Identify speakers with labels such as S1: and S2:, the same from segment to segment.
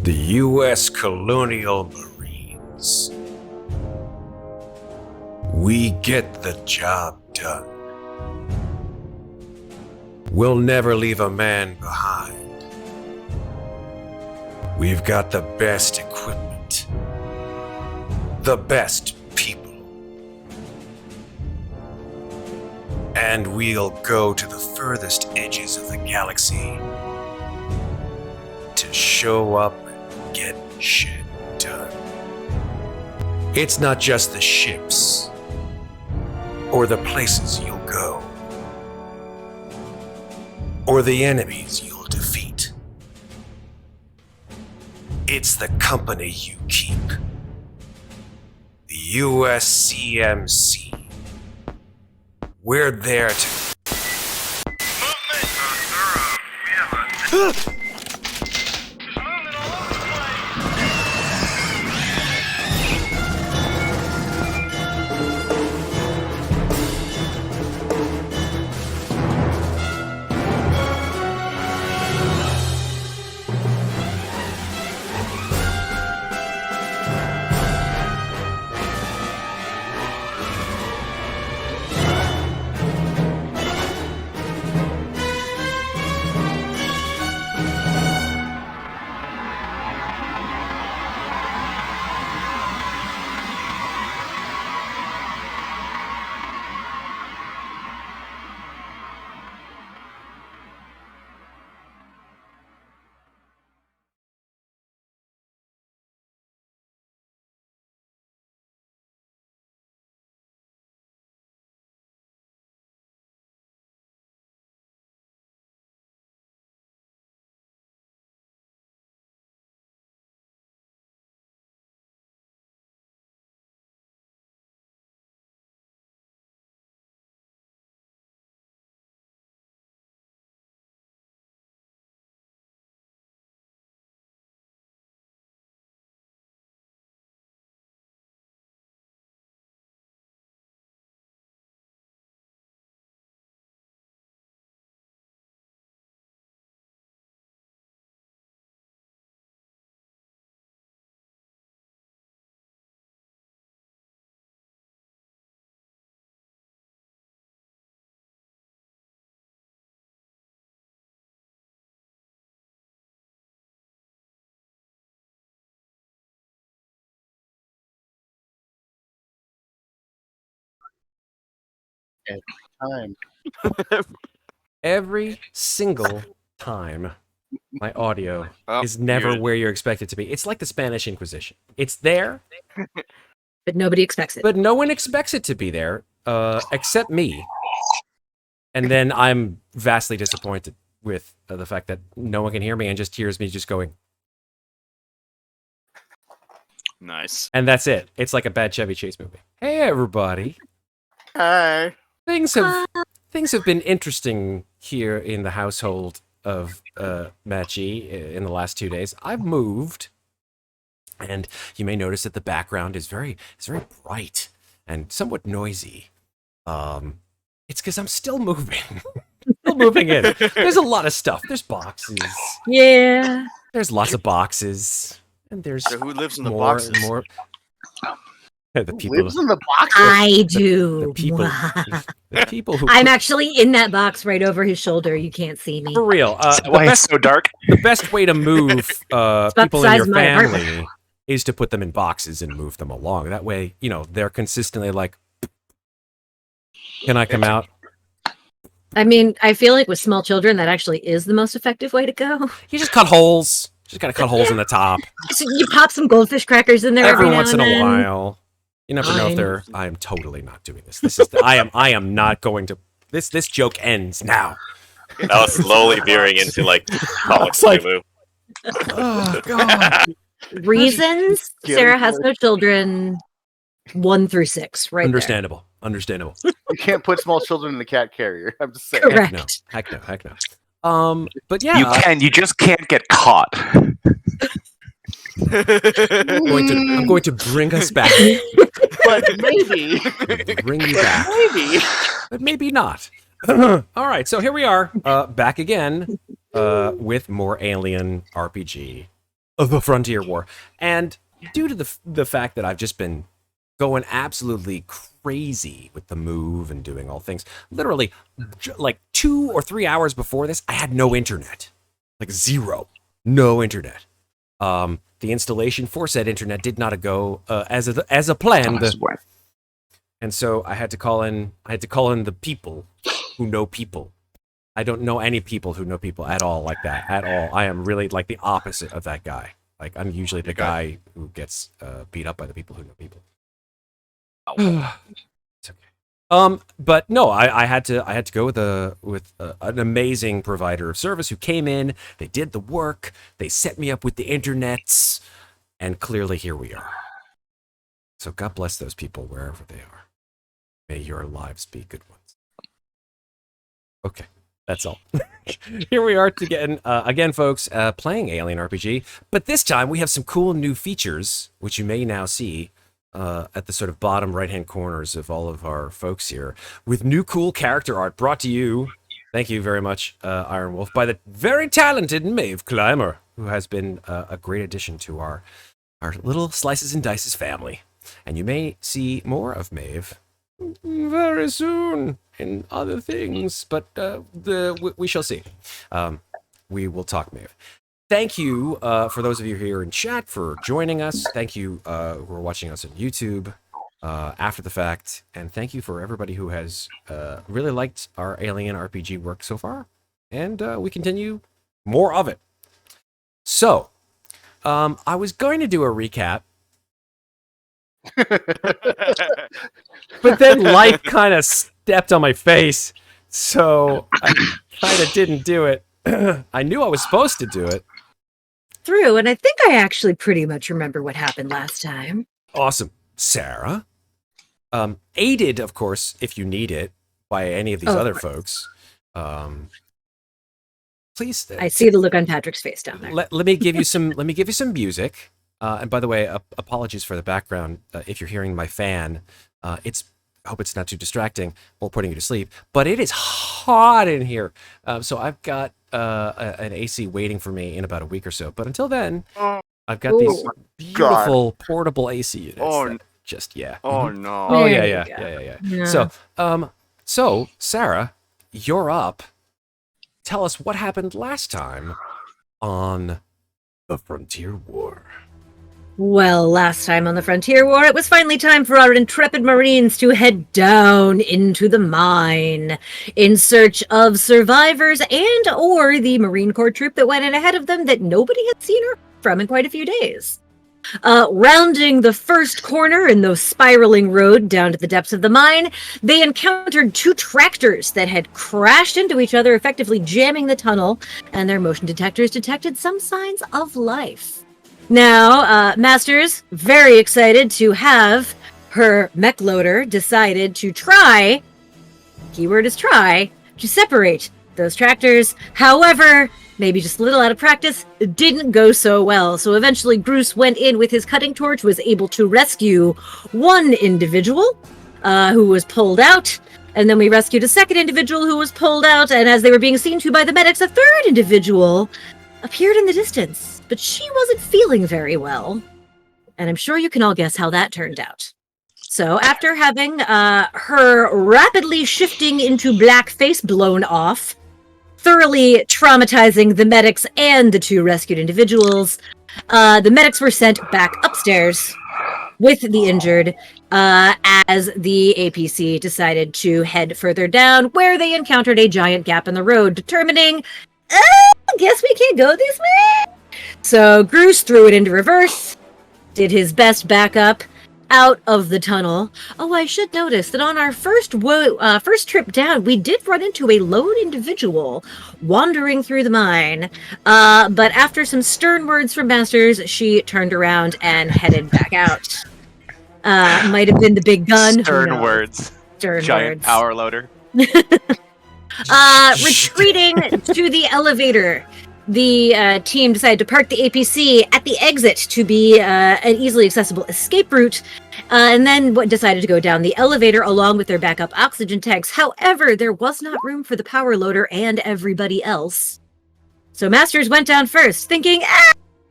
S1: The U.S. Colonial Marines. We get the job done. We'll never leave a man behind. We've got the best equipment. The best people. And we'll go to the furthest edges of the galaxy to show up and get shit done. It's not just the ships or the places you'll go or the enemies you'll defeat. It's the company you keep. The USCMC. We're there to...
S2: Movement!
S3: Time.
S4: Every single time my audio is never where you expect it to be. It's like the Spanish Inquisition. It's there,
S5: but nobody expects it.
S4: but no one expects it to be there, except me. And then I'm vastly disappointed with the fact that no one can hear me and just hears me just going.
S2: Nice.
S4: And that's it. It's like a bad Chevy Chase movie. Hey, everybody.
S3: Hi.
S4: Things have been interesting here in the household of Matchy in the last 2 days. I've moved, and you may notice that the background is very bright and somewhat noisy. It's because I'm still moving. Still moving in. There's a lot of stuff. There's boxes.
S5: Yeah.
S4: There's lots of boxes. And there's
S2: So who lives in the
S4: more
S2: boxes?
S4: and more. The
S3: Who
S4: people,
S3: lives in the box?
S5: I do.
S4: the people who
S5: I'm actually in that box right over his shoulder. You can't see me.
S4: for real.
S6: Is that why it's so dark?
S4: The best way to move
S5: about
S4: people
S5: the
S4: in
S5: size
S4: your
S5: of my apartment.
S4: family is to put them in boxes and move them along. That way, you know, they're consistently like, can I come out?
S5: I mean, I feel like with small children, that actually is the most effective way to go.
S4: You just cut holes. Just gotta cut holes in the top.
S5: So you pop some goldfish crackers in there
S4: Every
S5: now
S4: once in
S5: and
S4: a
S5: then.
S4: while. You never know if they're. I am totally not doing this. This is. I am not going to. This joke ends now.
S6: That was slowly veering into like comics
S4: like-
S6: move.
S4: Oh God.
S5: Reasons Sarah has no children 1 through 6, right?
S4: Understandable. Understandable.
S3: You can't put small children in the cat carrier. I'm just saying.
S5: Correct.
S4: Heck no. Heck no. But yeah.
S7: You can. You just can't get caught.
S4: I'm going to bring us back.
S3: But maybe.
S4: Bring you back.
S3: Maybe.
S4: But maybe not. All right, so here we are, back again with more Alien RPG. of the Frontier War. And due to the fact that I've just been going absolutely crazy with the move and doing all things, literally like 2 or 3 hours before this, I had no internet. Like zero. No internet. The installation for said internet did not go as a planned. And so I had to call in the people who know people. I don't know any people who know people at all like that, at all. I am really like the opposite of that guy. Like, I'm usually the guy who gets beat up by the people who know people. It's okay. But no, I had to go with an amazing provider of service who came in. They did the work. They set me up with the internets, and clearly here we are. So God bless those people wherever they are. May your lives be good ones. Okay, that's all. Here we are again, folks, playing Alien RPG, but this time we have some cool new features, which you may now see at the sort of bottom right-hand corners of all of our folks here, with new cool character art brought to you, thank you very much, Iron Wolf, by the very talented Maeve Climber, who has been a great addition to our little Slices and Dices family. And you may see more of Maeve very soon in other things, but we shall see. We will talk, Maeve. Thank you for those of you here in chat for joining us. Thank you who are watching us on YouTube after the fact, and thank you for everybody who has really liked our Alien RPG work so far, and we continue more of it. So, I was going to do a recap, but then life kind of stepped on my face, so I kind of didn't do it. I knew I was supposed to do it.
S5: Through, and I think I actually pretty much remember what happened last time.
S4: Awesome. Sarah, aided, of course, if you need it, by any of these other folks. Please.
S5: I see the look on Patrick's face down there.
S4: Let me give you some. Let me give you some music. And by the way, apologies for the background. If you're hearing my fan, I hope it's not too distracting or putting you to sleep. But it is hot in here, so I've got an AC waiting for me in about a week or so. But until then, I've got these beautiful portable AC units.
S2: Oh no.
S4: Oh yeah. So Sarah, you're up. Tell us what happened last time on the Frontier War.
S5: Well, last time on the Frontier War, it was finally time for our intrepid Marines to head down into the mine in search of survivors and or the Marine Corps troop that went in ahead of them that nobody had seen or heard from in quite a few days. Rounding the first corner in the spiraling road down to the depths of the mine, they encountered 2 tractors that had crashed into each other, effectively jamming the tunnel, and their motion detectors detected some signs of life. Now, Masters, very excited to have her mech loader decided to try, keyword is try, to separate those tractors. However, maybe just a little out of practice, it didn't go so well. So eventually Groose went in with his cutting torch, was able to rescue one individual who was pulled out. And then we rescued a second individual who was pulled out. And as they were being seen to by the medics, a third individual appeared in the distance. But she wasn't feeling very well. And I'm sure you can all guess how that turned out. So after having her rapidly shifting into black face blown off, thoroughly traumatizing the medics and the 2 rescued individuals, the medics were sent back upstairs with the injured as the APC decided to head further down, where they encountered a giant gap in the road, determining, guess we can't go this way. So Groose threw it into reverse, did his best backup out of the tunnel. Oh, I should notice that on our first trip down, we did run into a lone individual wandering through the mine. But after some stern words from Masters, she turned around and headed back out. Might have been the big gun.
S7: Stern words.
S5: Stern
S7: Giant
S5: words.
S7: power loader.
S5: Retreating to the elevator. The team decided to park the APC at the exit to be an easily accessible escape route, and then decided to go down the elevator along with their backup oxygen tanks. However, there was not room for the power loader and everybody else. So Masters went down first, thinking,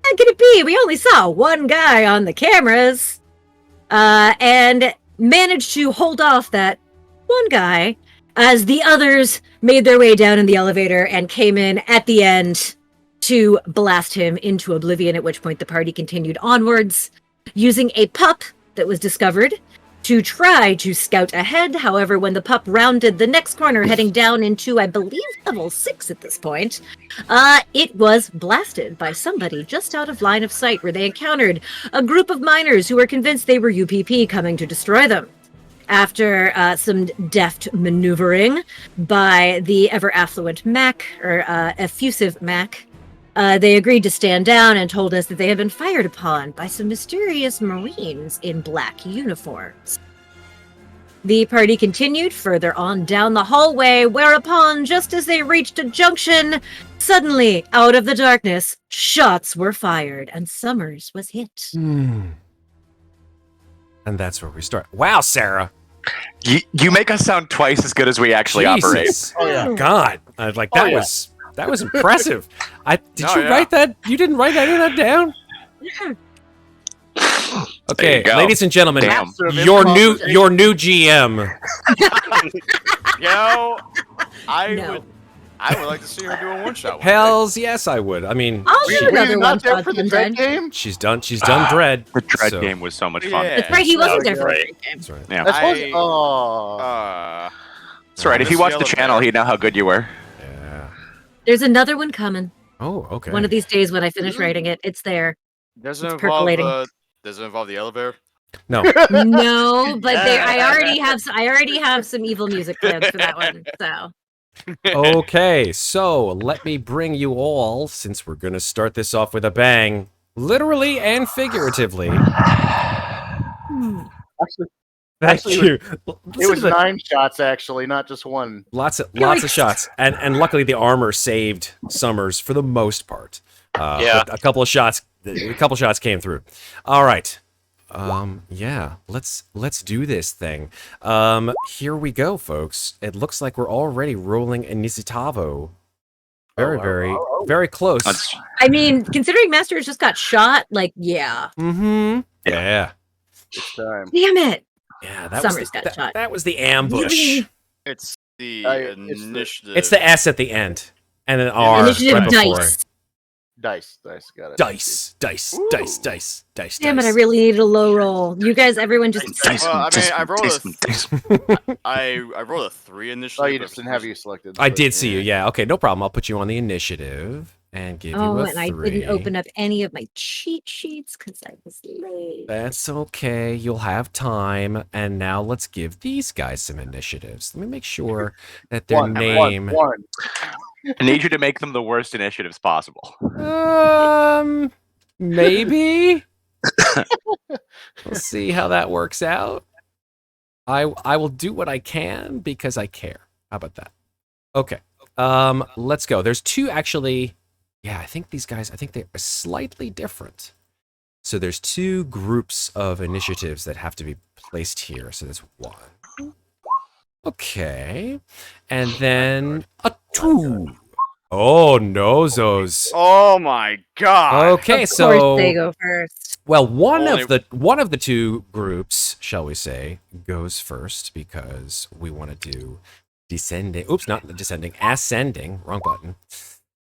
S5: How could it be? We only saw one guy on the cameras. And managed to hold off that one guy as the others made their way down in the elevator and came in at the end to blast him into oblivion, at which point the party continued onwards, using a pup that was discovered to try to scout ahead. However, when the pup rounded the next corner, heading down into, I believe, level 6 at this point, it was blasted by somebody just out of line of sight, where they encountered a group of miners who were convinced they were UPP coming to destroy them. After some deft maneuvering by the ever-affluent Mac, or effusive Mac, they agreed to stand down and told us that they had been fired upon by some mysterious Marines in black uniforms. The party continued further on down the hallway, whereupon, just as they reached a junction, suddenly, out of the darkness, shots were fired, and Summers was hit.
S4: And that's where we start. Wow, Sarah.
S7: You make us sound twice as good as we actually operate.
S4: Jesus.
S3: Oh, yeah.
S4: God. I was like, that was impressive. Did you
S6: yeah.
S4: write that? You didn't write any of that down? Okay,
S7: you go.
S4: ladies and gentlemen,
S7: Damn.
S3: Master of
S4: your new
S3: improv.
S4: GM.
S2: I would like to see her do a one shot.
S4: Hells yes, I would. I mean,
S5: I'll
S3: Were
S5: do
S3: you
S5: another one
S3: not there
S5: shot
S3: for the
S5: sometime.
S3: Dread game?
S4: she's done Dread.
S7: The Dread
S4: so-
S7: game was so much fun.
S2: Yeah.
S5: That's right, he wasn't
S6: that
S5: there
S6: was
S5: for
S6: great.
S5: the game.
S4: That's right.
S7: Yeah.
S3: That's
S2: I-
S3: oh.
S7: That's right. If you watched the channel, he'd know how good you were.
S4: Yeah.
S5: There's another one coming.
S4: Oh, okay.
S5: One of these days when I finish writing it, it's there.
S2: Does it
S5: It's
S2: involve
S5: percolating.
S2: does it involve the elevator?
S4: No.
S5: No, but I already have some evil music plans for that one. So
S4: Okay, so let me bring you all, since we're going to start this off with a bang, literally and figuratively.
S3: Actually,
S4: Thank
S3: Actually,
S4: you.
S3: it
S4: Listen
S3: was
S4: to the-
S3: 9 shots, actually, not just one.
S4: lots of shots, and luckily the armor saved Summers for the most part.
S6: Yeah.
S4: But a couple shots came through. All right. Yeah, let's do this thing. Here we go, folks. It looks like we're already rolling Initiativo. Very close.
S7: That's-
S5: I mean, considering Masters just got shot, like yeah.
S4: Mm-hmm. Yeah.
S3: This time.
S5: Damn it.
S4: Yeah, that
S5: Summers
S4: was
S5: got
S4: the,
S5: shot.
S4: that was the ambush.
S5: Really?
S2: It's the
S3: It's the-
S2: initiative.
S4: It's the S at the end, and an R
S5: Initiative
S4: right before
S5: dice.
S4: it.
S3: Dice, got it.
S4: Dice.
S2: Ooh.
S5: Damn it, I really needed a low roll. You guys, everyone just
S2: Well, I mean, I rolled I rolled a 3 initially.
S3: Oh, you
S2: but
S3: just didn't have you selected.
S4: I
S3: so-
S4: did see you. Yeah. Okay. No problem. I'll put you on the initiative and give you
S5: Oh,
S4: a
S5: and I
S4: 3.
S5: didn't open up any of my cheat sheets because I was late.
S4: That's okay. You'll have time. And now let's give these guys some initiatives. Let me make sure that their name.
S3: One.
S7: I need you to make them the worst initiatives possible.
S4: Maybe. We'll see how that works out. I will do what I can because I care. How about that? Okay. Let's go. There's 2 actually. Yeah, I think they're slightly different. So there's 2 groups of initiatives that have to be placed here. So there's 1. Okay. And then a 2. Oh, nozos.
S2: Oh my god.
S4: Okay,
S5: Of
S4: so
S5: course they go first.
S4: well, one
S2: Only-
S4: of the 2 groups, shall we say, goes first because we want to do descending. Oops, not descending, ascending. Wrong button.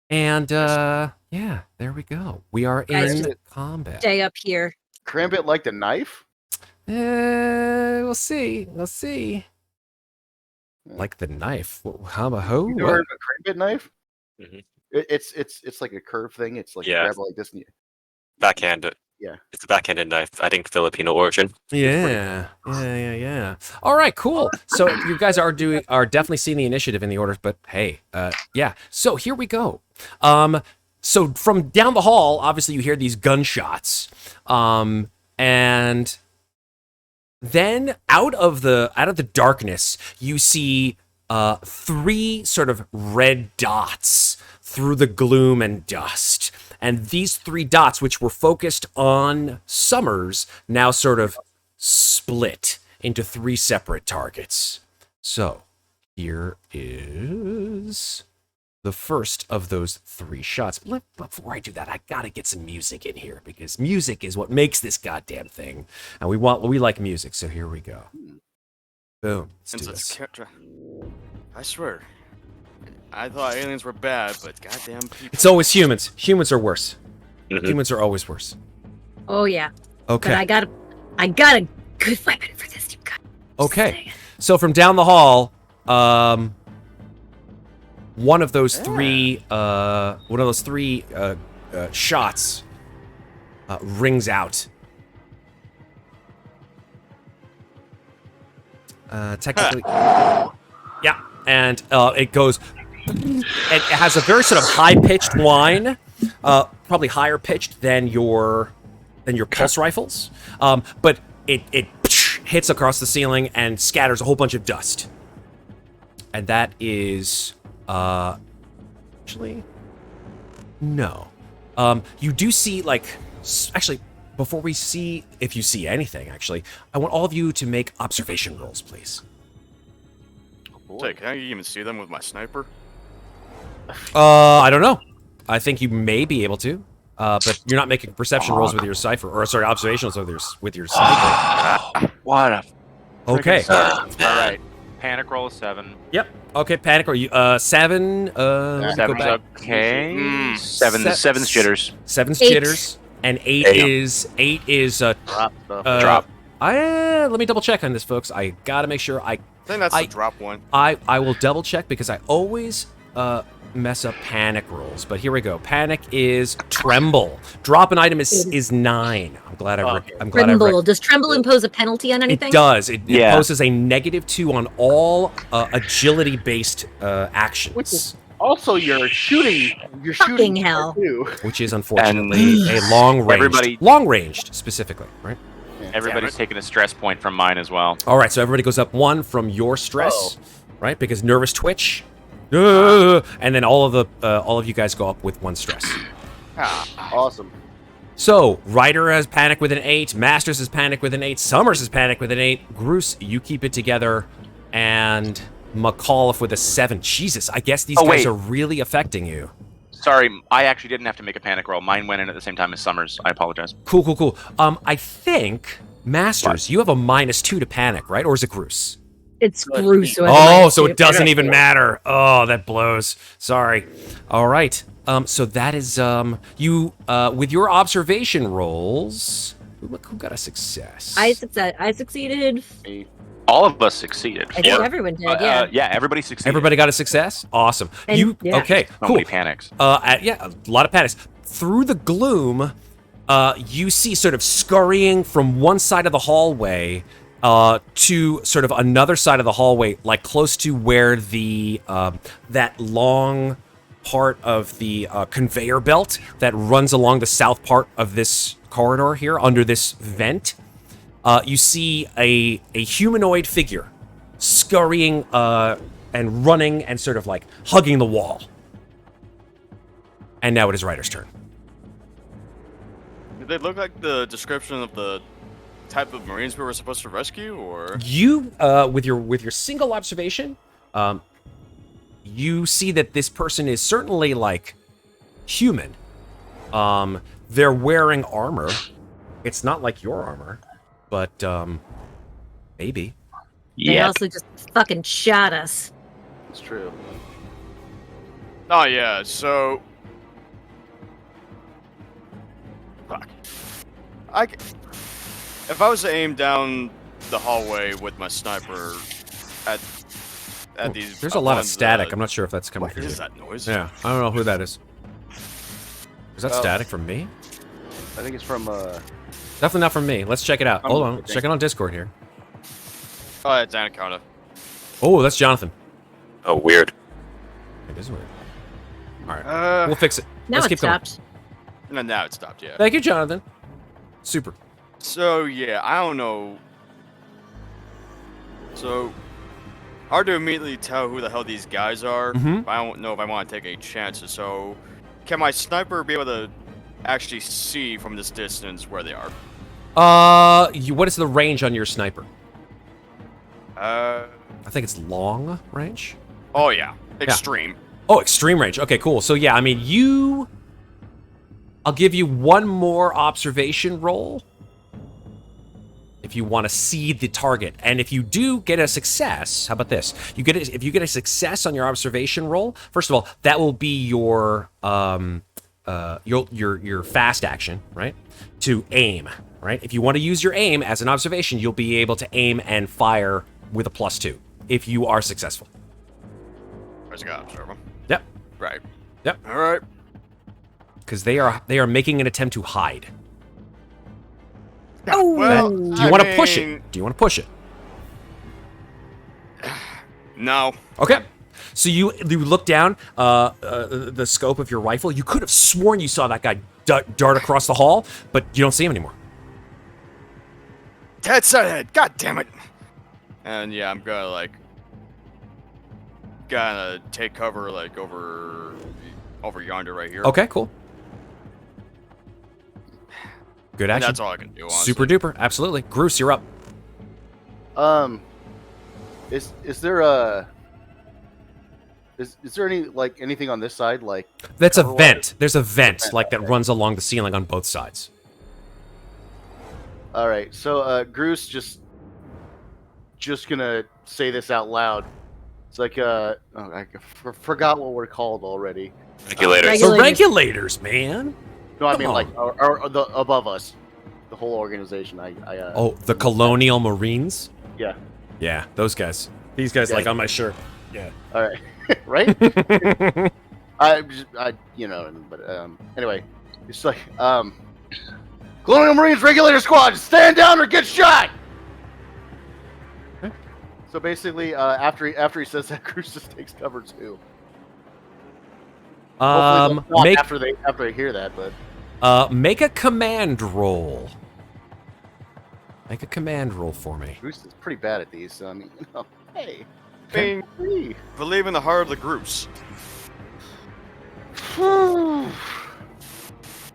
S4: And yeah, there we go. We are
S5: Guys,
S4: in combat.
S5: Stay up here.
S3: Crambit like the knife?
S4: We'll see. We'll see. Like the knife. How about who?
S3: You never heard of a Crambit knife?
S6: Mhm.
S3: It's like a curve thing. It's like you
S6: Yeah.
S3: grab it like this. And you,
S6: Backhand.
S3: Yeah.
S6: It's a backhanded knife. I think Filipino origin.
S4: Yeah. All right, cool. So you guys are definitely seeing the initiative in the order, but hey, yeah. So here we go. So from down the hall, obviously you hear these gunshots, and then out of the darkness, you see 3 sort of red dots through the gloom and dust. And these 3 dots, which were focused on Summers, now sort of split into 3 separate targets. So here is the first of those 3 shots. But before I do that, I gotta get some music in here because music is what makes this goddamn thing, and we like music. So here we go. Boom. Let's do this.
S2: I swear, I thought aliens were bad, but goddamn people.
S4: It's always humans. Humans are worse.
S6: Mhm.
S4: Humans are always worse.
S5: Oh yeah.
S4: Okay.
S5: But I got a good weapon for this, you guys.
S4: Okay. So from down the hall, one of those three shots rings out. Technically, yeah, and it goes. It has a very sort of high-pitched whine, probably higher pitched than your pulse rifles, but it hits across the ceiling and scatters a whole bunch of dust. And that is, actually, no. You do see, like, actually, before we see if you see anything, actually, I want all of you to make observation rolls, please.
S2: Say, can I even see them with my sniper?
S4: I don't know. I think you may be able to, but you're not making perception rolls with your cipher, or sorry, observation rolls with your sniper.
S7: What a
S4: Okay.
S7: all right. Panic roll is 7.
S4: Yep. Okay, panic. Are you 7? Let me go
S7: 7's
S4: back.
S7: okay.
S2: Mm.
S7: Seven's jitters.
S4: 7's
S5: 8.
S4: jitters, and 8 is
S3: Drop stuff.
S7: Drop.
S4: let me double check on this, folks. I gotta make sure.
S2: I think that's the drop one.
S4: I will double check because I always mess up panic rolls. But here we go. Panic is tremble. Drop an item is 9. I'm glad I'm glad
S5: Tremble. Does tremble impose a penalty on anything?
S4: It does. It
S7: Yeah.
S4: imposes a -2 on all agility-based actions,
S3: Also, you're shooting. You're
S5: Fucking
S3: shooting
S5: hell.
S3: too.
S4: which is unfortunately a long-ranged specifically, right?
S7: Everybody's taking a stress point from mine as well.
S4: All right, so everybody goes up 1 from your stress, right? Because nervous twitch, and then all of you guys go up with 1 stress.
S3: Awesome.
S4: So Rhyder has panic with an 8, Masters has panic with an 8, Summers has panic with an 8, Groose, you keep it together, and McCauliff with a 7. Jesus, I guess these guys
S7: wait.
S4: are really affecting you.
S7: Sorry, I actually didn't have to make a panic roll. Mine went in at the same time as Summers. I apologize.
S4: Cool. I think Masters, you have a -2 to panic, right? Or is it Groose?
S5: It's Groose.
S4: So it doesn't even matter. Oh, that blows. Sorry. All right. So that is you with your observation rolls. Look who got a success.
S5: I succeeded.
S7: All of us succeeded.
S5: I think everyone did. Yeah.
S7: Yeah, everybody succeeded.
S4: Everybody got a success. Awesome.
S5: And- yeah.
S4: Okay?
S7: So
S4: Cool.
S7: many panics.
S4: Yeah, a lot of panics. Through the gloom, you see sort of scurrying from one side of the hallway to sort of another side of the hallway, like close to where the that long part of the conveyor belt that runs along the south part of this corridor here under this vent. You see a humanoid figure scurrying and running and sort of like hugging the wall. And now it is Ryder's turn.
S2: Did they look like the description of the type of Marines we were supposed to rescue, or?
S4: You, with your single observation, you see that this person is certainly like human. They're wearing armor. It's not like your armor, but maybe.
S5: They also just fucking shot us.
S3: It's true.
S2: Oh yeah, so. Fuck. If I was to aim down the hallway with my sniper at these.
S4: There's a lot of static. I'm not sure if that's coming
S2: What
S4: from you.
S2: is that noise?
S4: Yeah, I don't know who that is. Is that
S3: Oh.
S4: static from me?
S3: I think it's from
S4: Definitely not from me. Let's check it out.
S3: I'm
S4: Hold on.
S3: looking.
S4: Let's check it on Discord here.
S2: Oh, it's Anaconda.
S4: Oh, that's Jonathan.
S6: Oh, weird.
S4: It is weird. All right. We'll fix it.
S5: Now
S4: Let's
S5: it
S4: keep going.
S5: stopped.
S2: No, now it stopped. Yeah.
S4: Thank you, Jonathan. Super.
S2: So yeah, I don't know. So hard to immediately tell who the hell these guys are.
S4: Mhm.
S2: I don't know if I want to take any chances. So can my sniper be able to actually see from this distance where they are?
S4: What is the range on your sniper?
S2: Uh.
S4: I think it's long range.
S2: Oh yeah, extreme.
S4: Oh, extreme range. Okay, cool. So yeah, I mean, I'll give you one more observation roll if you want to see the target. And if you do get a success, how about this? If you get a success on your observation roll, first of all, that will be your fast action, right? To aim, right? If you want to use your aim as an observation, you'll be able to aim and fire with a +2 if you are successful.
S2: I just gotta observe them.
S4: Yep.
S2: Right.
S4: Yep.
S2: All right.
S4: Because they are making an attempt to hide.
S5: Oh,
S2: Well,
S4: Do you want to push it? Do you want to push it?
S2: No.
S4: Okay. So you look down the scope of your rifle. You could have sworn you saw that guy dart across the hall, but you don't see him anymore.
S2: Dead side head. God damn it. And yeah, I'm gonna take cover like over yonder right here.
S4: Okay, cool. Good
S2: And
S4: action.
S2: that's all I can do. Honestly.
S4: Super duper. Absolutely. Groose, you're up.
S3: Is there any anything on this side like?
S4: That's a
S3: cover
S4: vent. There's a vent
S3: Vent,
S4: like that
S3: okay.
S4: runs along the ceiling on both sides.
S3: All right, so Groose just gonna say this out loud. It's like I forgot what we're called already.
S7: Regulators.
S4: The regulators, man.
S3: No, I
S4: Come
S3: mean
S4: on.
S3: like the above us, the whole organization.
S4: Oh, the Colonial Marines?
S3: Yeah.
S4: Yeah, those guys. These guys
S3: Yeah.
S4: like on my shirt. Yeah.
S3: All right, right? Anyway, it's like Colonial Marines Regulator Squad, stand down or get shot. So basically, after he says that, Groose just takes cover too. Hopefully they'll stop after they hear that, but
S4: Make a command roll. Make a command roll for me.
S3: Groose is pretty bad at these. So I mean, hey,
S2: Being believe in the heart of the Groose.
S4: Oh,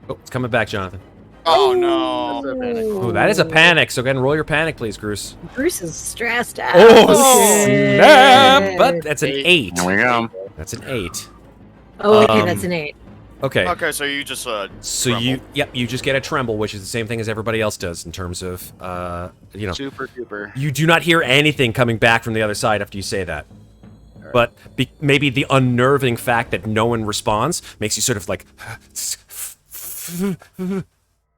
S4: it's coming back, Jonathan.
S2: Oh no.
S3: That's a panic.
S4: Oh, that is a panic. So go ahead and roll your panic, please, Groose.
S5: Bruce is stressed out.
S4: Oh,
S5: shit.
S4: snap! But that's an 8.
S7: Here we go.
S4: That's an 8.
S5: Oh, okay, that's an 8.
S4: Okay.
S2: Okay, so you just
S4: So you just get a tremble, which is the same thing as everybody else does in terms of
S3: Super duper.
S4: you do not hear anything coming back from the other side after you say that.
S3: Right.
S4: But maybe the unnerving fact that no one responds makes you sort of like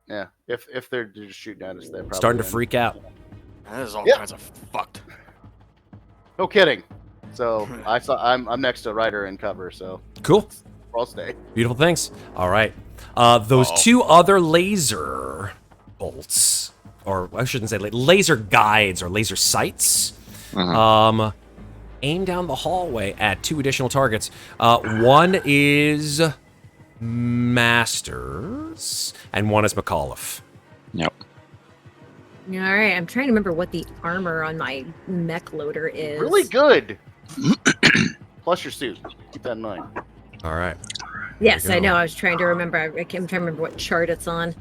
S3: Yeah, if they're just shooting at us, they're probably
S4: starting to freak out.
S2: That is all
S3: Yep.
S2: kinds of fucked.
S3: No kidding. So I'm next to Ryder in cover, so
S4: Cool.
S3: I'll stay.
S4: Beautiful things. All right. Those two other laser bolts, or I shouldn't say laser guides or laser sights, aim down the hallway at 2 additional targets. One is Masters, and one is McCauliff.
S7: Yep.
S5: All right, I'm trying to remember what the armor on my mech loader is.
S3: Really good. Plus your suit. Keep that in mind.
S4: All right.
S5: Yes,
S4: There
S5: I
S4: you go.
S5: know. I was trying to remember. I'm trying to remember what chart it's on.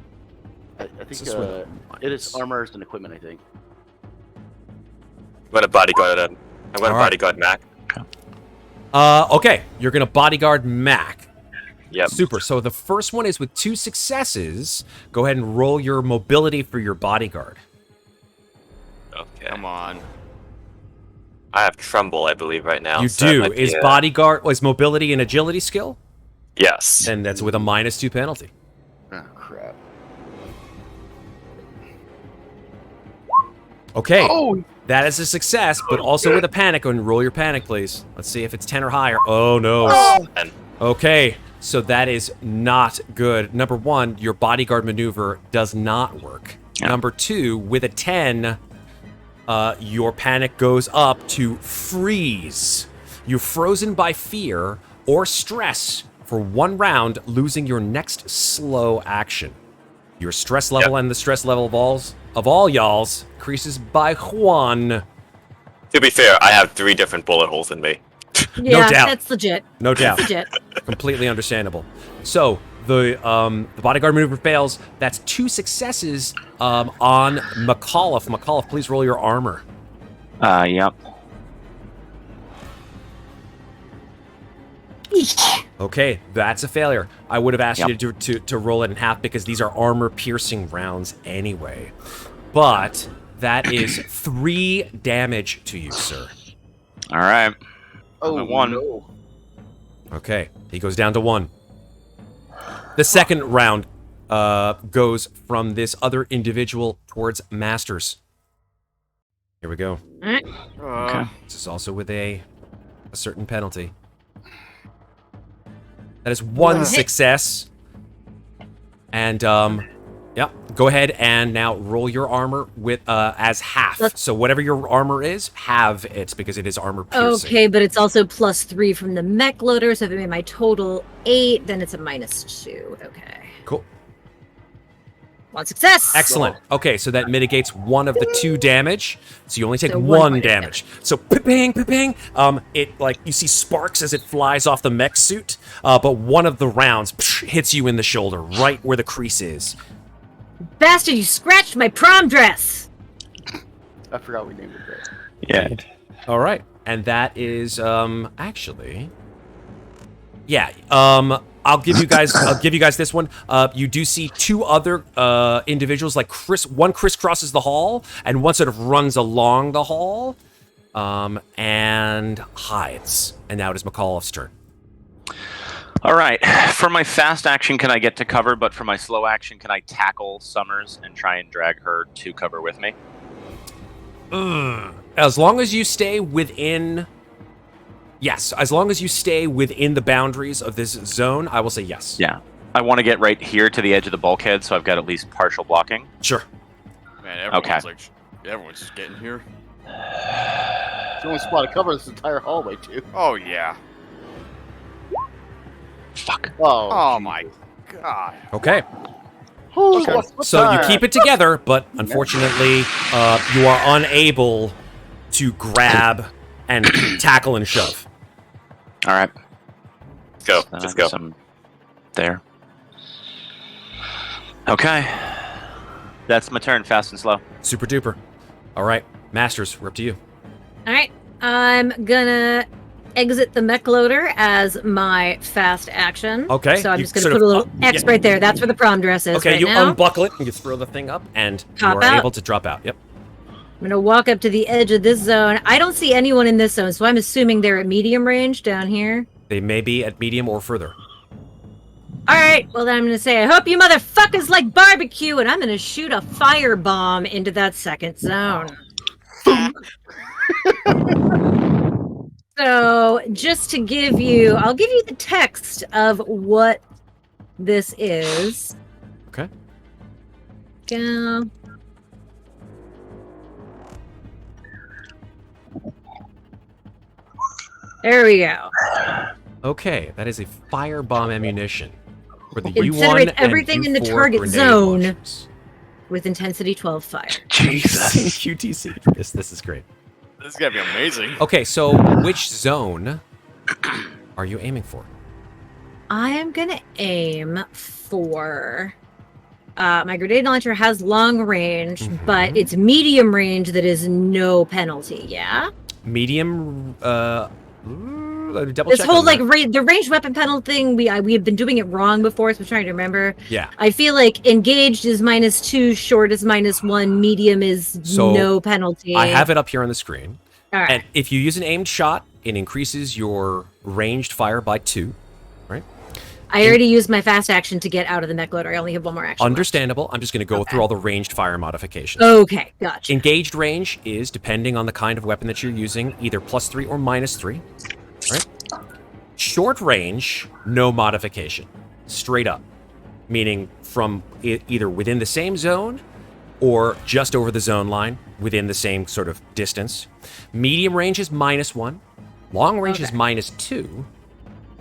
S3: I think
S4: This is what
S3: it is armors and equipment. I think.
S6: I'm gonna bodyguard it. I'm gonna
S4: Alright.
S6: bodyguard Mac.
S4: Okay. You're gonna bodyguard Mac.
S6: Yep.
S4: Super. So the first one is with 2 successes. Go ahead and roll your mobility for your bodyguard.
S6: Okay.
S2: Come on.
S6: I have tremble, I believe, right now.
S4: You
S6: so that
S4: do.
S6: might be
S4: Is
S6: a-
S4: bodyguard is mobility an agility skill?
S6: Yes.
S4: And that's with a -2 penalty.
S3: Oh crap.
S4: Okay.
S3: Oh,
S4: That is a success, but also with a panic. And roll your panic, please. Let's see if it's 10 or higher. Oh no.
S6: And
S4: Okay. So that is not good. Number 1, your bodyguard maneuver does not work.
S7: Yeah.
S4: Number 2, with a 10, your panic goes up to freeze. You're frozen by fear or stress for 1 round, losing your next slow action. Your stress level and the stress level of all y'alls increases by 1.
S6: to be fair, I have 3 different bullet holes in me.
S5: Yeah,
S4: doubt.
S5: that's legit.
S4: No doubt.
S5: That's legit.
S4: Completely understandable. So the bodyguard maneuver fails. That's 2 successes on McCauliff. McCauliff, please roll your armor.
S7: Yep.
S5: Eesh.
S4: Okay, that's a failure. I would have asked you to roll it in half because these are armor-piercing rounds anyway. But that is 3 damage to you, sir.
S7: All right.
S3: Oh,
S7: I'm at 1.
S3: no.
S4: Okay, he goes down to 1. The second round goes from this other individual towards Masters. Here we go.
S7: Okay.
S4: This is also with a certain penalty. That is 1 success. And, yep, go ahead and now roll your armor with as half. So whatever your armor is, halve it because it is armor piercing.
S5: Okay, but it's also +3 from the mech loader, so if it made my total 8, then it's a -2. Okay.
S4: Cool.
S5: 1 success!
S4: Excellent. Okay, so that mitigates 1 of the 2 damage. So you only take
S5: So
S4: 1
S5: 1 point of
S4: damage. So ping, ping. It like you see sparks as it flies off the mech suit, but one of the rounds hits you in the shoulder, right where the crease is.
S5: Bastard, you scratched my prom dress!
S3: I forgot we named it that.
S7: Yeah.
S4: All right, and that is actually, yeah. I'll give you guys this one. You do see 2 other individuals, like one crisscrosses the hall, and one sort of runs along the hall, and hides. And now it is McAuliffe's turn.
S7: All right. For my fast action, can I get to cover? But for my slow action, can I tackle Summers and try and drag her to cover with me?
S4: As long as you stay within... Yes, as long as you stay within the boundaries of this zone, I will say yes.
S7: Yeah. I want to get right here to the edge of the bulkhead, so I've got at least partial blocking.
S4: Sure.
S2: Man, everyone's just getting here.
S3: It's the only spot to cover this entire hallway, too.
S2: Oh, yeah.
S7: Fuck.
S2: Oh my god.
S4: Okay.
S3: Okay.
S4: So you keep it together, but unfortunately, you are unable to grab and tackle and shove.
S7: All right.
S6: Let's go. Let's go.
S7: I'm there. Okay. That's my turn, fast and slow.
S4: Super duper. All right, Masters, we're up to you.
S5: Alright, I'm gonna exit the mech loader as my fast action.
S4: Okay,
S5: So I'm
S4: you
S5: just gonna
S4: sort
S5: put
S4: of
S5: a little X right there. That's where the prom dress is
S4: Okay,
S5: right
S4: you
S5: now.
S4: unbuckle it and you throw the thing up, and you
S5: Pop
S4: are
S5: out.
S4: able to drop out. Yep.
S5: I'm gonna walk up to the edge of this zone. I don't see anyone in this zone, so I'm assuming they're at medium range down here.
S4: They may be at medium or further.
S5: Alright, well then I'm gonna say, I hope you motherfuckers like barbecue, and I'm gonna shoot a firebomb into that second zone. So, just to give you, I'll give you the text of what this is.
S4: Okay.
S5: Go. There we go.
S4: Okay, that is a firebomb ammunition for the
S5: Incinerate
S4: U1 and
S5: everything in the
S4: U4
S5: target
S4: grenade
S5: zone.
S4: launchers.
S5: With intensity 12 fire.
S7: Jesus.
S4: QTC. This is great.
S2: This is gonna be amazing.
S4: Okay, so which zone are you aiming for?
S5: I am gonna aim for my grenade launcher has long range, but it's medium range that is no penalty, yeah?
S4: Medium let me double
S5: This
S4: check
S5: whole
S4: on
S5: like
S4: that.
S5: the ranged weapon penalty thing, we have been doing it wrong before, so I'm trying to remember.
S4: Yeah.
S5: I feel like engaged is -2, short is -1, medium is
S4: So,
S5: no penalty.
S4: I have it up here on the screen.
S5: All right.
S4: And if you use an aimed shot, it increases your ranged fire by 2, right?
S5: I already used my fast action to get out of the mech loader. I only have one more action.
S4: Understandable. I'm just going to go
S5: Okay.
S4: through all the ranged fire modifications.
S5: Okay, gotcha.
S4: Engaged range is, depending on the kind of weapon that you're using, either +3 or -3, right? Short range, no modification. Straight up. Meaning from either within the same zone or just over the zone line within the same sort of distance. Medium range is -1. Long range is
S5: Okay.
S4: -2.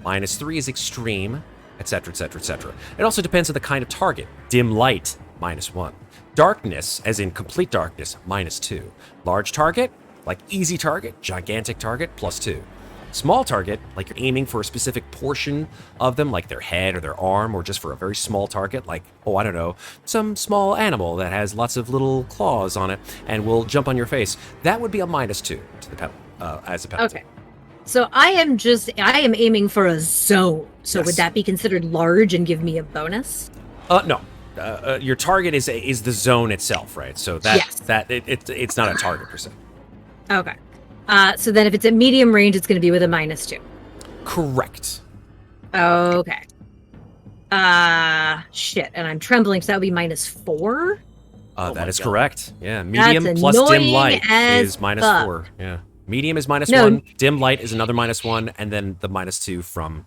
S4: -3 is extreme, etc., etc., etc. It also depends on the kind of target. Dim light, -1. Darkness, as in complete darkness, -2. Large target, like easy target, gigantic target, +2. Small target, like you're aiming for a specific portion of them, like their head or their arm, or just for a very small target, like, oh, I don't know, some small animal that has lots of little claws on it and will jump on your face. That would be a -2 to the as a penalty.
S5: Okay. So I am aiming for a zone. So
S4: Yes.
S5: would that be considered large and give me a bonus?
S4: No. Your target is the zone itself, right? So
S5: Yes.
S4: it's not a target per se.
S5: Okay. So then if it's at medium range, it's going to be with a -2.
S4: Correct.
S5: Okay. Shit. And I'm trembling, so that would be -4.
S2: Oh
S4: That
S2: my
S4: is
S2: God.
S4: correct. Yeah, medium
S5: That's
S4: plus dim
S5: annoying
S4: light
S5: as
S4: is
S5: fuck.
S4: -4. Yeah. Medium is -1,
S5: No.
S4: dim light is another -1, and then the -2 from...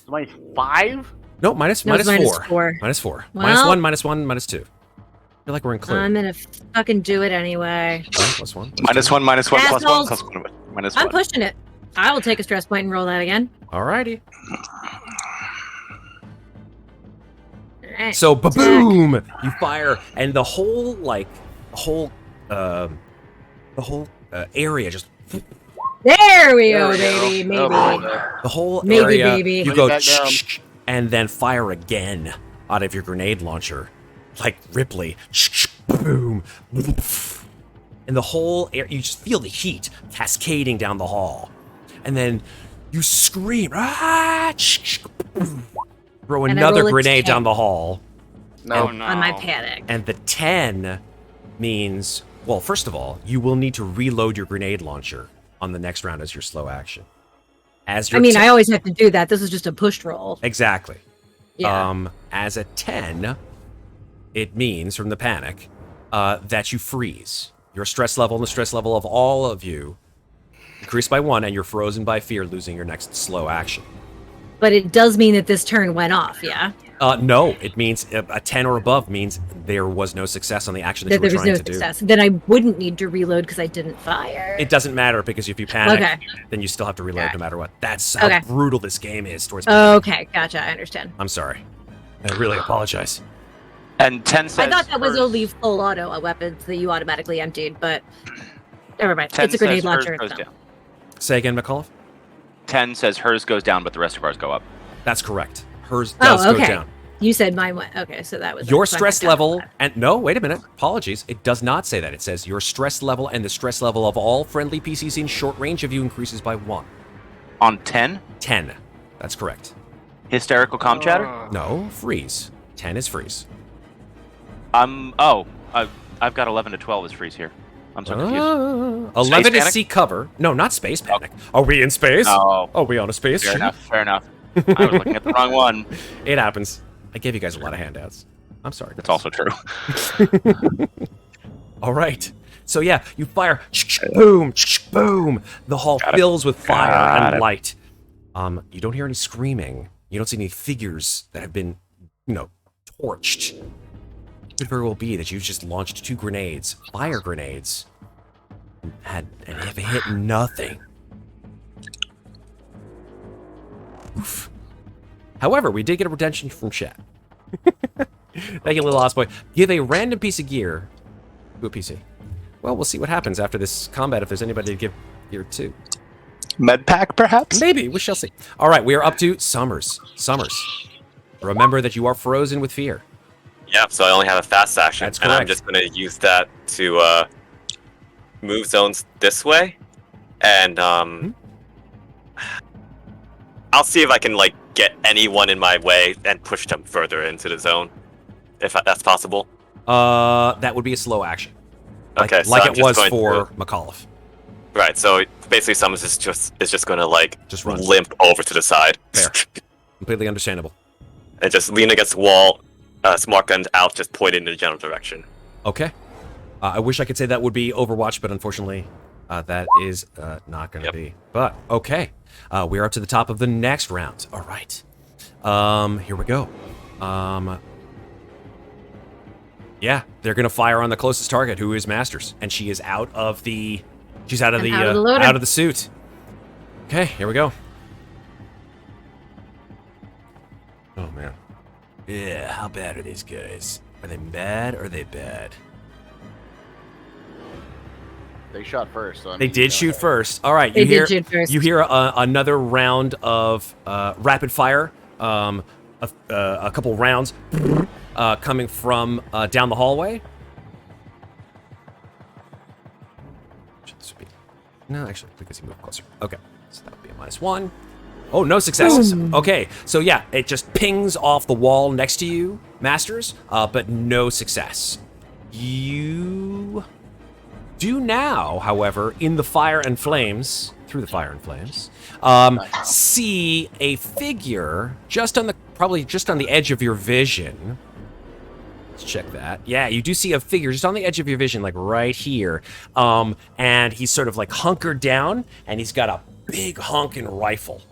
S3: -5?
S4: No, minus
S5: No, it's
S4: -4.
S5: -4.
S4: -4.
S5: Well-
S4: -1, -1, -2. I feel like we're in clear.
S5: I'm going to fucking do it anyway.
S4: +1.
S7: -1, +1, +1,
S5: Assholes.
S7: +1, -1.
S5: I'm pushing it. I will take a stress point and roll that again.
S4: Alrighty.
S5: Alright.
S4: So, ba-boom! You fire, and the whole area just...
S5: There we go,
S3: There we go.
S5: baby. Maybe.
S3: Oh, boy.
S4: The whole
S5: Maybe,
S4: area,
S5: baby.
S4: you
S3: Bring
S4: go
S3: it back down.
S4: and then fire again out of your grenade launcher, like Ripley. Boom, and the whole air, you just feel the heat cascading down the hall, and then you scream, ah! Throw
S5: And I
S4: another
S5: roll a
S4: grenade
S5: 10.
S4: down the hall,
S2: Oh
S3: No.
S2: no.
S5: On my panic.
S4: and the 10 means, well, first of all, you will need to reload your grenade launcher on the next round as your slow action. As your
S5: I mean,
S4: te-
S5: I always have to do that. This is just a push roll.
S4: Exactly.
S5: Yeah.
S4: As a 10, it means from the panic that you freeze. Your stress level and the stress level of all of you increased by 1, and you're frozen by fear, losing your next slow action.
S5: But it does mean that this turn went off, yeah?
S4: No, it means a 10 or above means there was no success on the action that,
S5: That
S4: you
S5: there
S4: were
S5: was
S4: trying
S5: no
S4: to
S5: success. Then I wouldn't need to reload because I didn't fire.
S4: do. It doesn't matter because if you panic,
S5: Okay.
S4: then you still have to reload
S5: Okay.
S4: no matter what. That's how
S5: Okay.
S4: brutal this game is towards.
S5: Okay, gotcha. I understand.
S4: I'm sorry. I really apologize.
S7: And 10 says...
S5: I thought that was
S7: hers-
S5: only full auto weapons that you automatically emptied, but never mind.
S7: 10
S5: It's a grenade
S7: says hers
S5: launcher.
S7: goes
S5: so.
S7: down.
S4: Say again, McAuliffe?
S7: 10 says hers goes down, but the rest of ours go up.
S4: That's correct. Hers
S5: Oh,
S4: does
S5: okay.
S4: go down.
S5: You said mine went. Okay, so that was
S4: Your
S5: so I
S4: stress
S5: went down
S4: level,
S5: a lot.
S4: and no, wait a minute. Apologies. It does not say that. It says your stress level and the stress level of all friendly PCs in short range of you increases by 1.
S7: On 10,
S4: 10. That's correct.
S7: hysterical comm chatter.
S4: No, freeze. 10 is freeze.
S7: I've got 11 to 12 as freeze here. I'm so confused.
S4: 11 is
S7: panic?
S4: seek cover. No, not space panic. Are we in space?
S7: Oh,
S4: Are we on a space?
S7: fair
S4: ship?
S7: enough. Fair enough. I was looking at the wrong one.
S4: It happens. I gave you guys a lot of handouts. I'm sorry.
S7: That's also true.
S4: All right. So yeah, you fire, boom, boom. The hall
S7: Got it.
S4: fills with fire
S7: Got
S4: and
S7: it.
S4: light. You don't hear any screaming. You don't see any figures that have been, torched. It could very well be that you've just launched 2 grenades, fire grenades, and have hit nothing. Oof. However, we did get a redemption from chat. Thank you, Little Lost Boy. Give a random piece of gear to a PC. Well, we'll see what happens after this combat if there's anybody to give gear to.
S7: Med pack, perhaps?
S4: Maybe, we shall see. All right, we are up to Summers. Summers, remember that you are frozen with fear.
S6: Yeah, so I only have a fast action,
S4: That's
S6: and I'm
S4: correct.
S6: just going to use that to move zones this way, and I'll see if I can get anyone in my way and push them further into the zone, if that's possible.
S4: That would be a slow action.
S6: Okay, so
S4: like
S6: I'm
S4: it
S6: just
S4: was
S6: going
S4: for
S6: to-
S4: McAuliffe.
S6: Right, so basically, Summers is just going to
S4: Just run.
S6: limp over to the side,
S4: Fair. Completely understandable.
S6: and just lean against the wall, smart guns out, just pointing in the general direction.
S4: Okay. I wish I could say that would be Overwatch, but unfortunately, that is not going to
S6: Yep.
S4: be. But, okay. We're up to the top of the next round. All right. Here we go. Yeah, they're going to fire on the closest target, who is Masters. And she is out of the... She's out of
S5: And
S4: the,
S5: out of the loader.
S4: out of the suit. Okay, here we go. Oh, man. Yeah, how bad are these guys? Are they bad or are they bad?
S3: They shot first. So I
S4: They
S3: mean,
S4: did shoot first. All right,
S5: They
S4: you
S5: did
S4: hear
S5: shoot first.
S4: you hear another round of rapid fire. A couple rounds coming from down the hallway. This would be- No, actually, because he moved closer. Okay. So that would be a -1. Oh, no successes. Okay, so yeah, it just pings off the wall next to you, Masters, but no success. You do now, however, in the fire and flames, through the fire and flames, see a figure probably just on the edge of your vision. Let's check that. Yeah, you do see a figure just on the edge of your vision, like right here. And he's sort of like hunkered down, and he's got a big honking rifle.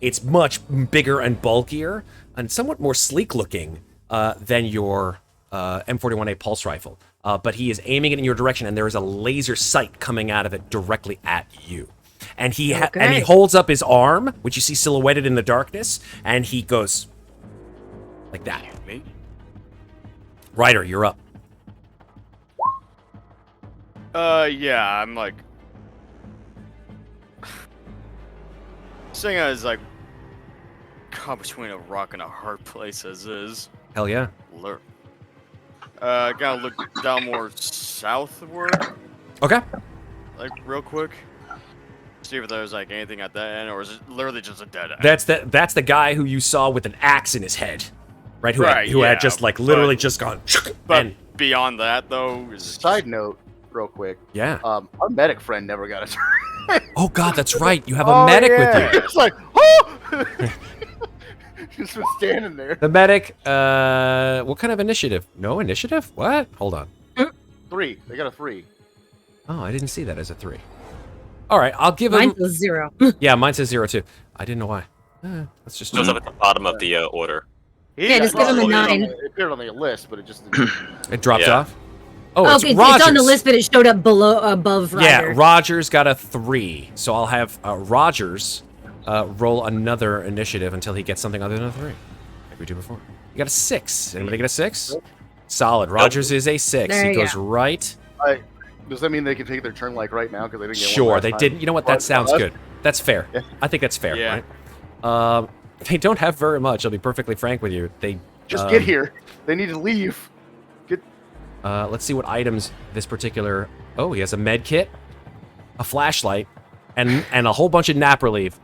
S4: It's much bigger and bulkier, and somewhat more sleek looking than your M41A pulse rifle. But he is aiming it in your direction, and there is a laser sight coming out of it directly at you. And he holds up his arm, which you see silhouetted in the darkness, and he goes like that.
S2: Me?
S4: Ryder, you're up.
S2: Yeah, I'm like... Seeing as, like, caught between a rock and a hard place as is.
S4: Hell yeah.
S2: Gotta look down more southward,
S4: Okay.
S2: like, real quick. See if there's, like, anything at that end, or is it literally just a dead end?
S4: That's the guy who you saw with an axe in his head, right? Who had just, like, literally just gone...
S2: But
S4: and,
S2: beyond that, though...
S3: Side note, real quick.
S4: yeah.
S3: Our medic friend never got a turn.
S4: Oh, God, that's right. You have a medic with you.
S3: It's like, oh! Just was standing there.
S4: The medic, what kind of initiative? No initiative? What? Hold on.
S3: 3. They got a 3.
S4: Oh, I didn't see that as a 3. All right, I'll give him...
S5: Mine was 0.
S4: Yeah, mine says 0 too. I didn't know why. Let's just...
S6: Shows up at the bottom of the order.
S5: Yeah, just give him a 9.
S3: It appeared on the list, but it just...
S4: It dropped
S6: Yeah.
S4: off? Oh,
S5: Oh,
S4: it's
S5: okay,
S4: Rogers.
S5: it's on the list, but it showed up above Ryder.
S4: Yeah, Rogers got a 3. So I'll have Rogers roll another initiative until he gets something other than a 3. Like we do before. You got a 6. Anybody get a 6? Solid. Rogers is a 6.
S5: There
S4: He
S5: you
S4: goes
S5: go.
S4: right.
S3: Does that mean they can take their turn, like, right now? Because they didn't get one
S4: Sure,
S3: last
S4: they
S3: time?
S4: didn't. You know what? That sounds good. That's fair.
S3: Yeah.
S4: I think that's fair,
S2: Yeah.
S4: right? They don't have very much, I'll be perfectly frank with you. They
S3: Just get here. They need to leave.
S4: let's see what items this particular... Oh, he has a med kit, a flashlight, and a whole bunch of nap relief.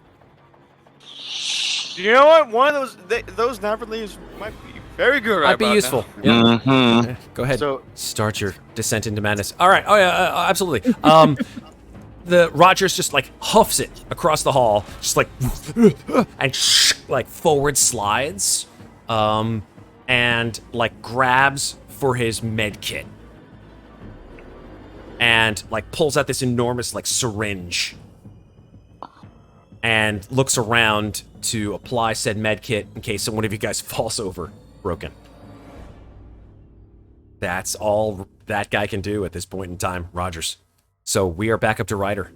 S2: You know what? One of those nap reliefs might be very good right
S4: Might be
S2: about
S4: useful.
S2: now.
S4: Yeah. Go ahead.
S3: So-
S4: Start your descent into madness. All right. Oh yeah, absolutely. The Rogers just like huffs it across the hall, just like and like forward slides, and like grabs for his med kit, and like pulls out this enormous like syringe, and looks around to apply said med kit in case one of you guys falls over broken. That's all that guy can do at this point in time, Rogers. So we are back up to Ryder.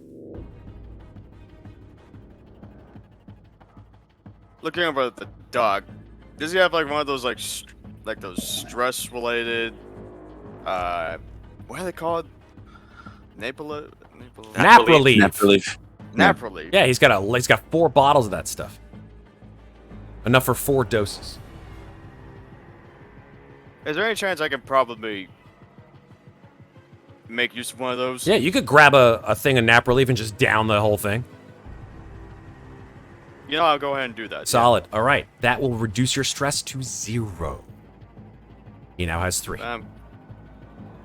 S2: Looking over at the dog, does he have like one of those like those stress-related, what are they called?
S4: Nap relief.
S7: Nap relief.
S2: Nap relief.
S4: Yeah, he's got 4 bottles of that stuff. Enough for 4 doses.
S2: Is there any chance I can probably make use of one of those?
S4: Yeah, you could grab a thing of nap relief and just down the whole thing.
S2: You know, I'll go ahead and do that.
S4: Solid. All right. That will reduce your stress to 0. He now has 3.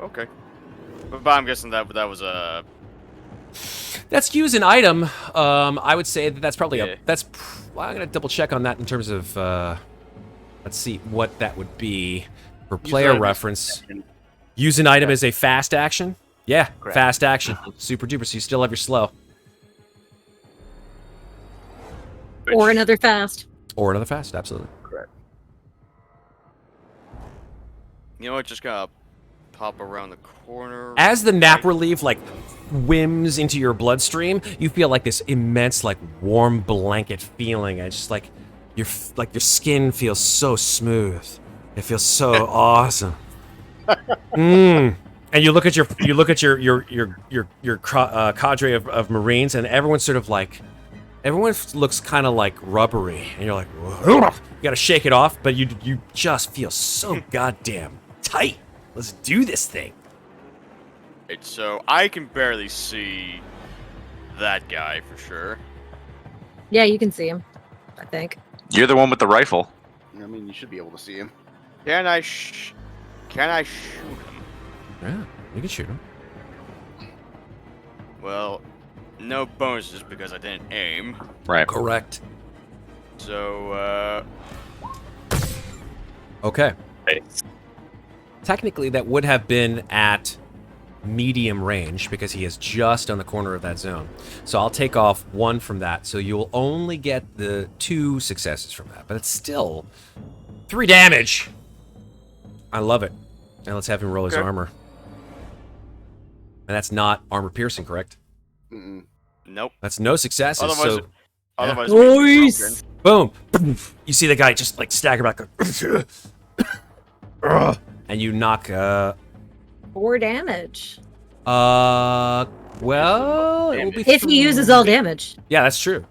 S2: Okay. But I'm guessing that was a...
S4: That's use an item. I would say that's probably
S2: Yeah.
S4: I'm going to double check on that in terms of, let's see what that would be for player
S3: item is
S4: reference.
S3: action.
S4: Use an item as a fast action? Yeah,
S3: Correct.
S4: fast action. Super duper, so you still have your slow.
S5: Or another fast.
S4: Or another fast, absolutely.
S3: Correct.
S2: You know what? Just gotta pop around the corner.
S4: As the nap relief, like, whims into your bloodstream, you feel like this immense, like, warm blanket feeling. It's just like your skin feels so smooth. It feels so awesome. And you look at your cadre of Marines, and everyone's sort of like, everyone looks kind of like rubbery, and you're like, whoa. You gotta shake it off, but you just feel so goddamn tight. Let's do this thing.
S2: So I can barely see that guy for sure.
S5: Yeah, you can see him. I think.
S7: You're the one with the rifle.
S3: I mean, you should be able to see him.
S2: Can I shoot him?
S4: Yeah, you can shoot him.
S2: Well, no bonuses because I didn't aim.
S7: Right.
S4: Correct.
S2: So,
S4: Okay.
S6: Right.
S4: Technically, that would have been at medium range because he is just on the corner of that zone. So I'll take off 1 from that. So you'll only get the 2 successes from that. But it's still 3 damage. I love it. Now let's have him roll his armor. And that's not armor piercing, correct?
S3: Mm-mm.
S2: nope.
S4: That's no successes.
S2: Otherwise,
S4: So
S2: otherwise,
S5: Nice.
S4: boom. You see the guy just like stagger back. And you knock
S5: 4 damage.
S4: well, it will be
S5: If he uses all damage.
S4: Yeah, that's true.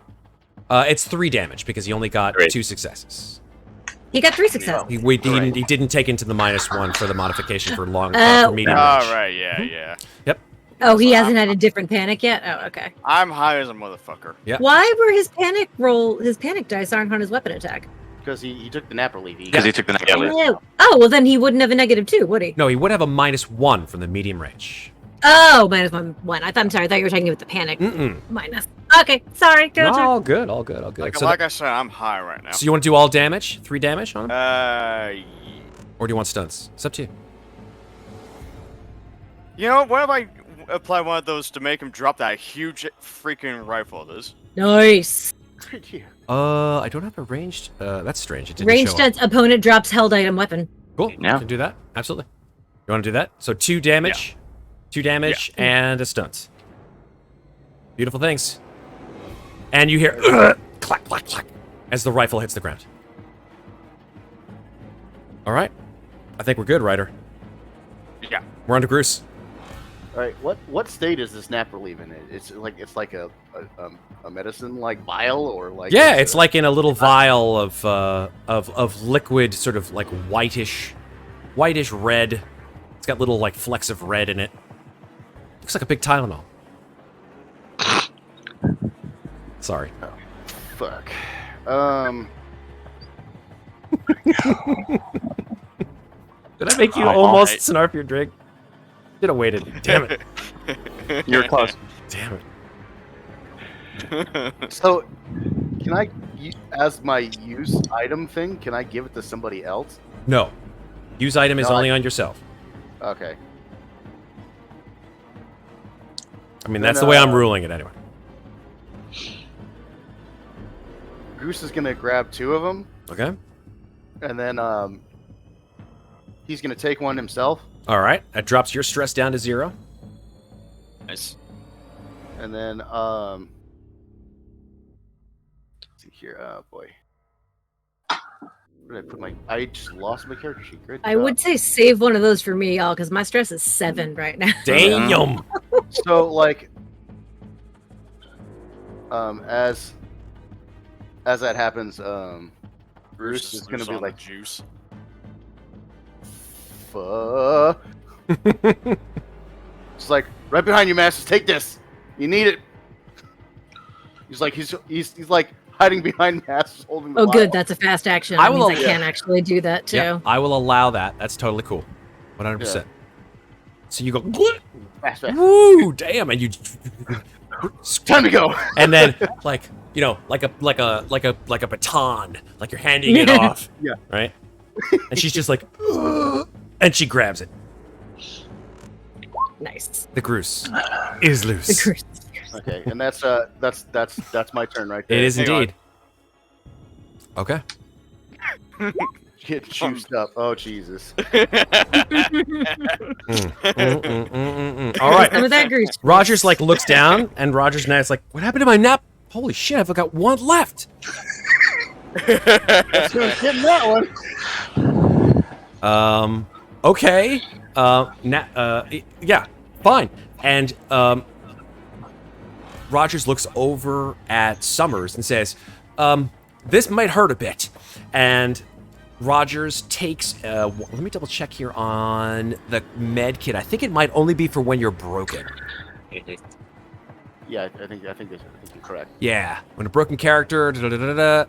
S4: It's 3 damage because he only got
S6: Great.
S4: 2 successes.
S5: He got 3 successes.
S4: He didn't take into the -1 for the modification for long
S5: Oh.
S4: for medium
S2: All
S4: range.
S2: right, yeah.
S5: Oh, he hasn't had a different panic yet? Oh, okay.
S2: I'm high as a motherfucker.
S4: Yeah.
S5: Why were his panic dice aren't on his weapon attack?
S3: Because he took the napper leave.
S7: Because he took the next
S6: Yeah,
S7: lead.
S5: Oh, well then he wouldn't have a -2, would he?
S4: No, he would have a -1 from the medium range.
S5: Oh, -1. I'm sorry, I thought you were talking about the panic
S4: Mm-mm.
S5: minus. Okay, sorry,
S4: No,
S5: gotcha.
S4: all good.
S2: Like,
S4: So,
S2: like I said, I'm high right now.
S4: so you want to do all damage? 3 damage on him?
S2: Yeah.
S4: Or do you want stunts? It's up to you.
S2: You know, what if I apply one of those to make him drop that huge freaking rifle of his?
S5: Nice.
S4: I don't have a ranged. That's strange. It didn't
S5: Ranged
S4: show up.
S5: opponent drops held item weapon.
S4: Cool.
S7: Yeah.
S4: You can do that. Absolutely. You want to do that? So 2 damage, 2 damage, and a stunt. Beautiful things. And you hear clack, clack, clack as the rifle hits the ground. All right. I think we're good, Ryder.
S2: Yeah.
S4: We're on to Groose.
S3: All right, what state is this napper leave in? It's like a medicine like vial or like
S4: Yeah, it's like in a little vial of liquid, sort of like whitish red. It's got little like flecks of red in it. Looks like a big Tylenol. Sorry.
S3: fuck.
S4: Did I make you
S7: Oh,
S4: almost
S2: right.
S4: snarf your drink? Should have waited. Damn it.
S7: You're close.
S4: Damn it.
S3: So, can I, as my use item thing, can I give it to somebody else?
S4: No. Use item is
S3: No,
S4: only on yourself.
S3: Okay.
S4: I mean,
S3: Then,
S4: that's the way I'm ruling it anyway.
S3: Goose is gonna grab 2 of them,
S4: Okay.
S3: and then he's gonna take one himself,
S4: All right. That drops your stress down to 0.
S2: Nice.
S3: and then let's see here. Oh boy. Where did I put my? I just lost my character sheet. Great.
S5: I would say save one of those for me, y'all, because my stress is 7 right now.
S4: Damn.
S3: So like, as that happens, Bruce is gonna be
S2: on
S3: like,
S2: the juice.
S3: "Fuck." It's like right behind you, Masters. Take this. You need it. He's like hiding behind Masters, holding the
S5: Oh, good.
S3: vial.
S5: That's a fast action.
S4: I
S5: That
S4: will-
S5: means I can actually do that too.
S4: Yeah, I will allow that. That's totally cool. 100%. So you go,
S3: Fast, fast.
S4: woo, damn, and you
S3: Time to go.
S4: and then like, you know, like a baton, like you're handing it off.
S3: Yeah.
S4: Right? And she's just like and she grabs it.
S5: Nice.
S4: The Groose is loose.
S5: The curse.
S3: Okay, and that's my turn right there.
S4: It is
S2: Hang on.
S4: indeed. Okay.
S3: Get juiced up. Oh Jesus.
S4: All right.
S5: Some of that grease.
S4: Rogers like looks down, and Rogers now is like, "What happened to my nap? Holy shit! I've got 1 left."
S3: That's who's getting that one.
S4: Okay. Yeah. Fine. And Rogers looks over at Summers and says, "This might hurt a bit." And Rogers takes. Let me double check here on the med kit. I think it might only be for when you're broken.
S3: Yeah, I think you're correct.
S4: Yeah. When a broken character,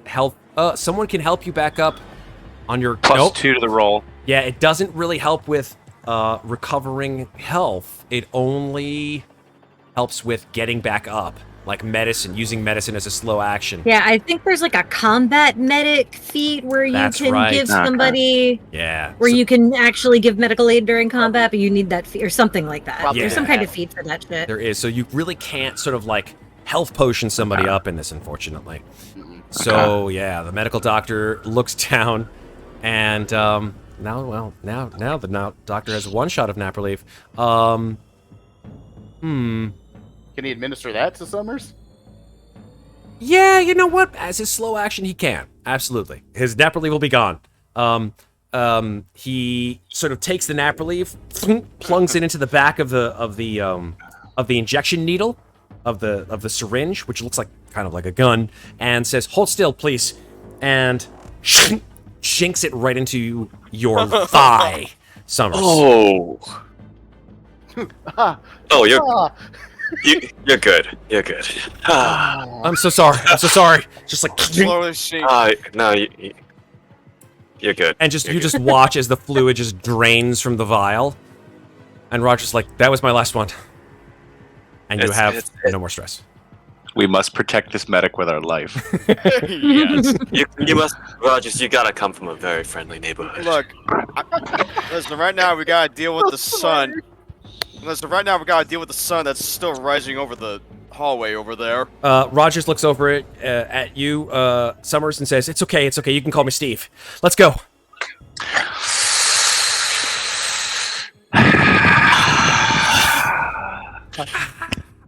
S4: health. Someone can help you back up on your
S7: +2 to the roll.
S4: Yeah, it doesn't really help with recovering health. It only helps with getting back up, like medicine, using medicine as a slow action.
S5: Yeah, I think there's like a combat medic feat where you
S4: That's
S5: can
S4: right.
S5: give somebody,
S4: Yeah.
S5: where
S4: So
S5: you can actually give medical aid during combat, but you need that feat or something like that.
S3: Probably.
S5: There's some
S4: Yeah.
S5: kind of feat for that shit.
S4: there is. So you really can't sort of like health potion somebody up in this, unfortunately. So yeah, the medical doctor looks down, and now the doctor has one shot of nap relief.
S3: Can he administer that to Summers?
S4: Yeah, you know what? As his slow action, he can. Absolutely. His nap relief will be gone. He sort of takes the nap relief, plungs it into the back of the injection needle of the syringe, which looks like kind of like a gun, and says, "Hold still, please," and shinks it right into your thigh, Summers.
S6: Oh.
S3: Ah,
S6: Oh, you're
S3: ah,
S6: you're good. You're good.
S4: I'm so sorry. I'm so sorry. Just like,
S2: Slowly sink.
S6: No, you're good.
S4: and you just watch as the fluid just drains from the vial, and Roger's like, "That was my last one," and you have no more stress.
S7: We must protect this medic with our life.
S2: Yes.
S6: You must, Rogers. You gotta come from a very friendly neighborhood.
S2: Look, listen, right now we gotta deal with the sun. Listen, right now we gotta deal with the sun that's still rising over the hallway over there.
S4: Rogers looks over at you, Summers, and says, It's okay. You can call me Steve. Let's go."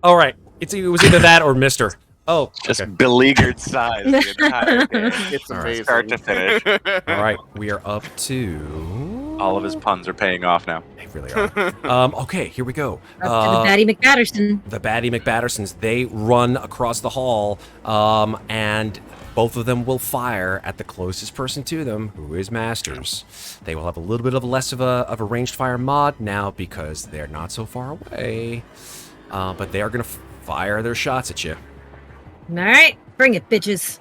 S4: All right. It was either that or Mister. Oh,
S7: Just
S4: okay.
S7: beleaguered sighs the entire day.
S3: it's
S4: All right.
S3: amazing.
S7: Start to finish.
S4: All right. We are up to...
S7: All of his puns are paying off now.
S4: They really are. Okay, here we go.
S5: Up to the Batty McBatterson.
S4: The Batty McBattersons, they run across the hall, and both of them will fire at the closest person to them, who is Masters. They will have a little bit of less of a ranged fire mod now because they're not so far away. But they are going to fire their shots at you.
S5: All right, bring it, bitches.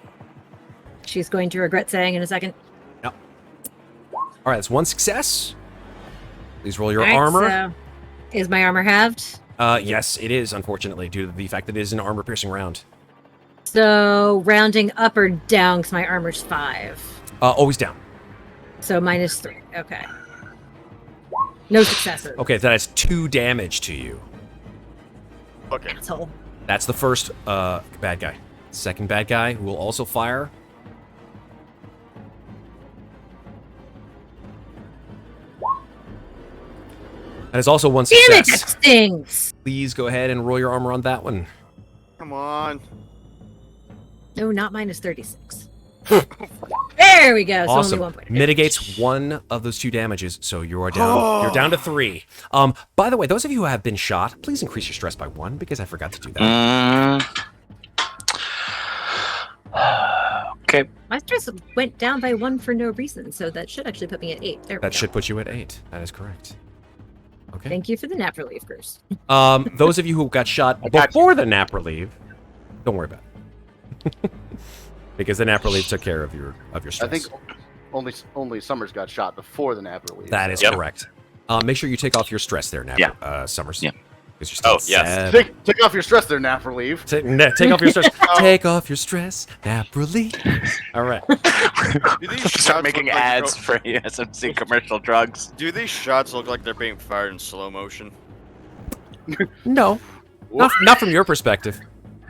S5: She's going to regret saying in a second.
S4: Yep. All right, that's one success. Please roll your
S5: All right,
S4: armor.
S5: so is my armor halved?
S4: Yes, it is, unfortunately, due to the fact that it is an armor-piercing round.
S5: So rounding up or down, because my armor's 5.
S4: Always down.
S5: So -3. Okay. No successes.
S4: Okay, that is 2 damage to you.
S2: Okay.
S5: Asshole.
S4: That's the first bad guy. Second bad guy, who will also fire. That is also one
S5: Damn it, that
S4: success.
S5: stings!
S4: Please go ahead and roll your armor on that one.
S2: Come on.
S5: No, not -36. There we go. So
S4: Awesome.
S5: only 1 point.
S4: Mitigates one of those 2 damages, so you are down. You're down to 3. By the way, those of you who have been shot, please increase your stress by 1 because I forgot to do that.
S7: Okay.
S5: My stress went down by 1 for no reason, so that should actually put me at 8. There we
S4: That
S5: go.
S4: should put you at 8. That is correct. Okay.
S5: Thank you for the nap relief, Groose.
S4: Those of you who got shot before the nap relief, don't worry about it. Because the nap relief took care of your stress.
S3: I think only Summers got shot before the nap relief.
S4: That is
S6: Yep.
S4: correct. Make sure you take off your stress there, Nap. Summers.
S7: Yeah.
S4: Because you're still
S6: Oh, yes.
S4: sad.
S3: Take off your stress there, nap relief.
S4: Take off your stress. Take off your stress. Nap relief. All right.
S2: Do these shots
S7: Start making
S2: look like they're
S7: ads for SMC commercial drugs.
S2: Do these shots look like they're being fired in slow motion?
S4: No, not from your perspective.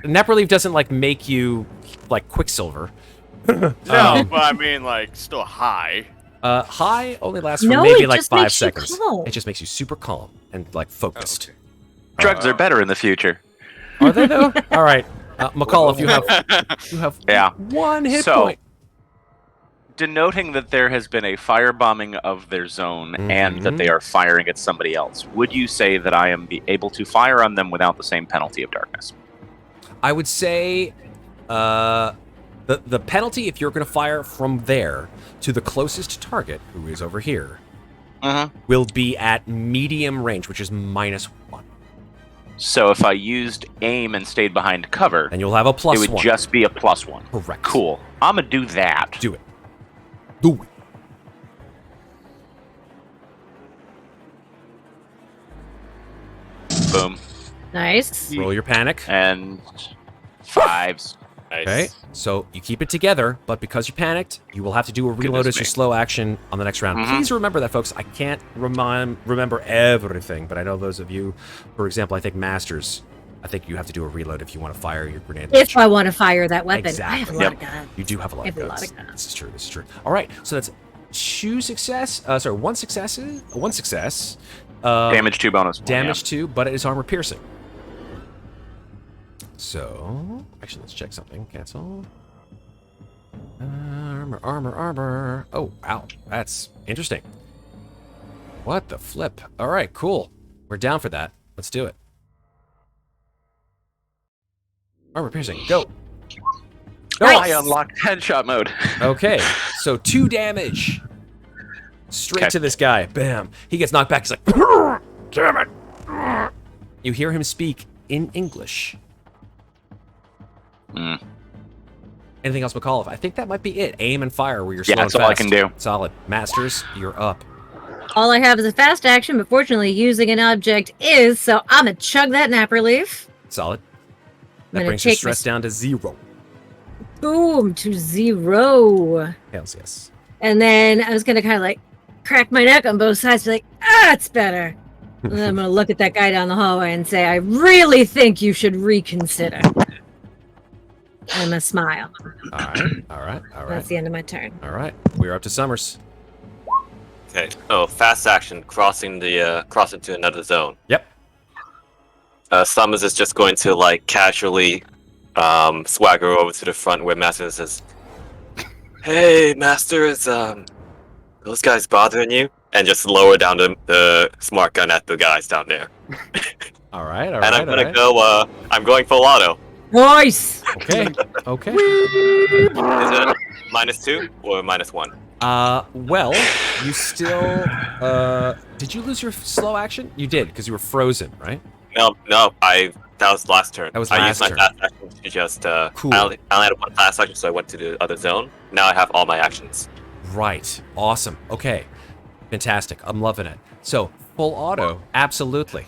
S4: Nap relief doesn't like make you like Quicksilver.
S2: No, but I mean, like, still high.
S4: High only lasts for
S5: No,
S4: maybe
S5: it
S4: like
S5: just
S4: 5
S5: makes you
S4: seconds.
S5: calm.
S4: It just makes you super calm and like focused.
S7: Drugs are better in the future.
S4: Are they though? All right, McCauliff, you have
S7: Yeah.
S4: 1 hit
S7: So-
S4: point.
S7: Denoting that there has been a firebombing of their zone and that they are firing at somebody else, would you say that I am able to fire on them without the same penalty of darkness?
S4: I would say the penalty if you're going to fire from there to the closest target, who is over here, will be at medium range, which is -1.
S7: So if I used aim and stayed behind cover,
S4: And you'll have a plus
S7: it would
S4: one.
S7: just be a +1.
S4: Correct.
S7: Cool. I'm gonna do that.
S4: Do it. Do it.
S7: Boom.
S5: Nice.
S4: Roll your panic.
S7: And 5s.
S6: Nice.
S4: Okay, so you keep it together, but because you panicked, you will have to do a reload
S7: Goodness
S4: as your
S7: me.
S4: slow action on the next round.
S7: Mhm.
S4: Please remember that, folks. I can't remember everything, but I know those of you, for example, I think Masters, I think you have to do a reload if you want to fire your grenade
S5: If
S4: launcher.
S5: I want to fire that weapon, I have a
S4: Exactly.
S5: lot of guns.
S4: You do have a lot
S5: I
S4: of
S5: have a
S4: guns.
S5: lot of guns.
S4: This is true. This is true. All right, so that's one success.
S7: Damage 2 bonus.
S4: Damage 2, but it is armor piercing. So, actually, let's check something. Cancel. Armor. Oh, wow. That's interesting. What the flip? All right, cool. We're down for that. Let's do it. Armor piercing, go.
S7: I unlocked headshot mode.
S4: Okay, so 2 damage. Straight
S7: Okay.
S4: to this guy. Bam. He gets knocked back. He's like, damn it. You hear him speak in English.
S7: Mm.
S4: Anything else, McAuliffe? I think that might be it. Aim and fire where you're
S7: Yeah,
S4: slow and
S7: that's all I
S4: fast.
S7: can do.
S4: Solid. Masters, you're up.
S5: All I have is a fast action, but fortunately using an object is, so I'm going to chug that napper leaf.
S4: Solid.
S5: I'm
S4: That
S5: gonna
S4: brings your
S5: take my
S4: stress down to 0.
S5: Boom, to 0.
S4: Hells yes.
S5: And then I was going to kind of like crack my neck on both sides, be like, it's better. And then I'm going to look at that guy down the hallway and say, I really think you should reconsider. And I'm going to smile.
S4: All right.
S5: That's the end of my turn.
S4: All right. We're up to Summers.
S6: Okay. Oh, fast action, crossing to another zone.
S4: Yep.
S6: Summers is just going to like casually swagger over to the front where Masters says, "Hey, Masters, those guys bothering you?" And just lower down the smart gun at the guys down there.
S4: All right.
S6: And I'm gonna go. I'm going full auto.
S5: Nice!
S4: Okay. Okay.
S6: Is it -2 or -1?
S4: Well, you still, did you lose your slow action? You did, because you were frozen, right?
S6: No. That was last turn.
S4: That was
S6: I
S4: last
S6: used
S4: turn.
S6: my fast action to just.
S4: Cool.
S6: I only had one fast action, so I went to the other zone. Now I have all my actions.
S4: Right. Awesome. Okay. Fantastic. I'm loving it. So, full auto, absolutely.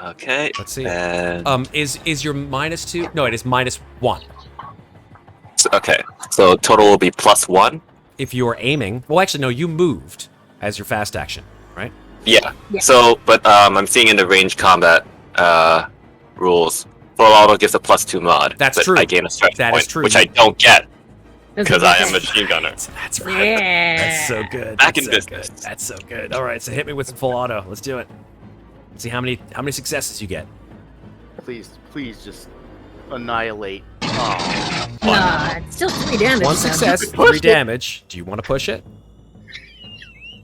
S6: Okay.
S4: Let's see.
S6: And
S4: Is your -2? No, it is -1.
S6: okay. So total will be +1.
S4: If you're aiming, well, actually, no, you moved as your fast action, right?
S6: Yeah.
S5: Yeah.
S6: So, but I'm seeing in the range combat rules, full auto gives a +2 mod.
S4: That's
S6: but
S4: true.
S6: I gain a strength
S4: That is
S6: point,
S4: true.
S6: which I don't get
S5: That's
S6: because
S5: what
S6: I am a
S5: said.
S6: machine gunner.
S4: That's right.
S5: Yeah.
S4: That's so good.
S6: Back
S4: That's
S6: in
S4: so
S6: business.
S4: Good. That's so good. All right, so hit me with some full auto. Let's do it. Let's see how many successes you get.
S3: Please just annihilate. Oh.
S5: Nah, it's still 3 damage.
S4: 1
S5: though.
S4: success, 3 damage. Do you want to push it?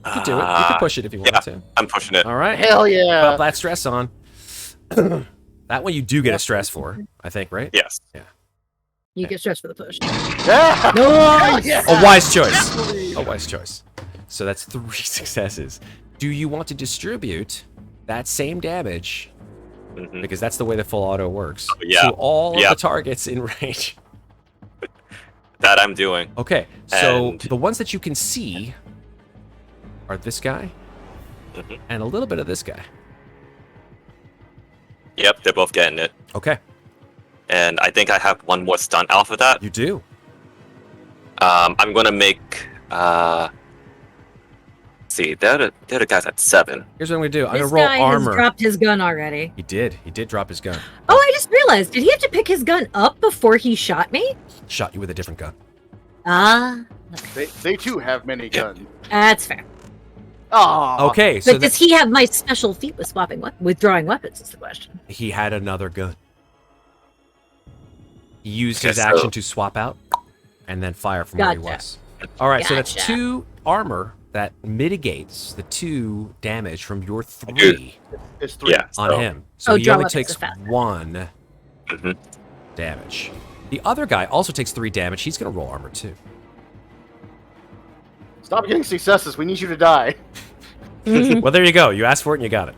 S4: You can do it. You can push it if you want to.
S6: I'm pushing it.
S4: All right.
S3: Hell yeah!
S4: Put that stress on. That one you do get a stress for, I think, right?
S6: Yes.
S5: You get stressed for the push.
S3: Yeah!
S5: Nice!
S3: Yeah!
S4: A wise choice. A wise choice. So that's 3 successes. Do you want to distribute that same damage?
S6: Mhm.
S4: Because that's the way the full auto works.
S6: Yeah.
S4: To all
S6: Yeah.
S4: of the targets in range.
S6: That I'm doing.
S4: Okay, so
S6: And-
S4: the ones that you can see are this guy
S6: Mhm.
S4: and a little bit of this guy.
S6: Yep, they're both getting it.
S4: Okay,
S6: And I think I have one more stun off of that.
S4: you do.
S6: I'm gonna make. See, they're the guys at 7.
S4: Here's what I'm gonna do. I'm
S5: This
S4: gonna roll
S5: guy
S4: armor.
S5: has dropped his gun already.
S4: He did. He did drop his gun.
S5: Oh, I just realized. Did he have to pick his gun up before he shot me?
S4: Shot you with a different gun.
S5: Ah,
S3: They too have many guns.
S5: that's fair.
S3: Oh.
S4: Okay, so
S5: But does he have my special feat with withdrawing weapons? Is the question.
S4: he had another gun. He used his
S6: Okay,
S4: action
S6: so-
S4: to swap out and then fire from where he
S5: Gotcha.
S4: was. All right, so that's
S5: Gotcha.
S4: 2 armor that mitigates the 2 damage from your 3
S6: Dude.
S3: It's 3.
S6: Yeah.
S4: on
S6: so-
S4: him. So
S5: Oh,
S4: he
S5: draw
S4: only
S5: weapons
S4: takes
S5: is fast.
S4: 1
S6: Mhm.
S4: damage. The other guy also takes 3 damage. He's going to roll armor too.
S3: Stop getting successes. We need you to die.
S4: Well, there you go. You asked for it and you got it.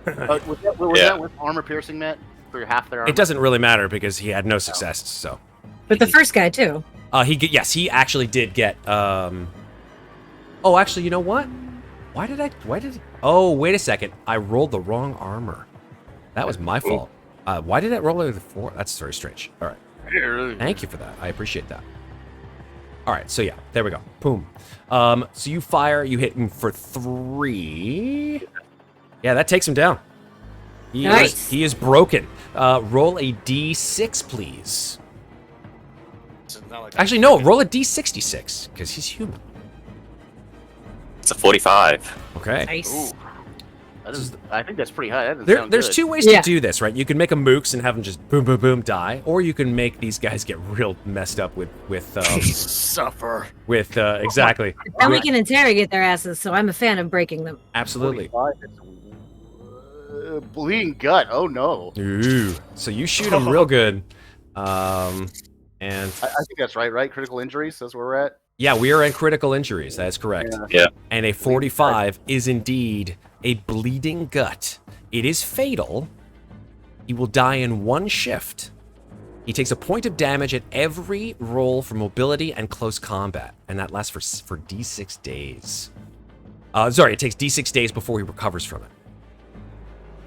S3: Was
S6: Yeah.
S3: that with armor piercing, Matt? For half their armor?
S4: It doesn't really matter because he had no success. So,
S5: But the first guy too.
S4: yes, he actually did get. Oh, actually, you know what? Why did? Oh, wait a second. I rolled the wrong armor. That was my fault. Why did I roll over the 4? That's very strange. All right. Thank you for that. I appreciate that. All right, so yeah, there we go. Boom. So you fire, you hit him for 3. Yeah, that takes him down.
S5: Nice.
S4: He is broken. Roll a d6, please.
S2: It's not like
S4: Actually, no, roll a d66, because he's human.
S6: It's a 45.
S4: Okay.
S5: Nice.
S2: Ooh.
S3: I think that's pretty high. That doesn't sound
S4: There's
S3: good.
S4: 2 ways
S5: Yeah.
S4: to do this, right? You can make a mooks and have them just boom, boom, boom, die, or you can make these guys get real messed up with
S2: Suffer.
S4: exactly.
S5: Then we can interrogate their asses, so I'm a fan of breaking them.
S4: Absolutely.
S3: 45, it's, bleeding gut. Oh no.
S4: Ooh. So you shoot him real good. And
S3: I think that's right. Right? Critical injuries. That's where we're at.
S4: yeah, we are in critical injuries. That's correct.
S6: Yeah.
S4: And a 45 is indeed a bleeding gut. It is fatal. He will die in 1 shift. He takes a point of damage at every roll for mobility and close combat, and that lasts for d6 days. Sorry, it takes d6 days before he recovers from it.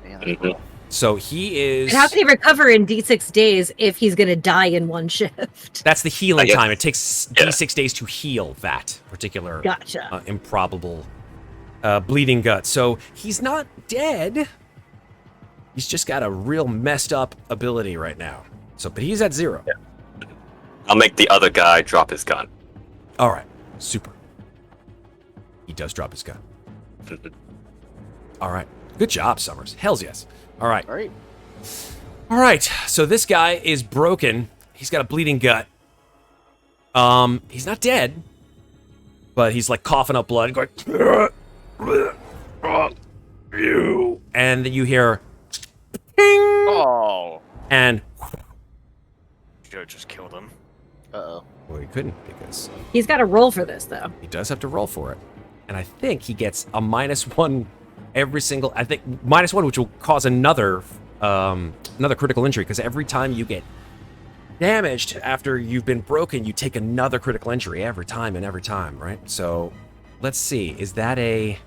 S3: Man,
S6: Mhm.
S4: So he is.
S5: And how can he recover in D6 days if he's going to die in 1 shift?
S4: That's the healing
S6: I guess-
S4: time. It takes d6 days to heal that particular
S5: Gotcha.
S4: improbable bleeding gut. So he's not dead. He's just got a real messed up ability right now. So, but he's at 0.
S6: I'll make the other guy drop his gun.
S4: All right, super. He does drop his gun. All right, good job, Summers. Hells yes. All right.
S3: all right.
S4: All right, so this guy is broken. He's got a bleeding gut. He's not dead, but he's like coughing up blood, going, you, and then you hear, ping,
S2: Oh.
S4: and
S2: Should have just killed him.
S3: Uh-oh.
S4: well, he couldn't because
S5: He's got to roll for this, though.
S4: he does have to roll for it, and I think he gets a -1 every single. I think -1, which will cause another critical injury because every time you get damaged after you've been broken, you take another critical injury every time, right? So, let's see. Is that a?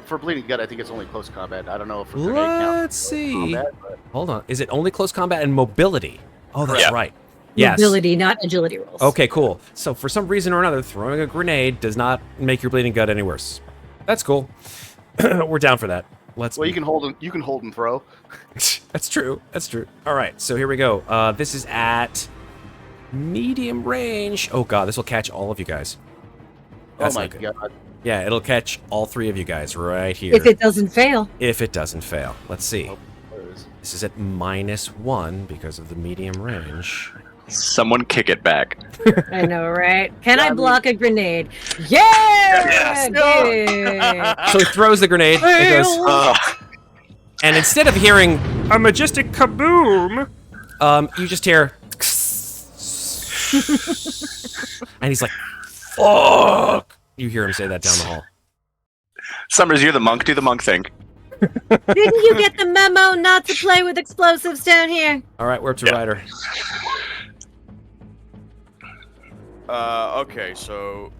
S3: For bleeding gut, I think it's only close combat. I don't know if a grenade counts
S4: Let's
S3: as close
S4: see.
S3: combat, but
S4: Hold on. Is it only close combat and mobility? Oh, that's
S6: Yeah.
S4: right. Yes.
S5: Mobility, not agility rolls.
S4: Okay, cool. So for some reason or another, throwing a grenade does not make your bleeding gut any worse. That's cool. We're down for that. Let's.
S3: well, you can hold and throw.
S4: That's true. That's true. All right. So here we go. This is at medium range. Oh god, this will catch all of you guys. That's
S3: oh my
S4: not good.
S3: god.
S4: Yeah, it'll catch all 3 of you guys right here.
S5: If it doesn't fail.
S4: If it doesn't fail. Let's see.
S3: Oh, there it is.
S4: This is at -1 because of the medium range.
S7: Someone kick it back.
S5: I know, right? Can I
S3: I mean-
S5: block a grenade? Yeah! Good.
S4: So he throws the grenade. It goes,
S5: Fail.
S4: and instead of hearing a majestic kaboom, you just hear, and he's like, "Fuck!" You hear him say that down the hall.
S7: Summers, you're the monk. Do the monk thing.
S5: Didn't you get the memo not to play with explosives down here?
S4: All right, we're up to
S6: Yeah.
S4: Ryder.
S2: Okay, so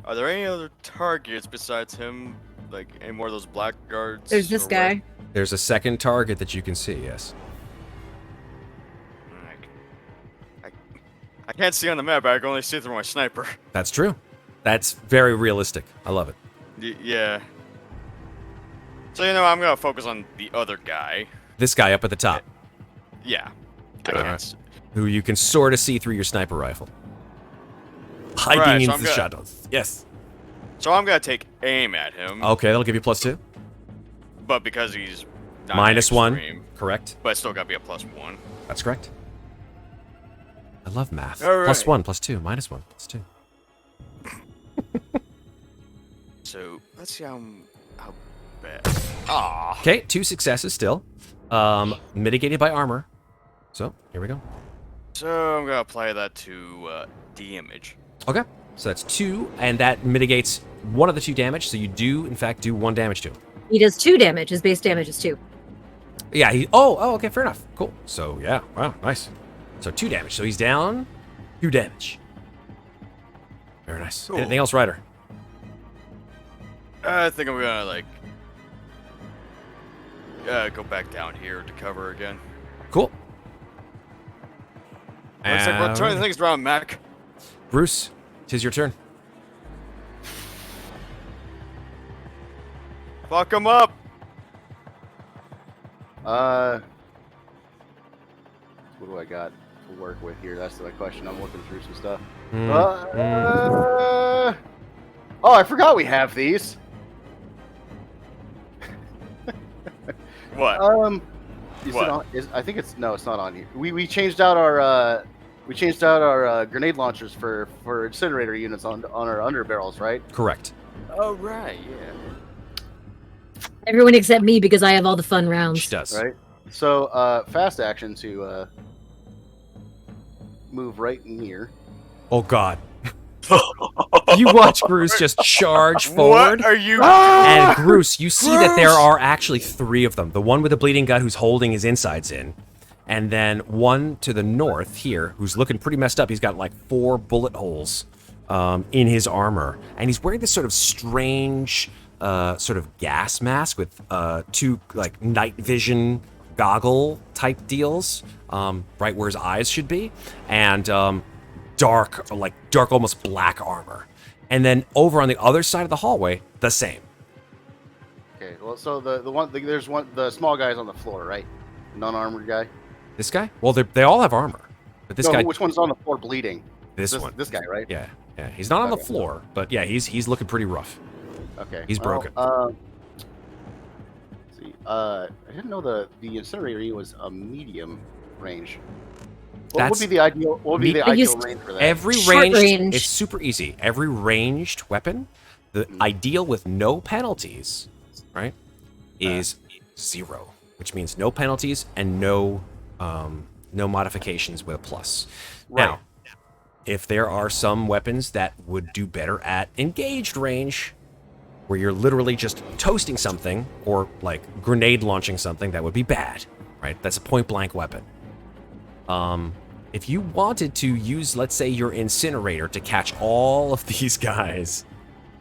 S2: are there any other targets besides him? Like any more of those blackguards?
S5: There's this
S2: or
S5: guy.
S4: There's a second target that you can see. Yes.
S2: what? I can't see on the map. I can only see through my sniper.
S4: That's true. That's very realistic. I love it.
S2: Yeah. So I'm gonna focus on the other guy.
S4: This guy up at the top,
S2: Yeah. I
S4: Alright.
S2: can't. s-
S4: who you can sort of see through your sniper rifle, hiding
S2: Right, so
S4: in
S2: I'm
S4: the
S2: gonna-
S4: shadows. Yes.
S2: So I'm gonna take aim at him,
S4: Okay, that'll give you +2.
S2: but because he's not
S4: -1.
S2: extreme,
S4: Correct.
S2: but it's still gotta be a +1.
S4: That's correct. I love math.
S2: All right.
S4: +1, +2, -1, +2.
S2: So let's see how bad. Ah.
S4: Okay, 2 successes still. Mitigated by armor. So, here we go.
S2: So I'm gonna apply that to damage.
S4: Okay, so that's 2, and that mitigates one of the 2 damage, so you do, in fact, do 1 damage to him.
S5: He does 2 damage. His base damage is 2.
S4: Yeah, okay, fair enough. Cool. So, yeah, wow, nice. So 2 damage. So he's down 2 damage. Very nice.
S2: Cool.
S4: Anything else, Ryder?
S2: I think I'm gonna, like, go back down here to cover again.
S4: Cool.
S2: Looks like we're turning things around, Mac.
S4: Bruce, 'tis your turn.
S2: Fuck him up!
S3: What do I got to work with here? That's the question. I'm looking through some stuff. Oh, I forgot we have these.
S2: What?
S3: Is
S2: What?
S3: it on, I think it's no, it's not on here. We changed out our grenade launchers for incinerator units on our underbarrels, right?
S4: Correct.
S2: Oh, right, yeah.
S5: Everyone except me because I have all the fun
S4: She
S5: rounds.
S4: does.
S3: Right. So fast action to move right in here.
S4: Oh, God. You watch Groose just charge forward.
S2: What are you?
S4: And Groose, you see that there are actually 3 of them. The one with the bleeding gut who's holding his insides in. And then one to the north here who's looking pretty messed up. He's got like 4 bullet holes in his armor. And he's wearing this sort of strange sort of gas mask with 2 like night vision goggle type deals right where his eyes should be. And dark almost black armor. And then over on the other side of the hallway, the same.
S3: Okay. Well, so the small guy's on the floor, right? Non-armored guy.
S4: This guy? Well, they all have armor. But this
S3: No,
S4: guy,
S3: which one's on the floor bleeding?
S4: this one.
S3: This guy, right?
S4: Yeah. He's not on the
S3: Okay.
S4: floor, but yeah, he's looking pretty rough.
S3: Okay.
S4: He's broken.
S3: Let's see. I didn't know the incinerator unit was a medium range. What would be the ideal? What would be the
S5: I
S3: ideal
S5: used-
S3: range for that?
S4: Every
S5: Short
S4: ranged,
S5: range.
S4: it's super easy. Every ranged weapon, the ideal with no penalties, right, is 0, which means no penalties and no modifications with a plus.
S3: Right.
S4: Now, if there are some weapons that would do better at engaged range, where you're literally just toasting something or like grenade launching something, that would be bad, right? That's a point blank weapon. If you wanted to use, let's say, your incinerator to catch all of these guys,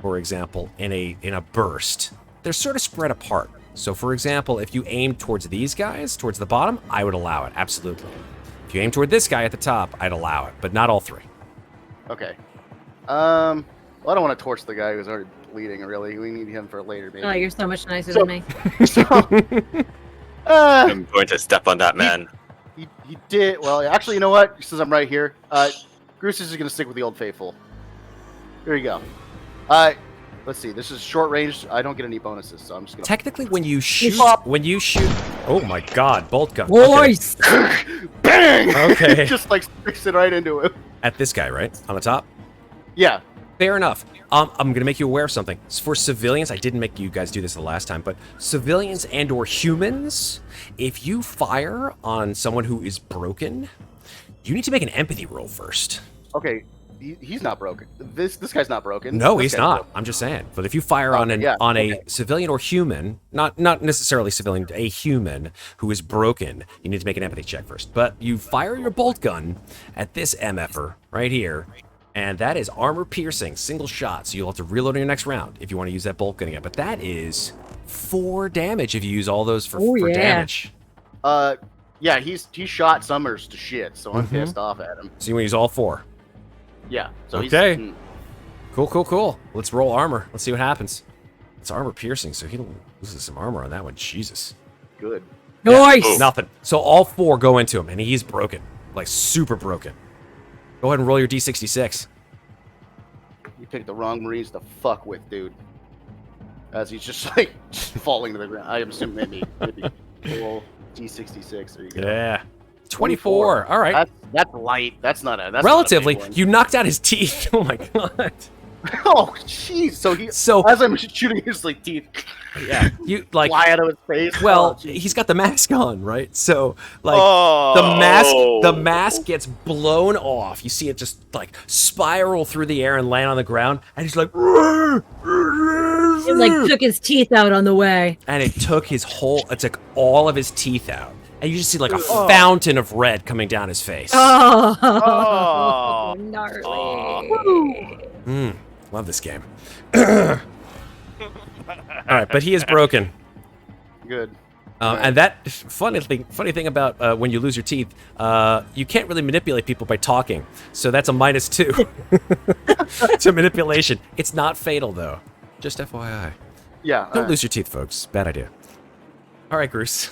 S4: for example, in a burst, they're sort of spread apart. So, for example, if you aim towards these guys, towards the bottom, I would allow it, absolutely. If you aim toward this guy at the top, I'd allow it, but not all 3.
S3: Okay. Well, I don't want to torch the guy who's already bleeding. Really, we need him for later, maybe.
S5: Oh, you're so much nicer
S3: So-
S5: than me.
S6: I'm going to step on that man.
S3: He did well. Actually, you know what? Since I'm right here, Groose is going to stick with the Old Faithful. Here you go. Let's see. This is short range. I don't get any bonuses, so I'm just going to.
S4: Technically, when you shoot, oh my God, bolt gun. Okay.
S5: Boys!
S3: Bang!
S4: Okay.
S3: Just like sticks it right into him.
S4: At this guy, right? On the top?
S3: Yeah.
S4: Fair enough. I'm going to make you aware of something. For civilians, I didn't make you guys do this the last time, but civilians and or humans, if you fire on someone who is broken, you need to make an empathy roll first.
S3: Okay. He's not broken. This guy's not broken.
S4: No,
S3: This
S4: he's
S3: guy's
S4: not.
S3: broken.
S4: I'm just saying. But if you fire on a civilian or human, not necessarily civilian, a human who is broken, you need to make an empathy check first. But you fire your bolt gun at this MFer right here, and that is armor piercing, single shot. So you'll have to reload in your next round if you want to use that bolt gun again. But that is 4 damage if you use all those for damage.
S3: Yeah, he shot Summers to shit, so I'm pissed off at him.
S4: So you want to use all 4.
S3: Yeah. So
S4: Okay. Cool. Let's roll armor. Let's see what happens. It's armor piercing, so he loses some armor on that one. Jesus.
S3: Good.
S5: Nice!
S4: Nothing. So all 4 go into him, and he's broken. Like, super broken. Go ahead and roll your D66.
S3: You picked the wrong Marines to fuck with, dude. As he's just like falling to the ground. I assume maybe roll D66. There you go.
S4: Yeah. 24. All right.
S3: That's light. That's not a. That's
S4: Relatively.
S3: Not a big one.
S4: You knocked out his teeth. Oh, my God.
S3: Oh, jeez. So as I'm shooting his like teeth,
S4: yeah, you like
S3: fly out of his face.
S4: well,
S3: Oh, jeez.
S4: he's got the mask on, right? So like
S2: Oh.
S4: the mask gets blown off. You see it just like spiral through the air and land on the ground, and he's like,
S5: It like took his teeth out on the way.
S4: and it took all of his teeth out, and you just see like a fountain of red coming down his face.
S5: Oh,
S2: Oh.
S5: gnarly.
S4: Love this game. All right, but he is broken.
S3: Good.
S4: And that funny thing about when you lose your teeth, you can't really manipulate people by talking. So that's a -2 to manipulation. It's not fatal though. Just FYI.
S3: Yeah.
S4: Don't lose your teeth, folks. Bad idea. All right, Groose.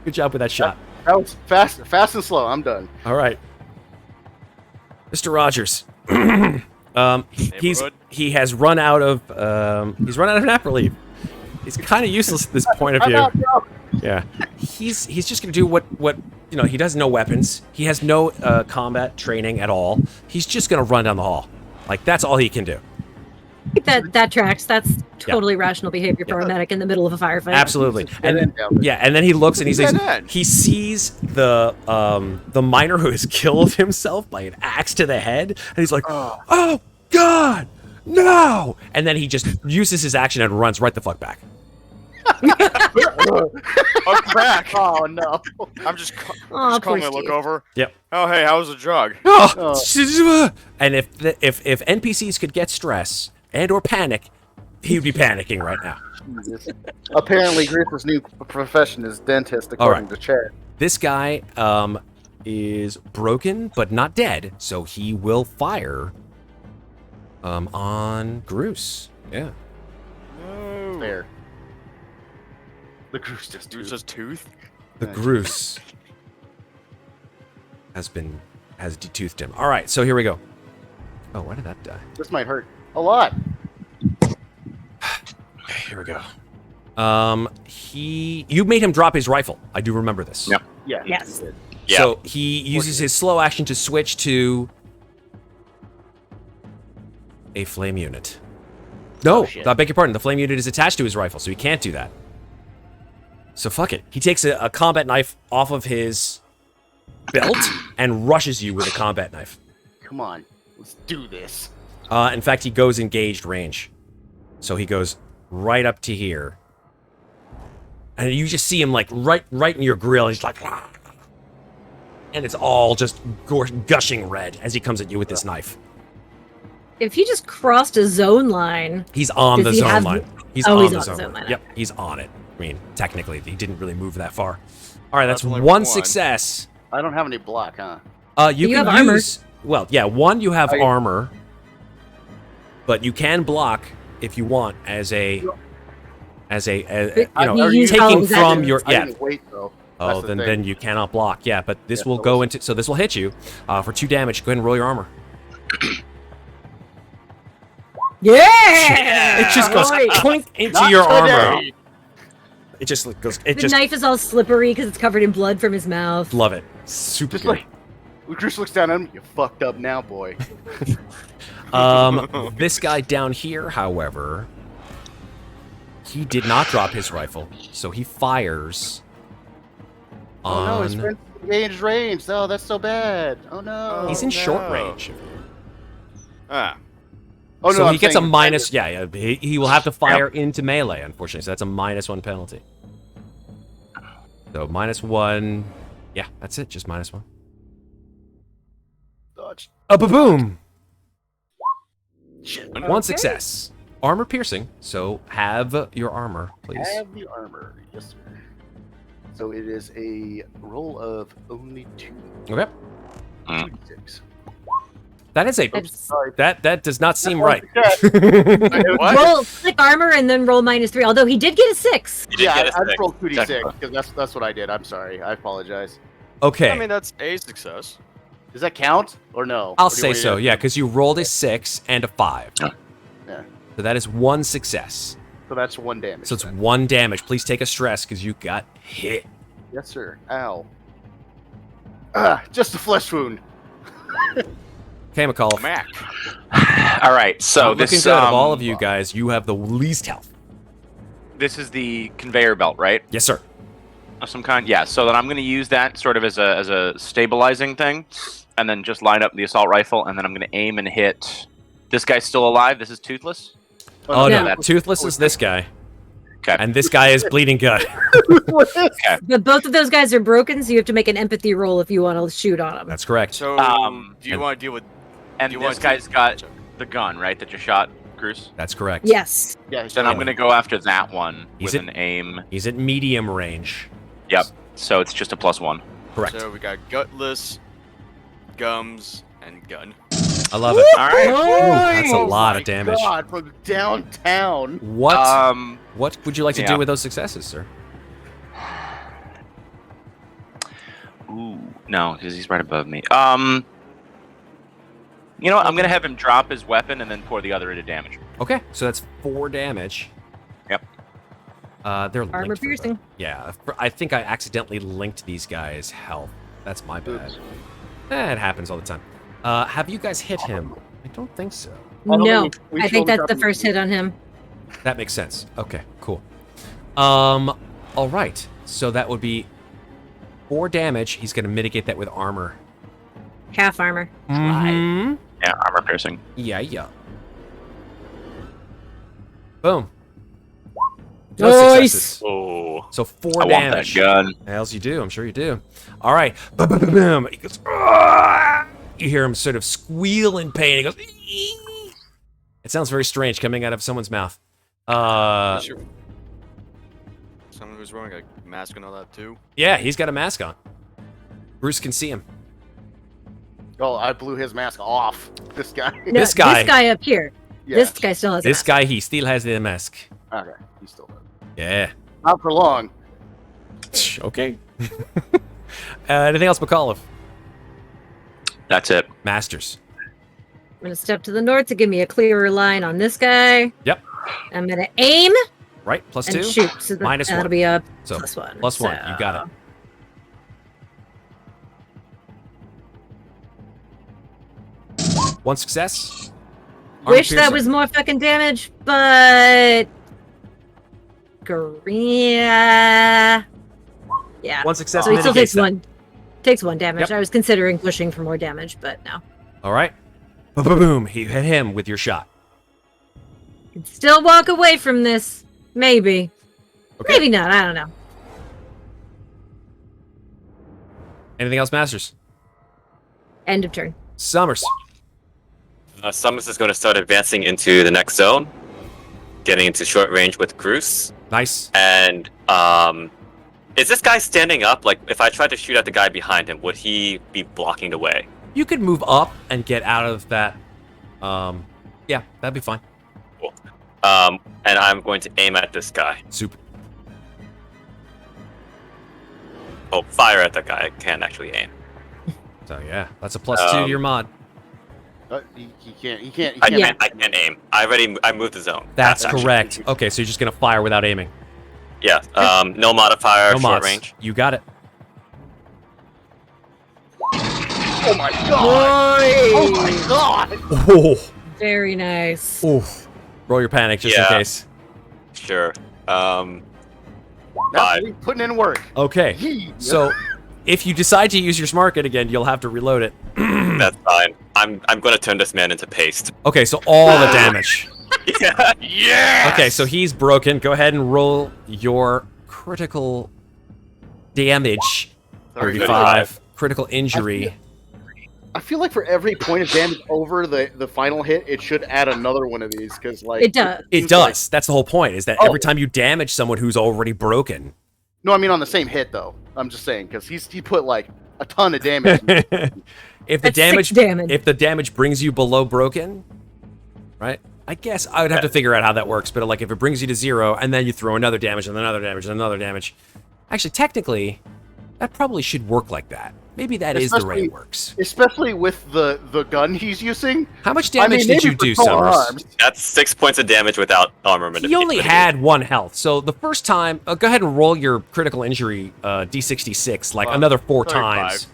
S4: Good job with that shot.
S3: That was fast and slow. I'm done.
S4: All right, Mr. Rogers. He has run out of nap relief. He's kind of useless at this point of
S3: I'm
S4: view.
S3: out, bro.
S4: Yeah, he's just gonna do what he does no weapons. He has no combat training at all. He's just gonna run down the hall. Like that's all he can do.
S5: That tracks. That's totally rational behavior for a medic in the middle of a firefight.
S4: Absolutely. And then
S3: down.
S4: and then he looks and
S2: Dead end.
S4: he sees the miner who has killed himself by an axe to the head, and he's like, "Oh God, no!" And then he just uses his action and runs right the fuck back.
S2: Welcome back.
S3: Oh no.
S2: I'm just
S5: Aw,
S2: calling
S5: poor
S2: my look
S5: Steve.
S2: over.
S4: Yep.
S2: Oh, hey, how was the drug?
S4: And if NPCs could get stress and or panic, he would be panicking right now.
S3: Jesus. Apparently, Groose's new profession is dentist, according to Chad.
S4: This guy is broken but not dead, so he will fire on Groose. Yeah.
S2: No.
S3: Fair. The Groose just
S2: Dude, just tooth.
S4: The Groose has detoothed him. All right, so here we go. Oh, why did that die?
S3: This might hurt a lot.
S4: Okay, here we go. You made him drop his rifle. I do remember this.
S6: Yep.
S3: Yeah.
S5: Yes.
S3: he did.
S6: Yeah.
S4: So he uses his slow action to switch to a flame unit. No,
S3: shit.
S4: I beg your pardon. The flame unit is attached to his rifle, so he can't do that. So fuck it. He takes a combat knife off of his belt and rushes you with a combat knife.
S3: Come on. Let's do this.
S4: In fact, he goes engaged range. So he goes right up to here. And you just see him like right in your grill. He's like, "Ah." And it's all just gushing red as he comes at you with this knife.
S5: If he just crossed a zone line,
S4: He's on
S5: Does
S4: the
S5: he
S4: zone
S5: have-
S4: line. He's
S5: Oh,
S4: on
S5: he's
S4: the
S5: on the
S4: zone
S5: zone
S4: line.
S5: line.
S4: Yep, he's on it. I mean, technically, he didn't really move that far. All right, that's
S2: That's only
S4: one
S2: one.
S4: success.
S3: I don't have any block, huh?
S4: You
S5: You
S4: can
S5: have armor.
S4: use. Well, yeah, one you have
S3: I-
S4: armor, but you can block if you want as a you know,
S5: you use
S4: taking
S5: all
S4: from
S5: that-
S4: your
S3: I
S4: yeah.
S3: didn't wait though.
S4: Oh,
S3: That's the
S4: then
S3: thing.
S4: then you cannot block. Yeah, but this
S3: Yeah,
S4: will
S3: that
S4: go
S3: was-
S4: into. So this will hit you for 2 damage. Go ahead and roll your armor.
S5: yeah,
S4: It just goes
S5: Right.
S4: clink into
S3: Not
S4: your armor.
S3: today.
S4: It just goes. It
S5: The
S4: just
S5: knife is all slippery because it's covered in blood from his mouth.
S4: love it. Super
S3: Just
S4: good.
S3: like Groose looks down at him. You fucked up now, boy.
S4: This guy down here, however, he did not drop his rifle, so he fires
S3: Oh no, his
S4: on.
S3: friend's engaged range. Oh, that's so bad. Oh no.
S4: He's in short range.
S2: Ah.
S3: Oh no,
S4: So
S3: I'm
S4: he gets a
S3: saying-
S4: minus. Yeah, he will have to fire into melee, unfortunately. So that's a -1 penalty. So -1. Yeah, that's it. Just -1.
S3: Dodge.
S4: Boom!
S3: Shit.
S4: One success. Armor piercing. So have your armor, please.
S3: Have the armor. Yes, sir. So it is a roll of only 2.
S4: Okay.
S3: 2d6.
S4: That is a.
S5: That's-
S3: Sorry.
S4: That does not seem
S3: One
S4: right.
S3: success.
S2: What?
S5: Roll click armor and then roll -3. Although he did get a 6.
S6: You did
S3: Yeah,
S6: get a
S3: I just
S6: six.
S3: rolled 2d6
S6: Technically.
S3: because that's what I did. I'm sorry. I apologize.
S4: Okay.
S2: I mean, that's a success.
S3: Does that count or no?
S4: I'll
S3: Or do you
S4: say
S3: want me
S4: so,
S3: to-
S4: yeah, because you rolled a 6 and a 5.
S3: Yeah.
S4: So that is 1 success.
S3: So that's 1 damage.
S4: So it's
S3: then.
S4: 1 damage. Please take a stress because you got hit.
S3: Yes, sir. Ow. Just a flesh wound.
S4: Okay, McCullough.
S2: Mac.
S7: All right, so
S4: Not looking
S7: this
S4: good. Of all of you guys, you have the least health.
S7: this is the conveyor belt, right?
S4: Yes, sir.
S7: Of some kind. Yeah. So then I'm going to use that sort of as a stabilizing thing, and then just line up the assault rifle, and then I'm going to aim and hit. This guy's still alive. This is Toothless.
S4: Oh,
S5: no.
S4: no,
S7: that's-
S4: Toothless is this guy.
S7: Okay.
S4: And this guy is bleeding gut.
S5: But both of those guys are broken, so you have to make an empathy roll if you want to shoot on them.
S4: That's correct.
S2: So, do you
S4: and-
S2: want to deal with?
S7: And
S2: do you
S7: this
S2: want to-
S7: guy's got the gun, right? That you shot, Groose.
S4: That's correct.
S5: Yes.
S3: Yeah,
S7: Then I'm going to go after that one
S4: He's
S7: with
S4: in-
S7: an aim.
S4: He's at medium range.
S7: Yep. So it's just a +1.
S4: Correct.
S2: So we got gutless, gums, and gun.
S4: I love it.
S7: All right.
S4: Ooh, that's a lot
S3: my
S4: of damage.
S3: God, from downtown.
S4: What?
S7: Um.
S4: What would you like to
S7: yeah.
S4: do with those successes, sir?
S7: Ooh. No, because he's right above me. You know what? I'm going to have him drop his weapon and then pour the other into damage.
S4: Okay, so that's 4 damage.
S7: Yep.
S4: They're
S5: Armor
S4: linked for
S5: piercing.
S4: Yeah, I think I accidentally linked these guys' health. That's my bad. It happens all the time. Have you guys hit him? I don't think so.
S3: don't
S5: No,
S3: think we
S5: I think
S3: shielded
S5: that's
S3: up
S5: the
S3: in-
S5: first hit on him.
S4: That makes sense. Okay, cool. All right. So that would be 4 damage. He's going to mitigate that with armor.
S5: Half armor.
S4: Mhm.
S7: Yeah, armor piercing.
S4: Yeah. Boom.
S5: Nice.
S4: Successes.
S6: Oh.
S4: So 4
S7: I want that
S4: damage.
S7: gun.
S4: Hells you do. I'm sure you do. All right. Boom. He goes. "Ah!" You hear him sort of squeal in pain. He goes. "Ee!" It sounds very strange coming out of someone's mouth.
S2: Sure. Someone who's wearing a mask and all that too.
S4: Yeah, he's got a mask on. Bruce can see him.
S3: Oh, I blew his mask off. This guy.
S5: No,
S4: This guy-
S5: This guy up here.
S3: Yeah.
S5: This guy still has a
S4: This
S5: mask.
S4: guy, he still has the mask.
S3: Okay, he's still there.
S4: Yeah.
S3: Not for long.
S4: Okay. Anything else, McCullough?
S7: That's it.
S4: Masters.
S5: I'm going to step to the north to give me a clearer line on this guy.
S4: Yep.
S5: I'm going to aim
S4: Right? +2?
S5: and shoot. So
S4: Minus
S5: that'll
S4: 1.
S5: be a
S4: So,
S5: +1.
S4: +1. You got it. One success. Armor
S5: Wish that
S4: piercing.
S5: was more fucking damage, but yeah.
S4: One success.
S5: So he still
S4: mitigates
S5: takes
S4: that.
S5: takes 1 damage.
S4: Yep.
S5: I was considering pushing for more damage, but no.
S4: All right. Boom. He hit him with your shot.
S5: Can still walk away from this. Maybe.
S4: Okay.
S5: Maybe not. I don't know.
S4: Anything else, Masters?
S5: End of turn.
S4: Summers.
S6: Summers is going to start advancing into the next zone, getting into short range with Groose.
S4: Nice.
S6: And is this guy standing up? Like, if I tried to shoot at the guy behind him, would he be blocking the way?
S4: You could move up and get out of that. Yeah, that'd be fine.
S6: Cool. And I'm going to aim at this guy.
S4: Super.
S6: Oh, fire at that guy. I can't actually aim.
S4: So yeah, that's a +2 to your mod.
S3: He can't. He can't. He
S6: I
S3: can't.
S5: Yeah.
S6: can't aim. I moved the zone.
S4: That's
S6: actually-
S4: correct. Okay, so you're just gonna fire without aiming.
S6: Yeah. No modifier.
S4: No
S6: short
S4: mods.
S6: range.
S4: You got it.
S3: Oh my god! Oh my god!
S4: Oh.
S5: Very nice.
S4: Oof. Roll your panic just in
S6: Yeah.
S4: case.
S6: Sure.
S3: That's
S6: 5.
S3: me putting in work.
S4: Okay.
S3: Yee.
S4: So, if you decide to use your smart kit again, you'll have to reload it.
S6: That's fine. I'm going to turn this man into paste.
S4: Okay, so all the damage.
S6: Yeah. Yeah.
S4: Okay, so he's broken. Go ahead and roll your critical damage. 35. Critical injury.
S3: I feel like for every point of damage over the final hit, it should add another one of these because like
S5: It does.
S4: It
S3: seems like-
S4: does. That's the whole point, is that
S3: Oh.
S4: every time you damage someone who's already broken.
S3: No, I mean on the same hit though. I'm just saying because he put like a ton of damage.
S4: If the
S5: That's 6
S4: damage
S5: damage.
S4: if the damage brings you below broken, right? I guess I would have to figure out how that works, but like if it brings you to 0 and then you throw another damage and another damage and another damage. Actually, technically, that probably should work like that. Maybe that is the way
S3: Especially-
S4: it works.
S3: Especially with the gun he's using.
S4: How much
S3: I
S4: damage
S3: mean,
S4: did
S3: maybe
S4: you
S3: for
S4: do,
S3: taller
S4: Summers?
S3: arms.
S6: That's 6 points of damage without armor
S4: He
S6: mitigation.
S4: only had 1 health, so the first time, go ahead and roll your critical injury D66 like another 4
S2: 35.
S4: times.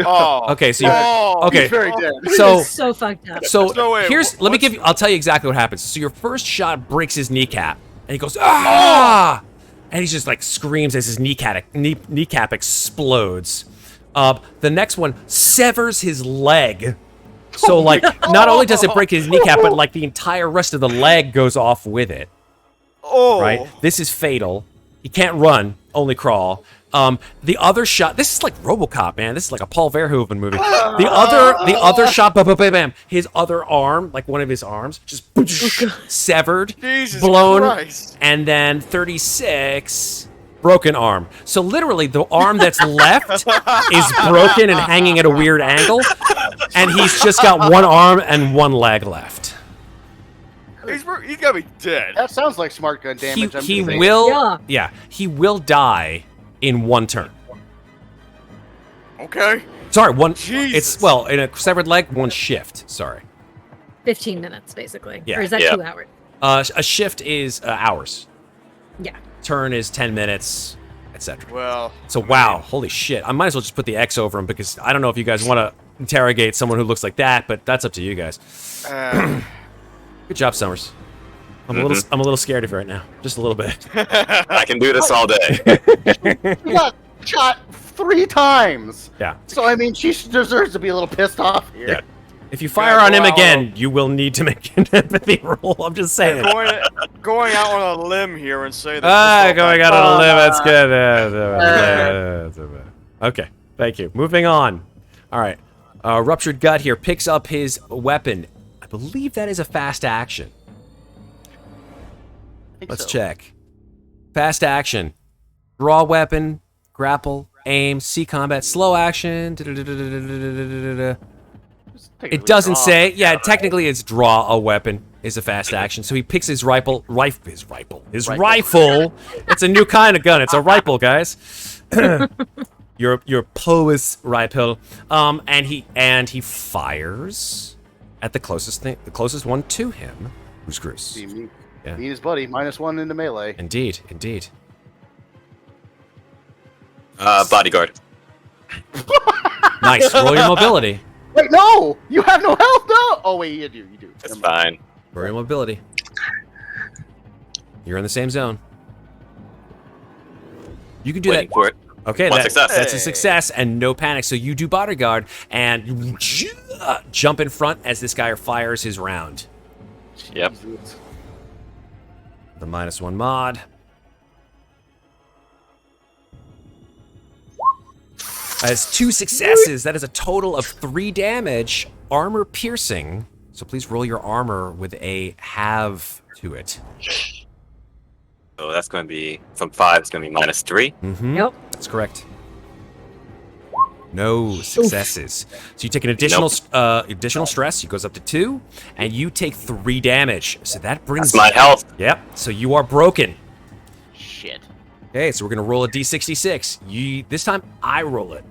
S2: Oh.
S4: Okay, so you
S2: Oh.
S4: okay.
S3: He's very dead.
S4: So
S5: So fucked up.
S4: so
S2: No way,
S4: let me give you. I'll tell you exactly what happens. So your first shot breaks his kneecap, and he goes ah, and he just like screams as his kneecap explodes. The next one severs his leg. So like, not only does it break his kneecap, but like the entire rest of the leg goes off with it.
S2: Oh.
S4: Right? This is fatal. He can't run, only crawl. The other shot, this is like RoboCop, man. This is like a Paul Verhoeven movie. The other shot, bam, his other arm, like one of his arms, just severed,
S2: Jesus
S4: blown,
S2: Christ.
S4: and then 36, broken arm. So literally, the arm that's left is broken and hanging at a weird angle, and he's just got one arm and one leg left.
S2: He's gotta be dead.
S3: That sounds like smart gun damage. I'm
S4: He
S3: just saying.
S4: will, he will die in one turn.
S2: Okay.
S4: Sorry, one.
S2: Jesus.
S4: It's well in a severed leg, one shift. Sorry.
S5: 15 minutes, basically.
S4: Yeah.
S5: Or is that
S6: Yeah.
S5: 2 hours?
S4: A shift is hours.
S5: Yeah.
S4: Turn is 10 minutes, etc.
S2: Well.
S4: So wow, holy shit! I might as well just put the X over him because I don't know if you guys want to interrogate someone who looks like that, but that's up to you guys. Good job, Summers. I'm a little scared of you right now, just a little bit.
S6: I can do this all day.
S3: He got shot 3 times.
S4: Yeah.
S3: So I mean, she deserves to be a little pissed off here.
S4: Yeah. If you fire on him again, you will need to make an empathy roll. I'm just saying.
S2: Going out on a limb here and say that.
S4: Going out on a limb. That's good. Okay. Thank you. Moving on. All right. Ruptured Gut here picks up his weapon. I believe that is a fast action. Let's check. Fast action. Draw weapon. Grapple. Aim. See combat. Slow action. It doesn't say. Yeah, technically it's draw a weapon is a fast action. So he picks his rifle. His rifle. It's a new kind of gun. It's a rifle, guys. your Poes rifle. And he fires at the closest one to him, who's Groose.
S3: Me
S4: Yeah.
S3: and his buddy, -1 into melee.
S4: Indeed.
S6: Bodyguard.
S4: Nice. Roll your mobility.
S3: Wait, no! You have no health, no! Oh, wait, you do.
S6: It's
S3: Never mind.
S6: fine.
S4: Roll your mobility. You're in the same zone. You can do
S6: Waiting
S4: that.
S6: for it.
S4: Okay,
S6: One success.
S4: that's a success and no panic. So you do bodyguard and jump in front as this guy fires his round.
S6: Yep.
S3: Jesus.
S4: The -1 mod. Has 2 successes. That is a total of 3 damage. Armor piercing. So please roll your armor with a halve to it.
S6: So that's going to be, from 5, it's going to be -3.
S4: Mm-hmm.
S5: Yep.
S4: That's correct. No successes. So you take an additional stress. It goes up to 2, and you take 3 damage. So that brings.
S6: That's my health.
S4: Yep. So you are broken.
S3: Shit.
S4: Okay, so we're gonna roll a d66. This time I roll it.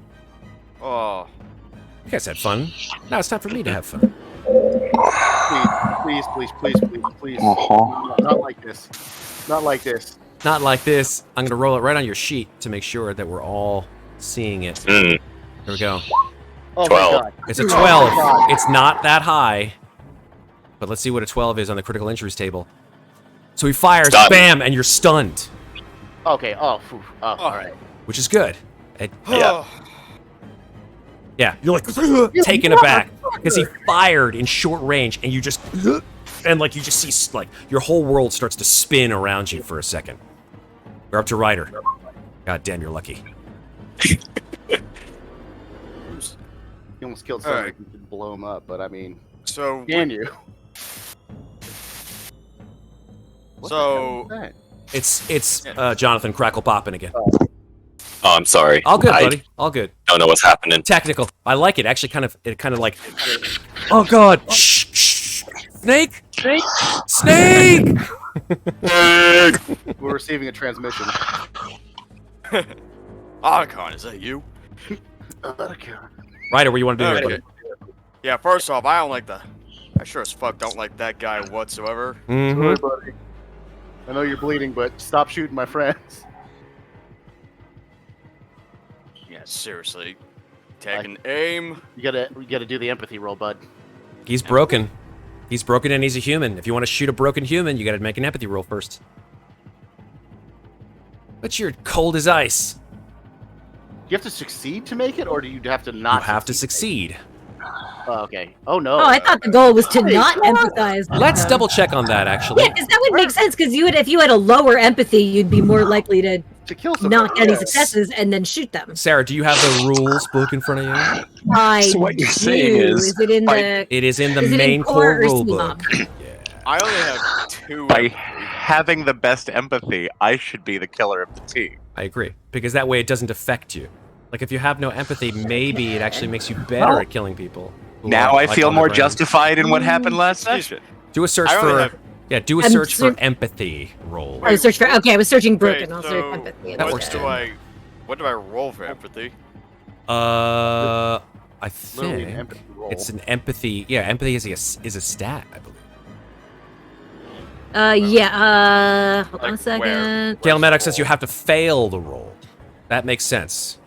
S2: Oh.
S4: You guys had fun. Now it's time for me to have fun.
S3: Please. Not like this. Not like this.
S4: Not like this. I'm gonna roll it right on your sheet to make sure that we're all seeing it. Here we go.
S3: Oh
S6: 12.
S3: my god.
S4: It's a
S3: Oh
S4: 12.
S3: my God.
S4: It's not that high. But let's see what a 12 is on the critical injuries table. So he fires,
S6: Stunned.
S4: bam, and you're stunned,
S3: Okay, alright.
S4: which is good.
S6: Yeah.
S4: Yeah, you're like taken aback because he fired in short range, and you just see like your whole world starts to spin around you for a second. We're up to Ryder. God damn, you're lucky.
S3: You almost killed someone.
S2: Alright.
S3: You could blow him up, but I mean,
S2: So.
S3: can you? What the hell
S2: So.
S3: is that?
S4: It's Jonathan Crackle popping again.
S6: Oh, I'm sorry.
S4: All good,
S6: I
S4: buddy. All good.
S6: don't know what's happening.
S4: Technical. I like it. Actually, kind of like. Oh God! Shh! Snake! Snake!
S3: We're receiving a transmission.
S2: Archon, is that you?
S3: Okay.
S4: Ryder, what do you want to do here,
S2: Okay.
S4: buddy?
S2: Yeah, first off, I sure as fuck don't like that guy whatsoever.
S4: Mhm.
S3: Sorry, buddy. I know you're bleeding, but stop shooting my friends.
S2: Yeah, seriously. Taking aim.
S3: You gotta do the empathy roll, bud.
S4: He's broken. He's broken and he's a human. If you want to shoot a broken human, you got to make an empathy roll first. But you're cold as ice.
S3: Do you have to succeed to make it, or do you have to not?
S4: You have to succeed.
S3: Oh, okay. Oh no.
S5: Oh, I thought the goal was to not empathize. with
S4: Let's
S5: them.
S4: double check on that, actually.
S5: Yeah, because that would make sense. Because if you had a lower empathy, you'd be more likely to
S3: To kill someone.
S5: not get any successes and then shoot them.
S4: Sarah, do you have the rules book in front of you?
S5: I
S7: So what you're
S5: do.
S7: saying is,
S5: it in the?
S4: It is in the
S5: Is it in
S4: main
S5: core
S4: core
S5: or
S4: rule
S5: CMOP?
S4: book.
S2: I only have 2.
S7: by having the best empathy, I should be the killer of the team.
S4: I agree. Because that way it doesn't affect you. Like, if you have no empathy, maybe it actually makes you better at killing people. who
S7: Now
S4: are,
S7: I
S4: like,
S7: feel
S4: on the
S7: more
S4: ground.
S7: justified in what happened last session.
S4: Do a search
S2: I only
S4: for...
S2: have-
S4: Yeah, do a
S5: I'm
S4: search for
S5: ser-
S4: empathy roll.
S5: I was searching for. Okay, I was searching broken.
S2: Wait,
S5: I'll
S2: so
S5: search empathy.
S4: That
S2: what
S4: works
S2: do
S4: too.
S2: what do I roll for empathy?
S4: I
S3: Literally an
S4: think
S3: empathy roll.
S4: it's an empathy... Yeah, empathy is a stat, I believe.
S5: Hold on a
S2: Like
S5: second.
S2: where?
S4: Gale
S2: Where's
S4: Maddox
S2: the
S4: says you
S2: roll?
S4: have to fail the roll. That makes sense.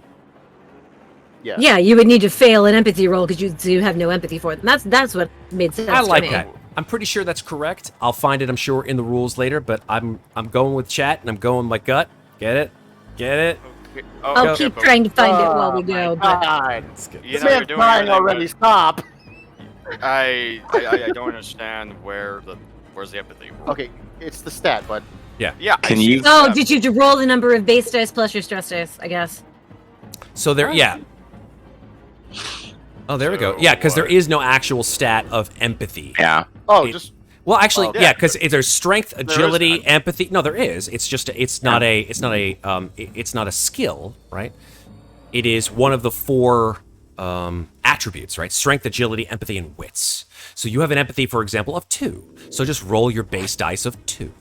S3: Yeah.
S5: Yeah, you would need to fail an empathy roll because you have no empathy for them. That's what made sense.
S4: I
S5: to
S4: like
S5: me.
S4: that. I'm pretty sure that's correct. I'll find it, I'm sure, in the rules later, but I'm going with chat and I'm going with my gut. Get it? Get it?
S2: Okay.
S5: I'll
S2: okay,
S5: keep
S2: but
S5: trying to find it
S3: Oh
S5: while we
S3: my
S5: go. But
S3: God.
S4: Let's get
S2: You
S3: This
S2: know you're
S3: man's
S2: doing
S3: crying
S2: everything,
S3: already.
S2: but
S3: Stop.
S2: I don't understand where's the empathy roll.
S3: Okay, it's the stat, bud.
S2: Yeah.
S7: Can
S2: I see
S7: you-
S2: the
S5: oh,
S2: step.
S5: did you roll the number of base dice plus your stress dice? I guess.
S4: So there, yeah. Oh, there we go.
S2: So
S4: Yeah, because there
S2: what?
S4: is no actual stat of empathy.
S7: Yeah.
S3: Oh,
S4: It-
S3: just
S4: Well, actually,
S3: Oh.
S4: yeah, because there's strength,
S2: is
S4: agility,
S2: none.
S4: empathy. No, there is. It's just it's not a skill, right? It is one of the 4 attributes, right? Strength, agility, empathy, and wits. So you have an empathy, for example, of 2. So just roll your base dice of 2,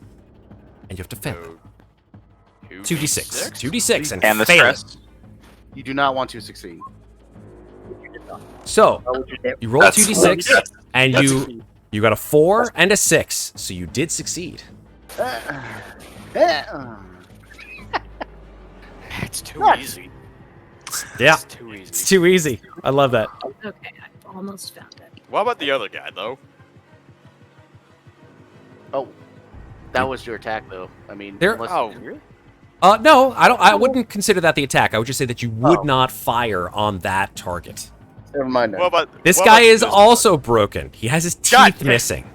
S4: and you have to fail it. 2d6, 2d6,
S7: And the
S4: fail it.
S7: stress.
S3: you do not want to succeed.
S4: So
S3: How would you do?
S4: you roll
S6: That's-
S4: 2d6, and
S6: That's-
S4: you got a 4 and a 6, so you did succeed.
S2: It's too
S3: What?
S2: easy.
S4: Yeah,
S2: It's too
S4: it's
S2: easy.
S4: too easy. I love that.
S5: Okay, I almost found it.
S2: What about the other guy though?
S3: Oh, that was your attack, though. I mean,
S4: There-
S3: unless-
S2: Oh, really?
S4: No, I wouldn't consider that the attack. I would just say that you would
S3: Oh.
S4: not fire on that target.
S3: Never mind. Then.
S2: What about
S4: This
S2: what
S4: guy
S2: about
S4: is
S2: this-
S4: also broken. He has his
S2: God
S4: teeth
S2: damn.
S4: missing.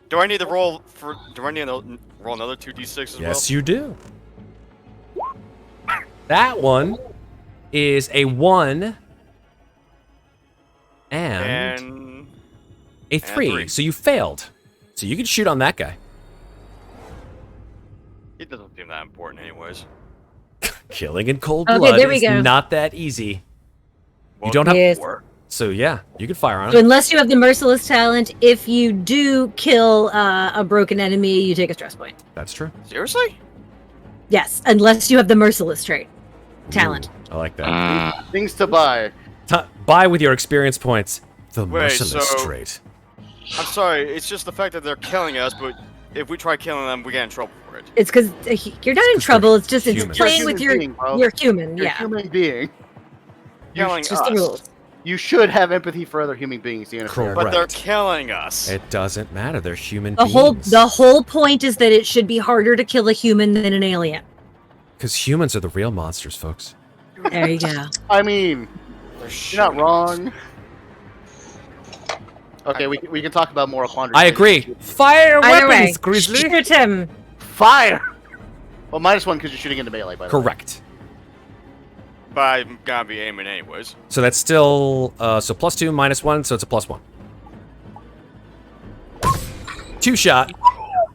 S2: Do I need to roll for? Do I need to roll another 2d6 as
S4: Yes, you do. That one is a 1 and
S2: And
S4: a 3.
S2: 3.
S4: So you failed. So you can shoot on that guy.
S2: it doesn't seem that important, anyways.
S4: Killing in cold
S5: Okay,
S4: blood
S5: there we
S4: is
S5: go.
S4: not that easy.
S2: Well,
S4: don't have-
S5: Yes.
S4: So yeah, you can fire on
S5: So
S4: him.
S5: unless you have the merciless talent, if you do kill a broken enemy, you take a stress point.
S4: That's true.
S2: Seriously?
S5: Yes, unless you have the merciless trait talent.
S4: I like that.
S3: Things to buy.
S4: Buy with your experience points. The
S2: Wait,
S4: merciless
S2: so-
S4: trait.
S2: I'm sorry. It's just the fact that they're killing us, but if we try killing them, we get in trouble for it.
S5: It's because you're not in
S4: 'cause
S5: trouble. It's just
S4: humans.
S5: it's playing
S3: You're a
S5: with
S3: human
S5: your
S3: being, bro.
S5: you're human.
S3: You're
S5: Yeah,
S3: a human being.
S2: Killing
S5: it's just the
S2: us.
S5: rules.
S3: You should have empathy for other human beings. Even if they're-
S4: Correct.
S2: But they're killing us.
S4: It doesn't matter. They're human
S5: The
S4: beings.
S5: whole point is that it should be harder to kill a human than an alien.
S4: Because humans are the real monsters, folks.
S5: There you go.
S3: I mean,
S2: They're
S3: you're not
S2: shooting
S3: wrong. Okay, we can talk about moral quandary.
S4: I agree. Fire
S5: Either way,
S4: weapons, Grizzly.
S5: shoot him.
S3: Fire. Well, -1 because you're shooting into melee. By the way.
S4: Correct.
S2: But I'm gonna be aiming anyways.
S4: So that's still so +2 -1, so it's a +1. 2 shot,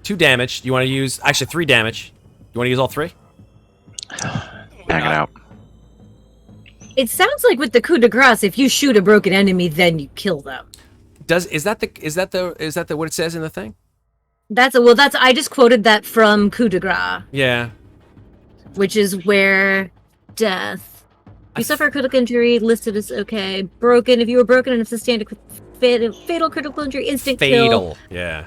S4: 2 damage. You want to use actually 3 damage. You want to use all 3?
S7: Bang it out.
S5: It sounds like with the coup de grace, if you shoot a broken enemy, then you kill them.
S4: Is that what it says in the thing?
S5: That's I just quoted that from coup de grace,
S4: Yeah.
S5: which is where death. You suffer a critical injury, listed as okay. Broken, if you were broken enough to stand a fatal critical injury, instant kill.
S4: Fatal. Yeah.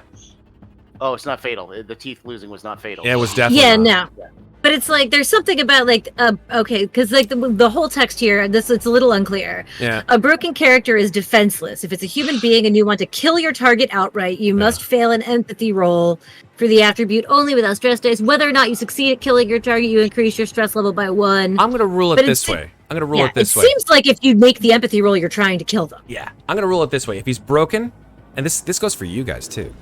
S3: Oh, it's not fatal. The teeth losing was not fatal.
S4: Yeah, it was definitely.
S5: Yeah,
S4: not.
S5: no. But it's like there's something about like okay, because like the whole text here, it's a little unclear.
S4: Yeah.
S5: A broken character is defenseless. If it's a human being and you want to kill your target outright, you must fail an empathy roll for the attribute only without stress dice. Whether or not you succeed at killing your target, you increase your stress level by 1.
S4: I'm gonna rule it this way.
S5: It seems like if you make the empathy roll, you're trying to kill them.
S4: Yeah, I'm gonna rule it this way. If he's broken, and this goes for you guys too,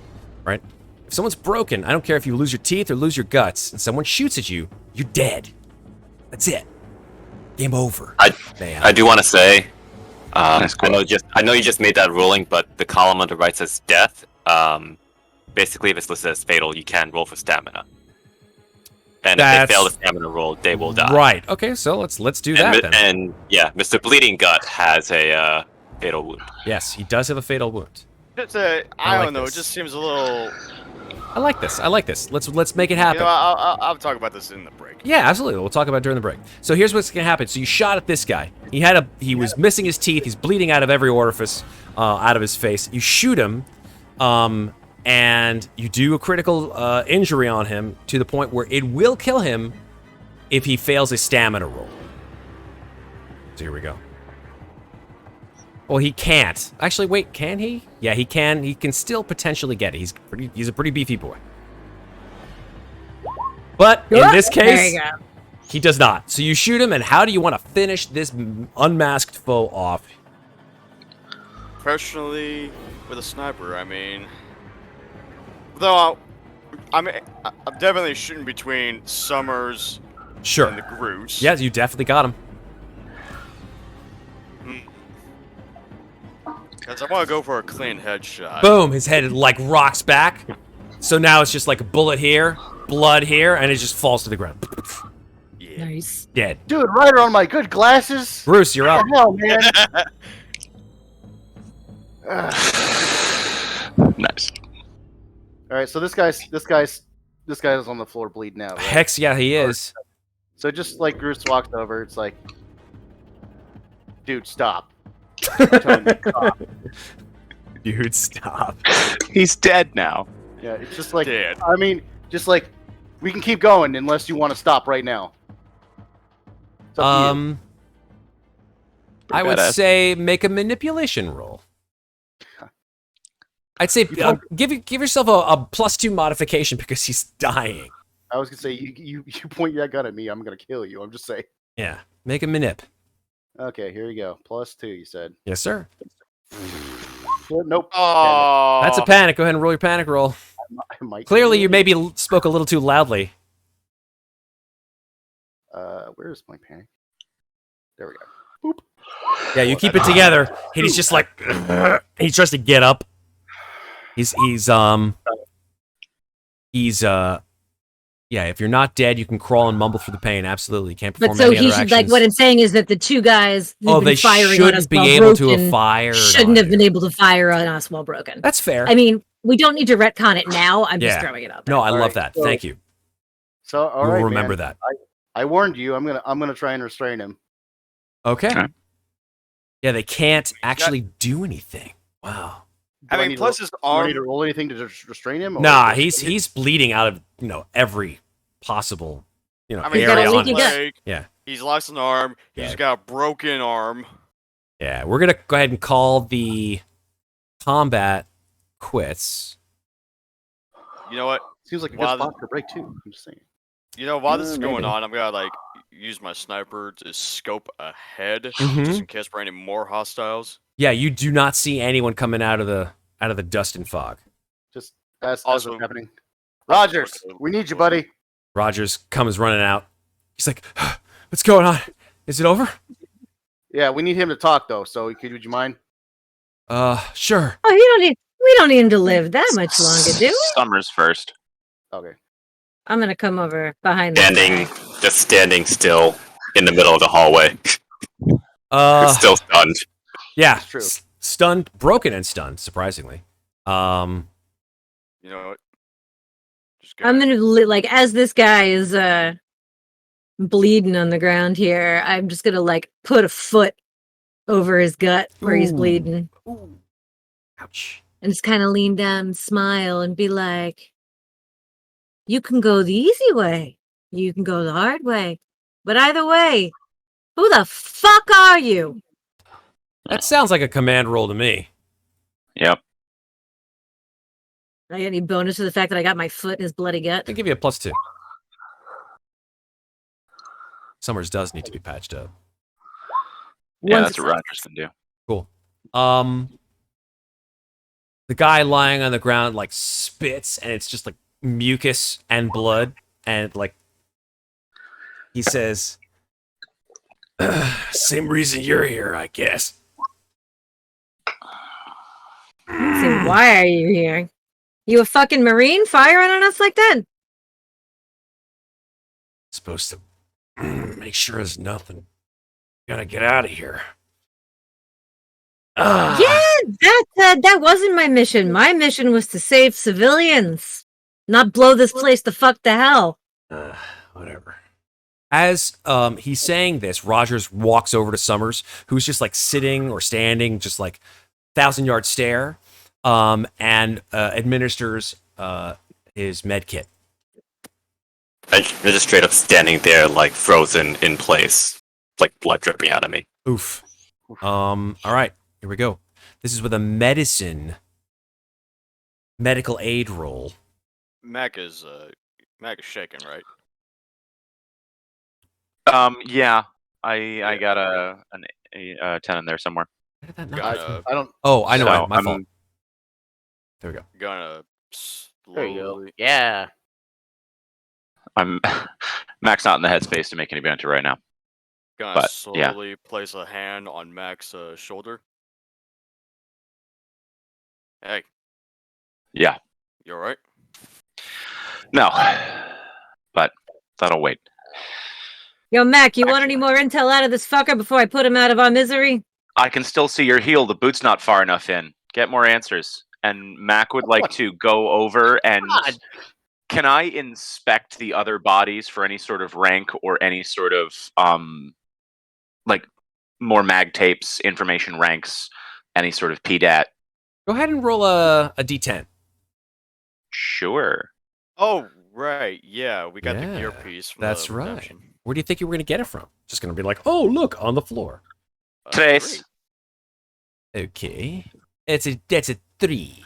S4: right? If someone's broken, I don't care if you lose your teeth or lose your guts, and someone shoots at you, you're dead. That's it. Game over.
S6: I do want to say,
S7: Nice
S6: I know you just made that ruling, but the column on the right says death. Basically, if it's listed as fatal, you can roll for stamina. And if they fail the stamina roll, they will die.
S4: Right. Okay, so let's do that then.
S6: And yeah, Mr. Bleeding Gut has a fatal wound.
S4: Yes, he does have a fatal wound.
S2: I don't know. It just seems a little.
S4: I like this. Let's make it happen.
S2: You know, I'll talk about this in the break.
S4: Yeah, absolutely. We'll talk about it during the break. So here's what's gonna happen. So you shot at this guy. He was missing his teeth. He's bleeding out of every orifice out of his face. You shoot him, and you do a critical injury on him to the point where it will kill him if he fails a stamina roll. So here we go. Well, he can't. Actually, wait, can he? Yeah, he can. He can still potentially get it. He's a pretty beefy boy. But in this case, he does not. So you shoot him, and how do you want to finish this unmasked foe off?
S2: Personally, with a sniper, I mean... Though, I'm definitely shooting between Summers
S4: Sure.
S2: and the Groose.
S4: Yes, you definitely got him.
S2: Because I want to go for a clean headshot.
S4: Boom! His head like rocks back. So now it's just like a bullet here, blood here, and it just falls to the ground.
S2: Yeah.
S5: Nice.
S4: Dead.
S3: Dude, Ryder on my good glasses.
S4: Bruce, you're up.
S3: What the hell, man?
S7: Nice.
S3: All right, so this guy's on the floor bleeding out. Right?
S4: Hex, yeah, he is.
S3: So just like Groose walks over, it's like, dude, stop. Stop.
S4: Dude, stop.
S7: He's dead now.
S3: Yeah, it's just like,
S2: Dead.
S3: I mean, just like, we can keep going unless you want to stop right now. It's up to you.
S4: I would
S7: Badass.
S4: say make a manipulation roll. I'd say give yourself a +2 modification because he's dying.
S3: I was gonna say you point that gun at me, I'm gonna kill you. I'm just saying.
S4: Yeah, make a manip.
S3: Okay, here you go. +2, you said.
S4: Yes, sir.
S3: Nope.
S2: Oh,
S4: That's a panic. Go ahead and roll your panic roll.
S3: I might
S4: Clearly, you maybe spoke a little too loudly.
S3: Where's my panic? There we go. Boop.
S4: Yeah, you keep it together. He's just like he tries to get up. Yeah, if you're not dead, you can crawl and mumble through the pain. Absolutely, you can't perform
S5: But so
S4: any
S5: he
S4: other
S5: should
S4: actions.
S5: like what I'm saying is that the two guys who've been
S4: they
S5: firing on us
S4: shouldn't be
S5: while
S4: able to
S5: broken
S4: have fired.
S5: shouldn't
S4: on
S5: have been
S4: you.
S5: able to fire on us while broken.
S4: That's fair.
S5: I mean, we don't need to retcon it now. I'm just
S4: Yeah.
S5: throwing it out there.
S4: No, I
S3: All
S4: love
S3: right,
S4: that.
S3: so-
S4: Thank you.
S3: So all
S4: We'll
S3: right,
S4: remember
S3: man.
S4: that.
S3: I warned you. I'm gonna try and restrain him.
S4: Okay.
S7: Okay.
S4: Yeah, they can't actually do anything. Wow.
S3: Do
S2: I mean,
S3: need
S2: plus
S3: to,
S2: his
S3: do I
S2: arm.
S3: need to roll anything to just restrain him? or
S4: Nah,
S3: just-
S4: he's bleeding out of every possible
S2: I mean,
S5: He's got a
S4: area on
S5: leaky
S4: him.
S5: gut.
S2: leg.
S4: Yeah.
S2: He's lost an arm.
S4: Yeah.
S2: He's got a broken arm.
S4: Yeah, we're gonna go ahead and call the combat quits.
S2: You know what?
S3: Seems like a good
S2: Wow,
S3: spot for break too. I'm just saying.
S2: You know, while this is
S3: Maybe.
S2: going on, I'm gonna like use my sniper to scope ahead,
S4: Mhm.
S2: just in case for any more hostiles.
S4: Yeah, you do not see anyone coming out of the dust and fog.
S3: Just that's
S2: Also-
S3: what's happening. Rogers, we need you, buddy.
S4: Rogers comes running out. He's like, "What's going on? Is it over?"
S3: Yeah, we need him to talk though. So would you mind?
S4: Sure.
S5: Oh, we don't need him to live that much longer, do we?
S7: Summers first.
S3: Okay.
S5: I'm gonna come over behind this guy.
S6: Just standing still in the middle of the hallway. Still stunned.
S4: Yeah,
S3: That's true.
S4: stunned, broken and stunned, surprisingly.
S2: You know what? Just
S5: I'm gonna like as this guy is bleeding on the ground here. I'm just gonna like put a foot over his gut where he's
S4: Ooh.
S5: bleeding,
S4: Ouch.
S5: and just kind of lean down and smile and be like, "You can go the easy way You can go the hard way. But either way, who the fuck are you?
S4: That sounds like a command roll to me.
S7: Yep.
S5: I get any bonus to the fact that I got my foot in his bloody gut?
S4: I'll give you a +2. Summers does need to be patched up.
S7: Yeah,
S5: One
S7: that's what
S5: success.
S7: Rogers can do.
S4: Cool. The guy lying on the ground like spits, and it's just like mucus and blood, and like he says, "Same reason you're here, I guess."
S5: So why are you here? You a fucking Marine firing on us like that?
S1: Supposed to make sure there's nothing. Gotta get out of here.
S5: Yeah, that wasn't my mission. My mission was to save civilians, not blow this place the fuck to hell.
S1: Whatever.
S4: As he's saying this, Rogers walks over to Summers, who's just like sitting or standing, just like 1,000-yard stare, and administers his med kit.
S6: They're just straight up standing there, like frozen in place, like blood dripping out of me.
S4: Oof. All right, here we go. This is with a medical aid roll.
S2: Mac is shaking, right?
S7: Yeah. I got a 10 in there somewhere.
S4: Where did that not
S2: Gonna,
S3: I don't.
S4: Oh, I know.
S7: So,
S4: my fault. There we go.
S2: gonna
S3: There you go.
S2: slowly.
S3: Yeah.
S7: I'm Mac's not in the headspace to make any banter right now.
S2: Gonna
S7: But, yeah.
S2: slowly place a hand on Mac's shoulder. Hey,
S7: Yeah.
S2: you alright?
S7: No. But that'll wait.
S5: Yo, Mac, you want any more intel out of this fucker before I put him out of our misery?
S7: I can still see your heel. The boot's not far enough in. Get more answers. And Mac would like to go over and...
S3: God.
S7: Can I inspect the other bodies for any sort of rank or any sort of, like, more mag tapes, information ranks, any sort of PDAT?
S4: Go ahead and roll a d10.
S7: Sure.
S2: Oh, right. Yeah, we got the gear
S4: Yeah,
S2: piece. From
S4: that's
S2: the
S4: right.
S2: redemption.
S4: Where do you think you were going to get it from? Just going to be like, oh, look, on the floor.
S7: Trace.
S4: Okay. That's a 3.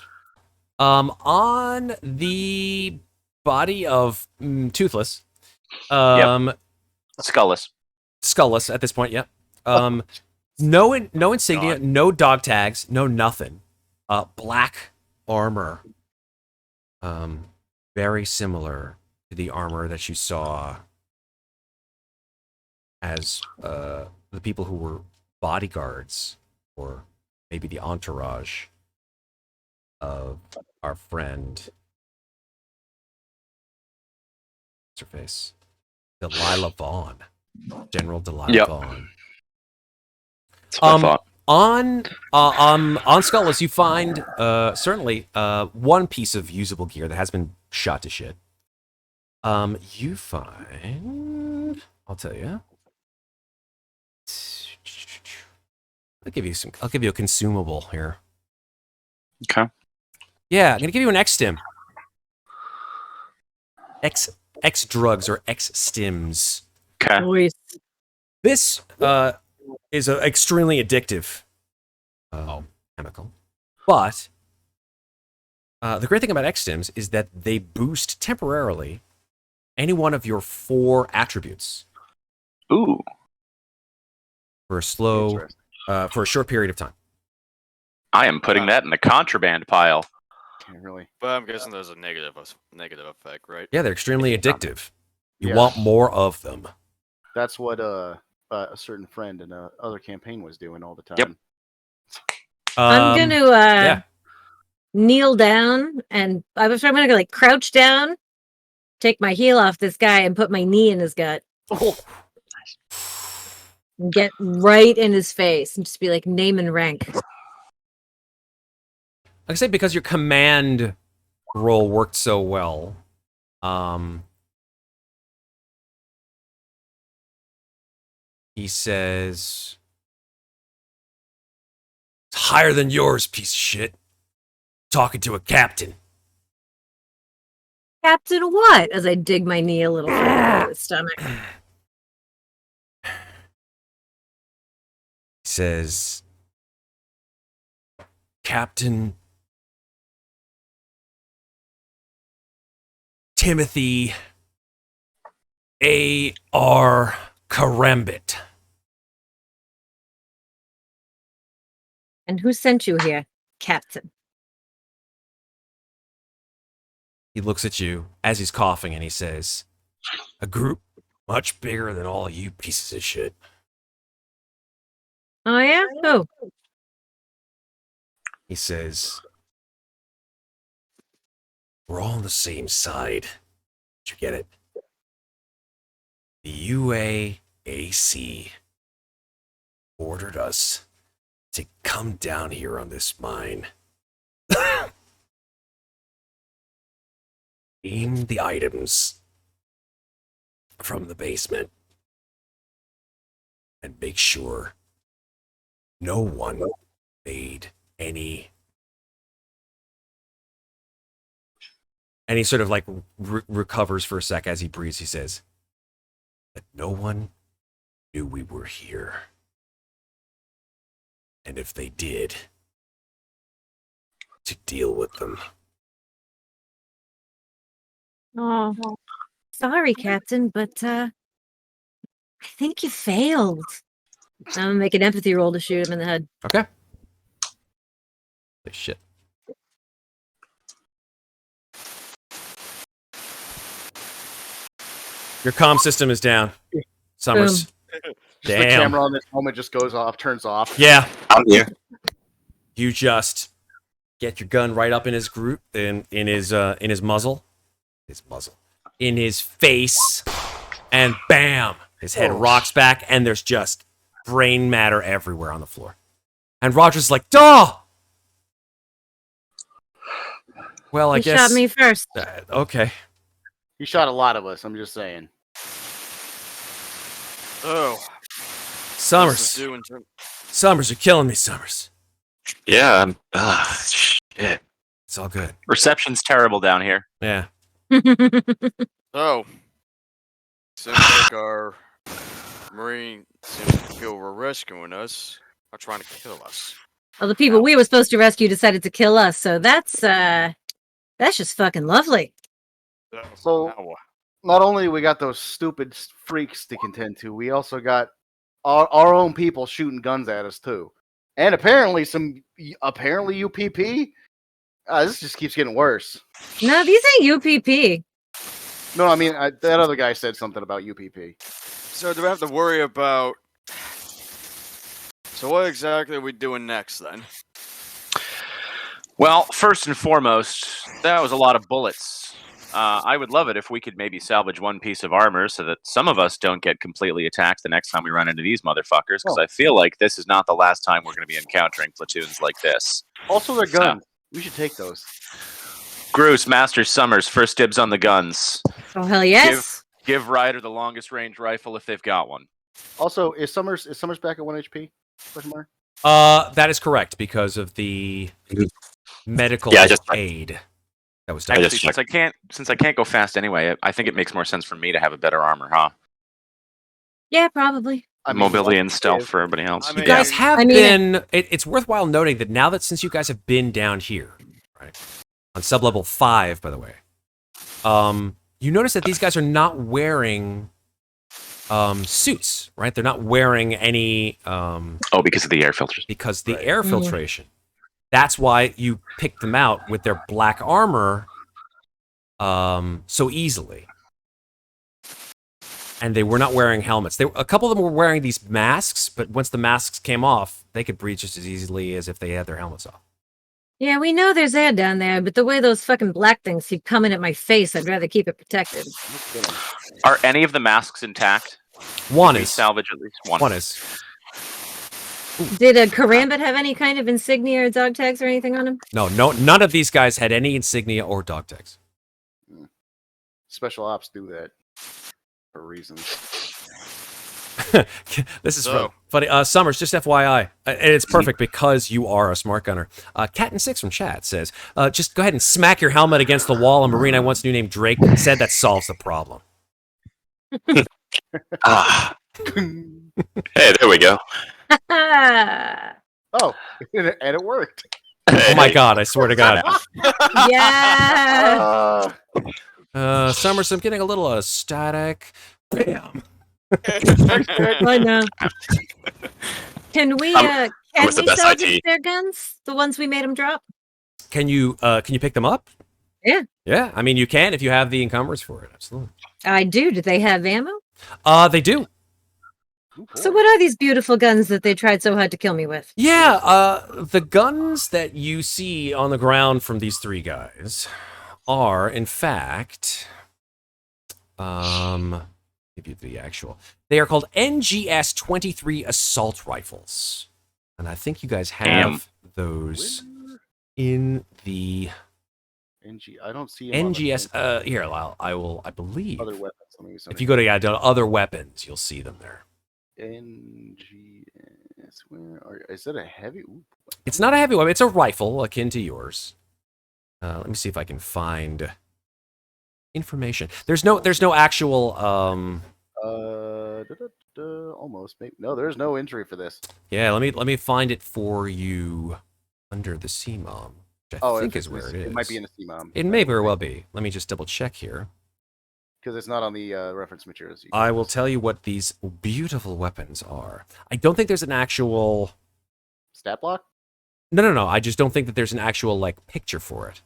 S4: On the body of Toothless,
S7: Skullless.
S4: Skullless at this point, yep. No insignia,
S2: God.
S4: no dog tags, no nothing. Black armor. Very similar to the armor that you saw as the people who were bodyguards, or maybe the entourage of our friend. What's her face? Delilah Vaughn. General Delilah
S7: Yep.
S4: Vaughn.
S7: That's what I thought.
S4: On Skullless, you find certainly one piece of usable gear that has been shot to shit. You find, I'll tell you. I'll give you a consumable here.
S7: Okay.
S4: Yeah, I'm gonna give you an X-Stim. X drugs or X-Stims.
S7: Okay.
S5: Boys.
S4: This is an extremely addictive chemical, but the great thing about X-Stims is that they boost temporarily any one of your 4 attributes
S7: Ooh.
S4: for a for a short period of time.
S7: I am putting that in the contraband pile.
S3: Can't really.
S2: But I'm guessing there's a negative effect, right?
S4: Yeah, they're extremely addictive. You
S3: Yeah.
S4: want more of them.
S3: That's what a certain friend in a other campaign was doing all the time.
S7: Yep.
S5: I'm gonna
S4: yeah.
S5: kneel down, and I'm gonna go like crouch down, take my heel off this guy, and put my knee in his gut. And get right in his face and just be like, name and rank.
S4: Like I say, because your command roll worked so well, he says, "It's higher than yours, piece of shit. Talking to a captain."
S5: Captain what? As I dig my knee a little further into his stomach.
S4: He says, Captain Timothy A.R. Karambit.
S5: And who sent you here, Captain?
S4: He looks at you as he's coughing and he says, a group much bigger than all you pieces of shit.
S5: Oh, yeah? Who?
S4: He says, we're all on the same side. Did you get it? The UAAC ordered us to come down here on this mine. Aim the items from the basement and make sure no one made any. And he sort of like recovers for a sec as he breathes. He says that no one knew we were here. And if they did, to deal with them.
S5: Oh, sorry, Captain, but I think you failed. I'm gonna make an empathy roll to shoot him in the head.
S4: Okay. Shit. Your comm system is down. Summers.
S3: Just
S4: Damn.
S3: the camera on this moment just goes off, turns off.
S4: Yeah.
S6: I'm here.
S4: You just get your gun right up in his group, in his muzzle. His muzzle. In his face. And bam! His head rocks back, and there's just brain matter everywhere on the floor. And Roger's like, duh! Well, I
S5: You
S4: guess.
S5: shot me first.
S4: Okay.
S3: He shot a lot of us, I'm just saying.
S2: Oh.
S4: Summers. Summers, you're killing me, Summers.
S6: Yeah, shit.
S4: It's all good.
S7: Reception's terrible down here.
S4: Yeah.
S2: So, seems like our Marine seems to feel we're rescuing us, not trying to kill us.
S5: Well, the people we were supposed to rescue decided to kill us, so that's just fucking lovely.
S3: So, not only we got those stupid freaks to contend to, we also got our own people shooting guns at us too, and apparently UPP. This just keeps getting worse.
S5: No, these ain't UPP.
S3: No, I mean that other guy said something about UPP.
S2: So do we have to worry about? So what exactly are we doing next then?
S7: Well, first and foremost, that was a lot of bullets. I would love it if we could maybe salvage one piece of armor so that some of us don't get completely attacked the next time we run into these motherfuckers, because I feel like this is not the last time we're going to be encountering platoons like this.
S3: Also, their guns. We should take those.
S7: Groose, Masters, Summers, first dibs on the guns.
S5: Oh, hell yes.
S7: Give Ryder the longest range rifle if they've got one.
S3: Also, is Summers back at 1 HP? Question mark?
S4: That is correct because of the medical aid that was done.
S7: Actually, since I can't go fast anyway, I think it makes more sense for me to have a better armor, huh?
S5: Yeah, probably.
S7: Mobility and stealth for everybody else.
S4: You guys have been. It's worthwhile noting that now that since you guys have been down here, right, on sublevel 5, by the way, you notice that these guys are not wearing suits, right? They're not wearing any.
S7: Because of the air filters.
S4: Because the air filtration. That's why you picked them out with their black armor so easily. And they were not wearing helmets. A couple of them were wearing these masks, but once the masks came off, they could breathe just as easily as if they had their helmets off.
S5: Yeah, we know there's air down there, but the way those fucking black things keep coming at my face, I'd rather keep it protected.
S7: Are any of the masks intact?
S4: One
S7: Can we
S4: is.
S7: salvage at least one.
S4: One is.
S5: Did a Karambit have any kind of insignia or dog tags or anything on him?
S4: No, none of these guys had any insignia or dog tags.
S3: Special ops do that for reasons.
S4: This is
S2: So?
S4: funny. Summers, just FYI, and it's perfect because you are a smart gunner. Cat and Six from chat says, just go ahead and smack your helmet against the wall. A Marine I once knew named Drake said that solves the problem.
S6: Ah. Hey, there we go.
S3: Oh, and it worked.
S4: Oh my God! I swear to God.
S5: Yeah.
S4: Summers, I'm getting a little static. Bam.
S5: I know. Can we
S6: was the best
S5: salvage
S6: IT.
S5: their guns? The ones we made them drop?
S4: Can you pick them up?
S5: Yeah.
S4: Yeah. I mean, you can if you have the encumbrance for it. Absolutely.
S5: I do. Do they have ammo?
S4: They do.
S5: So what are these beautiful guns that they tried so hard to kill me with?
S4: Yeah, the guns that you see on the ground from these three guys are, in fact, give you the actual. They are called NGS 23 assault rifles, and I think you guys have those in the
S3: I don't see them on the
S4: NGS. Here, I believe.
S3: other weapons. Let me
S4: If you go to other weapons, you'll see them there.
S3: NGS, is it a heavy? Ooh.
S4: It's not a heavy weapon. It's a rifle akin to yours. Let me see if I can find information. There's no actual.
S3: Almost. Maybe. No, there's no entry for this.
S4: Yeah, let me find it for you under the CMOM, which I think is where it is.
S3: It might be in the CMOM.
S4: It may very well be. Let me just double check here.
S3: Because it's not on the reference materials.
S4: I will tell you what these beautiful weapons are. I don't think there's an actual
S3: Stat block?
S4: No. I just don't think that there's an actual picture for it.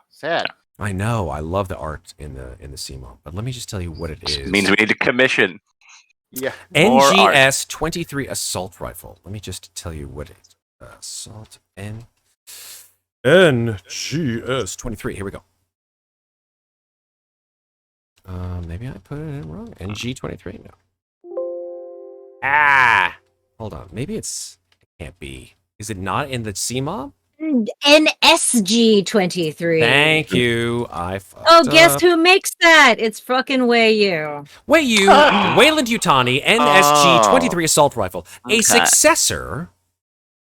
S3: Sad.
S4: I know. I love the art in the CMOM, but let me just tell you what it is.
S7: Means we need to commission.
S3: Yeah.
S4: NGS 23 assault rifle. Let me just tell you what it is. Assault NGS 23. Here we go. Maybe I put it in wrong. NG23. No. Hold on. Maybe it can't be. Is it not in the CMOM?
S5: NSG-23.
S4: Thank you. I fucked
S5: Oh, guess
S4: up.
S5: who makes that? It's fucking Wayu.
S4: Wayu, Wayland Yutani, NSG-23 assault rifle, a successor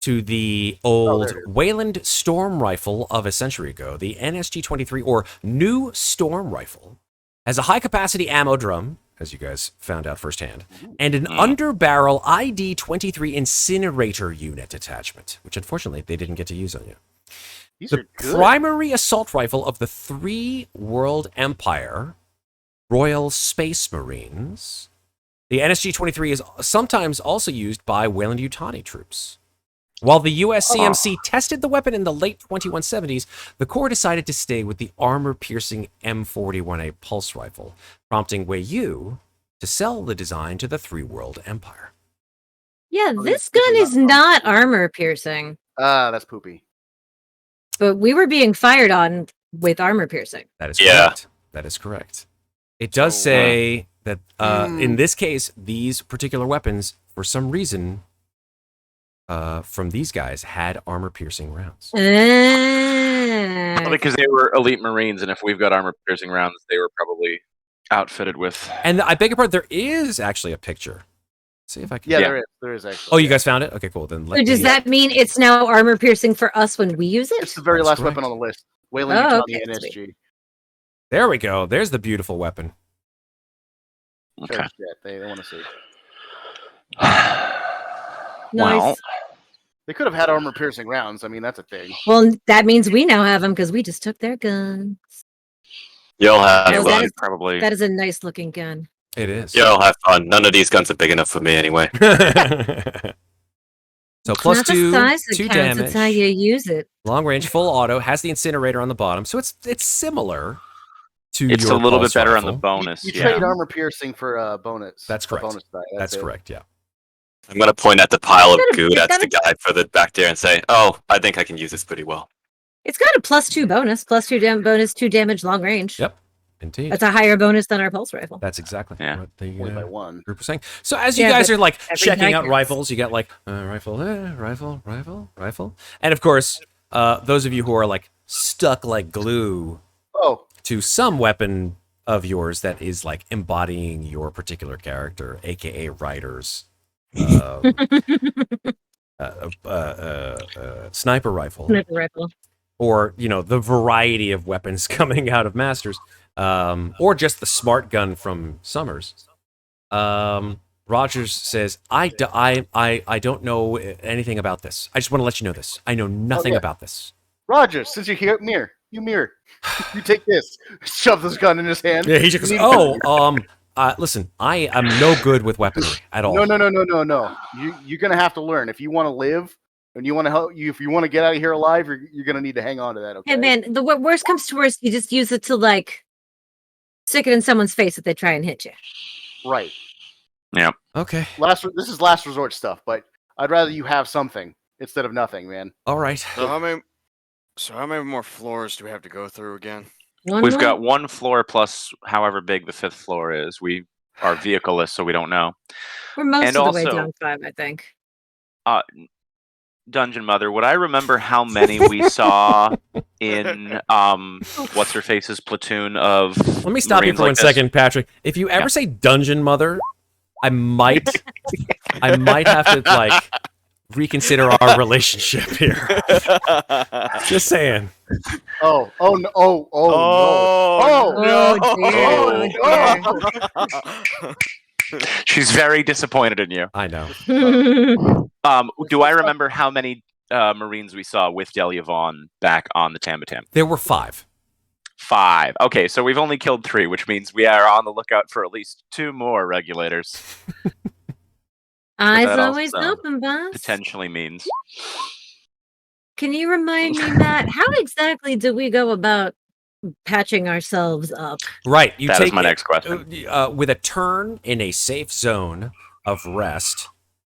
S4: to the old Wayland Storm rifle of a century ago. The NSG-23, or New Storm Rifle, has a high-capacity ammo drum, as you guys found out firsthand, and an underbarrel ID-23 incinerator unit attachment, which unfortunately they didn't get to use on you.
S3: These
S4: The
S3: are good.
S4: primary assault rifle of the Three World Empire Royal Space Marines. The NSG-23 is sometimes also used by Wayland Yutani troops. While the USCMC tested the weapon in the late 2170s, the Corps decided to stay with the armor-piercing M41A pulse rifle, prompting Wayu to sell the design to the Three World Empire.
S5: Yeah, this gun is not armor piercing,
S3: That's poopy.
S5: but we were being fired on with armor piercing.
S4: That is
S6: Yeah.
S4: correct. That is correct. It does say that in this case, these particular weapons, for some reason, from these guys, had armor-piercing rounds.
S7: Probably because they were elite Marines, and if we've got armor-piercing rounds, they were probably outfitted with.
S4: And I beg your pardon, there is actually a picture. See if I can.
S3: Yeah,
S7: Yeah.
S3: there is actually.
S4: Oh, you guys found it? Okay, cool. Then
S5: So does that mean it's now armor piercing for us when we use
S3: It's
S5: it?
S3: the very
S4: That's
S3: last
S4: correct.
S3: weapon on the list. Wayland
S5: Oh,
S3: Yutani
S5: okay,
S3: NSG.
S4: There we go. There's the beautiful weapon.
S7: Okay.
S3: Sure, yeah, they want to see.
S5: Nice.
S3: They could have had armor-piercing rounds. I mean, that's a thing.
S5: Well, that means we now have them because we just took their gun.
S6: Y'all have
S5: Oh, that
S6: fun.
S5: is-
S7: Probably.
S5: That is a nice looking gun.
S4: It is.
S6: Y'all have fun. None of these guns are big enough for me anyway.
S4: So plus
S5: Not the
S4: two,
S5: size that
S4: two
S5: counts,
S4: damage.
S5: it's how you use it.
S4: Long range, full auto, has the incinerator on the bottom, so it's similar to
S7: It's
S4: your
S7: a little bit
S4: pulse
S7: better on
S4: rifle.
S7: the bonus.
S3: You
S7: yeah.
S3: trade armor-piercing for bonus.
S4: That's
S3: a
S4: correct.
S3: Bonus die.
S4: That's
S3: it.
S4: correct, yeah.
S6: I'm gonna point at the pile of
S5: It's
S6: goo
S5: got a-
S6: that's the guy further back there and say, "Oh, I think I can use this pretty well."
S5: It's got a +2 bonus, bonus 2 damage long range.
S4: Yep, indeed.
S5: That's a higher bonus than our pulse rifle.
S4: That's exactly
S7: Yeah.
S4: what the
S3: Only by one.
S4: group was saying. So as you
S5: Yeah,
S4: guys
S5: but
S4: are like
S5: every
S4: checking out
S5: dice-
S4: rifles, you got like rifle, rifle, and of course, those of you who are like stuck like glue
S3: Oh,
S4: to some weapon of yours that is like embodying your particular character, aka Ryder's sniper rifle,
S5: Sniper rifle.
S4: or the variety of weapons coming out of Masters, or just the smart gun from Summers. Rogers says, I don't know anything about this. I just want to let you know this. I know nothing about this.
S3: Rogers, since you're here, Mirror. You take this. Shove this gun in his hand.
S4: Yeah, he just goes, listen, I am no good with weaponry at all.
S3: No. You're gonna have to learn if you want to live and you want to help you. If you want to get out of here alive, you're gonna need to hang on to that. Okay.
S5: Hey man, the worst comes to worst, you just use it to like stick it in someone's face if they try and hit you.
S3: Right.
S7: Yeah.
S4: Okay.
S3: This is last resort stuff, but I'd rather you have something instead of nothing, man.
S4: All right.
S2: So how many more floors do we have to go through again?
S7: We've got one floor plus however big the 5th floor is. We are vehicleless, so we don't know.
S5: We're most
S7: And
S5: of the way
S7: also-
S5: down 5, I think.
S7: Dungeon Mother, would I remember how many we saw in what's her face's platoon of?
S4: Let me stop you
S7: Marines
S4: for
S7: like
S4: one
S7: this?
S4: second, Patrick. If you ever say Dungeon Mother, I might have to like reconsider our relationship here. Just saying.
S3: Oh no!
S7: She's very disappointed in you.
S4: I know.
S7: Do I remember how many Marines we saw with Delia Vaughn back on the Tambatam?
S4: There were 5.
S7: 5. Okay, so we've only killed 3, which means we are on the lookout for at least 2 more regulators.
S5: Eyes
S7: that
S5: always
S7: also
S5: open, boss.
S7: Potentially means.
S5: Can you remind me, Matt, how exactly do we go about patching ourselves up?
S4: Right. You
S7: That
S4: take
S7: is my next question.
S4: With a turn in a safe zone of rest,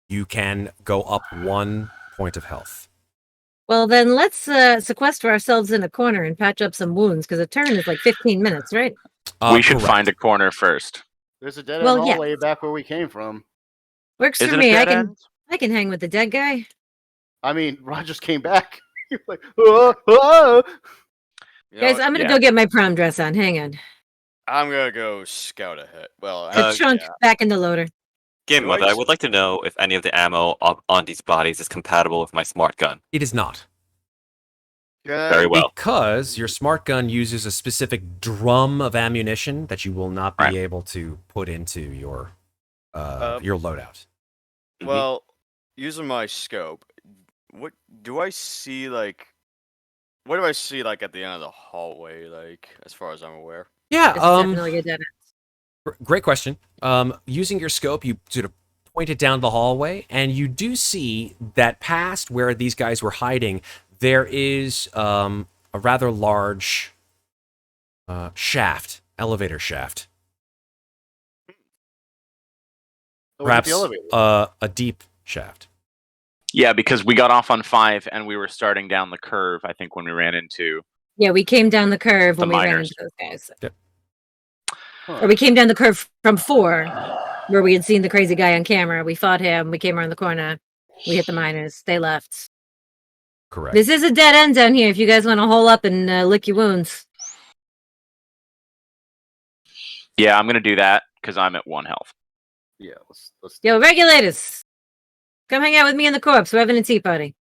S4: you can go up 1 point of health.
S5: Well, then let's sequester ourselves in a corner and patch up some wounds, because a turn is like 15 minutes, right?
S7: We should
S4: Correct.
S7: find a corner first.
S3: There's a dead end
S5: Well, yeah.
S3: hallway back where we came from.
S5: Works
S7: Is
S5: for
S7: it a
S5: me.
S7: dead end?
S5: I can hang with the dead guy.
S3: I mean, Rogers came back. You're like, oh.
S2: You know
S5: Guys,
S2: what?
S5: I'm gonna
S7: yeah.
S5: go get my prom dress on. Hang on.
S2: I'm gonna go scout ahead. Well,
S5: The trunk back in the loader.
S6: Game Mother, I
S2: Right.
S6: would like to know if any of the ammo on these bodies is compatible with my smart gun.
S4: It is not.
S6: Very well.
S4: Because your smart gun uses a specific drum of ammunition that you will not be
S7: Right.
S4: able to put into your loadout.
S2: Well, using my scope, what do I see? Like, what do I see like at the end of the hallway? Like, as far as I'm aware.
S4: Yeah.
S5: This is definitely a dead end.
S4: Great question. Using your scope, you sort of point it down the hallway, and you do see that past where these guys were hiding, there is a rather large elevator shaft.
S3: Oh,
S4: Perhaps
S3: the elevator.
S4: a deep shaft.
S7: Yeah, because we got off on 5 and we were starting down the curve, I think, when we ran into.
S5: Yeah, we came down the curve
S7: The
S5: when we ran
S7: miners.
S5: into those guys.
S4: Yep.
S5: Or we came down the curve from 4, where we had seen the crazy guy on camera. We fought him. We came around the corner. We hit the miners. They left.
S4: Correct.
S5: This is a dead end down here if you guys want to hole up and lick your wounds.
S7: Yeah, I'm going to do that because I'm at 1 health.
S3: Yeah, let's
S5: Yo, regulators! Come hang out with me in the corpse. We're having a tea party.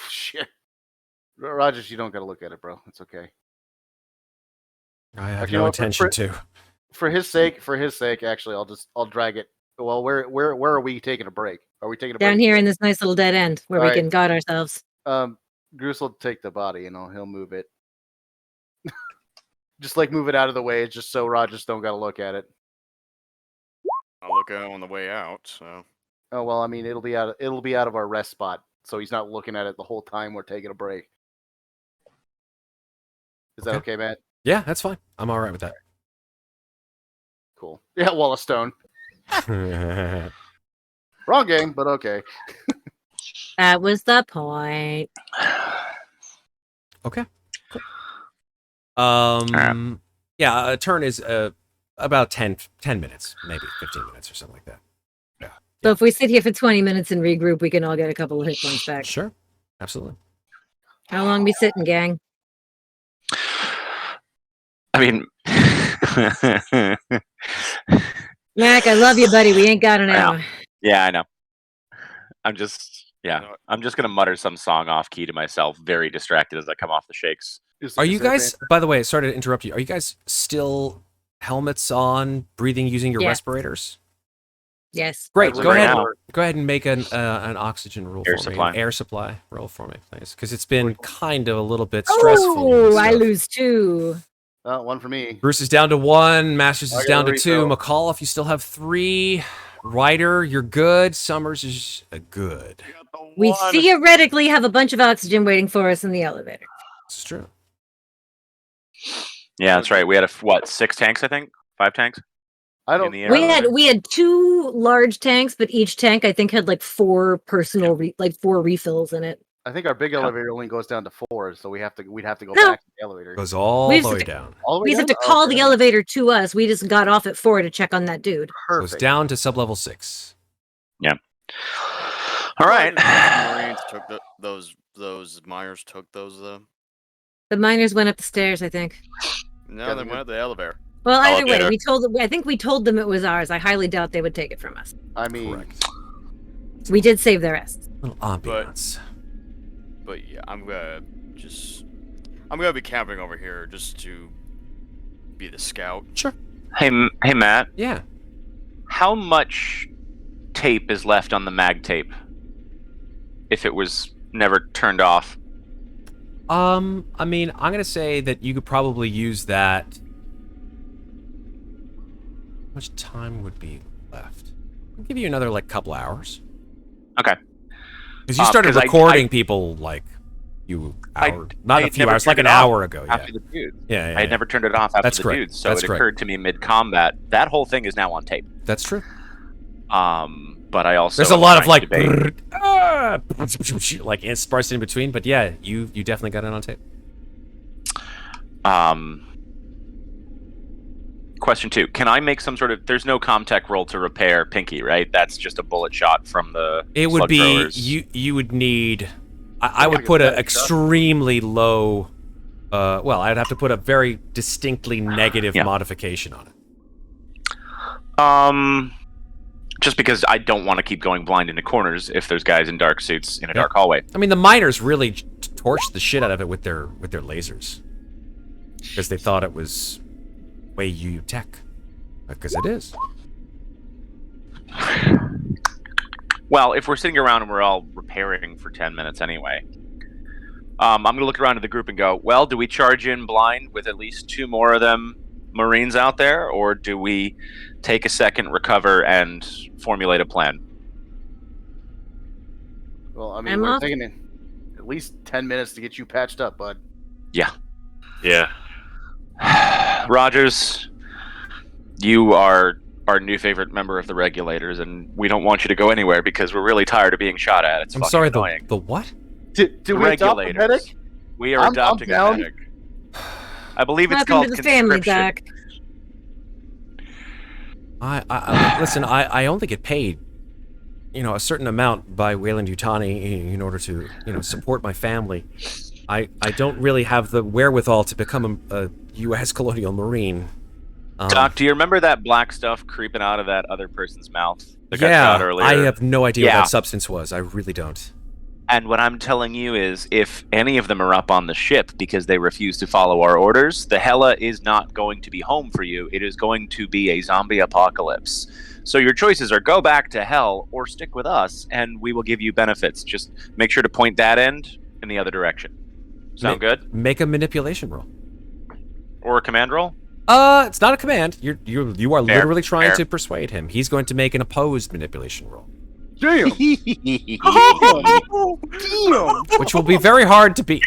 S3: shit. Rogers, you don't gotta look at it, bro. It's okay.
S4: I have
S3: Actually,
S4: no
S3: no,
S4: intention to.
S3: For his sake, actually, I'll drag it. Well, where are we taking a break? Are we taking a break?
S5: Down here in this nice little dead end where we
S3: Alright.
S5: can guard ourselves.
S3: Groose will take the body and he'll move it. Just like move it out of the way, just so Rogers don't gotta look at it.
S2: I'll look at it on the way out. So
S3: Oh well, I mean it'll be out of our rest spot, so he's not looking at it the whole time we're taking a break. Is that okay, Matt?
S4: Yeah, that's fine. I'm all right with that.
S3: Cool. Yeah, Wall of Stone. Wrong game, but okay.
S5: That was the point.
S4: Okay. Cool. Yeah, a turn is about 10 minutes, maybe 15 minutes or something like that.
S5: So if we sit here for 20 minutes and regroup, we can all get a couple of hit points back.
S4: Sure. Absolutely.
S5: How long we sitting, gang?
S7: I mean,
S5: Mac, I love you, buddy. We ain't got an hour.
S7: Yeah, I know. I'm
S2: You know what?
S7: gonna mutter some song off key to myself, very distracted as I come off the shakes.
S4: Are you guys, by the way, sorry to interrupt you, are you guys still helmets on, breathing using your
S5: Yeah.
S4: respirators?
S5: Yes.
S4: Great.
S7: Probably
S4: Go
S7: right
S4: ahead.
S7: now.
S4: Go ahead and make an oxygen roll
S7: Air
S4: for
S7: supply.
S4: me. An air supply roll for me, please, because it's been kind of a little bit stressful. and
S5: Oh, I
S4: stuff.
S5: lose 2.
S3: One for me.
S4: Bruce is down to 1. Masters
S3: I
S4: is
S3: got
S4: down
S3: a
S4: to 2.
S3: refill.
S4: McAuliffe, you still have 3. Ryder, you're good. Summers is good.
S5: We theoretically have a bunch of oxygen waiting for us in the elevator.
S4: It's true.
S7: Yeah, that's right. We had 6 tanks, I think? 5 tanks?
S3: I don't.
S7: in the air.
S5: We had 2 large tanks, but each tank I think had like 4 personal 4 refills in it.
S3: I think our big elevator only goes down to 4, so we'd have to go
S5: No.
S3: back to the elevator.
S4: Goes all
S5: We
S4: the
S5: used
S4: way
S5: to-
S4: down.
S3: All the way
S5: We just have to
S3: down?
S5: call
S3: Okay.
S5: the elevator to us. We just got off at 4 to check on that dude.
S4: Goes
S3: Perfect.
S4: down to sublevel 6.
S7: All right.
S2: Marines took those miners took those though.
S5: The miners went up the stairs, I think.
S2: No,
S3: Yeah,
S2: they
S3: they
S2: went up the elevator.
S5: Well, either way,
S6: Elevator.
S5: I think we told them it was ours. I highly doubt they would take it from us.
S3: I mean,
S4: Correct.
S5: We did save their asses.
S4: Little ambiance.
S2: But yeah, I'm gonna be camping over here just to be the scout.
S4: Sure.
S7: Hey, Matt.
S4: Yeah.
S7: How much tape is left on the mag tape? If it was never turned off.
S4: I mean, I'm gonna say that you could probably use that. How much time would be left? I'll give you another couple hours.
S7: Okay.
S4: Because you started
S7: 'cause I-
S4: recording people not
S7: I
S4: a few
S7: never
S4: hours, like
S7: turned
S4: an
S7: it off
S4: hour ago. Yeah.
S7: After the dudes.
S4: Yeah,
S7: I had never turned it off after
S4: That's
S7: the
S4: correct.
S7: dudes, so
S4: That's
S7: it
S4: correct.
S7: occurred to me mid-combat. That whole thing is now on tape.
S4: That's true.
S7: But I also
S4: There's a
S7: am
S4: lot of
S7: trying to debate.
S4: like sparsed in between, but yeah, you definitely got it on tape.
S7: Question 2: Can I make some sort of? There's no Comtech roll to repair Pinky, right? That's just a bullet shot from the.
S4: It would
S7: slug
S4: be
S7: throwers.
S4: you would need. I would put an extremely low. Well, I'd have to put a very distinctly negative
S7: Yeah.
S4: modification on it.
S7: Just because I don't want to keep going blind into corners if there's guys in dark suits in a dark hallway.
S4: I mean, the miners really torched the shit out of it with their lasers because they thought it was way UU tech, because it is.
S7: Well, if we're sitting around and we're all repairing for 10 minutes anyway, I'm going to look around at the group and go, well, do we charge in blind with at least 2 more of them Marines out there, or do we take a second, recover, and formulate a plan?
S3: well, I mean,
S5: I'm
S3: we're
S5: off.
S3: taking at least 10 minutes to get you patched up, bud.
S6: Yeah.
S7: Rogers, you are our new favorite member of the Regulators, and we don't want you to go anywhere because we're really tired of being shot at. It's
S4: I'm
S7: fucking
S4: sorry,
S7: annoying.
S4: the what?
S3: Did we adopt a
S7: Regulators.
S3: medic?
S7: We are
S3: I'm
S7: adopting a
S3: down.
S7: medic. I believe it's
S5: Welcome
S7: called
S5: to the family,
S7: conscription.
S5: Doc.
S4: I listen. I only get paid, a certain amount by Wayland Yutani in order to, support my family. I don't really have the wherewithal to become a U.S. colonial marine.
S7: Doc, do you remember that black stuff creeping out of that other person's mouth that got
S4: Yeah,
S7: shot earlier?
S4: I have no idea what
S7: Yeah.
S4: that substance was. I really don't.
S7: And what I'm telling you is, if any of them are up on the ship because they refuse to follow our orders, the Hela is not going to be home for you. It is going to be a zombie apocalypse. So your choices are go back to hell or stick with us, and we will give you benefits. Just make sure to point that end in the other direction. Sound good?
S4: Make a manipulation roll.
S7: Or a command roll?
S4: It's not a command. You are
S7: Fair,
S4: literally trying
S7: fair.
S4: to persuade him. He's going to make an opposed manipulation roll,
S3: Damn!
S4: which will be very hard to beat.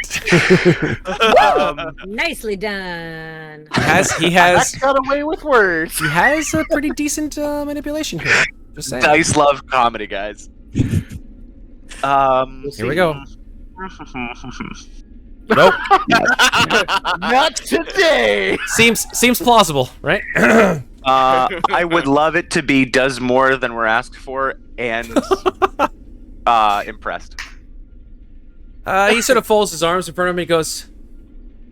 S5: Nicely done.
S4: He
S3: Max
S4: has
S3: got away with words.
S4: he has a pretty decent manipulation here. Just saying.
S7: Dice love comedy, guys.
S4: Here we go. Nope.
S3: Not today.
S4: Seems plausible, right?
S7: I would love it to be does more than we're asked for and impressed.
S4: He sort of folds his arms in front of me and goes,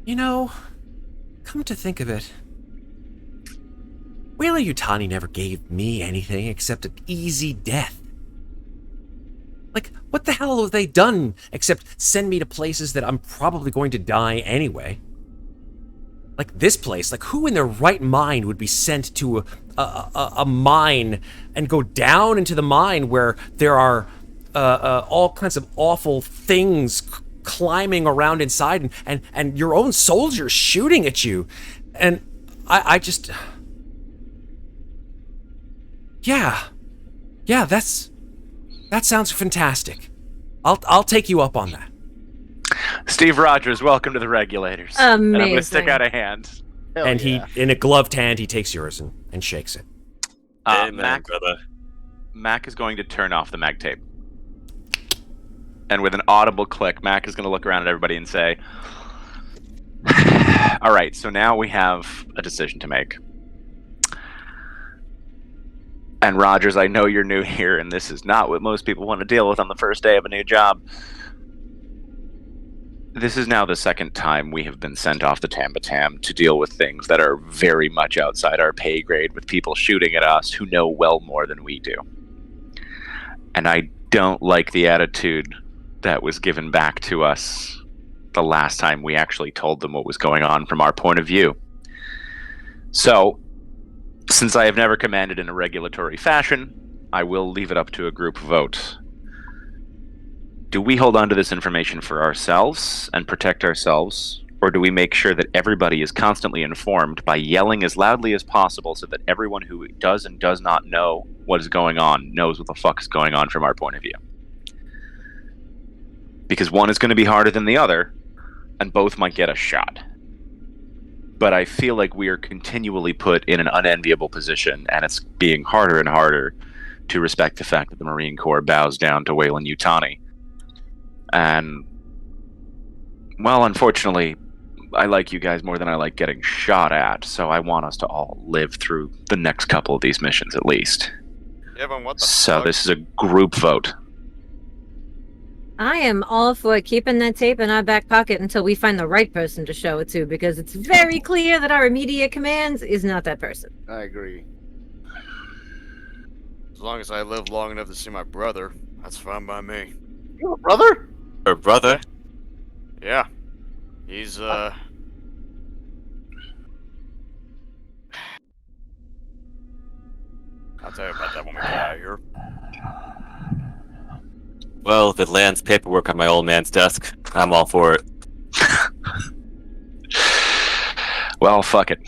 S4: come to think of it, Weyland-Yutani never gave me anything except an easy death. Like, what the hell have they done except send me to places that I'm probably going to die anyway? Like this place, like who in their right mind would be sent to a mine and go down into the mine where there are all kinds of awful things climbing around inside and your own soldiers shooting at you? And I just... Yeah, that sounds fantastic. I'll take you up on that.
S7: Steve Rogers, welcome to the Regulators.
S5: Amazing.
S7: And I'm going to stick out a hand.
S3: Hell
S4: And
S3: yeah.
S4: he, in a gloved hand, he takes yours and shakes it.
S6: Amen,
S7: Mac,
S6: brother.
S7: Mac is going to turn off the mag tape. And with an audible click, Mac is going to look around at everybody and say, all right, so now we have a decision to make. And Rogers, I know you're new here, and this is not what most people want to deal with on the first day of a new job. This is now the second time we have been sent off the Tambatam to deal with things that are very much outside our pay grade, with people shooting at us who know well more than we do. And I don't like the attitude that was given back to us the last time we actually told them what was going on from our point of view. So, since I have never commanded in a regulatory fashion, I will leave it up to a group vote. Do we hold on to this information for ourselves and protect ourselves, or do we make sure that everybody is constantly informed by yelling as loudly as possible so that everyone who does and does not know what is going on knows what the fuck is going on from our point of view? Because one is going to be harder than the other, and both might get a shot. But I feel like we are continually put in an unenviable position, and it's being harder and harder to respect the fact that the Marine Corps bows down to Weyland-Yutani. And, well, unfortunately, I like you guys more than I like getting shot at, so I want us to all live through the next couple of these missions at least.
S2: Evan, what the
S7: So
S2: fuck?
S7: this is a group vote.
S5: I am all for keeping that tape in our back pocket until we find the right person to show it to, because it's very clear that our immediate commands is not that person.
S3: I agree.
S2: As long as I live long enough to see my brother, that's fine by me.
S3: You have a brother?
S6: Her brother?
S2: Yeah. He's, I'll tell you about that when we get out of here.
S6: Well, if it lands paperwork on my old man's desk, I'm all for it.
S7: Well, fuck it.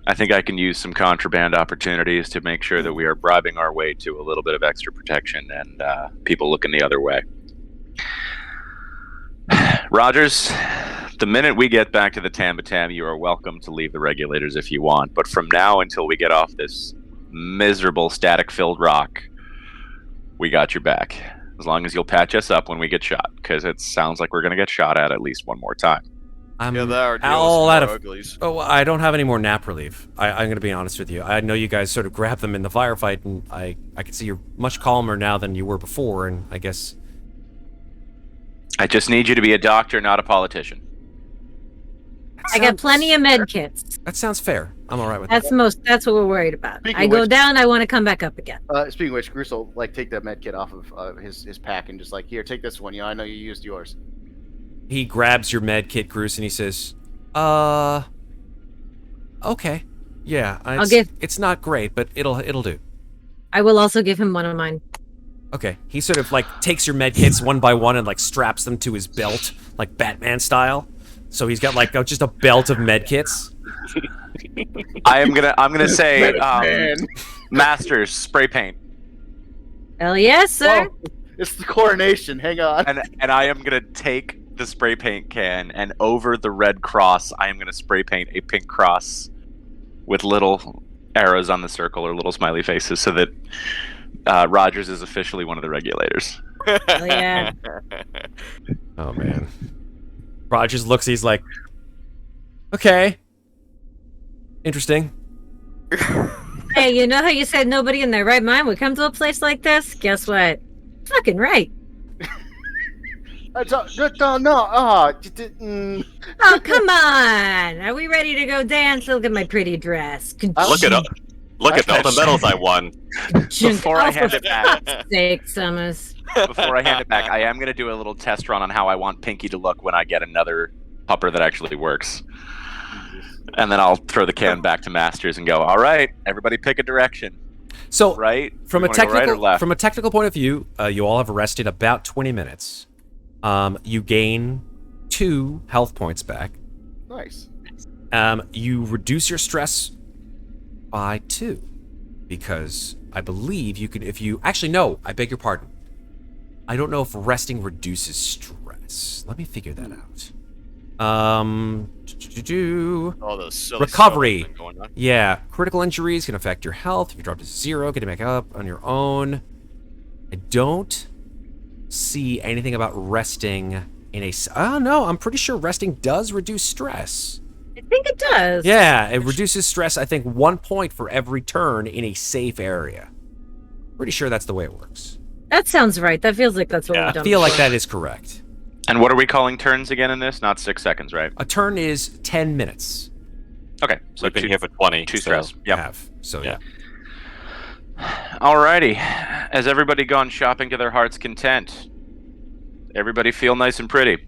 S7: I think I can use some contraband opportunities to make sure that we are bribing our way to a little bit of extra protection and people looking the other way. Rogers, the minute we get back to the Tambatam, you are welcome to leave the Regulators if you want. But from now until we get off this miserable static-filled rock, we got your back. As long as you'll patch us up when we get shot, because it sounds like we're going to get shot at least one more time.
S4: I'm
S2: Yeah, that or deal
S4: all
S2: with
S4: out
S2: some
S4: of...
S2: uglies.
S4: Oh, I don't have any more nap relief. I'm going to be honest with you. I know you guys sort of grabbed them in the firefight, and I can see you're much calmer now than you were before, and I guess...
S7: I just need you to be a doctor, not a politician.
S5: I got plenty of med kits.
S4: That sounds fair. I'm all right with that.
S5: That's what we're worried about.
S3: Speaking
S5: I
S3: of
S5: go
S3: which-
S5: down, I want to come back up again.
S3: Speaking of which, Groose will like take that med kit off of his pack and just like, here, take this one. You know, I know you used yours.
S4: He grabs your med kit, Groose, and he says, okay. Yeah, it's not great, but it'll do.
S5: I will also give him one of mine.
S4: Okay. He sort of like takes your med kits one by one and like straps them to his belt, like Batman style. So he's got like just a belt of med kits.
S7: I'm gonna say,
S3: Man.
S7: Masters spray paint,
S5: Hell yes, sir.
S3: Whoa, it's the coronation. Hang on.
S7: and I am gonna take the spray paint can, and over the red cross, I am gonna spray paint a pink cross with little arrows on the circle or little smiley faces, so that Rogers is officially one of the Regulators.
S5: Hell yeah.
S4: Oh, man. Rogers looks, he's like, okay. Interesting.
S5: Hey, you know how you said nobody in their right mind would come to a place like this? Guess what? Fucking right.
S3: No.
S5: Oh, come on. Are we ready to go dance? Look at my pretty dress.
S6: Look it up. Look at all the medals I won.
S7: Before I hand it back,
S5: Sake, Summers.
S7: before I hand it back, I am going to do a little test run on how I want Pinky to look when I get another pupper that actually works. And then I'll throw the can back to Masters and go, all right, everybody pick a direction.
S4: So,
S7: Right?
S4: from
S7: We
S4: a
S7: wanna go right or
S4: technical
S7: left?
S4: from a technical point of view, you all have rested about 20 minutes. You gain 2 health points back.
S3: Nice.
S4: You reduce your stress by 2 because I believe you can. If you actually no, I beg your pardon. I don't know if resting reduces stress. Let me figure that out.
S2: All those silly
S4: Recovery.
S2: stuff that's been going on.
S4: Yeah, critical injuries can affect your health. If you drop to 0, get it back up on your own. I don't see anything about resting in a. Oh no, I'm pretty sure resting does reduce stress.
S5: I think it does.
S4: Yeah, it reduces stress. I think 1 point for every turn in a safe area. Pretty sure that's the way it works.
S5: That sounds right. That feels like that's what
S6: Yeah,
S5: we've done.
S4: I feel like
S5: before.
S4: that is correct.
S7: And what are we calling turns again in this? Not 6 seconds, right?
S4: A turn is 10 minutes.
S7: Okay, so
S6: We've been
S7: two,
S6: here for 20.
S7: two
S6: so-
S7: stress. Yep.
S4: Have. So yeah.
S7: Alrighty. Has everybody gone shopping to their heart's content? Everybody feel nice and pretty?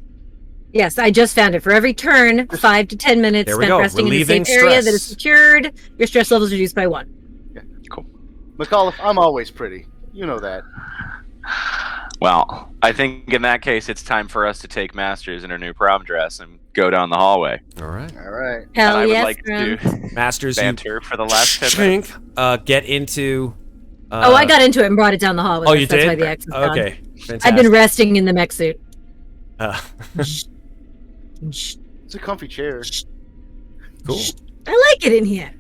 S5: Yes, I just found it. For every turn, 5 to 10 minutes
S4: There we
S5: spent
S4: go.
S5: resting in a
S4: Relieving
S5: safe area that is
S4: stress.
S5: secured. Your stress level is reduced by 1.
S3: McAuliffe, I'm always pretty. You know that.
S7: Well, I think in that case, it's time for us to take Masters in her new prom dress and go down the hallway.
S4: All right.
S3: All right.
S5: Hell
S7: and I would
S5: yes,
S7: like to
S5: friend.
S7: do
S4: Masters, you
S7: banter for the last 10 minutes.
S4: chink, get into.
S5: Oh, I got into it and brought it down the hallway.
S4: Oh, you
S5: That's
S4: did?
S5: why the X is gone.
S4: Okay. Fantastic.
S5: I've been resting in the mech suit.
S3: It's a comfy chair.
S4: Cool.
S5: I like it in here.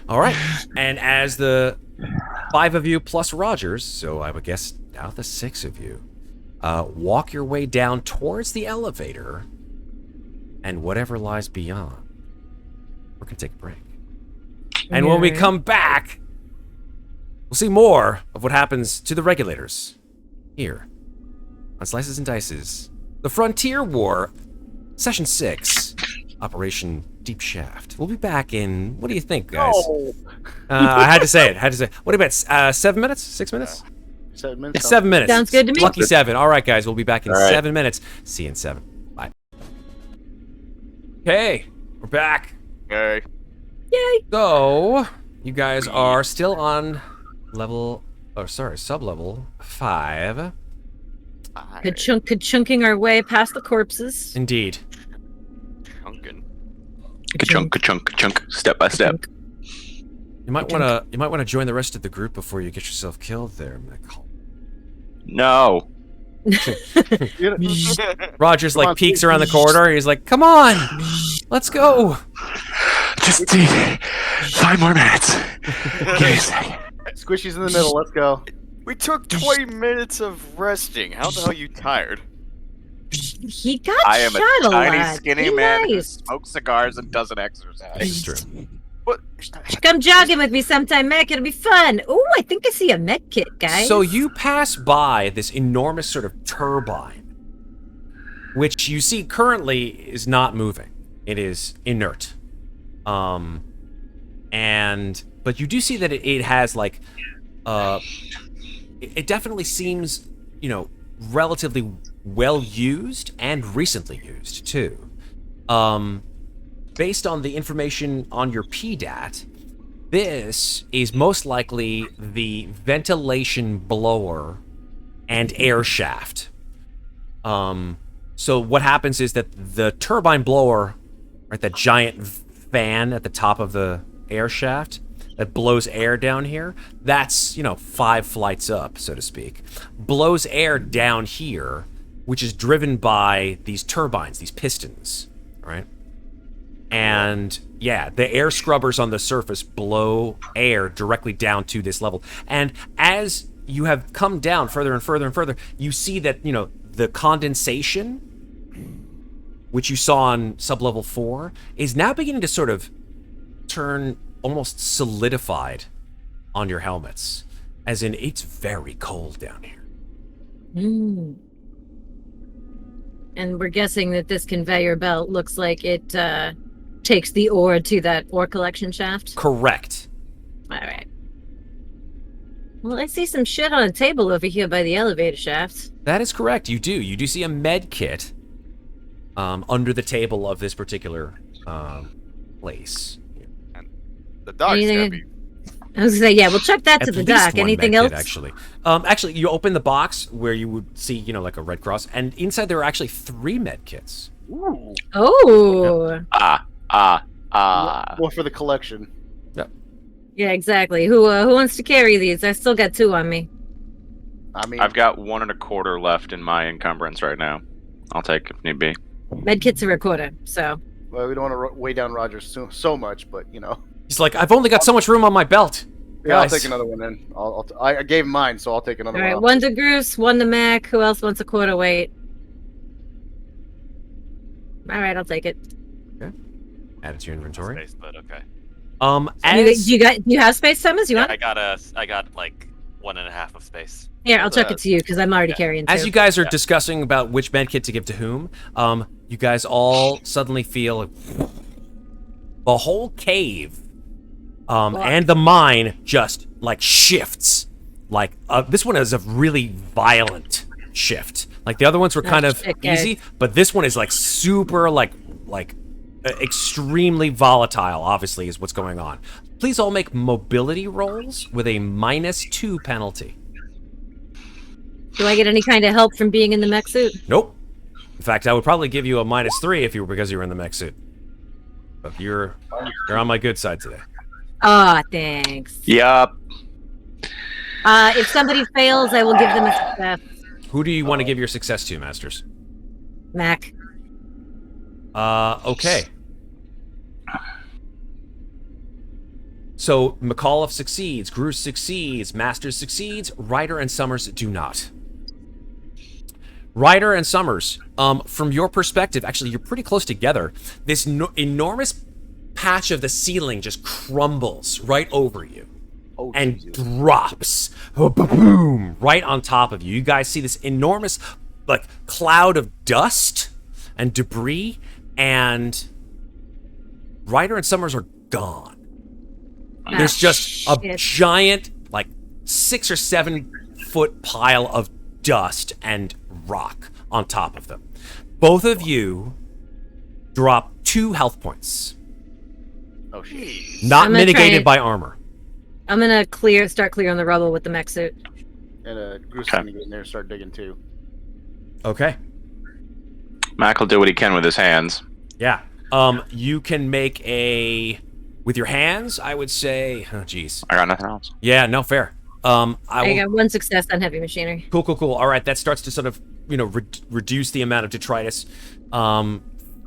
S4: All right. And as the 5 of you plus Rogers, so I would guess now the 6 of you, walk your way down towards the elevator and whatever lies beyond. We're going to take a break. And when we
S5: Alright.
S4: come back, we'll see more of what happens to the regulators here on Slices and Dices, the Frontier War, Session 6, Operation Deep Shaft. We'll be back in, what do you think, guys? I had to say it. What about 7 minutes? 6 minutes?
S3: 7 minutes.
S4: 7 minutes.
S5: Sounds good to me.
S4: Lucky 7. All right, guys. We'll be back in
S6: All right.
S4: 7 minutes. See you in 7. Bye. Okay, we're back.
S2: Okay.
S5: Yay.
S4: So, you guys are still on sub-level 5.
S5: Ka-chunking our way past the corpses.
S4: Indeed.
S2: Chunkin'.
S7: Ka-chunk, ka-chunk, ka-chunk, step by step.
S4: You might want to join the rest of the group before you get yourself killed there, McCauliff.
S7: No.
S4: Rogers
S3: Come on,
S4: peeks around the corridor. He's like, "Come on, let's go."
S6: Just need 5 more minutes. Give me a second.
S3: Squishy's in the middle. Let's go.
S2: We took 20 minutes of resting. How the hell are you tired?
S5: He got
S7: I am
S5: shot
S7: a tiny,
S5: lot.
S7: skinny
S5: Be
S7: man who
S5: nice.
S7: smokes cigars and doesn't exercise.
S4: This is true.
S2: What?
S5: Come jogging with me sometime, Mac. It'll be fun. Oh, I think I see a med kit, guys.
S4: So you pass by this enormous sort of turbine, which you see currently is not moving. It is inert. But you do see that it has like, it definitely seems, relatively well used and recently used too. Based on the information on your PDAT, this is most likely the ventilation blower and air shaft. So what happens is that the turbine blower, right, that giant fan at the top of the air shaft that blows air down here, that's, 5 flights up, so to speak, blows air down here, which is driven by these turbines, these pistons, right? And yeah, the air scrubbers on the surface blow air directly down to this level. And as you have come down further and further and further, you see that, the condensation, which you saw on sublevel 4, is now beginning to sort of turn almost solidified on your helmets. As in, it's very cold down here.
S5: Mm. And we're guessing that this conveyor belt looks like it takes the ore to that ore collection shaft.
S4: Correct.
S5: All right. Well, I see some shit on a table over here by the elevator shaft.
S4: That is correct. You do. You do see a med kit under the table of this particular place.
S2: The dock's
S5: Anything-
S2: gotta be.
S5: I was gonna say, yeah, we'll check that
S4: At
S5: to the
S4: least
S5: dock.
S4: one
S5: Anything
S4: med
S5: else?
S4: kit, actually, you open the box where you would see, like a Red Cross, and inside there are actually 3 med kits.
S3: Ooh.
S5: Oh.
S3: One for the collection.
S5: Yeah, exactly. Who wants to carry these? I still got 2 on me.
S3: I mean,
S7: I've got 1 1/4 left in my encumbrance right now. I'll take if need be.
S5: Medkits are a quarter, so.
S3: well, we don't want to weigh down Rogers so much, but
S4: He's like, I've only got so much room on my belt.
S3: Yeah, I'll
S4: Guys.
S3: take another one then. I gave him mine, so I'll take another
S5: All right,
S3: one.
S5: 1 to Groose, 1 to Mac. Who else wants a quarter weight? All right, I'll take it.
S4: Add it to your inventory.
S6: Space, but okay.
S4: As
S5: Do you have space, Thomas? You
S6: Yeah,
S5: want?
S6: I got like 1.5 of space.
S5: Here, I'll chuck it to you because I'm already carrying 2.
S4: As you guys are discussing about which med kit to give to whom, you guys all suddenly feel the whole cave and the mine just like shifts. Like this one is a really violent shift. Like the other ones were kind of
S5: shit, guys.
S4: easy, but this one is like super like extremely volatile. Obviously, is what's going on. Please all make mobility rolls with a -2 penalty.
S5: Do I get any kind of help from being in the mech suit?
S4: Nope. In fact, I would probably give you a -3 if you were because you were in the mech suit. But you're on my good side today.
S5: Ah, thanks.
S7: Yup.
S5: If somebody fails, I will give them a success.
S4: Who do you want to give your success to, Masters?
S5: Mac.
S4: Okay. So McAuliffe succeeds, Groose succeeds, Masters succeeds, Rhyder and Summers do not. Rhyder and Summers, from your perspective, actually you're pretty close together. This enormous patch of the ceiling just crumbles right over you and drops, boom, right on top of you. You guys see this enormous like cloud of dust and debris, and Rhyder and Summers are gone. There's just a giant, like 6 or 7 foot pile of dust and rock on top of them. Both of you drop 2 health points,
S3: Oh shit!
S4: not
S5: I'm gonna try
S4: mitigated
S5: and-
S4: by armor.
S5: I'm gonna start clearing the rubble with the mech suit.
S3: And Groose is gonna get in there and start digging too.
S4: Okay.
S7: Mac will do what he can with his hands.
S4: Yeah. You can make with your hands, I would say, oh geez.
S7: I got nothing else.
S4: Yeah, no, fair. I
S5: I got 1 success on heavy machinery.
S4: Cool. All right, that starts to sort of, reduce the amount of detritus.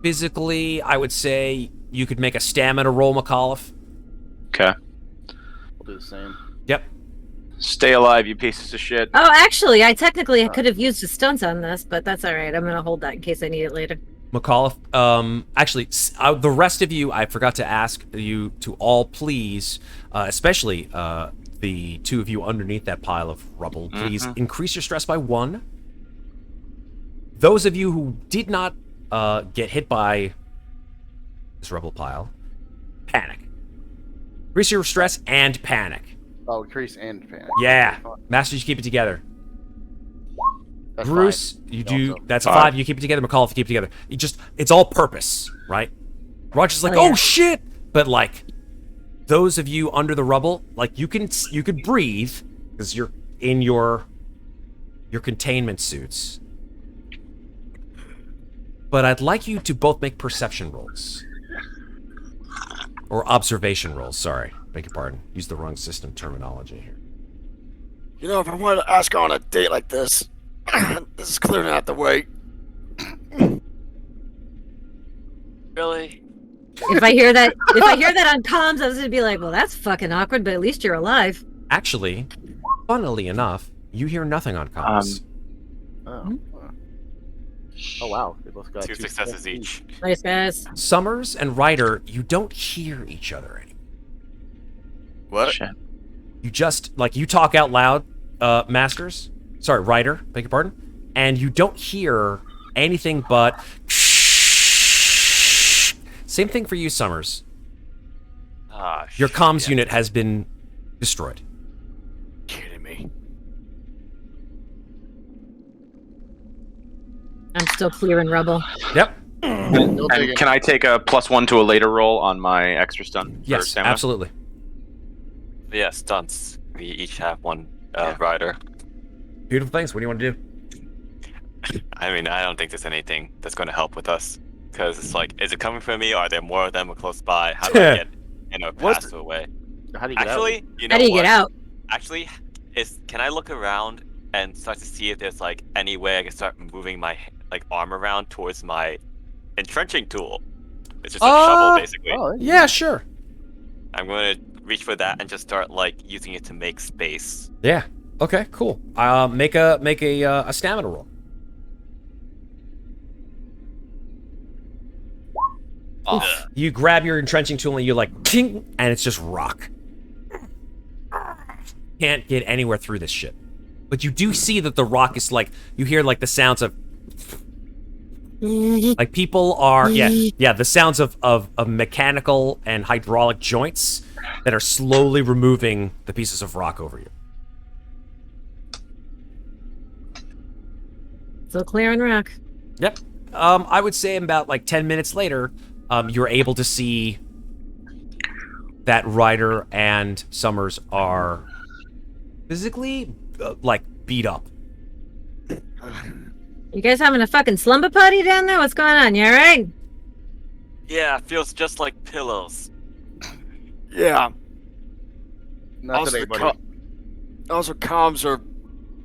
S4: Physically, I would say you could make a stamina roll, McAuliffe.
S7: Okay.
S3: We'll do the same.
S4: Yep.
S7: Stay alive, you pieces of shit.
S5: Oh, actually, I technically could have used a stunt on this, but that's all right. I'm gonna hold that in case I need it later.
S4: McAuliffe, actually, the rest of you, I forgot to ask you to all please, especially the 2 of you underneath that pile of rubble, please increase your stress by 1. Those of you who did not get hit by this rubble pile, panic. Increase your stress and panic.
S3: Oh, increase and panic.
S4: Yeah. Masters, you keep it together.
S3: That's
S4: Groose,
S3: fine.
S4: you do.
S3: Also.
S4: That's a 5. You keep it together. McAuliffe, you keep it together. It's all purpose, right? Roger's like,
S5: Oh, yeah.
S4: oh shit! But like, those of you under the rubble, like you could breathe because you're in your containment suits. But I'd like you to both make perception rolls. Or observation rolls, sorry. Beg your pardon. Use the wrong system terminology here.
S2: If I wanted to ask her on a date like this, this is clearly not the way.
S6: Really?
S5: If I hear that on comms, I was gonna be like, "Well, that's fucking awkward." But at least you're alive.
S4: Actually, funnily enough, you hear nothing on comms.
S3: Oh. Oh wow, they both got
S6: 2 successes each.
S5: Nice guys.
S4: Summers and Rhyder, you don't hear each other anymore.
S2: What?
S7: Shit.
S4: You just, you talk out loud, Masters. Sorry, Rhyder, beg your pardon. And you don't hear anything but... Same thing for you, Summers.
S6: Ah,
S4: Your comms
S6: shit.
S4: unit has been destroyed.
S2: Kidding me.
S5: I'm still clearing rubble.
S4: Yep.
S3: You'll take
S7: And
S3: it.
S7: can I take a +1 to a later roll on my extra stun? for
S4: Yes,
S7: stamina?
S4: absolutely.
S6: Yeah, stunts. We each have one
S7: Yeah.
S6: rider.
S4: Beautiful things. What do you want to do?
S6: I mean, I don't think there's anything that's going to help with us. Because it's like, is it coming from me? Are there more of them close by? How do I get
S2: What's
S6: pass away?
S3: How do you get
S6: Actually, you know
S5: How do you
S6: what?
S5: get out?
S6: Actually, can I look around and start to see if there's like any way I can start moving my arm around towards my entrenching tool? It's just a shovel, basically.
S3: out? Oh,
S4: Yeah, sure.
S6: I'm going to reach for that and just start using it to make space.
S4: Yeah. Okay, cool. Make a stamina roll. You grab your entrenching tool and you ting, and it's just rock. Can't get anywhere through this shit. But you do see that the rock is you hear the sounds of people are the sounds of mechanical and hydraulic joints that are slowly removing the pieces of rock over you.
S5: Still clearing rock.
S4: Yep. I would say about 10 minutes later, you're able to see that Ryder and Summers are physically beat up.
S5: You guys having a fucking slumber party down there? What's going on? You alright?
S6: Yeah, it feels just like pillows.
S2: Yeah.
S3: Not
S2: Also,
S3: today,
S2: the
S3: buddy.
S2: also, comms are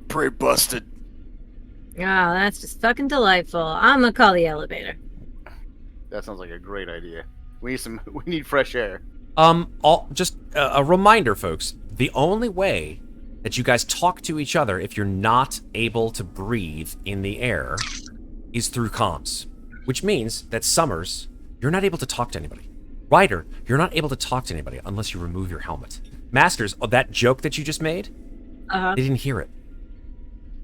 S2: pretty busted.
S5: Oh, that's just fucking delightful. I'm gonna call the elevator.
S3: That sounds like a great idea. We need fresh air.
S4: Just a reminder, folks. The only way that you guys talk to each other if you're not able to breathe in the air is through comms, which means that Summers, you're not able to talk to anybody. Ryder, you're not able to talk to anybody unless you remove your helmet. Masters, that joke that you just made, they didn't hear it.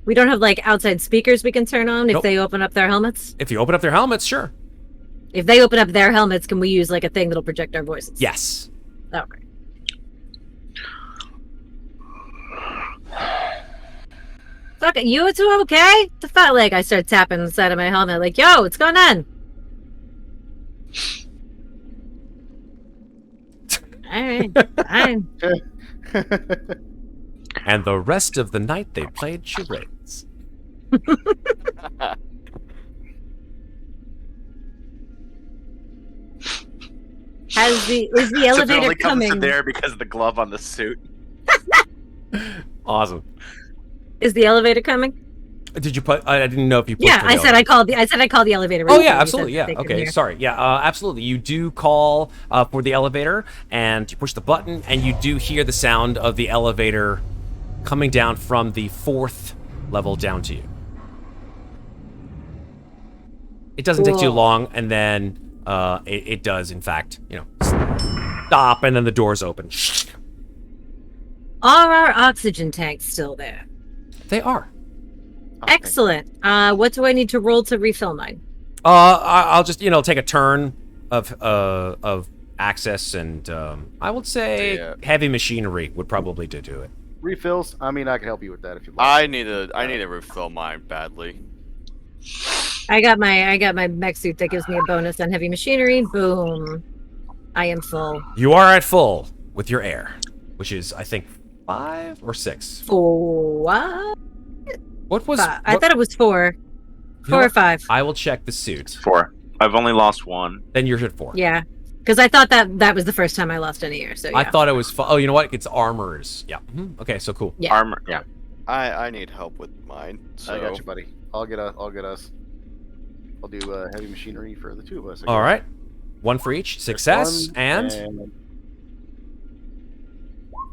S5: We don't have outside speakers we can turn on if
S4: Nope.
S5: they open up their helmets?
S4: If you open up their helmets, sure.
S5: If they open up their helmets, can we use a thing that'll project our voices?
S4: Yes.
S5: Okay. Fuck it, you two okay? The fuck, I start tapping the side of my helmet, yo, what's going on? Alright, fine.
S4: And the rest of the night they played charades.
S5: Is the
S7: So it
S5: elevator
S7: only comes to
S5: coming?
S7: there because of the glove on the suit.
S4: Awesome.
S5: Is the elevator coming?
S4: Did you put? I didn't know if you. Pushed
S5: Yeah,
S4: for the
S5: I said
S4: elevator.
S5: I called the elevator.
S4: Oh
S5: right
S4: yeah,
S5: before you
S4: absolutely.
S5: said
S4: Yeah.
S5: they couldn't
S4: Okay.
S5: hear.
S4: Sorry. Yeah. Absolutely. You do call for the elevator, and you push the button, and you do hear the sound of the elevator coming down from the 4th level down to you. It doesn't take too
S5: Cool.
S4: long, and then it does, in fact, stop, and then the doors open.
S5: Are our oxygen tanks still there?
S4: They are.
S5: Excellent. What do I need to roll to refill mine?
S4: I'll just take a turn of access, and I would say
S2: Yeah.
S4: heavy machinery would probably do it.
S3: Refills? I mean, I can help you with that if you like.
S2: I need to refill mine badly.
S5: I got my mech suit that gives me a bonus on heavy machinery. Boom. I am full.
S4: You are at full with your air, which is I think 5 or 6.
S5: What?
S4: What was?
S5: I thought it was 4.
S4: You know
S5: 4 or
S4: what?
S5: 5.
S4: I will check the suit.
S7: 4. I've only lost 1.
S4: Then you're at 4.
S5: Yeah. Because I thought that was the first time I lost any air. So yeah.
S4: I thought it was. Oh, you know what? It's armors. Yeah. Okay. So cool.
S5: Yeah.
S7: Armor. Yeah.
S2: I need help with mine. So
S3: I got you, buddy. I'll get us. I'll do heavy machinery for the two of us. I
S4: All
S3: guess.
S4: right. 1 for each. Success
S3: One
S4: and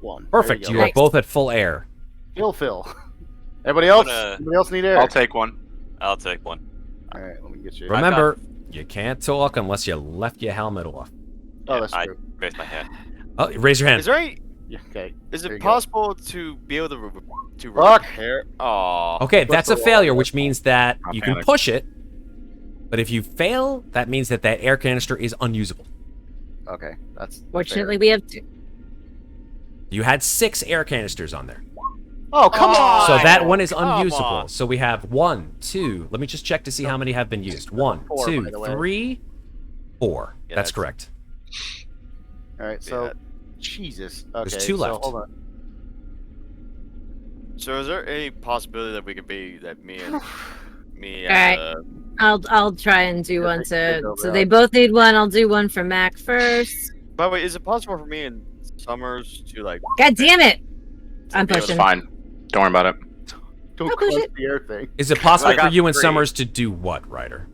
S3: 1.
S4: perfect.
S3: There
S4: You
S3: you
S4: are
S5: Nice.
S4: both at full air.
S3: go. Phil. Everybody else?
S6: gonna-
S3: Anybody else need air?
S6: I'll
S7: take one.
S6: I'll take one.
S3: All right, let me get you.
S4: Remember, you can't talk unless you left your helmet off.
S3: Oh, that's
S6: I
S3: true.
S6: raised my hand.
S4: Oh, raise your hand.
S2: Is there any?
S3: Yeah, okay.
S2: Is
S3: There
S2: it
S3: you go.
S2: possible to be able to
S3: Fuck.
S2: repair? Aw.
S4: Okay,
S3: Push
S4: that's
S3: the
S4: a
S3: wall.
S4: failure, which means that
S7: Not
S4: you can
S7: panic.
S4: push it. But if you fail, that means that that air canister is unusable.
S3: Okay, that's
S5: Fortunately, we have 2.
S4: You had 6 air canisters on there.
S3: Oh, come on!
S4: So that one is
S2: come
S4: unusable.
S2: on.
S4: So we have 1, 2. Let me just check to see how many have been used. 1,
S3: 4,
S4: 2,
S3: by the way.
S4: 3, 4.
S2: Yeah,
S4: that's
S2: that's-
S4: correct.
S3: All right, so
S2: Yeah.
S3: Jesus. Okay,
S4: There's 2
S3: so
S4: left.
S3: hold on.
S2: So is there any possibility that we could be that me and
S5: Alright. I'll try and do
S3: Yeah,
S5: one
S3: take
S5: to.
S3: over
S5: So
S3: that.
S5: they both need one. I'll do one for Mac first.
S2: By the way, is it possible for me and Summers to like?
S5: God damn it! I'm
S2: be able to
S5: pushing.
S7: Fine. Don't worry about it.
S3: Don't
S5: I'll push
S3: close
S5: it.
S3: the air thing.
S4: Is it possible
S2: I
S4: for
S2: got
S4: you and
S2: 3.
S4: Summers to do what, Ryder?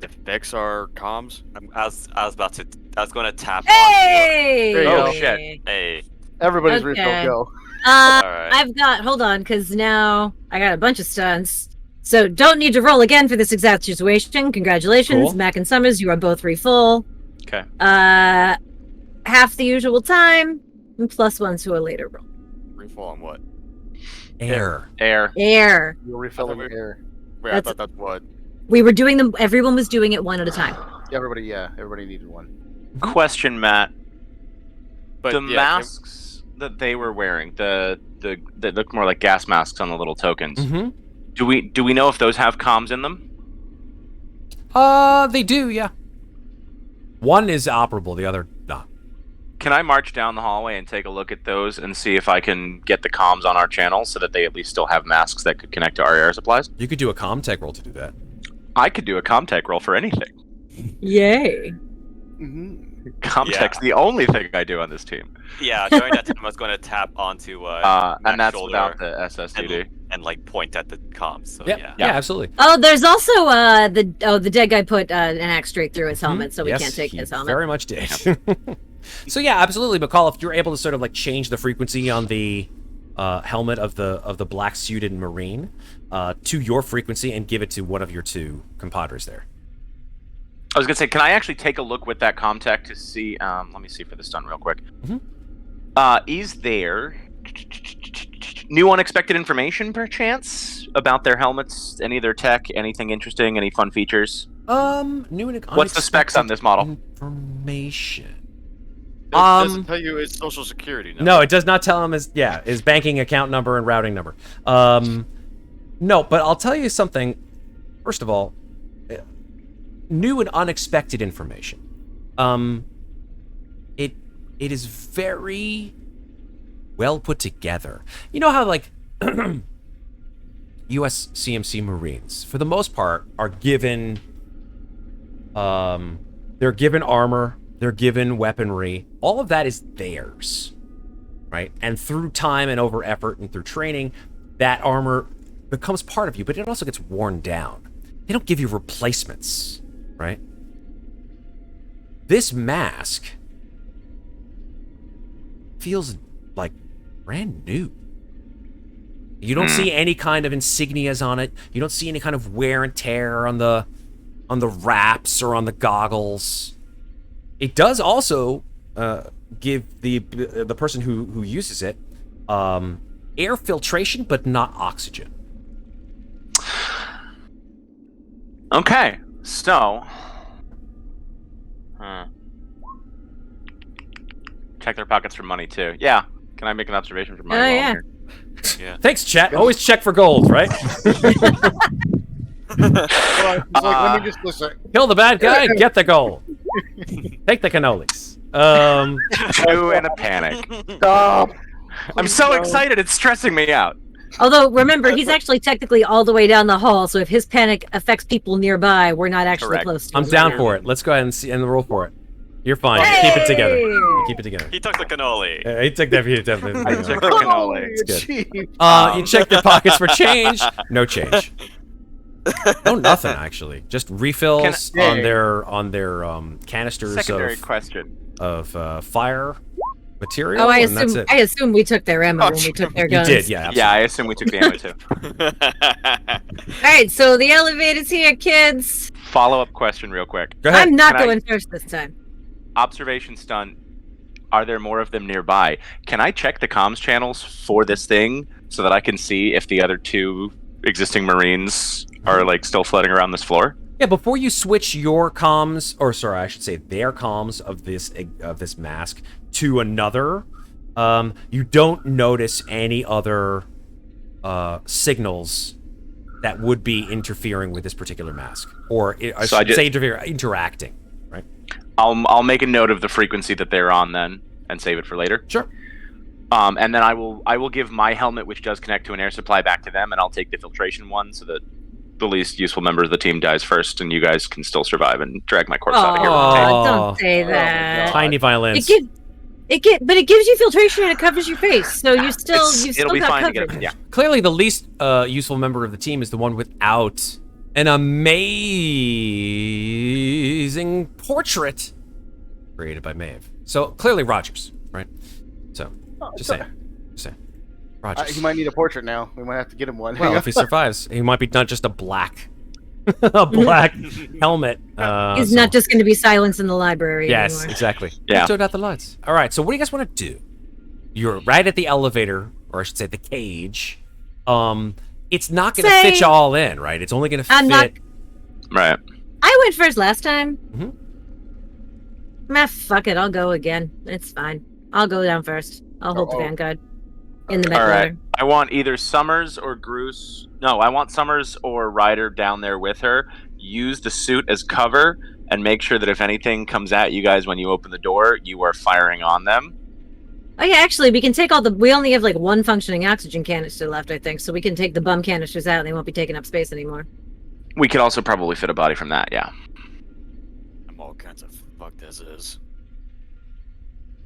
S2: To fix our comms?
S6: I was going to tap
S5: Hey!
S3: There you
S7: Oh,
S3: go.
S7: shit.
S6: Hey.
S3: Everybody's
S5: Okay.
S3: refill go.
S6: Alright.
S5: I've got. Hold on, because now I got a bunch of stunts. So don't need to roll again for this exact situation. Congratulations,
S4: Cool.
S5: Mac and Summers. You are both refull.
S7: Okay.
S5: Half the usual time, and +1 to a later roll.
S2: Refill on what?
S4: Air.
S7: Air.
S5: Air.
S3: You're refilling
S2: we-
S3: air.
S2: Wait,
S5: That's-
S2: I thought that's what.
S5: We were doing them. Everyone was doing it one at a time.
S3: Everybody needed one.
S7: Question, Matt.
S2: But
S7: The
S2: yeah,
S7: masks that they were wearing, that look more like gas masks on the little tokens.
S4: Mm-hmm.
S7: Do we know if those have comms in them?
S4: They do, yeah. One is operable, the other not.
S7: Can I march down the hallway and take a look at those and see if I can get the comms on our channel so that they at least still have masks that could connect to our air supplies?
S4: You could do a Comtech roll to do that.
S7: I could do a Comtech roll for anything.
S5: Yay!
S3: Mm-hmm.
S7: Comtech's the only thing I do on this team.
S6: Yeah, during that time I was going to tap onto
S7: And
S6: Mac's
S7: that's
S6: shoulder
S7: without the SSDD.
S6: and like point at the comms. So
S4: Yep.
S6: yeah.
S4: Yeah, absolutely.
S5: Oh, there's also the dead guy put an axe straight through his helmet, so we
S4: Yes,
S5: can't take
S4: he
S5: his helmet.
S4: very much did. So yeah, absolutely, McAuliffe, you're able to sort of like change the frequency on the helmet of the black suited Marine to your frequency and give it to one of your 2 compadres there.
S7: I was gonna say, can I actually take a look with that Comtech to see? Let me see for this done real quick.
S4: Mhm.
S7: Is there new unexpected information, perchance, about their helmets? Any of their tech? Anything interesting? Any fun features?
S4: New and
S7: What's the specs on this model?
S4: Information.
S2: It doesn't tell you his social security number.
S4: No, it does not tell him his banking account number and routing number. No, but I'll tell you something. First of all, new and unexpected information. It is very well put together. You know how like U.S. CMC Marines, for the most part, are given they're given armor, they're given weaponry. All of that is theirs, right? And through time and over effort and through training, that armor becomes part of you, but it also gets worn down. They don't give you replacements, right? This mask feels like brand new. You don't see any kind of insignias on it. You don't see any kind of wear and tear on the wraps or on the goggles. It does also give the person who uses it air filtration, but not oxygen.
S7: Okay, so check their pockets for money too. Yeah, can I make an observation for money?
S5: Oh,
S7: while I'm
S5: yeah.
S7: here?
S4: Thanks, chat. Always check for gold, right?
S3: It's like, let me just listen.
S4: Kill the bad guy, get the gold. Take the cannolis.
S7: Ooh, in a panic.
S3: Stop.
S7: I'm so excited, it's stressing me out.
S5: Although, remember, he's actually technically all the way down the hall, so if his panic affects people nearby, we're not actually
S7: Correct.
S5: close to
S4: I'm
S5: him.
S4: down for it. Let's go ahead and roll for it. You're fine. Keep it together. You keep it together.
S6: He took the cannoli.
S4: He took that.
S7: I took the cannoli.
S4: It's good.
S3: Chief.
S4: You check your pockets for change. No change. No, nothing actually. Just refills
S3: Can-
S4: on their canisters
S7: Secondary question.
S4: of fire material.
S5: Oh,
S4: and that's it.
S5: I assume we took their ammo when we took their
S4: You
S5: guns.
S4: did, yeah.
S7: Yeah, I assume we took the ammo too.
S5: All right, so the elevator's here, kids.
S7: Follow-up question real quick.
S4: Go ahead.
S5: I'm not
S7: Can I-
S5: going first this time.
S7: Observation stunt. Are there more of them nearby? Can I check the comms channels for this thing so that I can see if the other 2 existing Marines are like still floating around this floor?
S4: Yeah, before you switch your comms, or sorry, I should say their comms of this mask to another You don't notice any other signals that would be interfering with this particular mask, or I should say interacting. Right.
S7: I'll make a note of the frequency that they're on then, and save it for later.
S4: Sure.
S7: And then I will give my helmet, which does connect to an air supply, back to them, and I'll take the filtration one so that the least useful member of the team dies first, and you guys can still survive and drag my corpse out of here.
S5: Don't say that.
S4: Tiny violence.
S5: But it gives you filtration and it covers your face, so you've still got coverage.
S7: Yeah.
S4: Clearly, the least useful member of the team is the one without an amazing portrait created by Maeve. So clearly, Rogers, right? So just saying. Rogers.
S3: He might need a portrait now. We might have to get him one.
S4: Well, if he survives, he might be not just a black, helmet.
S5: He's not just going to be silence in the library
S4: Yes,
S5: anymore.
S4: exactly.
S7: Yeah.
S4: Turn out the lights. All right. So what do you guys want to do? You're right at the elevator, or I should say the cage. It's not going to fit you all in, right? It's only going to fit.
S7: Right.
S5: I went first last time.
S4: Mhm.
S5: Fuck it. I'll go again. It's fine. I'll go down first. I'll hold the vanguard in the middle.
S7: All right. I want either Summers or Groose. No, I want Summers or Ryder down there with her. Use the suit as cover and make sure that if anything comes at you guys when you open the door, you are firing on them.
S5: Oh yeah, actually, we can take we only have like one functioning oxygen canister left, I think, so we can take the bum canisters out and they won't be taking up space anymore.
S7: We could also probably fit a body from that, yeah.
S2: I'm all kinds of fucked as is.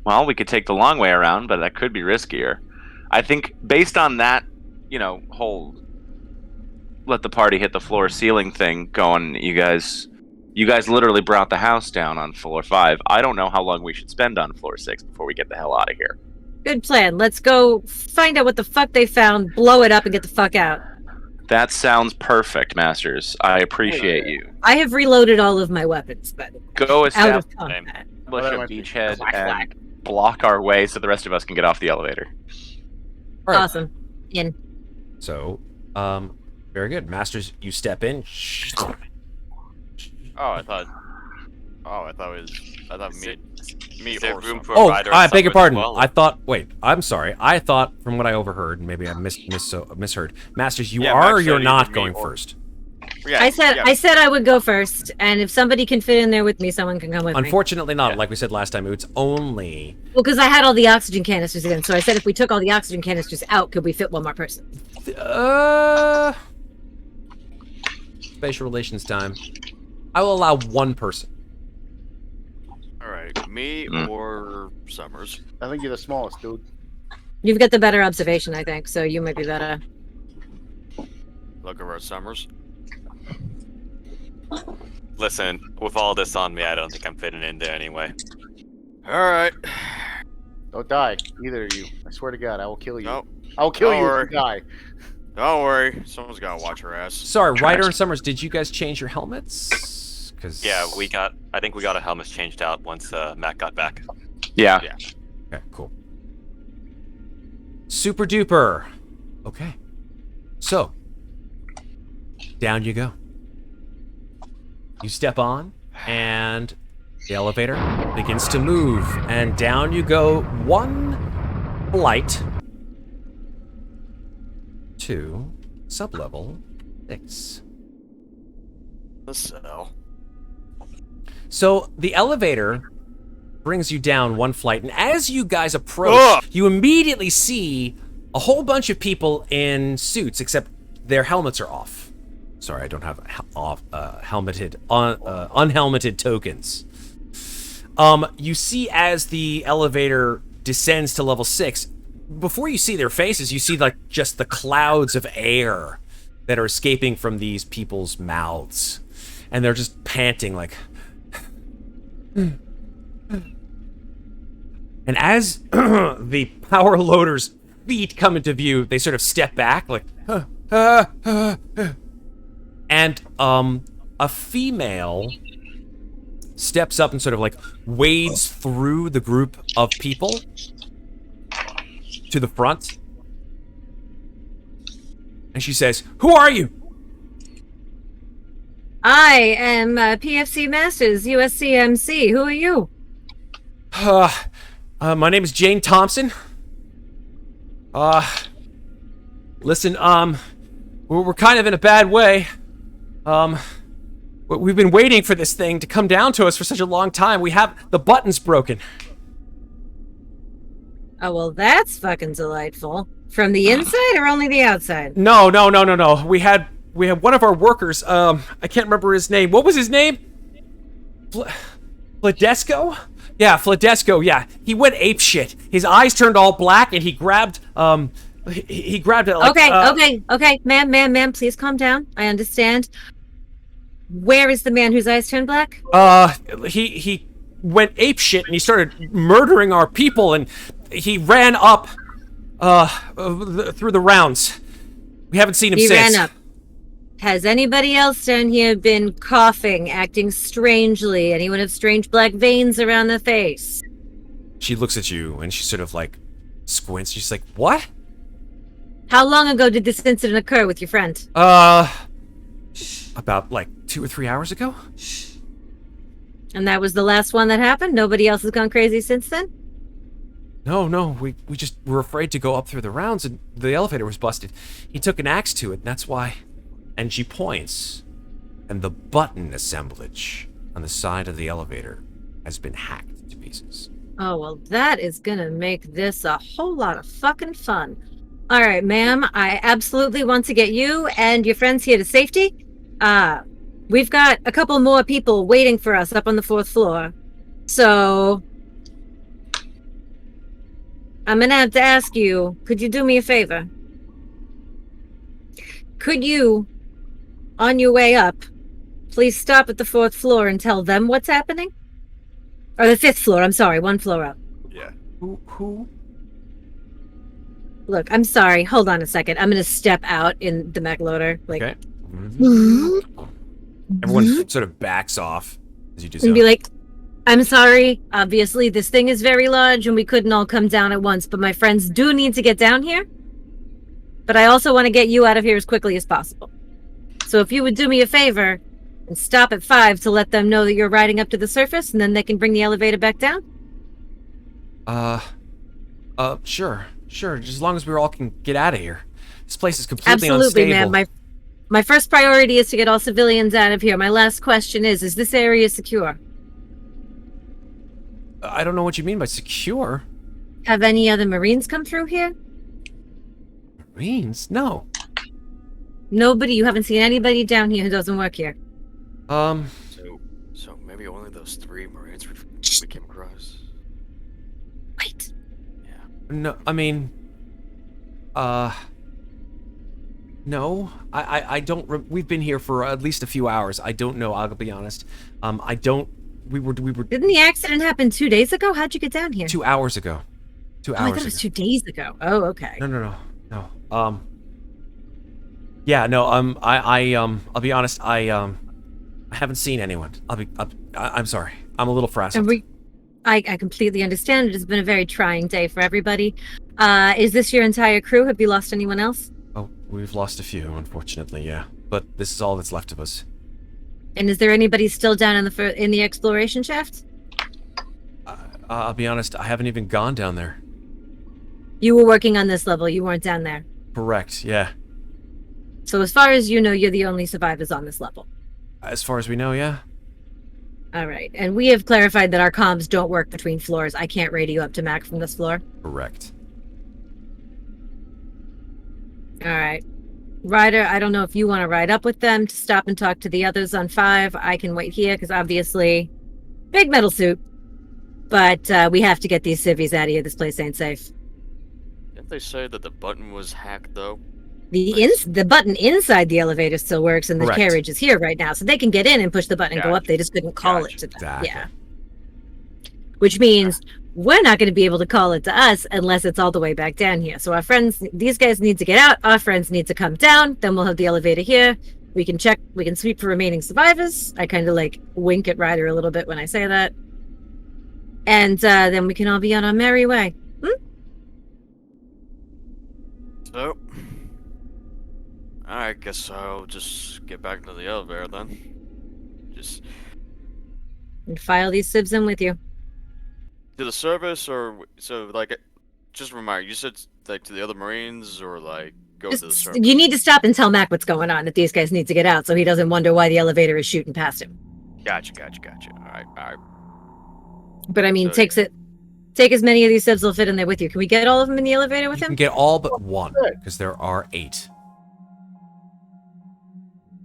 S7: Well, we could take the long way around, but that could be riskier. I think based on that, whole let the party hit the floor ceiling thing going, you guys literally brought the house down on floor 5. I don't know how long we should spend on floor 6 before we get the hell out of here.
S5: Good plan. Let's go find out what the fuck they found, blow it up, and get the fuck out.
S7: That sounds perfect, Masters. I appreciate you.
S5: I have reloaded all of my weapons, but
S7: Go
S5: out of
S7: establish
S5: combat.
S7: a beachhead and block our way so the rest of us can get off the elevator.
S4: All right.
S5: Awesome. In.
S4: So, very good. Masters, you step in.
S2: I thought me
S6: Is there
S2: or
S6: room
S2: something.
S6: for
S4: Oh,
S6: Ryder
S4: I
S6: and
S4: beg your
S6: Summers as
S4: pardon.
S6: well?
S4: I'm sorry. I thought from what I overheard, and maybe I misheard. Masters, you
S2: Yeah,
S4: are or
S2: Max
S4: you're
S2: said
S4: not
S2: either me
S4: going
S2: or-
S4: first?
S2: Yeah,
S5: I said I would go first, and if somebody can fit in there with me, someone can come with me.
S4: Unfortunately not.
S6: Yeah.
S4: Like we said last time, it's only...
S5: Well, because I had all the oxygen canisters in, so I said if we took all the oxygen canisters out, could we fit one more person?
S4: Spatial relations time. I will allow one person.
S2: All right, me or Summers.
S3: I think you're the smallest, dude.
S5: You've got the better observation, I think, so you might be better.
S2: Look over at Summers.
S6: Listen, with all this on me, I don't think I'm fitting in there anyway.
S2: All right.
S3: Don't die, either of you. I swear to God, I will kill you.
S2: Nope.
S3: I will kill
S2: Don't
S3: you
S2: worry.
S3: if you die.
S2: Don't worry. Someone's gotta watch her ass.
S4: Sorry, Ryder and Summers, did you guys change your helmets? Cause...
S6: Yeah, I think we got our helmets changed out once Matt got back.
S7: Yeah.
S4: Okay, cool. Super duper. Okay. So, down you go. You step on, and the elevator begins to move, and down you go one flight to sublevel 6.
S2: The cell.
S4: So the elevator brings you down one flight, and as you guys approach, you immediately see a whole bunch of people in suits, except their helmets are off. Sorry, I don't have unhelmeted tokens. You see as the elevator descends to level 6, before you see their faces, you see like just the clouds of air that are escaping from these people's mouths, and they're just panting like. And as the power loader's feet come into view, they sort of step back like. And a female steps up and sort of like wades through the group of people to the front. And she says, "Who are you?"
S5: I am PFC Masters, USCMC. Who are you?
S4: My name is Jane Thompson. Listen, we're kind of in a bad way. We've been waiting for this thing to come down to us for such a long time. The button's broken.
S5: Oh, well, that's fucking delightful. From the inside or only the outside?
S4: No. We had one of our workers, I can't remember his name. What was his name? Fledesco? Yeah, Fledesco, yeah. He went apeshit. His eyes turned all black and he grabbed he grabbed it like
S5: Okay. Ma'am, please calm down. I understand. Where is the man whose eyes turned black?
S4: He went apeshit and he started murdering our people and he ran up through the rounds. We haven't seen him since. He ran up.
S5: Has anybody else down here been coughing, acting strangely? Anyone have strange black veins around the face?
S4: She looks at you and she sort of like squints. She's like, what?
S5: How long ago did this incident occur with your friend?
S4: About like 2 or 3 hours ago.
S5: And that was the last one that happened? Nobody else has gone crazy since then?
S4: No, we just were afraid to go up through the rounds and the elevator was busted. He took an axe to it, and that's why. And she points, and the button assemblage on the side of the elevator has been hacked to pieces.
S5: Oh, well, that is gonna make this a whole lot of fucking fun. All right, ma'am, I absolutely want to get you and your friends here to safety. We've got a couple more people waiting for us up on the 4th floor. So I'm gonna have to ask you, could you do me a favor? Could you, on your way up, please stop at the 4th floor and tell them what's happening? Or the 5th floor, I'm sorry, 1 floor up.
S2: Yeah.
S4: Who?
S5: Look, I'm sorry, hold on a second. I'm gonna step out in the mech loader. Like,
S4: okay. Mm-hmm. Everyone sort of backs off as you do so.
S5: And be like, I'm sorry, obviously this thing is very large and we couldn't all come down at once, but my friends do need to get down here. But I also want to get you out of here as quickly as possible. So if you would do me a favor and stop at 5 to let them know that you're riding up to the surface and then they can bring the elevator back down?
S4: Sure. Just as long as we all can get out of here. This place is completely
S5: Absolutely,
S4: unstable.
S5: ma'am. My first priority is to get all civilians out of here. My last question is this area secure?
S4: I don't know what you mean by secure.
S5: Have any other Marines come through here?
S4: Marines? No.
S5: Nobody? You haven't seen anybody down here who doesn't work here?
S2: So maybe only those 3 Marines we came across.
S5: Wait.
S2: Yeah.
S4: No, I mean, no. I don't. We've been here for at least a few hours. I don't know. I'll be honest. I don't. We were.
S5: Didn't the accident happen 2 days ago? How'd you get down here?
S4: 2 hours ago. 2 hours
S5: I thought it was 2 days ago. Oh, okay.
S4: No. Yeah, no. I'll be honest. I haven't seen anyone. I'm sorry. I'm a little frazzled.
S5: And I completely understand. It has been a very trying day for everybody. Is this your entire crew? Have you lost anyone else?
S4: Oh, we've lost a few, unfortunately. Yeah, but this is all that's left of us.
S5: And is there anybody still down in the exploration shaft?
S4: I'll be honest. I haven't even gone down there.
S5: You were working on this level. You weren't down there.
S4: Correct. Yeah.
S5: So as far as you know, you're the only survivors on this level.
S4: As far as we know, yeah.
S5: All right. And we have clarified that our comms don't work between floors. I can't radio up to Mac from this floor.
S4: Correct.
S5: All right. Ryder, I don't know if you want to ride up with them to stop and talk to the others on 5. I can wait here because obviously, big metal suit. But we have to get these civvies out of here. This place ain't safe.
S2: Didn't they say that the button was hacked, though?
S5: The button inside the elevator still works, and the
S4: Correct.
S5: carriage is here right now, so they can get in and push the button and go up. They just couldn't call it to them.
S4: Exactly.
S5: Yeah. Which means we're not going to be able to call it to us unless it's all the way back down here. So our friends, these guys need to get out. Our friends need to come down. Then we'll have the elevator here. We can sweep for remaining survivors. I kind of like wink at Ryder a little bit when I say that. And then we can all be on our merry way.
S2: So, I guess I'll just get back into the elevator then.
S5: And file these sibs in with you.
S2: To the service, or so like, just a reminder. You said like to the other Marines, or like go
S5: Just,
S2: to the circle?
S5: you need to stop and tell Mac what's going on, that these guys need to get out so he doesn't wonder why the elevator is shooting past him.
S2: Gotcha. All right.
S5: But I mean,
S2: So,
S5: take as many of these subs will fit in there with you. Can we get all of them in the elevator with
S4: You can
S5: him?
S4: get all but one, because there are 8.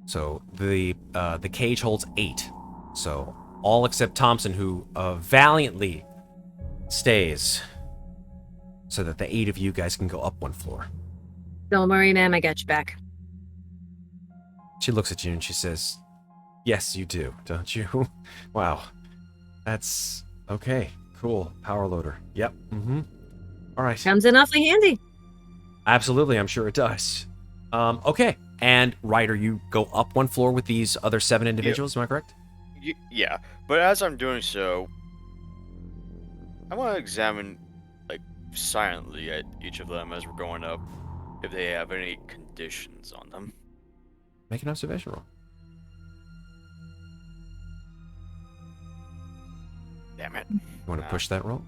S4: So the cage holds 8. So all except Thompson, who valiantly stays, so that the 8 of you guys can go up 1 floor.
S5: Don't worry, ma'am. I got you back.
S4: She looks at you and she says, "Yes, you do, don't you?" Wow. That's okay. Cool. Power loader. Yep. Mm-hmm. All right.
S5: Comes in awfully handy.
S4: Absolutely, I'm sure it does. Okay. And Ryder, you go up 1 floor with these other 7 individuals, am I correct?
S2: Yeah, but as I'm doing so, I want to examine, like, silently at each of them as we're going up, if they have any conditions on them.
S4: Make an observation roll.
S2: Damn it.
S4: You want to push that roll?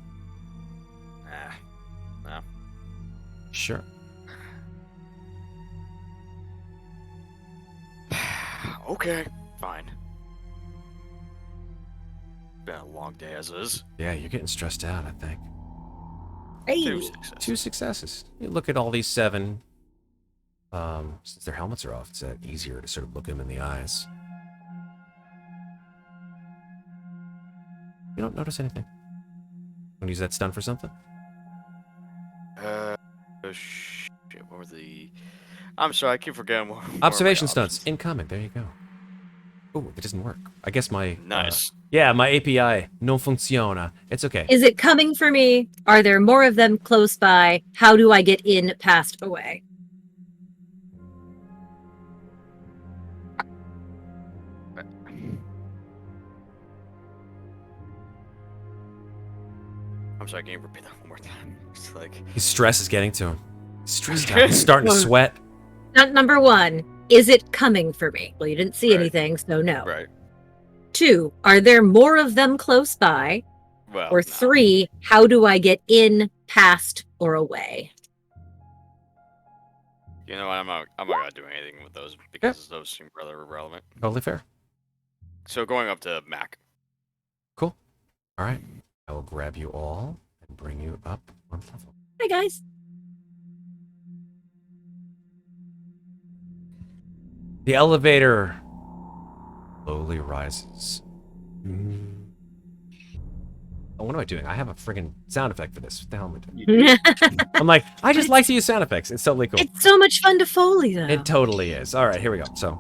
S2: No.
S4: Sure.
S2: Okay, fine. Been a long day as is.
S4: Yeah, you're getting stressed out, I think.
S5: Hey.
S2: 2 successes.
S4: 2 successes. You look at all these 7. Since their helmets are off, it's easier to sort of look them in the eyes. You don't notice anything. Want to use that stun for something?
S2: Shit, what were the... I'm sorry, I keep forgetting what were my
S4: Observation stunts.
S2: options.
S4: Incoming. There you go. Oh, it doesn't work. I guess my...
S2: Nice.
S4: Yeah, my API non funciona. It's okay.
S5: Is it coming for me? Are there more of them close by? How do I get in, past, away?
S2: I'm sorry, can you repeat that one more time? It's like...
S4: His stress is getting to him. He's stressed out. He's starting to sweat.
S5: Number 1, is it coming for me? Well, you didn't see
S2: Right.
S5: anything, so no.
S2: Right.
S5: 2, are there more of them close by?
S2: Well,
S5: Or
S2: no.
S5: 3, how do I get in, past, or away?
S2: You know what? I'm not gonna do anything with those because those seem rather irrelevant.
S4: Totally fair.
S2: So going up to Mac.
S4: Cool. All right. I will grab you all and bring you up 1 level.
S5: Hi, guys.
S4: The elevator slowly rises. Oh, what am I doing? I have a friggin' sound effect for this. What the hell am I doing? I'm like, I just like to use sound effects. It's totally cool.
S5: It's so much fun to Foley, though.
S4: It totally is. All right, here we go. So,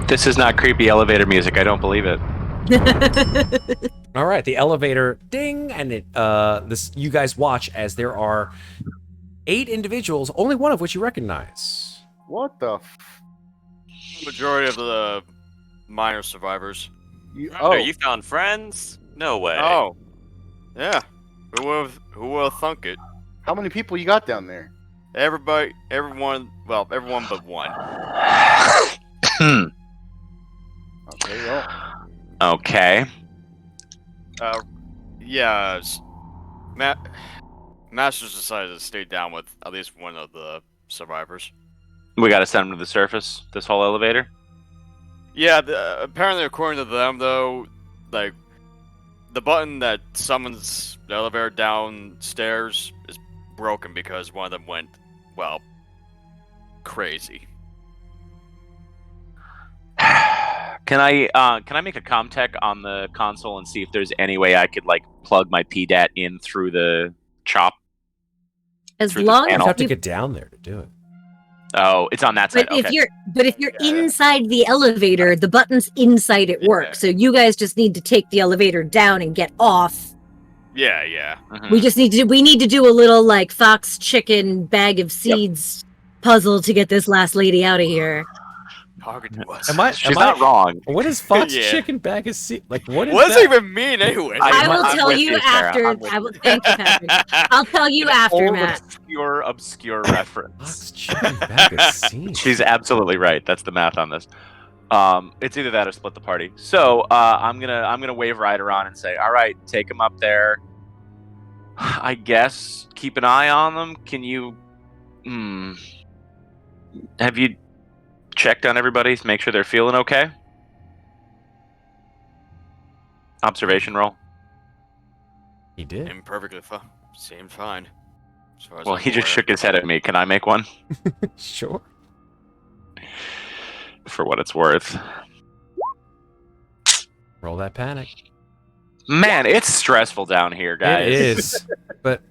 S7: This is not creepy elevator music. I don't believe it.
S4: all right, the elevator ding, and it you guys watch as there are 8 individuals, only one of which you recognize.
S3: What the?
S2: Majority of the minor survivors.
S6: Oh, you found friends? No way.
S2: Oh, yeah. Who will thunk it?
S3: How many people you got down there?
S2: Everyone but one.
S3: Okay, well,
S7: Okay.
S2: Yeah. Masters decided to stay down with at least one of the survivors.
S7: We gotta send them to the surface, this whole elevator?
S2: Yeah, apparently according to them, though, like, the button that summons the elevator downstairs is broken because one of them went, well, crazy.
S7: Can I make a comtech on the console and see if there's any way I could, like, plug my PDAT in through the chop?
S5: As
S7: through the
S5: long
S4: You
S7: panel.
S4: have
S5: as
S4: to
S5: you,
S4: get down there to do it.
S7: Oh, it's on that side.
S5: but
S7: Okay.
S5: if you're inside the elevator, the button's inside it works. So you guys just need to take the elevator down and get off.
S2: Yeah.
S7: Mhm.
S5: We need to do a little like fox chicken bag of seeds puzzle to get this last lady out of here.
S2: Targeted was.
S7: She's not wrong.
S4: What is Fox
S2: Yeah.
S4: Chicken Bag of Seed? Like, what is
S2: What does
S4: that?
S2: it even mean anyway?
S5: I will
S7: I'm
S5: tell
S7: with
S5: you
S7: you, Sarah.
S5: after.
S7: I'm with
S5: I will thank you, Patrick. I'll tell you after,
S7: Old,
S5: Matt.
S7: obscure reference.
S4: Fox Chicken Bag of Seed.
S7: She's absolutely right. That's the math on this. It's either that or split the party. So I'm gonna wave Ryder on and say, all right, take him up there. I guess keep an eye on them. Can you? Have you checked on everybody to make sure they're feeling okay? Observation roll.
S4: He did.
S2: I'm perfectly fine. Seemed fine. As far as
S7: Well,
S2: I'm
S7: he just
S2: aware.
S7: shook his head at me. Can I make one?
S4: Sure.
S7: For what it's worth.
S4: Roll that panic.
S7: Man, it's stressful down here, guys.
S4: It is. But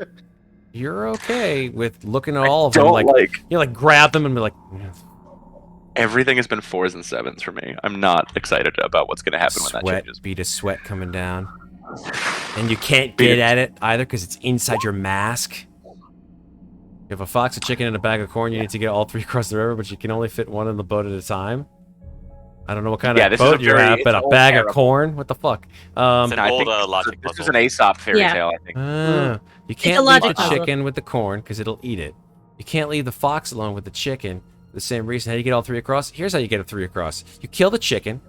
S4: you're okay with looking at all of
S7: Don't
S4: them. You grab them and be like,
S7: everything has been 4s and 7s for me. I'm not excited about what's going to happen when that
S4: sweat,
S7: changes.
S4: bead of sweat coming down. And you can't get at it either because it's inside your mask. You have a fox, a chicken, and a bag of corn. You need to get all 3 across the river, but you can only fit one in the boat at a time. I don't know what kind of boat you're at, but a bag of corn? What the fuck?
S6: It's an old logic
S7: This
S6: puzzle.
S7: is an Aesop fairy
S5: Yeah.
S7: tale, I think.
S4: You can't
S5: a
S4: leave
S5: logic
S4: the
S5: puzzle.
S4: chicken with the corn because it'll eat it. You can't leave the fox alone with the chicken. The same reason. How do you get all 3 across? Here's how you get 3 across. You kill the chicken,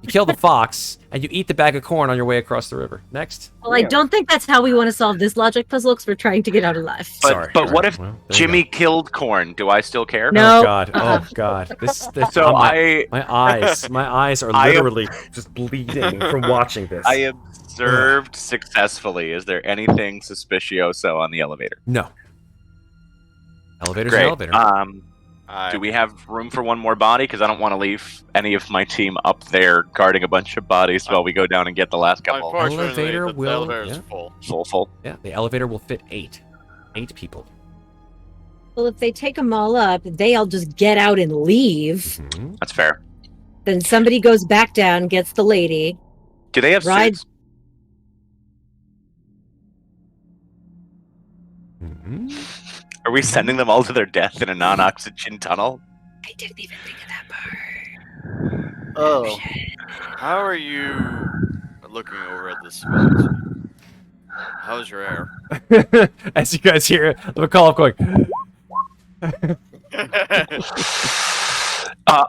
S4: you kill the fox, and you eat the bag of corn on your way across the river. Next.
S5: Well, I don't think that's how we want to solve this logic puzzle because we're trying to get out alive.
S7: But,
S4: Sorry.
S7: but what if
S4: Well, there you
S7: Jimmy killed corn? Do I still care?
S5: No.
S4: Oh god. Oh god. This
S7: So
S4: my eyes are
S7: I am-
S4: literally just bleeding from watching this.
S7: I observed successfully. Is there anything suspicioso on the elevator?
S4: No. Elevator's
S7: Great.
S4: an elevator.
S7: Do we have room for one more body? Because I don't want to leave any of my team up there guarding a bunch of bodies while we go down and get the last couple.
S2: Unfortunately,
S4: Elevator
S2: the
S4: will-
S2: elevator is
S4: yeah.
S2: full.
S7: Full.
S4: Yeah, the elevator will fit 8 people.
S5: Well, if they take them all up, they all just get out and leave.
S4: Mhm.
S7: That's fair.
S5: Then somebody goes back down, gets the lady.
S7: Do they have
S5: Ride-
S7: suits?
S4: Mhm.
S7: Are we sending them all to their death in a non-oxygen tunnel?
S5: I didn't even think of that part.
S3: Oh,
S2: How are you looking over at this spot? How's your air?
S4: As you guys hear the McCauliff going,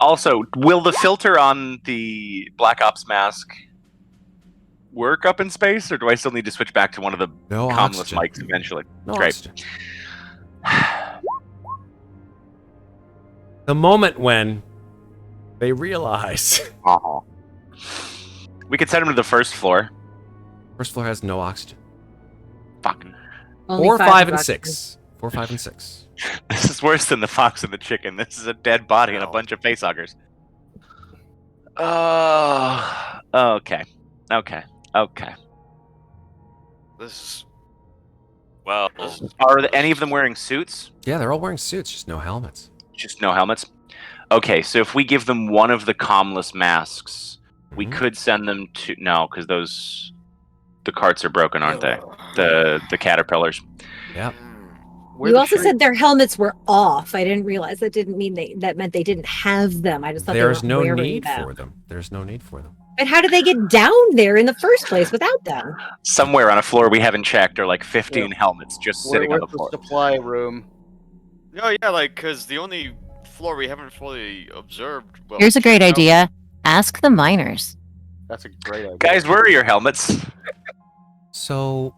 S7: Also, will the filter on the Black Ops mask work up in space, or do I still need to switch back to one of the
S4: no
S7: comless
S4: oxygen.
S7: mics eventually?
S4: No
S7: Great.
S4: oxygen. The moment when they realize
S7: Uh-huh. We could send them to the first floor.
S4: first floor has no oxygen.
S7: Fucking.
S5: Only
S4: 4, 5, and
S5: boxes.
S4: 6. 4, 5, and 6.
S7: This is worse than the fox and the chicken. This is a dead body and a
S2: No.
S7: bunch of facehuggers. Oh, okay.
S2: This.
S6: Well,
S7: Are any of them wearing suits?
S4: Yeah, they're all wearing suits, just no helmets.
S7: Just no helmets? Okay, so if we give them one of the comless masks, we
S4: Mhm.
S7: could send them to... No, because those... The carts are broken, aren't they? The caterpillars.
S4: Yep.
S3: where
S5: You
S3: the
S5: also
S3: tree-
S5: said their helmets were off. I didn't realize that didn't mean that meant they didn't have them. I just thought
S4: There's
S5: they
S4: no
S5: were wearing
S4: need
S5: them.
S4: for them. There's no need for them.
S5: But how did they get down there in the first place without them?
S7: Somewhere on a floor we haven't checked are like 15 helmets just
S3: where-
S7: sitting on
S3: where's
S7: the floor.
S3: supply room.
S2: Oh yeah, like because the only floor we haven't fully observed. Well,
S8: Here's a great
S2: checked out-
S8: idea. Ask the miners.
S3: That's a great idea.
S7: Guys, where are your helmets?
S4: So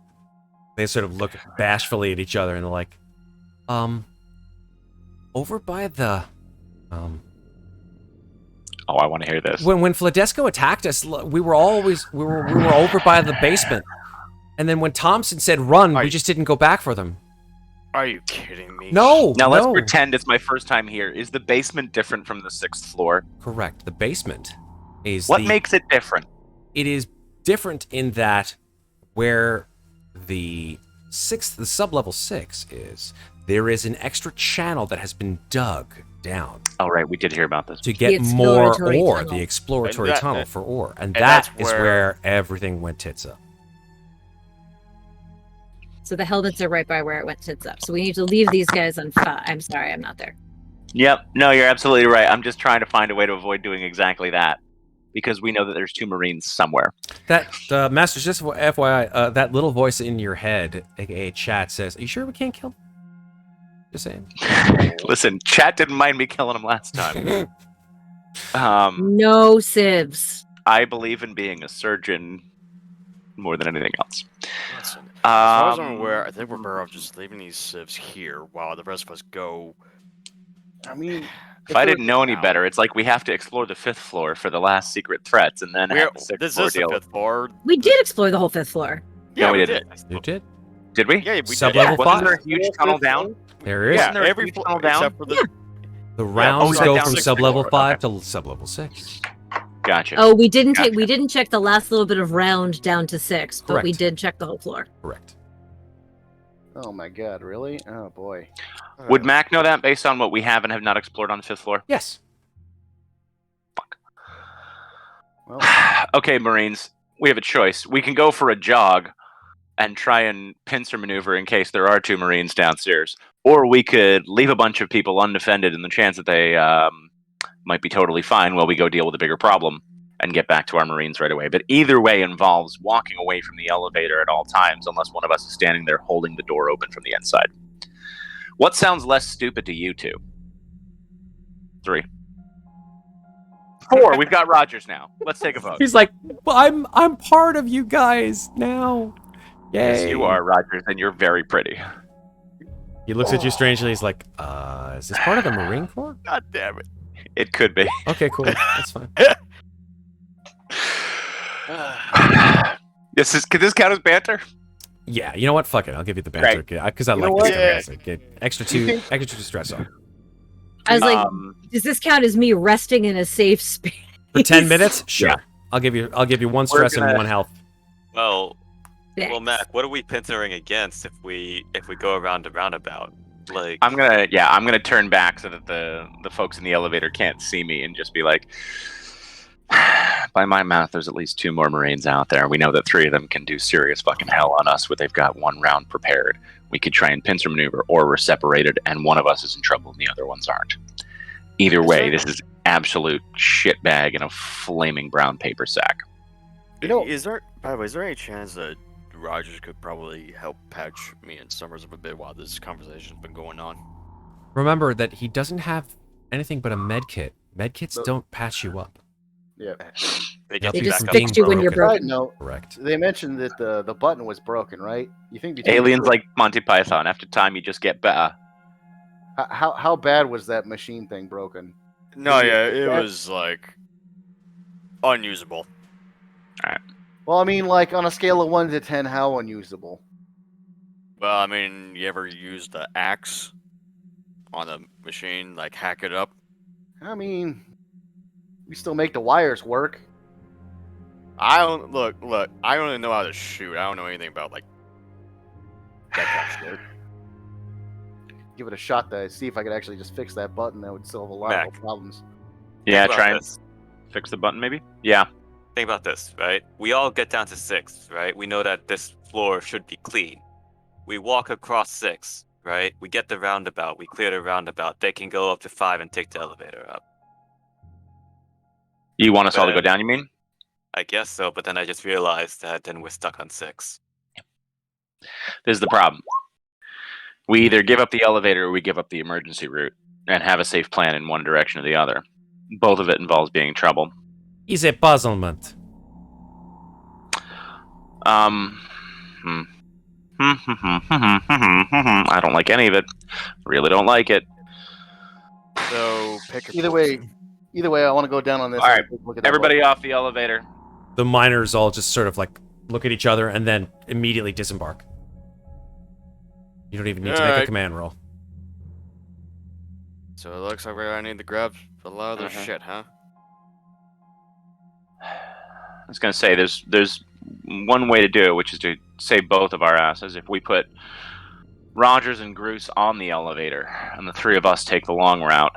S4: they sort of look bashfully at each other and they're like, over by the
S7: Oh, I want to hear this.
S4: when Fladesco attacked us, we were over by the basement. And then when Thompson said run, we
S2: Right.
S4: just didn't go back for them.
S2: Are you kidding me?
S4: No.
S7: Now let's
S4: no.
S7: pretend it's my first time here. Is the basement different from the 6th floor?
S4: Correct. The basement is
S7: What makes it different?
S4: it is different in that where the sub-level 6 is, there is an extra channel that has been dug down
S7: Oh, right, we did hear about this.
S4: to get
S5: The
S4: more
S5: exploratory
S4: ore,
S5: tunnel.
S4: the exploratory
S2: And that-
S4: tunnel for ore. And
S2: and
S4: that
S2: that's
S4: is
S2: where-
S4: where everything went tits up.
S5: So the helmets are right by where it went tits up. So we need to leave these guys on fire. I'm sorry, I'm not there.
S7: Yep, no, you're absolutely right. I'm just trying to find a way to avoid doing exactly that. Because we know that there's 2 Marines somewhere.
S4: That, Masters, just FYI, that little voice in your head, aka chat, says, are you sure we can't kill them? Just saying.
S7: Listen, chat didn't mind me killing him last time.
S5: No sieves.
S7: I believe in being a surgeon more than anything else.
S2: Listen, far as I'm aware, I think we're better off just leaving these civs here while the rest of us go.
S3: I mean,
S7: If I didn't know any better, it's like we have to explore the 5th floor for the last secret threats, and then have the 6th
S2: This
S7: floor
S2: is the
S7: deal.
S2: 5th floor.
S5: We did explore the whole 5th floor.
S2: Yeah,
S7: No,
S2: we
S7: we
S2: did.
S4: You did?
S7: Did we?
S2: Yeah, we
S4: Sub-level
S2: did.
S7: Wasn't
S4: 5.
S7: there a huge tunnel down?
S4: There is.
S2: Yeah,
S7: there a
S2: every
S7: huge
S2: floor
S7: tunnel down?
S2: except for the.
S4: The rounds
S7: right
S4: go
S7: down
S4: from
S7: the
S4: sub-level
S7: floor.
S4: 5 to sub-level 6.
S7: Gotcha.
S5: Oh, we didn't
S7: Gotcha.
S5: we didn't check the last little bit of round down to 6, but we
S4: Correct.
S5: did check the whole floor.
S4: Correct.
S3: Oh my god, really? Oh boy.
S7: Would Mac know that based on what we have and have not explored on the 5th floor?
S4: Yes.
S3: Well,
S7: Okay, Marines, we have a choice. We can go for a jog and try and pincer maneuver in case there are 2 Marines downstairs. Or we could leave a bunch of people undefended in the chance that they might be totally fine while we go deal with a bigger problem and get back to our Marines right away. But either way involves walking away from the elevator at all times unless one of us is standing there holding the door open from the inside. What sounds less stupid to you two? 3. 4. We've got Rogers now. Let's take a vote.
S4: He's like, well, I'm part of you guys now. Yay.
S7: Yes, you are, Rogers, and you're very pretty.
S4: He looks at you strangely. He's like, is this part of the Marine Corps?
S2: God damn it.
S7: It could be.
S4: Okay, cool. That's fine.
S7: Could this count as banter?
S4: Yeah, you know what? Fuck it. I'll give you the banter because I
S3: You know
S4: like this
S3: what?
S4: guy. Guys. Get extra two stress on.
S5: I was like, does this count as me resting in a safe space?
S4: For 10 minutes? Sure.
S7: Yeah.
S4: I'll give you 1 stress and 1 health.
S9: Well,
S5: Thanks.
S9: well, Mac, what are we pincering against if we go around the roundabout? Like,
S7: I'm gonna turn back so that the folks in the elevator can't see me and just be like, by my math, there's at least 2 more Marines out there. We know that 3 of them can do serious fucking hell on us, but they've got 1 round prepared. We could try and pincer maneuver, or we're separated and one of us is in trouble and the other ones aren't. Either way, this is absolute shitbag in a flaming brown paper sack.
S3: You know-
S2: By the way, is there any chance that Rogers could probably help patch me and Summers up a bit while this conversation's been going on?
S4: Remember that he doesn't have anything but a med kit. Med kits don't patch you up.
S3: yeah.
S9: they
S4: Help
S9: get
S5: They
S9: you
S5: just
S9: back up.
S5: fix you when you're
S4: broken.
S3: Side note,
S4: Correct.
S3: they mentioned that the button was broken, right? You think between
S7: Aliens like Monty Python. After time, you just get better.
S3: how bad was that machine thing broken?
S2: No, yeah, it
S3: that-
S2: was like unusable.
S3: Well, I mean, like on a scale of 1 to 10, how unusable?
S2: Well, I mean, you ever use the axe on a machine, like hack it up?
S3: I mean, we still make the wires work.
S2: I don't look. I only know how to shoot. I don't know anything about like that kind of shit.
S3: Give it a shot to see if I could actually just fix that button. That would solve a lot of
S9: Mac.
S3: problems.
S7: Yeah,
S9: Think about
S7: try and
S9: this.
S7: fix the button, maybe? Yeah.
S9: Think about this, right? We all get down to 6, right? We know that this floor should be clean. We walk across 6, right? We get the roundabout. We clear the roundabout. They can go up to 5 and take the elevator up.
S7: You want us all to go down, you mean?
S9: I guess so, but then I just realized that then we're stuck on 6.
S7: This is the problem. We either give up the elevator or we give up the emergency route and have a safe plan in one direction or the other. Both of it involves being in trouble.
S4: Is a puzzlement.
S7: I don't like any of it. Really don't like it.
S2: So pick a
S3: Either way, I want to go down on this.
S7: All right,
S3: and look at that
S7: Everybody off the elevator.
S4: The miners all just sort of like look at each other and then immediately disembark. You don't even need to make a
S2: Alright.
S4: command roll.
S2: So it looks like we're gonna need to grab a lot of this
S7: Uh-huh.
S2: shit, huh?
S7: I was gonna say there's one way to do it, which is to save both of our asses. If we put Rogers and Groose on the elevator and the 3 of us take the long route,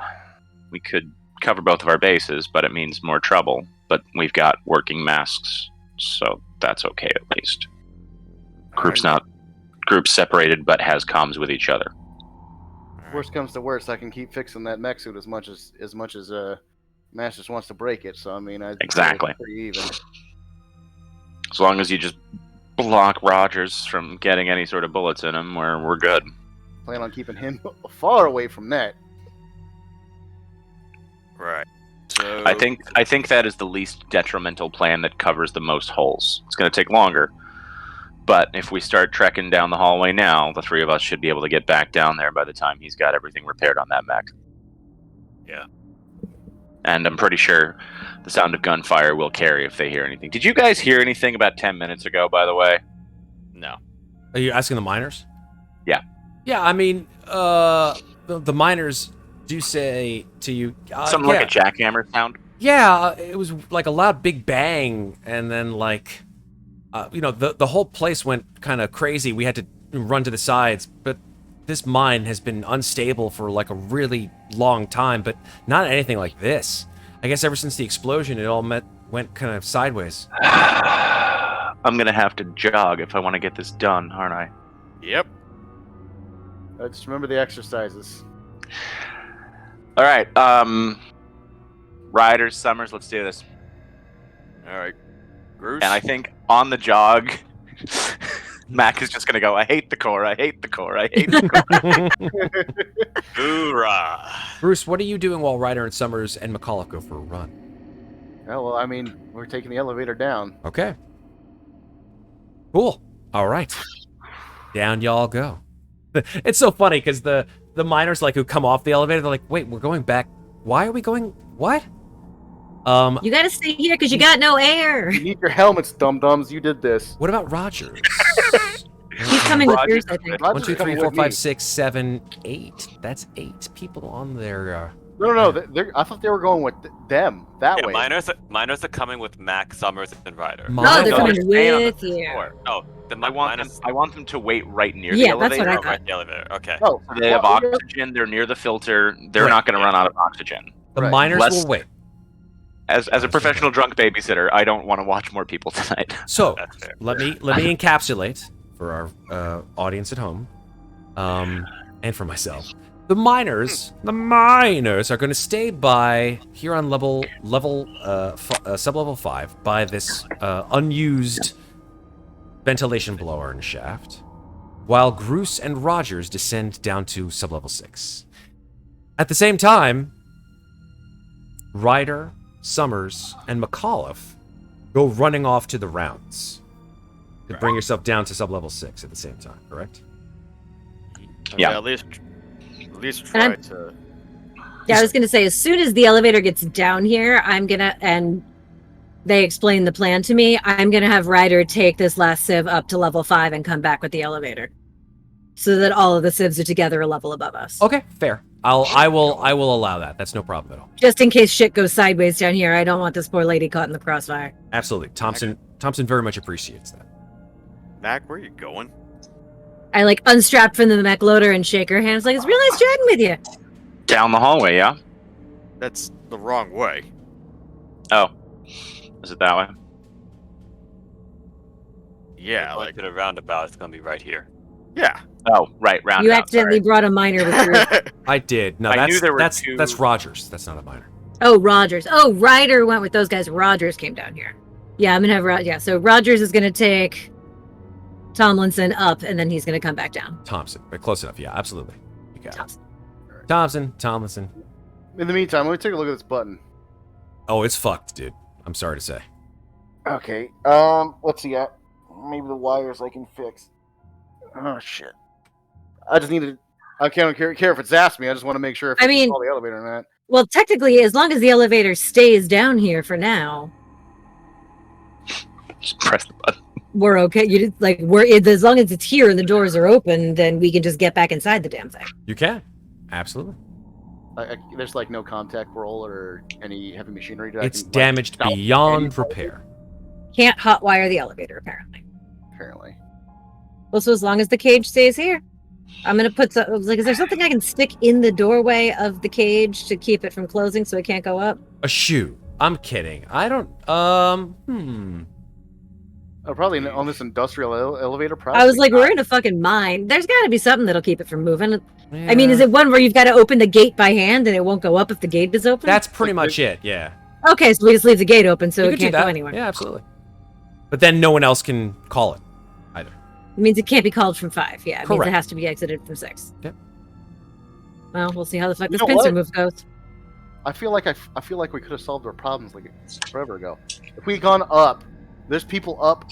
S7: we could cover both of our bases, but it means more trouble. But we've got working masks, so that's okay at least. Group's separated, but has comms with each other.
S3: Worst comes to worst, I can keep fixing that mech suit as much as Masters wants to break it. So I mean,
S7: Exactly.
S3: it's pretty even.
S7: As long as you just block Rogers from getting any sort of bullets in him, we're good.
S3: Plan on keeping him far away from that.
S2: Right. So
S7: I think that is the least detrimental plan that covers the most holes. It's going to take longer, But if we start trekking down the hallway now, the three of us should be able to get back down there by the time he's got everything repaired on that mech.
S9: Yeah.
S7: And I'm pretty sure the sound of gunfire will carry if they hear anything. Did you guys hear anything about 10 minutes ago, by the way?
S2: No.
S4: Are you asking the miners?
S7: Yeah.
S4: Yeah, I mean, the miners do say to you...
S7: Something like a jackhammer sound?
S4: Yeah, it was like a loud big bang, and then like... the whole place went kind of crazy. We had to run to the sides, but this mine has been unstable for like a really long time, but not anything like this. I guess ever since the explosion, it all went kind of sideways.
S7: I'm gonna have to jog if I want to get this done, aren't I?
S2: Yep.
S3: Just remember the exercises.
S7: All right, Riders, Summers, let's do this.
S2: All right. Groose?
S7: And I think on the jog, Mac is just gonna go, I hate the core, I hate the core, I hate the core.
S9: Hoorah!
S4: Bruce, what are you doing while Ryder and Summers and McCullough go for a run?
S3: Oh, well, I mean, we're taking the elevator down.
S4: Okay. Cool. All right. Down y'all go. It's so funny because the miners like who come off the elevator, they're like, wait, we're going back. Why are we going? What?
S5: You gotta stay here because you got no air.
S3: You need your helmets, dum-dums. You did this.
S4: What about Rogers?
S5: He's coming with yours, I think.
S4: 1, 2, 3, 4, 5, 6, 7, 8. That's 8 people on there.
S3: No. I thought they were going with them that way.
S9: Miners are coming with Mac, Summers, and Ryder.
S5: No, they're coming
S7: staying on
S5: with you.
S9: Oh, the
S7: I want them to wait right near the
S5: Yeah, that's
S7: elevator.
S5: what I
S9: Oh,
S5: thought.
S9: right, the elevator. Okay.
S3: Oh,
S7: They have
S3: well,
S7: oxygen, they're near the filter, they're
S4: Right.
S7: not gonna run out of oxygen.
S4: The
S3: Right.
S4: miners
S7: Less-
S4: will wait.
S7: As a professional drunk babysitter, I don't want to watch more people tonight.
S4: So
S9: That's fair.
S4: let me encapsulate for our audience at home, and for myself. The miners are going to stay by here on sub-level 5 by this unused ventilation blower and shaft, while Groose and Rogers descend down to sub-level 6. At the same time, Ryder, Summers, and McCullough go running off to the rounds. To bring yourself down to sub-level 6 at the same time, correct?
S7: Yeah.
S2: At least
S5: And
S2: try
S5: I'm-
S2: to.
S5: Yeah, I was gonna say, as soon as the elevator gets down here, and they explain the plan to me, I'm gonna have Ryder take this last sieve up to level 5 and come back with the elevator, so that all of the sieves are together a level above us.
S4: Okay, fair. I will allow that. That's no problem at all.
S5: Just in case shit goes sideways down here, I don't want this poor lady caught in the crossfire.
S4: Absolutely. Thompson very much appreciates that.
S2: Mac, where are you going?
S5: I like unstrap from the mech loader and shake her hands like, it's real nice chatting with you.
S7: Down the hallway, yeah?
S2: That's the wrong way.
S7: Oh. Is it that way?
S2: Yeah,
S9: Going
S2: like
S9: to the roundabout. It's gonna be right here.
S2: yeah.
S7: Oh, right, round.
S5: You accidentally brought a miner with you.
S4: I did. No,
S7: I
S4: that's
S7: knew there were
S4: that's
S7: two-
S4: that's Rogers. That's not a minor.
S5: Oh, Rogers. Oh, Ryder went with those guys. Rogers came down here. Yeah, I'm gonna have yeah. So Rogers is gonna take Tomlinson up, and then he's gonna come back down.
S4: Thompson. But close enough. Yeah, absolutely. You got
S5: Thompson.
S4: it. Tomlinson.
S3: In the meantime, let me take a look at this button.
S4: Oh, it's fucked, dude. I'm sorry to say.
S3: Okay. Let's see. Maybe the wires I can fix. Oh shit. I just need to. I can't care if it's asked me. I just want to make sure if
S5: I
S3: I
S5: mean-
S3: call the elevator or not.
S5: Well, technically, as long as the elevator stays down here for now,
S7: Just press the button.
S5: we're okay. You just, like as long as it's here and the doors are open, then we can just get back inside the damn thing.
S4: You can. Absolutely.
S3: There's like no contact roll or any heavy machinery. that I
S4: It's
S3: can, like,
S4: damaged
S3: stop
S4: beyond
S3: anybody,
S4: repair.
S5: Can't hotwire the elevator apparently.
S3: Apparently.
S5: Well, so as long as the cage stays here, I'm gonna put some. Like, is there something I can stick in the doorway of the cage to keep it from closing so it can't go up?
S4: A shoe. I'm kidding. I don't.
S3: Probably on this industrial elevator. Probably.
S5: I was like, we're in a fucking mine. There's got to be something that'll keep it from moving. I mean,
S4: Yeah.
S5: is it one where you've got to open the gate by hand and it won't go up if the gate is open?
S4: That's pretty much it. Yeah.
S5: Okay, so we just leave the gate open so
S4: You
S5: it
S4: could do
S5: can't
S4: that.
S5: go anywhere.
S4: Yeah, absolutely. But then no one else can call it either.
S5: It means it can't be called from 5. Yeah, it means
S4: Correct.
S5: it has to be exited from 6.
S4: Yep.
S5: Well, we'll see how the fuck
S3: You
S5: this
S3: know
S5: pincer
S3: what?
S5: move goes.
S3: I feel like we could have solved our problems like forever ago. If we'd gone up, there's people up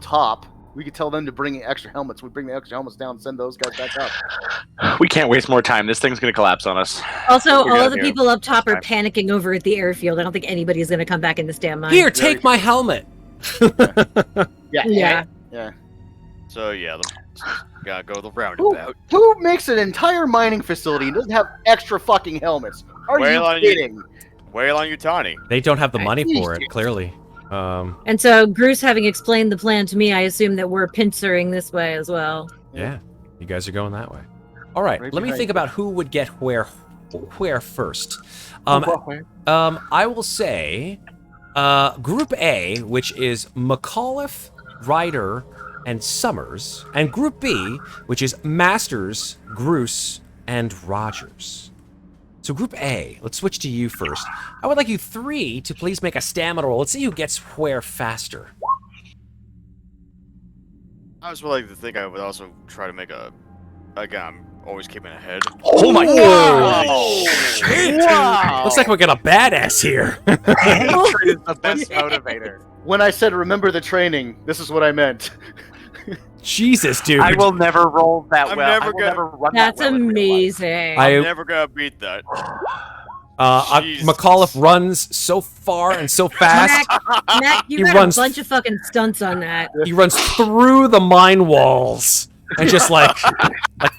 S3: top We could tell them to bring extra helmets. We bring the extra helmets down and send those guys back up.
S7: We can't waste more time. This thing's gonna collapse on us.
S5: Also,
S7: We
S5: all
S7: got
S5: the
S7: here.
S5: people up top are panicking over at the airfield. I don't think anybody's going to come back in this damn mine.
S4: Here, take my helmet.
S5: Yeah.
S3: Yeah.
S2: So yeah, gotta go the roundabout.
S3: Who makes an entire mining facility and doesn't have extra fucking helmets? Are
S2: Well,
S3: you kidding?
S2: Whale on Utani.
S4: They don't have the money for it, clearly.
S5: And so, Groose having explained the plan to me, I assume that we're pincering this way as well.
S4: Yeah, you guys are going that way. All right,
S3: Right
S4: let me
S3: behind
S4: think
S3: you.
S4: about who would get where first. I will say Group A, which is McCauliff, Rhyder, and Summers, and Group B, which is Masters, Groose, and Rogers. So Group A, let's switch to you first. I would like you three to please make a stamina roll. Let's see who gets where faster.
S2: I was like to think I would also try to make a. Again, I'm always keeping ahead.
S7: Oh my god!
S3: Wow.
S4: Looks like we got a badass here.
S7: Hatred is the best motivator.
S3: When I said remember the training, this is what I meant.
S4: Jesus, dude.
S7: I will never roll that
S2: I'm
S7: well.
S2: never
S7: I will
S2: gonna-
S7: never run
S5: That's
S7: that well in real life.
S5: amazing.
S4: I-
S2: I'm never gonna beat that. Jesus.
S4: McCauliff runs so far and so fast.
S5: Mac, you
S4: He
S5: got
S4: runs-
S5: a bunch of fucking stunts on that.
S4: He runs through the mine walls and just like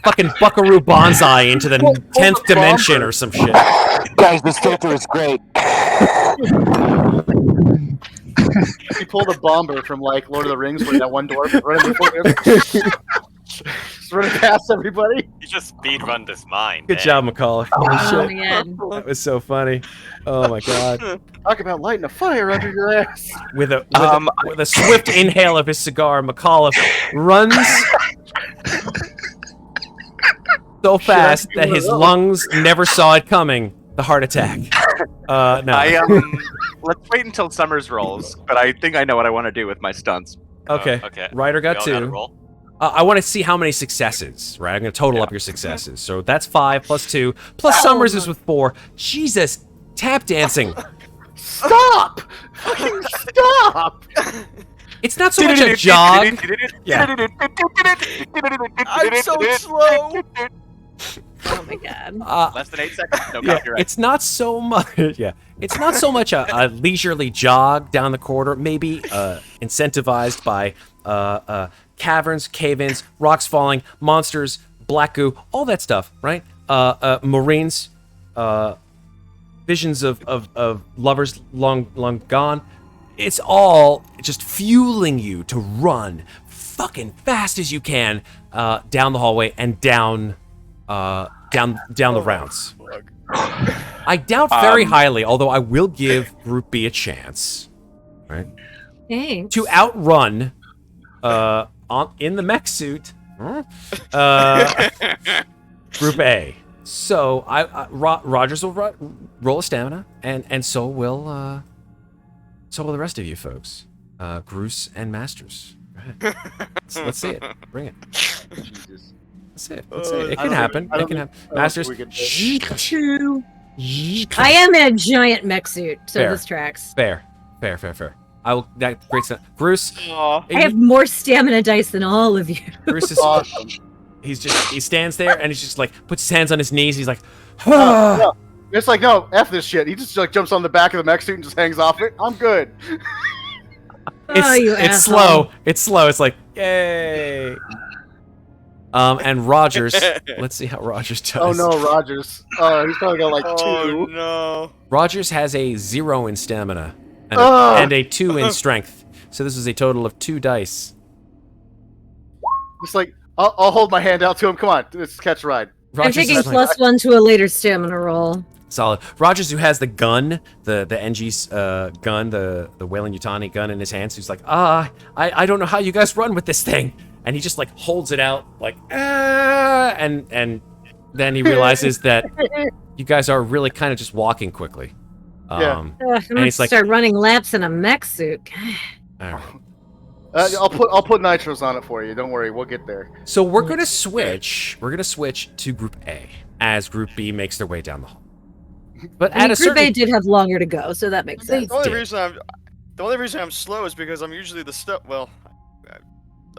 S4: fucking Buckaroo Banzai into the 10th dimension or some shit.
S10: Guys, this filter is great.
S3: He pulled a bomber from like Lord of the Rings, where that one dwarf running before him. Just running past everybody.
S9: You just speed run this mine.
S4: Good
S9: man.
S4: job, McCauliff. Holy
S5: Oh,
S4: shit.
S5: man.
S4: That was so funny. Oh my god.
S3: Talk about lighting a fire under your ass.
S4: With a swift inhale of his cigar, McCauliff runs so fast that his lungs never saw it coming. The heart attack. No.
S7: Let's wait until Summers rolls, but I think I know what I want to do with my stunts.
S4: Okay.
S9: Okay.
S4: Ryder
S9: We
S4: got
S9: all gotta
S4: 2.
S9: roll.
S4: I want to see how many successes, right? I'm going to total up your successes. So that's 5 plus 2, plus Summers is with 4. Jesus, tap dancing.
S3: Stop! Fucking stop!
S4: It's not so much a jog. Yeah.
S2: I'm so slow.
S5: Oh my god.
S7: Less than 8 seconds. No
S4: Yeah,
S7: copyright.
S4: it's not so much. Yeah, it's not so much a leisurely jog down the corridor. Maybe incentivized by caverns, cave-ins, rocks falling, monsters, black goo, all that stuff, right? Marines, visions of lovers long gone. It's all just fueling you to run fucking fast as you can down the hallway and down the rounds. I doubt very highly, although I will give Group B a chance, right?
S5: Thanks.
S4: To outrun in the mech suit Group A. So Rogers will roll a stamina, and so will the rest of you folks, Groose and Masters. Go ahead. Let's see it. Bring it.
S3: Jesus.
S4: Let's see it. Let's see it. It
S3: I
S4: can
S3: don't
S4: happen.
S3: think- I
S4: It
S3: don't
S4: can
S3: think-
S4: happen.
S3: I don't
S4: Masters.
S3: think we could
S5: I am in a giant mech suit, so
S4: Fair.
S5: this tracks.
S4: Fair. I will. That great stuff. Bruce.
S2: Aw.
S5: I have more stamina dice than all of you.
S4: Bruce is.
S3: Awesome.
S4: He stands there and he's just like puts his hands on his knees. He's like,
S3: No, it's like, no, F this shit. He just like jumps on the back of the mech suit and just hangs off it. I'm good.
S5: Oh, you
S4: it's
S5: asshole.
S4: slow. It's slow. It's like, yay. And Rogers. Let's see how Rogers does.
S3: Oh no, Rogers. He's probably got like
S2: Oh
S3: 2.
S2: no.
S4: Rogers has a 0 in stamina and
S3: Ugh.
S4: and a 2 in strength. So this is a total of 2 dice.
S3: Just like, I'll hold my hand out to him. Come on, let's catch a ride.
S5: I'm
S4: Rogers
S5: taking
S4: is like,
S5: +1 to a later stamina roll.
S4: solid. Rogers, who has the gun, the NG's gun, the Whalen Yutani gun in his hands, who's like, I don't know how you guys run with this thing, and he just like holds it out like, and then he realizes that you guys are really kind of just walking quickly.
S3: Yeah.
S5: I'm gonna
S4: he's like-
S5: start running laps in a mech suit.
S4: All right.
S3: I'll put nitros on it for you. Don't worry, we'll get there.
S4: So we're gonna switch. We're gonna switch to Group A as Group B makes their way down the hall. But
S5: I mean,
S4: at a
S5: Group A
S4: certain
S5: did have longer to go, so that makes sense.
S2: The only
S4: did.
S2: reason I'm slow is because I'm usually the stuff. Well,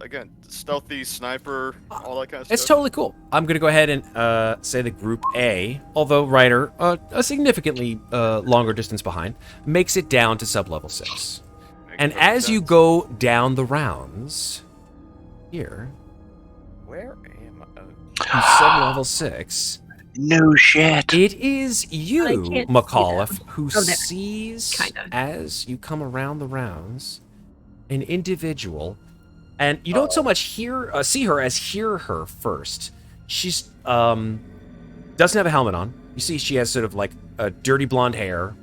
S2: again, stealthy sniper, all that kind of stuff.
S4: It's totally cool. I'm going to go ahead and say that Group A, although Ryder, a significantly longer distance behind, makes it down to sub-level 6. And as you go down the rounds, here,
S2: Where am I?
S4: to sub-level 6,
S7: No shit.
S4: it is you,
S5: I can't see
S4: McAuliffe, who
S5: Oh, there.
S4: sees,
S5: Kinda.
S4: as you come around the rounds, an individual, and you don't so much see her as hear her first. She's doesn't have a helmet on. You see she has sort of like a dirty blonde hair,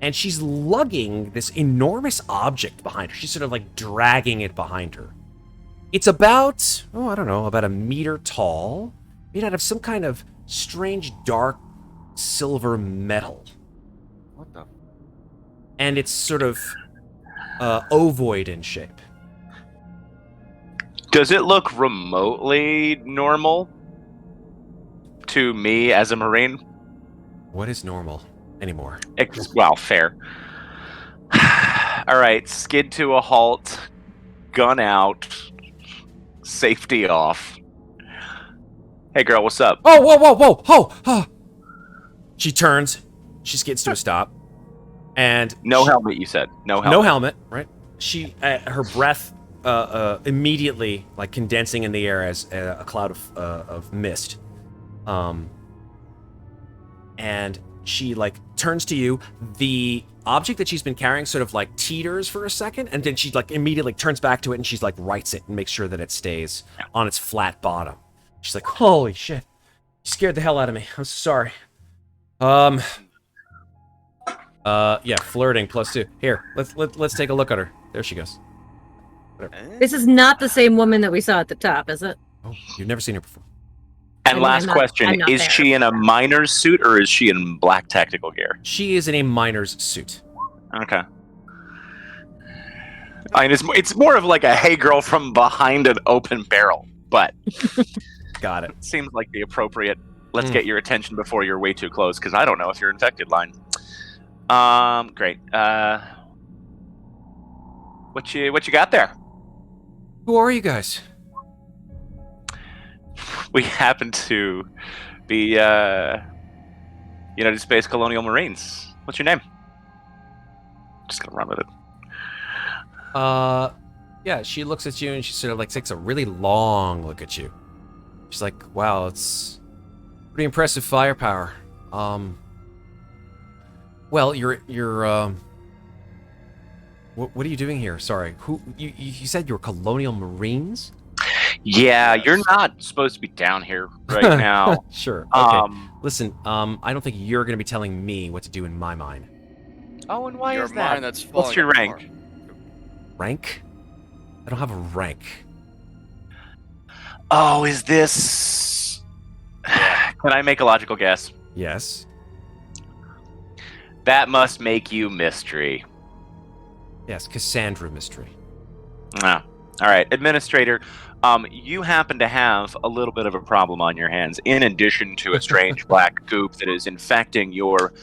S4: and she's lugging this enormous object behind her. She's sort of like dragging it behind her. It's about, I don't know, about a meter tall, made out of some kind of strange dark silver metal.
S3: What the?
S4: And it's sort of ovoid in shape.
S7: Does it look remotely normal to me as a Marine?
S4: What is normal anymore?
S7: Well, fair. All right, skid to a halt, gun out, safety off. Hey, girl, what's up?
S4: Oh, whoa. She turns. She skids to a stop. And
S7: No helmet, you said. No helmet.
S4: no helmet, right? She, her breath immediately like condensing in the air as a cloud of mist. And she like turns to you. The object that she's been carrying sort of like teeters for a second, and then she like immediately turns back to it and she's like rights it and makes sure that it stays on its flat bottom. She's like, holy shit. You scared the hell out of me. I'm sorry. Yeah, flirting +2. Here, let's take a look at her. There she goes.
S5: This is not the same woman that we saw at the top, is it?
S4: Oh, you've never seen her before.
S7: And
S5: I'm
S7: last
S5: not-
S7: question,
S5: I'm not
S7: is
S5: there.
S7: she in a miner's suit or is she in black tactical gear?
S4: She is in a miner's suit.
S7: Okay. I mean, it's more of like a hey girl from behind an open barrel, but
S4: Got it.
S7: it seems like the appropriate let's get your attention before you're way too close, because I don't know if you're infected line. Great. What you got there?
S4: Who are you guys?
S7: We happen to be United States Colonial Marines. What's your name? Just gonna run with it.
S4: Yeah, she looks at you and she sort of like takes a really long look at you. She's like, wow, it's pretty impressive firepower. Well, you're what are you doing here? Sorry, who you said you were Colonial Marines?
S7: Yeah, you're not supposed to be down here right now.
S4: Sure. Okay. Listen, I don't think you're gonna be telling me what to do in my mine.
S7: Oh, and why
S2: Your
S7: is that?
S2: mind that's
S7: What's
S2: falling
S7: your
S2: apart.
S7: rank?
S4: Rank? I don't have a rank.
S7: Oh, is this? Can I make a logical guess?
S4: Yes.
S7: That must make you mystery.
S4: Yes, Cassandra Mystery.
S7: Ah, all right, Administrator. You happen to have a little bit of a problem on your hands. In addition to a strange black goop that is infecting your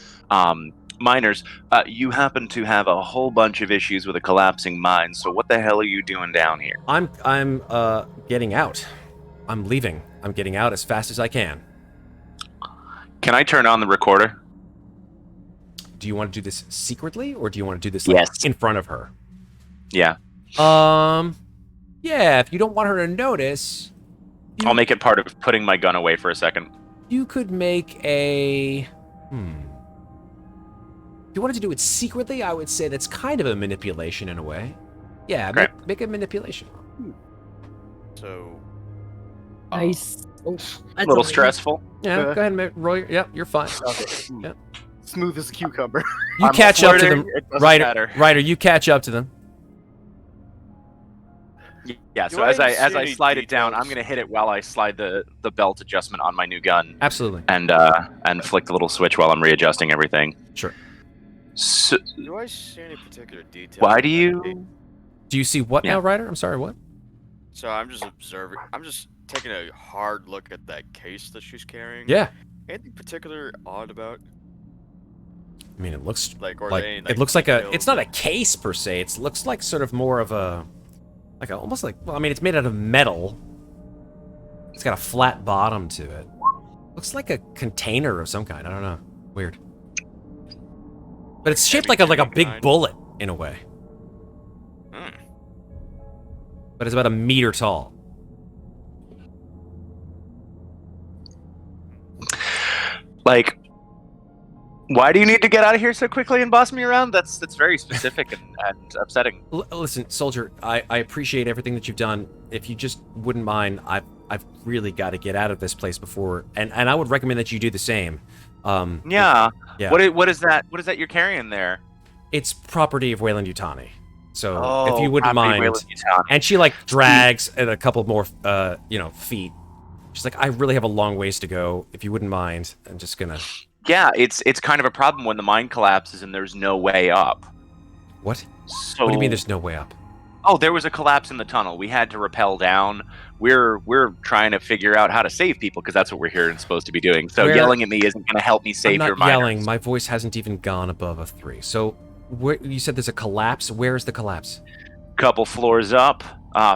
S7: miners, you happen to have a whole bunch of issues with a collapsing mine. So what the hell are you doing down here?
S4: I'm getting out. I'm leaving. I'm getting out as fast as I can.
S7: Can I turn on the recorder?
S4: Do you want to do this secretly, or do you want to do this like,
S7: Yes.
S4: in front of her?
S7: Yeah,
S4: Yeah, if you don't want her to notice,
S7: I'll make it part of putting my gun away for a second.
S4: you could make a... If you wanted to do it secretly, I would say that's kind of a manipulation in a way. Yeah,
S7: Great.
S4: make a manipulation.
S2: So,
S5: Nice. Oh,
S7: A
S5: that's
S7: little
S5: only-
S7: stressful.
S4: Yeah, go ahead and roll your... Yeah, you're fine.
S3: Okay.
S4: Yeah.
S3: Smooth as a cucumber.
S4: You
S7: I'm
S4: catch up to
S7: flirting,
S4: them.
S7: it doesn't
S4: Ryder,
S7: matter.
S4: Ryder, you catch up to them.
S7: Yeah,
S2: Do
S7: so
S2: I
S7: as I
S2: see any
S7: slide it down, I'm
S2: details?
S7: gonna hit it while I slide the belt adjustment on my new gun
S4: Absolutely.
S7: and flick the little switch while I'm readjusting everything.
S4: Sure.
S7: So,
S2: do I see any particular detail?
S7: why do you?
S4: Do you see what
S7: Yeah.
S4: now, Ryder? I'm sorry, what?
S2: So I'm just observing. I'm just taking a hard look at that case that she's carrying.
S4: Yeah.
S2: Anything particular odd about?
S4: I mean, it looks
S2: Like, or
S4: like
S2: they,
S4: it looks like a.
S2: details?
S4: It's not a case per se. It looks like sort of more of a. like almost like, well, I mean, it's made out of metal. It's got a flat bottom to it. Looks like a container of some kind. I don't know. Weird. But it's shaped like a big bullet in a way. But it's about 1 meter tall.
S7: Like, why do you need to get out of here so quickly and boss me around? That's very specific and upsetting.
S4: Listen, soldier, I appreciate everything that you've done. If you just wouldn't mind, I've really got to get out of this place before, and I would recommend that you do the same.
S7: Yeah. What is that? What is that you're carrying there?
S4: It's property of Wayland Yutani. So if you wouldn't
S7: property
S4: mind, and she like drags at a couple more, feet. She's like, I really have a long ways to go. If you wouldn't mind, I'm just gonna.
S7: Yeah, it's kind of a problem when the mine collapses and there's no way up.
S4: What?
S7: So,
S4: what do you mean there's no way up?
S7: Oh, there was a collapse in the tunnel. We had to rappel down. We're trying to figure out how to save people because that's what we're here and supposed to be doing. So yelling at me isn't going to help me save your miners.
S4: I'm not yelling. My voice hasn't even gone above a 3. So you said there's a collapse. Where is the collapse?
S7: Couple floors up.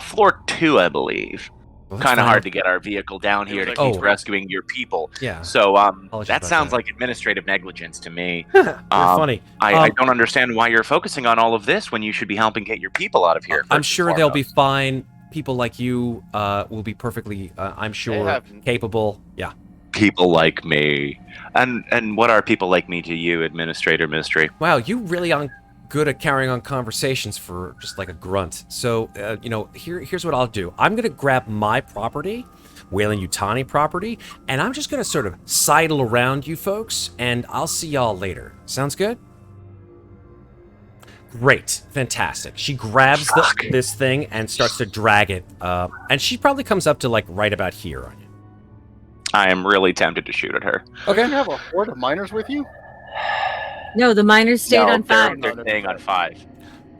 S7: Floor 2, I believe.
S4: Well,
S7: kind of hard to get our vehicle down here to keep rescuing your people.
S4: Yeah.
S7: So that sounds like administrative negligence to me.
S4: Funny.
S7: I don't understand why you're focusing on all of this when you should be helping get your people out of here.
S4: I'm sure they'll be fine. People like you will be perfectly, I'm sure, capable. Yeah.
S7: People like me. And what are people like me to you, Administrator Mystery?
S4: Wow, you really aren't good at carrying on conversations for just like a grunt. So, here's what I'll do. I'm going to grab my property, Wayland Yutani property, and I'm just going to sort of sidle around you folks, and I'll see y'all later. Sounds good? Great. Fantastic. She grabs this thing and starts to drag it, and she probably comes up to like right about here on you.
S7: I am really tempted to shoot at her.
S3: Okay. You have a horde of miners with you?
S5: No, the miners stayed on 5.
S7: They're staying on 5.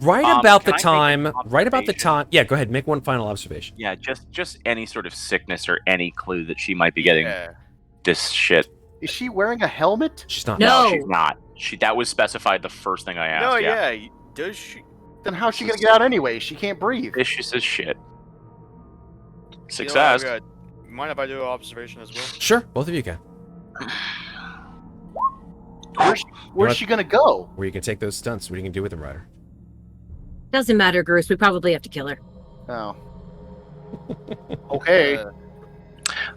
S4: Right about the time. Yeah, go ahead. Make one final observation.
S7: Yeah, just any sort of sickness or any clue that she might be getting this shit.
S3: Is she wearing a helmet?
S4: She's not.
S7: No, she's not. That was specified the first thing I asked.
S2: No,
S7: yeah.
S2: Does she?
S3: Then how's she gonna get out anyway? She can't breathe.
S7: Vicious as shit. Success.
S2: Mind if I do an observation as well?
S4: Sure, both of you can.
S3: Where's she gonna go?
S4: Where you can take those stunts. What are you gonna do with them, Ryder?
S5: Doesn't matter, Groose. We probably have to kill her.
S3: Oh. Okay.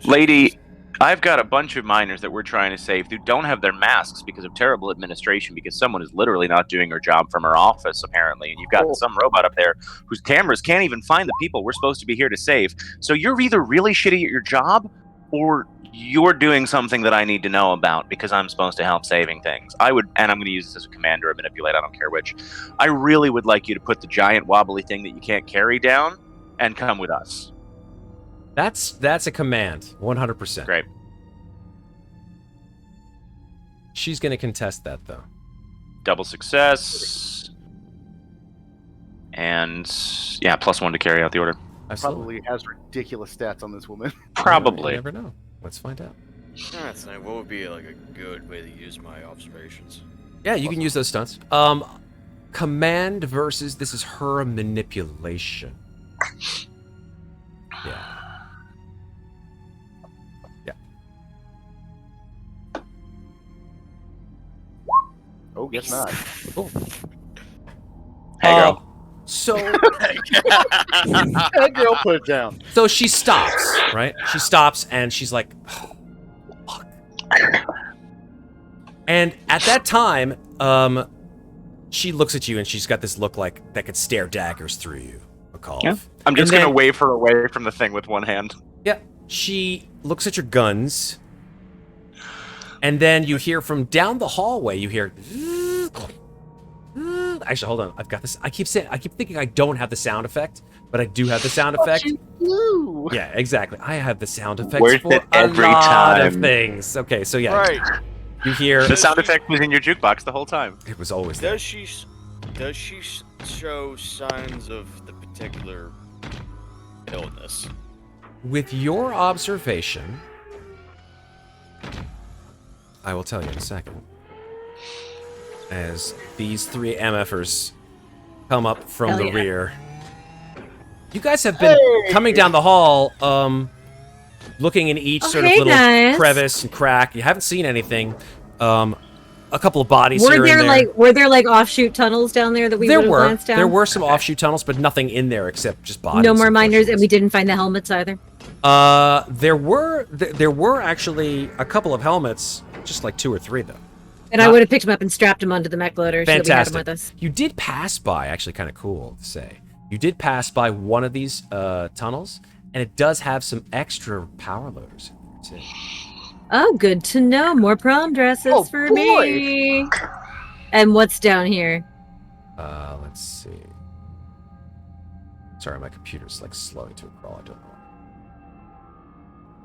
S7: Lady, I've got a bunch of miners that we're trying to save who don't have their masks because of terrible administration, because someone is literally not doing her job from her office, apparently. And you've got some robot up there whose cameras can't even find the people we're supposed to be here to save. So you're either really shitty at your job, or you're doing something that I need to know about because I'm supposed to help saving things. And I'm going to use this as a command or a manipulate, I don't care which. I really would like you to put the giant wobbly thing that you can't carry down and come with us.
S4: That's a command, 100%.
S7: Great.
S4: She's going to contest that, though.
S7: Double success. And, yeah, +1 to carry out the order.
S3: Probably has ridiculous stats on this woman.
S7: Probably.
S4: You never know. Let's find out.
S2: That's nice. What would be like a good way to use my observations?
S4: Yeah, you can use those stunts. Command versus this is her manipulation. Yeah.
S3: Oh, guess not.
S4: Oh.
S7: Hey, girl.
S4: So
S3: that girl put it down.
S4: So she stops, right? She stops and she's like, oh, fuck. And at that time, she looks at you and she's got this look like that could stare daggers through you, McCauliff.
S7: Yeah. I'm just going to wave her away from the thing with one hand.
S4: Yeah. She looks at your guns. And then you hear from down the hallway, you hear... Actually, hold on. I've got this. I keep thinking I don't have the sound effect, but I do have the sound effect. Yeah, exactly. I have the sound effects for a lot of things. Okay, so yeah.
S2: Right.
S4: You hear...
S7: The sound effect was in your jukebox the whole time.
S4: It was always there.
S2: Does she show signs of the particular illness?
S4: With your observation... I will tell you in a second. As these 3 MFers come up from the rear. You guys have been coming down the hall, looking in each sort of
S5: hey,
S4: little
S5: guys.
S4: crevice and crack. You haven't seen anything. A couple of bodies
S5: Were
S4: here and there.
S5: were there like offshoot tunnels down there that we would have glanced down?
S4: There were some offshoot tunnels, but nothing in there except just bodies.
S5: No more miners, and we didn't find the helmets either.
S4: There were actually a couple of helmets, just like 2 or 3 though.
S5: And I would have picked them up and strapped them onto the mech loader so that we had them with us.
S4: You did pass by, actually kind of cool to say. You did pass by one of these tunnels, and it does have some extra power loaders in there too.
S5: Oh, good to know. More prom dresses for me. And what's down here?
S4: Let's see. Sorry, my computer's like slowing to a crawl. I don't know.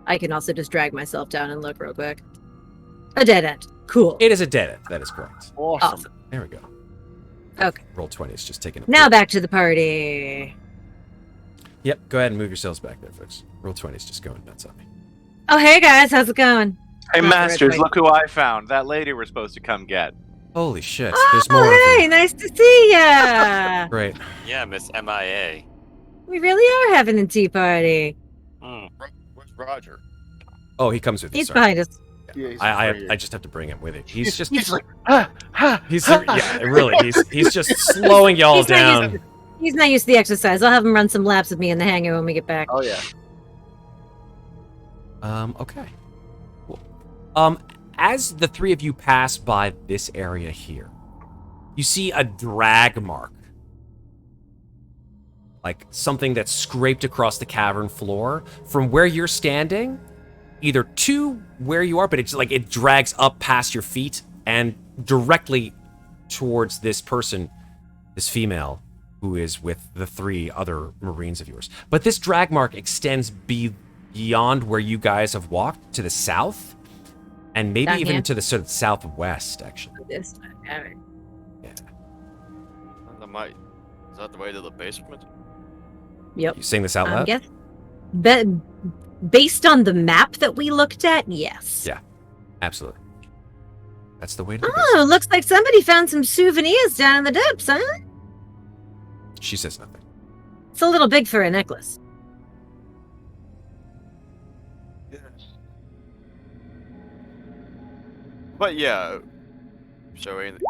S5: I can also just drag myself down and look real quick. A dead end. Cool.
S4: It is a dead end. That is correct.
S3: Awesome.
S4: There we go.
S5: Okay.
S4: Roll 20 is just taking a
S5: Now back to the party.
S4: Yep, go ahead and move yourselves back there, folks. Roll 20 is just going nuts on me.
S5: Oh, hey guys, how's it going?
S7: Hey,
S5: Not
S7: Masters,
S5: red,
S7: look who I found. That lady we're supposed to come get.
S4: Holy shit,
S5: Oh,
S4: there's more of
S5: hey,
S4: you.
S5: nice to see ya.
S4: Great.
S9: Yeah, Miss MIA.
S5: We really are having a tea party.
S2: Where's Roger?
S4: Oh, he comes with you,
S5: He's
S4: sorry.
S5: behind us.
S3: Yeah, he's
S4: I
S3: right here.
S4: just have to bring him with it. He's
S3: like, ha, ha,
S4: he's
S3: ha.
S4: yeah, really, he's just slowing y'all
S5: He's not
S4: down.
S5: He's not used to the exercise. I'll have him run some laps with me in the hangar when we get back.
S3: Oh yeah.
S4: Okay. Cool. As the 3 of you pass by this area here, you see a drag mark. Like something that's scraped across the cavern floor from where you're standing, either to where you are, but it's like it drags up past your feet and directly towards this person, this female, who is with the 3 other Marines of yours. But this drag mark extends beyond where you guys have walked to the south, and maybe
S5: Down
S4: even
S5: here?
S4: to the sort of southwest, actually.
S5: This time, alright.
S4: Yeah.
S2: Is that the way to the basement?
S5: Yep.
S4: You saying this out loud?
S5: Guess. Based on the map that we looked at, yes.
S4: Yeah, absolutely. That's the way to the
S5: Oh,
S4: basement.
S5: looks like somebody found some souvenirs down in the depths, huh?
S4: She says nothing.
S5: It's a little big for a necklace.
S2: But yeah. So anything.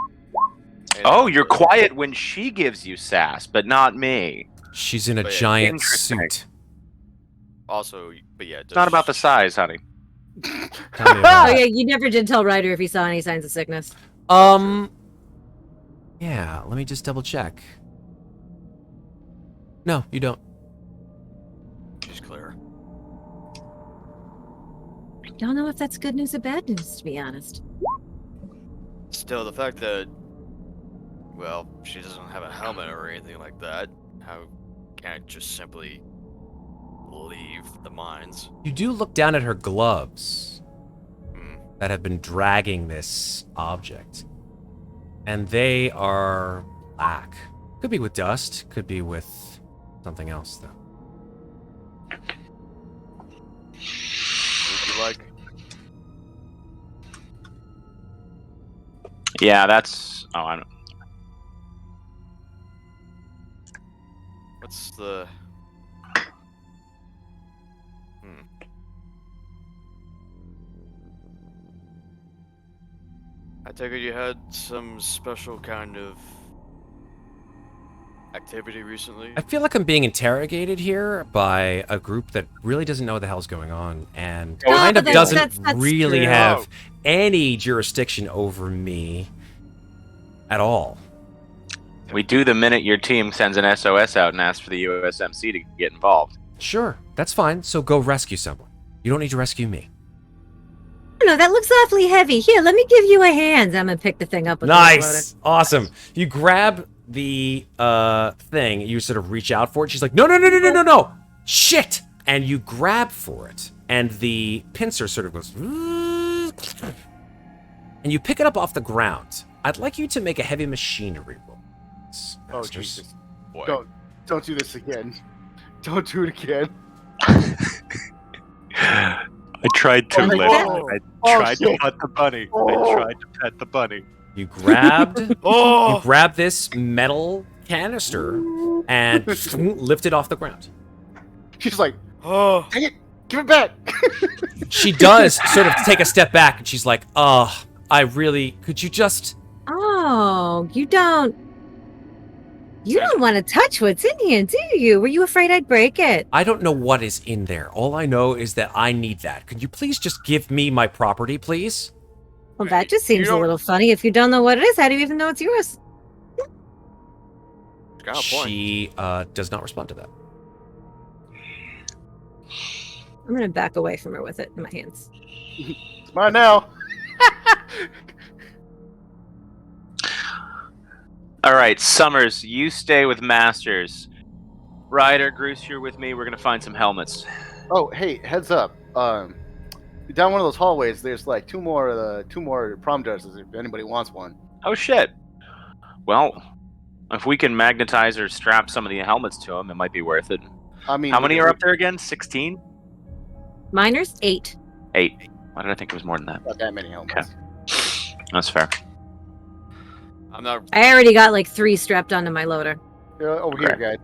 S7: Oh, you're quiet when she gives you sass, but not me.
S4: She's in a
S2: But yeah,
S4: giant
S7: interesting.
S4: suit.
S2: Also, but yeah.
S7: It's not about the size, honey.
S4: Tell me
S5: Oh
S4: about it.
S5: yeah, you never did tell Ryder if he saw any signs of sickness.
S4: Yeah, let me just double check. No, you don't.
S2: She's clear.
S5: I don't know if that's good news or bad news, to be honest.
S2: Still, the fact that, well, she doesn't have a helmet or anything like that, how can't just simply leave the mines?
S4: You do look down at her gloves
S2: Hmm.
S4: that have been dragging this object. And they are black. Could be with dust, could be with something else, though.
S2: Would you like?
S7: Yeah, that's. Oh, I don't.
S2: What's the? I take it you had some special kind of activity recently?
S4: I feel like I'm being interrogated here by a group that really doesn't know what the hell's going on and
S5: No,
S4: kind
S5: but
S4: of
S5: that's-
S4: doesn't
S5: that's
S4: really
S5: true.
S4: have any jurisdiction over me at all.
S7: We do the minute your team sends an SOS out and asks for the USMC to get involved.
S4: Sure, that's fine. So go rescue someone. You don't need to rescue me.
S5: No, that looks awfully heavy. Here, let me give you a hand. I'm gonna pick the thing up with the
S4: Nice. Awesome. You grab the thing, you sort of reach out for it. She's like, no. Shit. And you grab for it. And the pincer sort of goes, and you pick it up off the ground. I'd like you to make a heavy machinery roll.
S3: Oh
S4: Masters.
S3: Jesus!
S2: Boy.
S3: Don't do this again. Don't do it again.
S7: I tried
S3: to, Lena.
S7: I
S3: tried to
S7: pet the bunny.
S3: Oh.
S7: I tried to pet the bunny.
S4: You grabbed
S2: Oh!
S4: you grab this metal canister and lift it off the ground.
S3: She's like,
S2: Oh,
S3: dang it, give it back.
S4: She does sort of take a step back, and she's like, "Oh, I really. Could you just?"
S5: Oh, you don't want to touch what's in here, do you? Were you afraid I'd break it?
S4: I don't know what is in there. All I know is that I need that. Could you please just give me my property, please?
S5: Well, that just seems a
S2: don't-
S5: little funny. If you don't know what it is, how do you even know it's yours?
S2: got a point.
S4: She does not respond to that.
S5: I'm gonna back away from her with it in my hands.
S3: It's mine now.
S7: All right, Summers, you stay with Masters. Ryder, Groose, you're with me. We're gonna find some helmets.
S3: Oh, hey, heads up. Down one of those hallways, there's like two more prom dresses if anybody wants one.
S7: Oh shit. Well, if we can magnetize or strap some of the helmets to them, it might be worth it.
S3: I mean,
S7: How many are up there again? 16?
S5: Miners, 8.
S7: 8. Why did I think it was more than that?
S3: Not that many helmets.
S7: That's fair.
S2: I'm not.
S5: I already got like 3 strapped onto my loader.
S3: Over here, guys.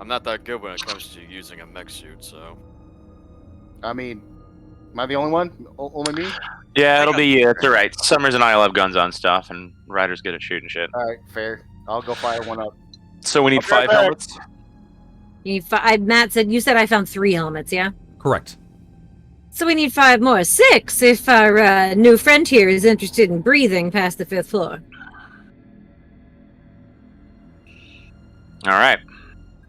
S2: I'm not that good when it comes to using a mech suit. So
S3: I mean, am I the only one? Only me?
S7: Yeah, it'll be you. It's alright. Summers and I will have guns on stuff, and Ryder's good at shooting shit.
S3: All right, fair. I'll go fire one up.
S7: So we need
S3: I'll be right
S7: 5
S3: back.
S7: helmets?
S5: Matt said I found 3 helmets, yeah?
S4: Correct.
S5: So we need 5 more. 6 if our new friend here is interested in breathing past the 5th floor.
S7: Alright.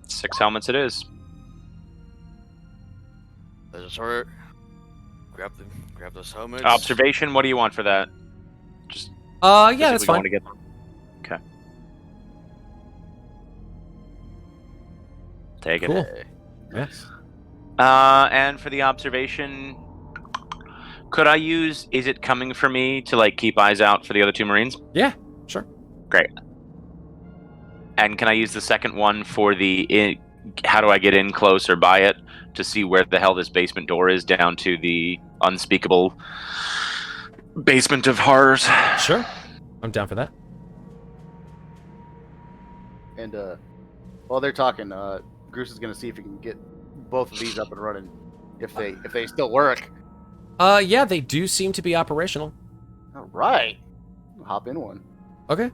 S7: 6 helmets it is.
S2: there's a sort. Grab those helmets.
S7: Observation, what do you want for that? Just
S4: Yeah,
S7: see if
S4: that's
S7: we want
S4: fine.
S7: to get them. Okay. Take it.
S4: Cool. Yes.
S7: And for the observation, could I use, is it coming for me to like keep eyes out for the other 2 Marines?
S4: Yeah, sure.
S7: Great. And can I use the second one for the, how do I get in close or by it to see where the hell this basement door is down to the unspeakable basement of horrors?
S4: Sure. I'm down for that.
S3: And while they're talking, Groose is gonna see if he can get both of these up and running, if they still work.
S4: Yeah, they do seem to be operational.
S3: All right, I'll hop in one.
S4: Okay.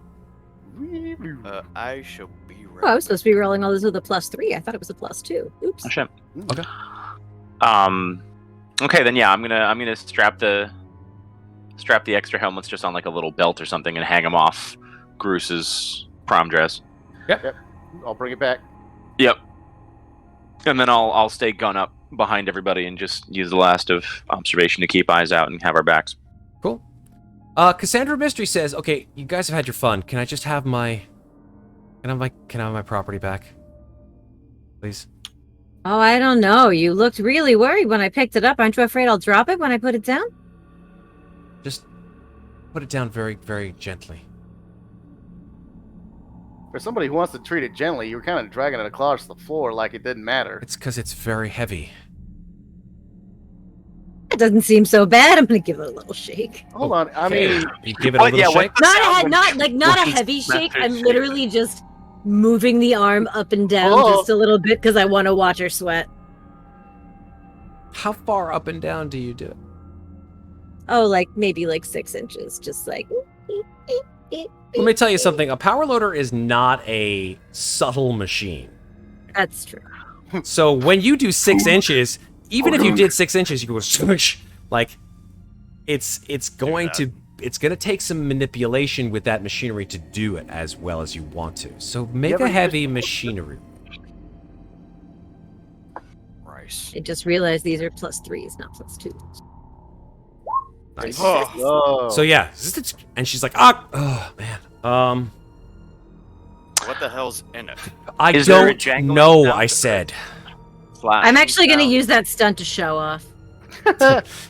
S2: I shall be right.
S5: Oh, I was supposed to be rolling all this with a +3. I thought it was a +2. Oops.
S7: Oh shit.
S4: Okay.
S7: Okay, then yeah, I'm gonna strap the extra helmets just on like a little belt or something and hang them off Groose's prom dress.
S3: Yep. I'll bring it back.
S7: Yep. And then I'll stay gun up behind everybody and just use the last of observation to keep eyes out and have our backs.
S4: Cool. Cassandra Mystery says, "Okay, you guys have had your fun. Can I just have my property back, please?"
S5: Oh, I don't know. You looked really worried when I picked it up. Aren't you afraid I'll drop it when I put it down?
S4: Just put it down very, very gently.
S3: For somebody who wants to treat it gently, you were kind of dragging it across the floor like it didn't matter.
S4: It's because it's very heavy.
S5: It doesn't seem so bad. I'm gonna give it a little shake.
S3: Hold on. I mean,
S4: You give it a little shake.
S5: Not a heavy shake. I'm literally just moving the arm up and down
S3: Oh.
S5: just a little bit because I want to watch her sweat.
S4: How far up and down do you do it?
S5: Oh, like maybe like 6 inches, just like.
S4: Let me tell you something. A power loader is not a subtle machine.
S5: That's true.
S4: So when you do 6 inches, even if you did 6 inches, you go swoosh. Like, it's going to take some manipulation with that machinery to do it as well as you want to. So make a heavy machinery.
S2: Rice.
S5: I just realized these are +3s, not +2s.
S4: Nice.
S3: oh.
S4: So yeah, and she's like, oh man.
S2: What the hell's in it?
S4: I
S7: Is there a
S4: don't
S7: jangling
S4: know.
S7: sound?
S4: I said.
S5: I'm actually going to use that stunt to show off.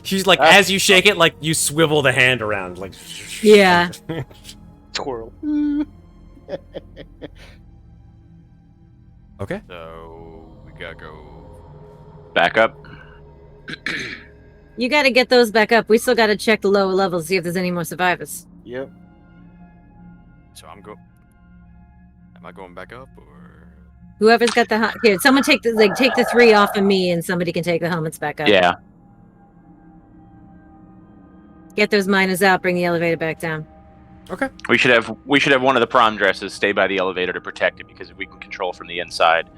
S4: She's like, as you shake it, like you swivel the hand around, like.
S5: Yeah.
S3: twirl.
S4: Okay.
S2: So we gotta go.
S7: Back up.
S5: You got to get those back up. We still got to check the lower levels, see if there's any more survivors.
S3: Yep.
S2: So I'm go. Am I going back up or?
S5: Whoever's got the here, someone take the 3 off of me, and somebody can take the helmets back up.
S7: Yeah.
S5: Get those miners out. Bring the elevator back down.
S4: Okay.
S7: We should have one of the prom dresses stay by the elevator to protect it, because if we can control from the inside,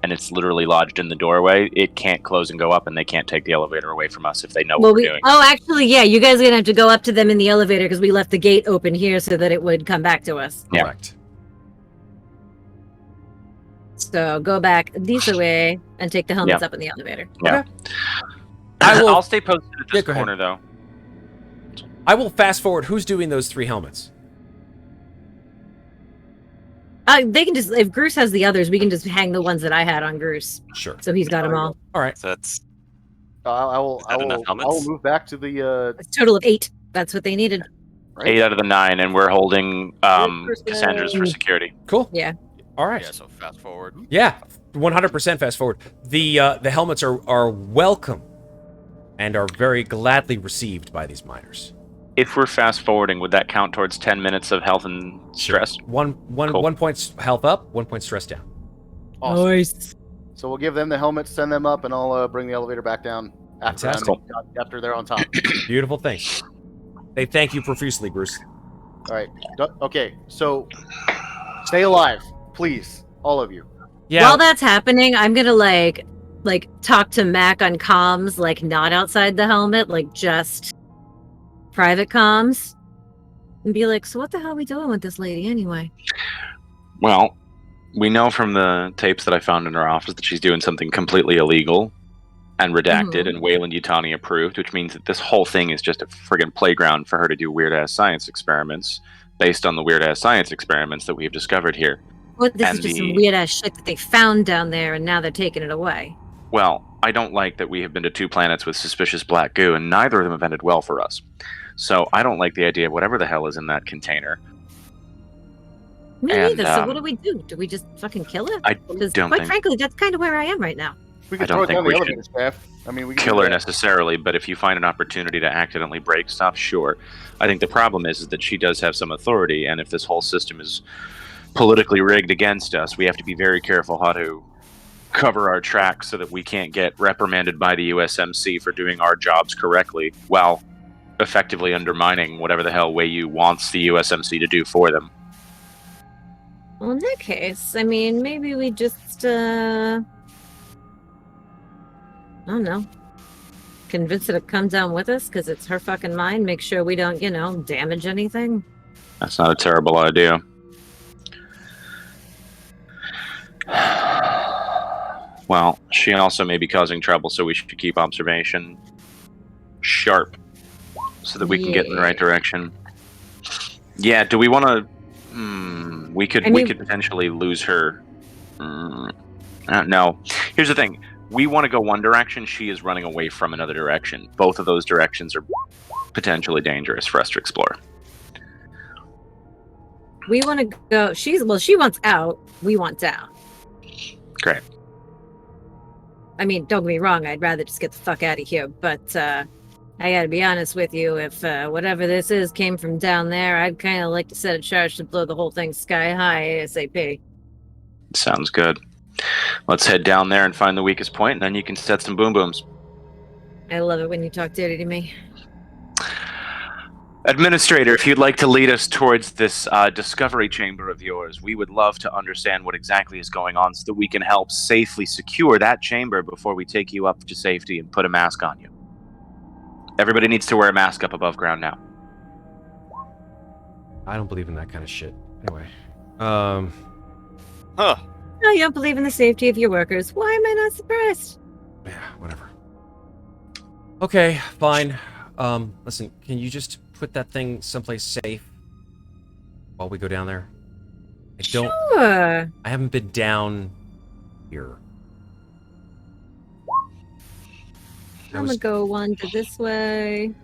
S7: and it's literally lodged in the doorway, it can't close and go up, and they can't take the elevator away from us if they know what we're doing.
S5: Oh, actually, yeah, you guys are gonna have to go up to them in the elevator because we left the gate open here so that it would come back to us.
S7: Yeah.
S4: Correct.
S5: So go back this way and take the helmets up in the elevator.
S7: Yeah.
S4: Okay. I'll
S7: stay posted at this
S4: go ahead.
S7: corner, though.
S4: I will fast forward. Who's doing those 3 helmets?
S5: They can just, if Groose has the others, we can just hang the ones that I had on Groose.
S4: Sure.
S5: So he's got them all.
S4: All right.
S9: So that's
S3: I will move back to the.
S5: A total of 8. That's what they needed.
S3: Right?
S7: 8 out of the 9, and we're holding Cassandra's for security.
S4: Cool.
S5: Yeah.
S4: All right.
S2: Yeah. So fast forward.
S4: Yeah, 100% fast forward. The helmets are welcome and are very gladly received by these miners.
S7: If we're fast forwarding, would that count towards 10 minutes of health and stress?
S4: Cool. 1 point health up, 1 point stress down.
S3: Awesome.
S5: Nice.
S3: So we'll give them the helmets, send them up, and I'll bring the elevator back down after they're on top.
S4: Beautiful thing. They thank you profusely, Bruce.
S3: All right. Okay. So stay alive, please, all of you.
S4: Yeah.
S5: While that's happening, I'm gonna like talk to Mac on comms, like not outside the helmet, like just private comms, and be like, so what the hell are we doing with this lady anyway?
S7: Well, we know from the tapes that I found in her office that she's doing something completely illegal and redacted and Wayland Yutani approved, which means that this whole thing is just a friggin' playground for her to do weird-ass science experiments based on the weird-ass science experiments that we have discovered here.
S5: What, this is just some weird ass shit that they found down there, and now they're taking it away.
S7: Well, I don't like that we have been to 2 planets with suspicious black goo, and neither of them have ended well for us. So I don't like the idea of whatever the hell is in that container.
S5: Me neither. So what do we do? Do we just fucking kill it? Because quite frankly, that's kind of where I am right now.
S3: We can throw it down the elevator shaft. I mean, we can
S7: kill her necessarily, but if you find an opportunity to accidentally break stuff, sure. I think the problem is that she does have some authority, and if this whole system is politically rigged against us, we have to be very careful how to cover our tracks so that we can't get reprimanded by the USMC for doing our jobs correctly while effectively undermining whatever the hell Wayu wants the USMC to do for them.
S5: Well, in that case, I mean, maybe we just, I don't know, convince her to come down with us because it's her fucking mind. Make sure we don't, damage anything.
S7: That's not a terrible idea. Well, she also may be causing trouble, so we should keep observation sharp so that we can get in the right direction. Yeah, do we want to... we could potentially lose her. No. Here's the thing. We want to go one direction. She is running away from another direction. Both of those directions are potentially dangerous for us to explore.
S5: We want to go... she wants out. We want down.
S7: Great.
S5: I mean, don't get me wrong. I'd rather just get the fuck out of here. But I gotta be honest with you. If whatever this is came from down there, I'd kind of like to set a charge to blow the whole thing sky high ASAP.
S7: Sounds good. Let's head down there and find the weakest point, and then you can set some boom booms.
S5: I love it when you talk dirty to me.
S7: Administrator, if you'd like to lead us towards this discovery chamber of yours, we would love to understand what exactly is going on so that we can help safely secure that chamber before we take you up to safety and put a mask on you. Everybody needs to wear a mask up above ground now.
S4: I don't believe in that kind of shit. Anyway.
S2: Huh.
S5: No, you don't believe in the safety of your workers. Why am I not surprised?
S4: Yeah, whatever. Okay, fine. Listen, can you just put that thing someplace safe while we go down there?
S5: Sure.
S4: I haven't been down here.
S5: I'm gonna go wander this way.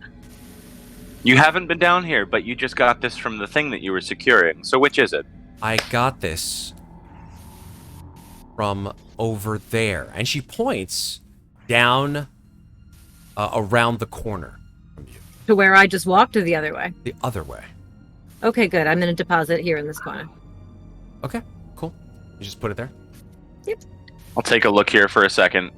S7: You haven't been down here, but you just got this from the thing that you were securing. So which is it?
S4: I got this from over there. And she points down around the corner from you.
S5: To where I just walked, or the other way?
S4: The other way.
S5: Okay, good. I'm gonna deposit here in this corner.
S4: Okay, cool. You just put it there?
S7: I'll take a look here for a second.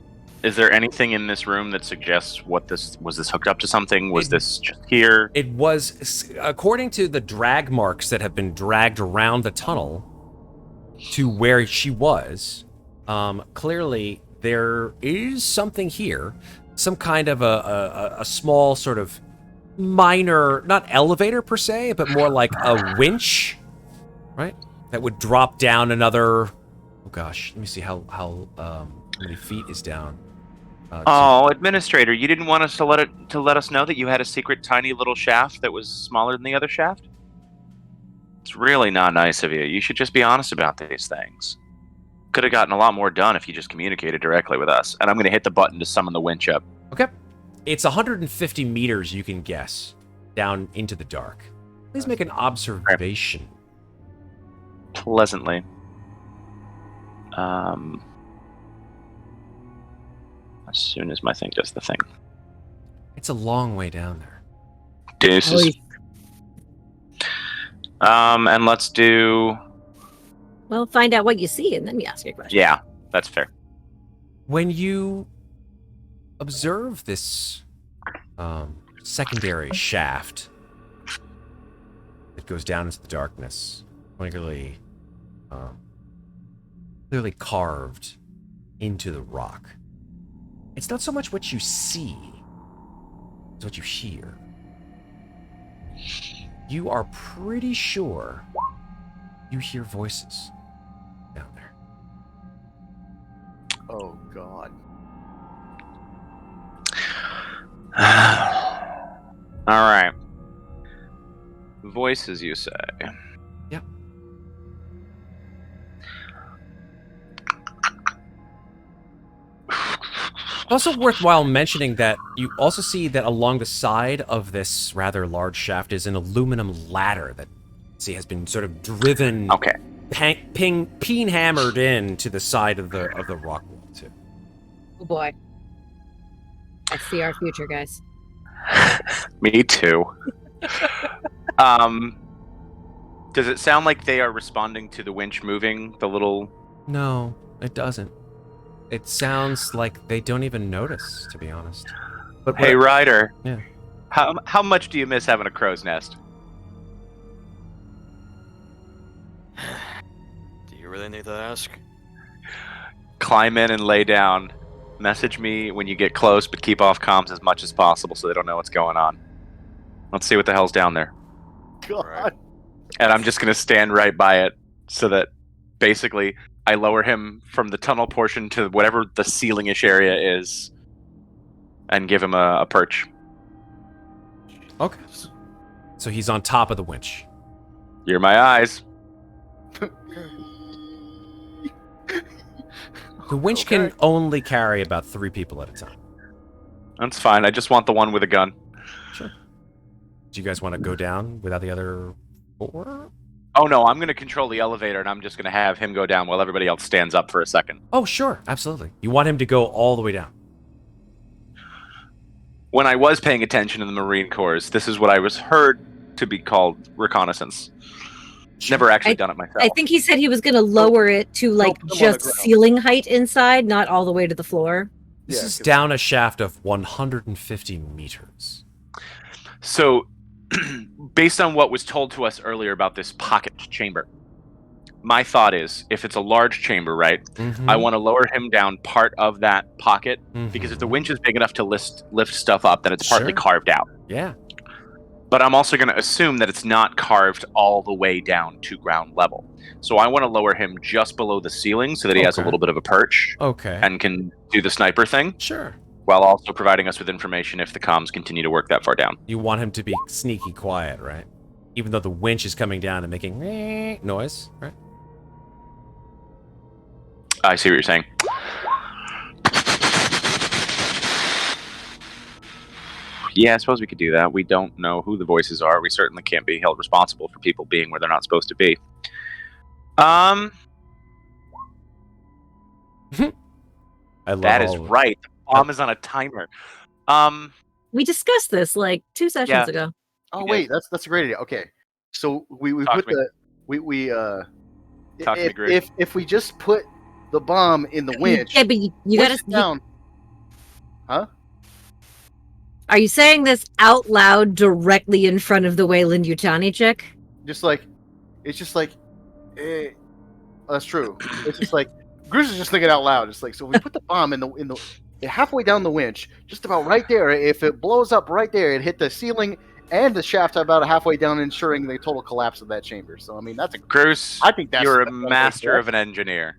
S7: Is there anything in this room that suggests what this was? This hooked up to something? Was this just here?
S4: It was, according to the drag marks that have been dragged around the tunnel to where she was, clearly there is something here. Some kind of a small sort of minor, not elevator per se, but more like a winch, right? That would drop down another, oh gosh, let me see how many feet is down.
S7: Administrator, you didn't want us to let us know that you had a secret tiny little shaft that was smaller than the other shaft? It's really not nice of you. You should just be honest about these things. Could have gotten a lot more done if you just communicated directly with us. And I'm going to hit the button to summon the winch up.
S4: Okay. It's 150 meters, you can guess, down into the dark. Please make an observation.
S7: Pleasantly. As soon as my thing does the thing.
S4: It's a long way down there.
S7: Deuces. And let's do...
S5: Well, find out what you see, and then you ask your question.
S7: Yeah, that's fair.
S4: When you observe this secondary shaft that goes down into the darkness, clearly carved into the rock, it's not so much what you see, it's what you hear. You are pretty sure you hear voices down there.
S3: Oh, God.
S7: All right. Voices, you say?
S4: Yep. Also worthwhile mentioning that you also see that along the side of this rather large shaft is an aluminum ladder that, has been sort of driven, peen hammered in to the side of the rock wall too.
S5: Oh boy, I see our future, guys.
S7: Me too. Does it sound like they are responding to the winch moving? The little...
S4: No, it doesn't. It sounds like they don't even notice, to be honest. But
S7: hey, Ryder.
S4: Yeah.
S7: How much do you miss having a crow's nest?
S2: Do you really need to ask?
S7: Climb in and lay down. Message me when you get close, but keep off comms as much as possible so they don't know what's going on. Let's see what the hell's down there.
S3: God.
S7: And I'm just going to stand right by it so that basically I lower him from the tunnel portion to whatever the ceiling-ish area is and give him a perch.
S4: Okay. So he's on top of the winch.
S7: You're my eyes.
S4: The winch can only carry about 3 people at a time.
S7: That's fine. I just want the one with a gun.
S4: Sure. Do you guys want to go down without the other 4?
S7: Oh, no. I'm going to control the elevator, and I'm just going to have him go down while everybody else stands up for a second.
S4: Oh, sure. Absolutely. You want him to go all the way down.
S7: When I was paying attention in the Marine Corps, this is what I was heard to be called reconnaissance. Never actually done it myself.
S5: I think he said he was going to lower it to just ceiling height inside, not all the way to the floor.
S4: This is down a shaft of 150 meters.
S7: So, based on what was told to us earlier about this pocket chamber, my thought is, if it's a large chamber, right, I want to lower him down part of that pocket, because if the winch is big enough to lift stuff up, then it's partly carved out.
S4: Yeah.
S7: But I'm also going to assume that it's not carved all the way down to ground level. So I want to lower him just below the ceiling so that he has a little bit of a perch.
S4: Okay.
S7: And can do the sniper thing.
S4: Sure.
S7: While also providing us with information if the comms continue to work that far down.
S4: You want him to be sneaky quiet, right? Even though the winch is coming down and making noise, right?
S7: I see what you're saying. Yeah, I suppose we could do that. We don't know who the voices are. We certainly can't be held responsible for people being where they're not supposed to be.
S4: I love
S7: that is right. The bomb is on a timer.
S5: We discussed this like 2 sessions ago.
S3: Oh wait, that's a great idea. Okay, so we put the we
S7: Talking to Gregory.
S3: if we just put the bomb in the winch,
S5: Yeah, but you
S3: push
S5: gotta.
S3: it down. Huh?
S5: Are you saying this out loud directly in front of the Wayland Yutani chick?
S3: Just like, it's just like, that's true. It's just like, Groose is just thinking out loud. It's like, so we put the bomb in the halfway down the winch, just about right there. If it blows up right there, it hit the ceiling and the shaft about halfway down, ensuring the total collapse of that chamber. So I mean, that's a.
S7: Groose,
S3: I think
S7: you're a
S3: that's
S7: master of an engineer.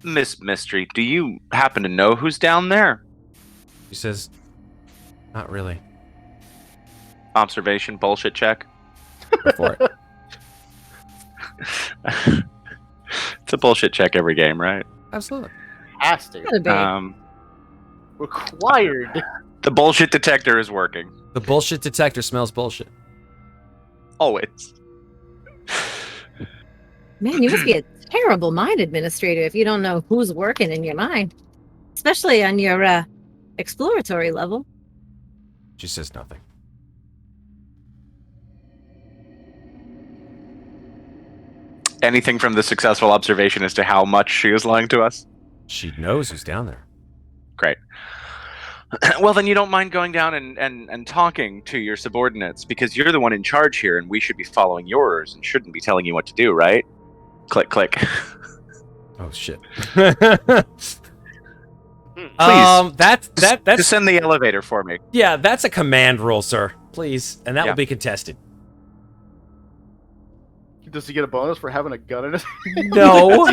S7: Miss Mystery, do you happen to know who's down there?
S4: She says, not really.
S7: Observation bullshit check.
S4: Go for it.
S7: It's a bullshit check every game, right?
S4: Absolutely.
S3: Has to.
S5: Gotta be.
S3: Required.
S7: The bullshit detector is working.
S4: The bullshit detector smells bullshit.
S7: Always.
S5: Man, you must be a terrible mind administrator if you don't know who's working in your mind, especially on your exploratory level.
S4: She says nothing.
S7: Anything from the successful observation as to how much she is lying to us?
S4: She knows who's down there.
S7: Great. Well, then you don't mind going down and talking to your subordinates, because you're the one in charge here, and we should be following your orders and shouldn't be telling you what to do, right? Click, click.
S4: Oh shit.
S7: Please.
S4: That's
S7: Descend the elevator for me.
S4: yeah, that's a command roll, sir. Please, and that
S7: Yeah.
S4: will be contested.
S3: Does he get a bonus for having a gun in his?
S4: No.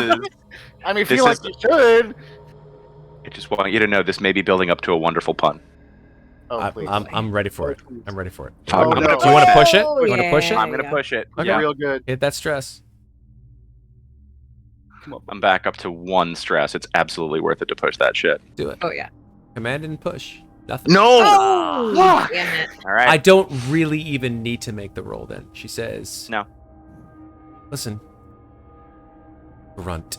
S3: I mean,
S7: This
S3: feel like
S7: is-
S3: you should.
S7: I just want you to know this may be building up to a wonderful pun.
S3: Oh, please.
S4: I'm ready for it. I'm ready for it.
S7: Fuck,
S3: Oh,
S7: I'm
S3: no.
S7: gonna
S4: Do you want to push it?
S5: Oh,
S4: You want to push it?
S5: yeah.
S7: I'm gonna push it.
S4: Okay.
S7: Yeah.
S3: Real good.
S4: Hit that stress.
S3: Come on.
S7: I'm back up to 1 stress. It's absolutely worth it to push that shit.
S4: Do it.
S5: Oh yeah.
S4: Command and push. Nothing.
S7: No!
S5: Oh, damn it.
S7: All right.
S4: I don't really even need to make the roll then. She says,
S7: No.
S4: Listen, Grunt.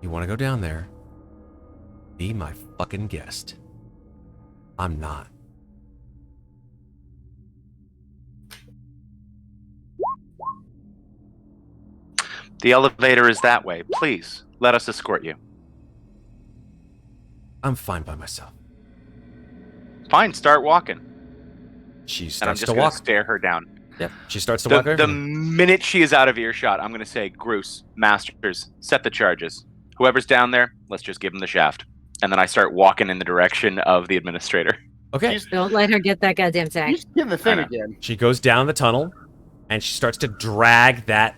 S4: You want to go down there? Be my fucking guest. I'm not.
S7: The elevator is that way. Please, let us escort you.
S4: I'm fine by myself.
S7: Fine, start walking.
S4: She
S7: And I'm
S4: starts
S7: just
S4: to
S7: going
S4: walk.
S7: to stare her down.
S4: Yep. She starts to walk over.
S7: The minute she is out of earshot, I'm going to say, Groose, Masters, set the charges. Whoever's down there, let's just give him the shaft. And then I start walking in the direction of the administrator.
S4: Okay.
S5: Don't let her get that goddamn tag.
S3: He's getting the thing
S7: I know.
S3: again.
S4: She goes down the tunnel, and she starts to drag that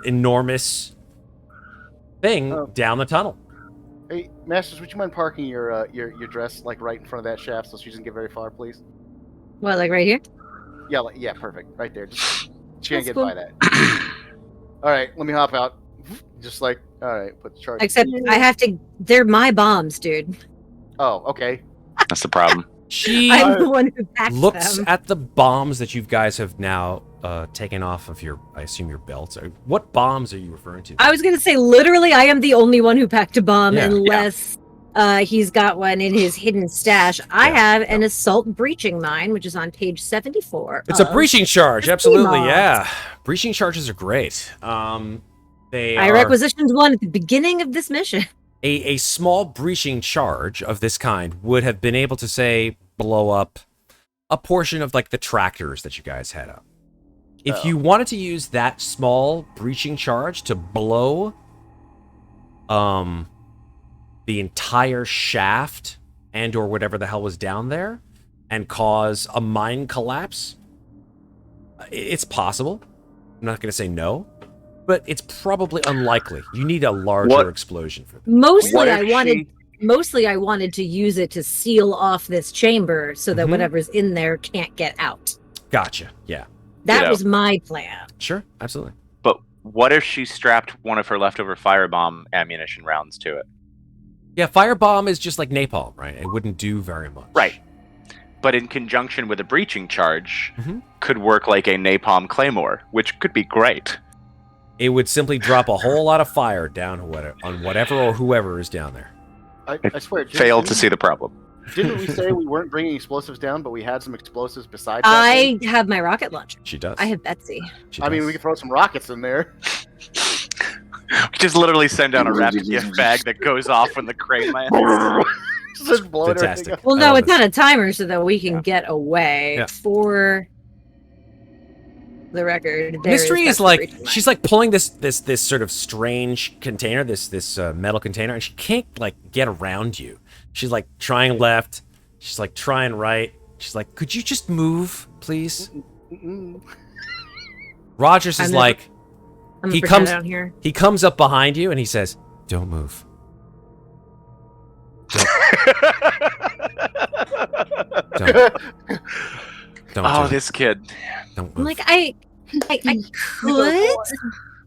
S4: enormous thing
S3: Oh.
S4: down the tunnel.
S3: Hey, Masters, would you mind parking your dress like right in front of that shaft so she doesn't get very far, please?
S5: What, like right here?
S3: Yeah, yeah, perfect. Right there. Just, she can't
S5: That's
S3: get
S5: cool.
S3: by that. All right, let me hop out. Just like, all right, put the charge.
S5: Except I have to. They're my bombs, dude.
S3: Oh, okay.
S7: That's the problem.
S4: She
S5: I'm the one who packed
S4: looks
S5: them.
S4: at the bombs that you guys have now taken off of your, I assume, your belts. What bombs are you referring to?
S5: I was gonna say, literally, I am the only one who packed a bomb,
S4: Yeah.
S5: unless he's got one in his hidden stash. I
S4: Yeah,
S5: have an assault breaching mine, which is on page 74.
S4: It's a
S5: of-
S4: breaching charge,
S5: the
S4: absolutely,
S5: CMOS.
S4: yeah. Breaching charges are great. They
S5: I
S4: are
S5: requisitioned one at the beginning of this mission.
S4: a small breaching charge of this kind would have been able to, say, blow up a portion of like the tractors that you guys had up. If
S3: Oh.
S4: you wanted to use that small breaching charge to blow the entire shaft and or whatever the hell was down there and cause a mine collapse, it's possible. I'm not going to say no, but it's probably unlikely. You need a larger
S7: What-
S4: explosion for that.
S5: Mostly,
S7: What
S5: I
S7: if
S5: wanted.
S7: she-
S5: Mostly, I wanted to use it to seal off this chamber so that
S4: Mhm.
S5: whatever's in there can't get out.
S4: Gotcha. Yeah.
S5: That
S7: Ditto.
S5: was my plan.
S4: Sure. Absolutely.
S7: But what if she strapped one of her leftover firebomb ammunition rounds to it?
S4: Yeah, firebomb is just like napalm, right? It wouldn't do very much.
S7: Right. But in conjunction with a breaching charge,
S4: Mhm.
S7: could work like a napalm claymore, which could be great.
S4: It would simply drop a whole lot of fire down on whatever or whoever is down there.
S3: I swear.
S7: Failed to see the problem.
S3: Didn't we say we weren't bringing explosives down, but we had some explosives besides that thing?
S5: I have my rocket launcher.
S4: She does.
S5: I have Betsy.
S3: I mean, we could throw some rockets in there.
S7: We just literally send down a rapid gift bag that goes off when the crane lands.
S3: Just blowing
S4: Fantastic.
S3: everything up.
S5: Well,
S4: I
S5: no,
S4: love
S5: it's
S4: this.
S5: not a timer, so that we can get away.
S4: Yeah.
S5: For the record, there
S4: Mystery is
S5: definitely
S4: like
S5: reaching
S4: she's like pulling this sort of strange container, this metal container, and she can't like get around you. She's like trying left, she's like trying right. She's like, "Could you just move, please?" Rogers is like,
S5: I'm
S4: he
S5: gonna
S4: comes
S5: down here.
S4: he comes up behind you and he says, "Don't move." Don't. Don't
S7: Oh,
S4: do it.
S7: this kid.
S4: Don't
S5: I'm
S4: move.
S5: like, I could,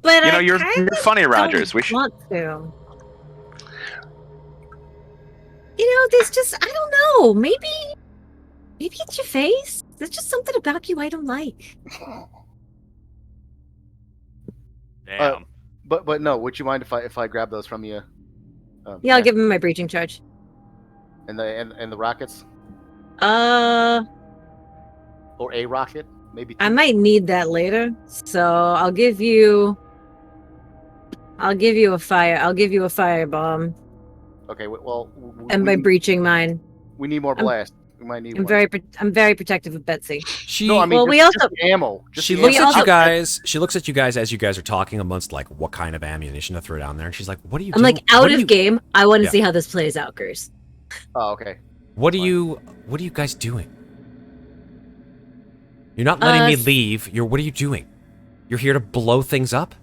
S5: but
S7: You know,
S5: I
S7: you're
S5: kinda
S7: funny,
S5: don't
S7: Rogers. We should.
S5: want to. You know, there's just I don't know. Maybe it's your face. There's just something about you I don't like.
S2: Damn.
S3: But no, would you mind if I grab those from you?
S5: Yeah, I'll give him my breaching charge.
S3: And the rockets, or a rocket, maybe.
S5: I
S3: two?
S5: might need that later, so I'll give you a fire. I'll give you a firebomb
S3: Okay, well,
S5: and by breaching mine.
S3: we need more blast. We might need.
S5: I'm
S3: one.
S5: I'm very protective of Betsy.
S4: She
S3: No, I mean,
S5: Well,
S3: just,
S5: we
S3: just
S5: also-
S3: the ammo. Just
S4: she
S3: the
S4: looks
S3: ammo.
S4: at you
S5: also-
S4: guys. She looks at you guys as you guys are talking amongst like what kind of ammunition to throw down there, and she's like, "What are you?"
S5: I'm
S4: doing?
S5: like out
S4: What are
S5: of
S4: you-
S5: game. I want to
S4: Yeah.
S5: see how this plays out, Groose.
S3: Oh, okay.
S4: What are you guys doing? You're not letting me
S5: s-
S4: leave. What are you doing? You're here to blow things up?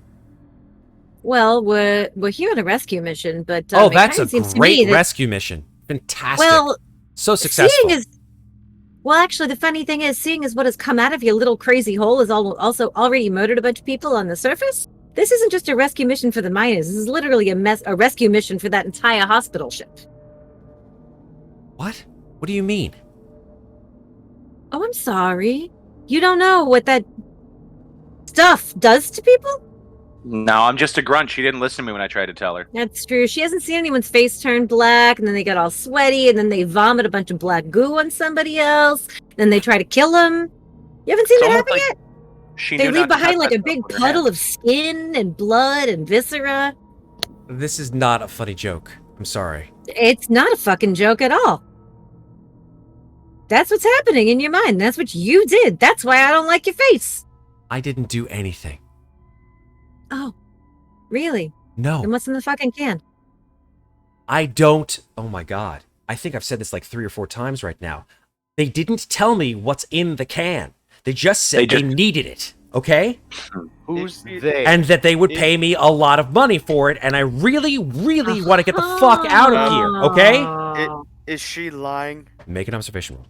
S5: Well, we're here on a rescue mission, but
S4: Oh,
S5: it
S4: that's
S5: kinda
S4: a
S5: seems to me
S4: great
S5: that-
S4: rescue mission. Fantastic.
S5: Well,
S4: so successful.
S5: Actually, the funny thing is, seeing as what has come out of your little crazy hole has also already murdered a bunch of people on the surface. This isn't just a rescue mission for the miners. This is literally a rescue mission for that entire hospital ship.
S4: What? What do you mean?
S5: Oh, I'm sorry. You don't know what that stuff does to people?
S7: No, I'm just a grunt. She didn't listen to me when I tried to tell her.
S5: That's true. She hasn't seen anyone's face turn black, and then they get all sweaty, and then they vomit a bunch of black goo on somebody else, then they try to kill them. You haven't seen
S7: It's
S5: that
S7: almost
S5: happen
S7: like
S5: yet?
S7: She
S5: They
S7: knew
S5: leave
S7: not to
S5: behind
S7: touch
S5: like
S7: that
S5: a
S7: stuff
S5: big
S7: with her
S5: puddle
S7: hand.
S5: of skin and blood and viscera.
S4: This is not a funny joke. I'm sorry.
S5: It's not a fucking joke at all. That's what's happening in your mind. That's what you did. That's why I don't like your face.
S4: I didn't do anything.
S5: Oh, really?
S4: No.
S5: Then what's in the fucking can?
S4: I don't. Oh my god. I think I've said this like 3 or 4 times right now. They didn't tell me what's in the can. They just said they needed it. Okay?
S3: Who's they?
S4: And that they would pay me a lot of money for it, and I really, really want to get the fuck out of here, okay?
S5: Oh.
S2: Is she lying?
S4: Make an observation roll.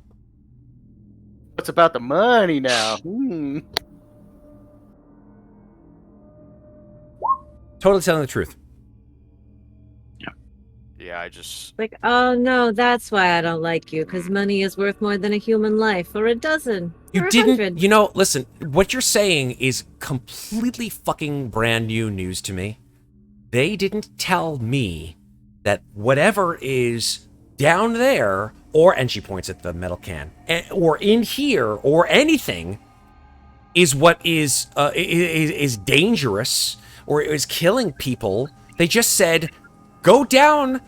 S3: What's about the money now?
S4: Totally telling the truth.
S2: Yeah, I just.
S5: Like, oh no, that's why I don't like you, because money is worth more than a human life, or a dozen, or
S4: You
S5: 100.
S4: didn't, listen, what you're saying is completely fucking brand new news to me. They didn't tell me that whatever is down there, and she points at the metal can, or in here, or anything, is what is dangerous, or is killing people. They just said, go down.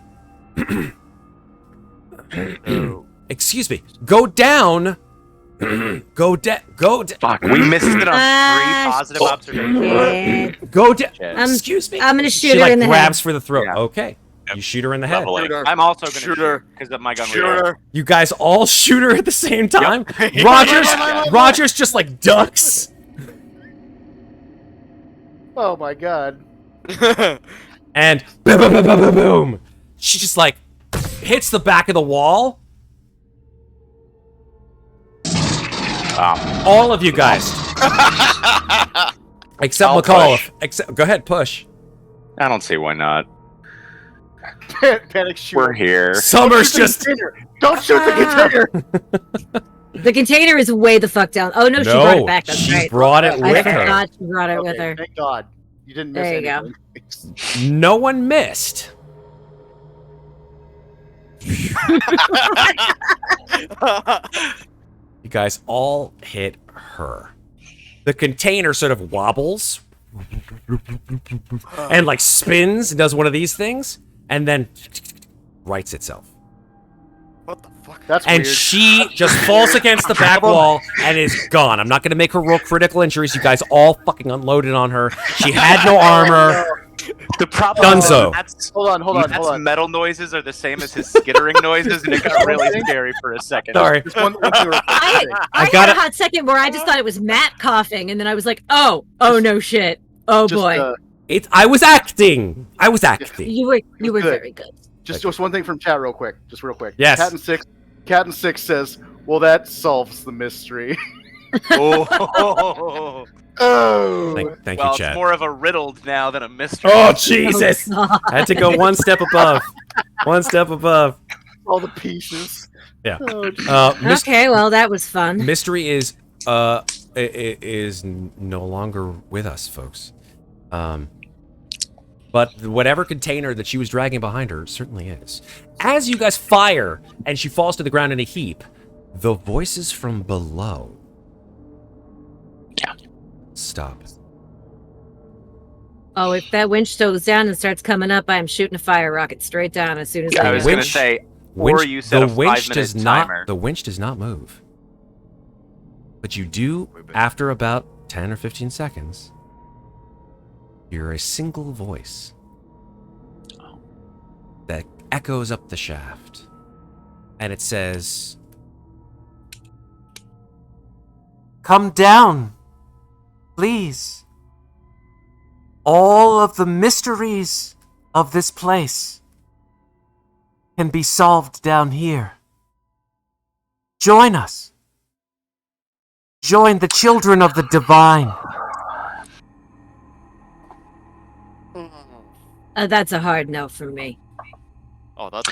S4: Excuse me. Go down. Go down.
S7: Fuck, we missed it on 3
S5: Ah,
S7: positive observations.
S5: shit.
S4: Go down.
S5: I'm-
S4: Excuse me.
S5: I'm gonna shoot
S4: She
S5: her
S4: like
S5: in the
S4: grabs
S5: head.
S4: for the throat.
S7: Yeah.
S4: Okay. You shoot her in the head.
S9: Leveling.
S7: I'm also gonna
S2: Shoot her.
S7: because of my gun.
S2: Shoot her.
S4: You guys all shoot her at the same time. Rogers just like ducks.
S3: Oh my god.
S4: And boom, boom, boom, boom, boom, boom. She just like hits the back of the wall. All of you guys. Except
S7: I'll
S4: McAuliffe. Go ahead, push.
S7: I don't see why not.
S3: Panic shoot.
S7: We're here.
S4: Summers just.
S3: Don't shoot the container.
S5: The container is way the fuck down. Oh no, she brought it back. That's
S4: she
S5: right.
S4: brought it
S5: I
S4: with her.
S5: forgot she brought it with
S3: Okay,
S5: her.
S3: thank God. You didn't miss
S5: There you go.
S3: anything.
S4: No one missed. You guys all hit her. The container sort of wobbles and like spins and does one of these things and then rights itself.
S2: What the fuck?
S3: That's
S4: And
S3: weird.
S4: she just falls against the back wall and is gone. I'm not going to make her roll critical injuries. You guys all fucking unloaded on her. She had no armor.
S7: The problem
S4: Dunzo.
S3: Hold on.
S7: Matt's metal noises are the same as his skittering noises, and it got really scary for a second.
S4: Sorry.
S3: Just one thing real quick.
S5: I
S4: got
S5: had a
S4: it.
S5: hot second where I just thought it was Matt coughing, and then I was like, oh no shit. Oh
S3: Just,
S5: boy.
S4: I was acting.
S5: You were
S3: good.
S5: very good.
S3: Just one thing from chat real quick. Just real quick.
S4: Yes.
S3: Cat and Six says, well, that solves the mystery.
S7: Oh,
S3: Oh.
S4: Thank
S7: well,
S4: you, Chad.
S7: it's more of a riddled now than a mystery.
S4: Oh, Jesus.
S5: Oh, God.
S4: I had to go one step above. One step above.
S3: All the pieces.
S4: Yeah.
S3: Oh,
S5: Okay, well, that was fun.
S4: Mystery is no longer with us, folks. But whatever container that she was dragging behind her certainly is. As you guys fire and she falls to the ground in a heap, the voices from below stop.
S5: Oh, if that winch slows down and starts coming up, I am shooting a fire rocket straight down as soon as
S7: I
S5: I
S7: was
S5: know.
S7: going to say, or you set a
S4: the winch
S7: 5-minute
S4: does not.
S7: timer.
S4: The winch does not move. But you do, after about 10 or 15 seconds, hear a single voice that echoes up the shaft, and it says, "Come down, please. All of the mysteries of this place can be solved down here. Join us. Join the children of the divine."
S5: That's a hard no from me.
S2: Oh, that's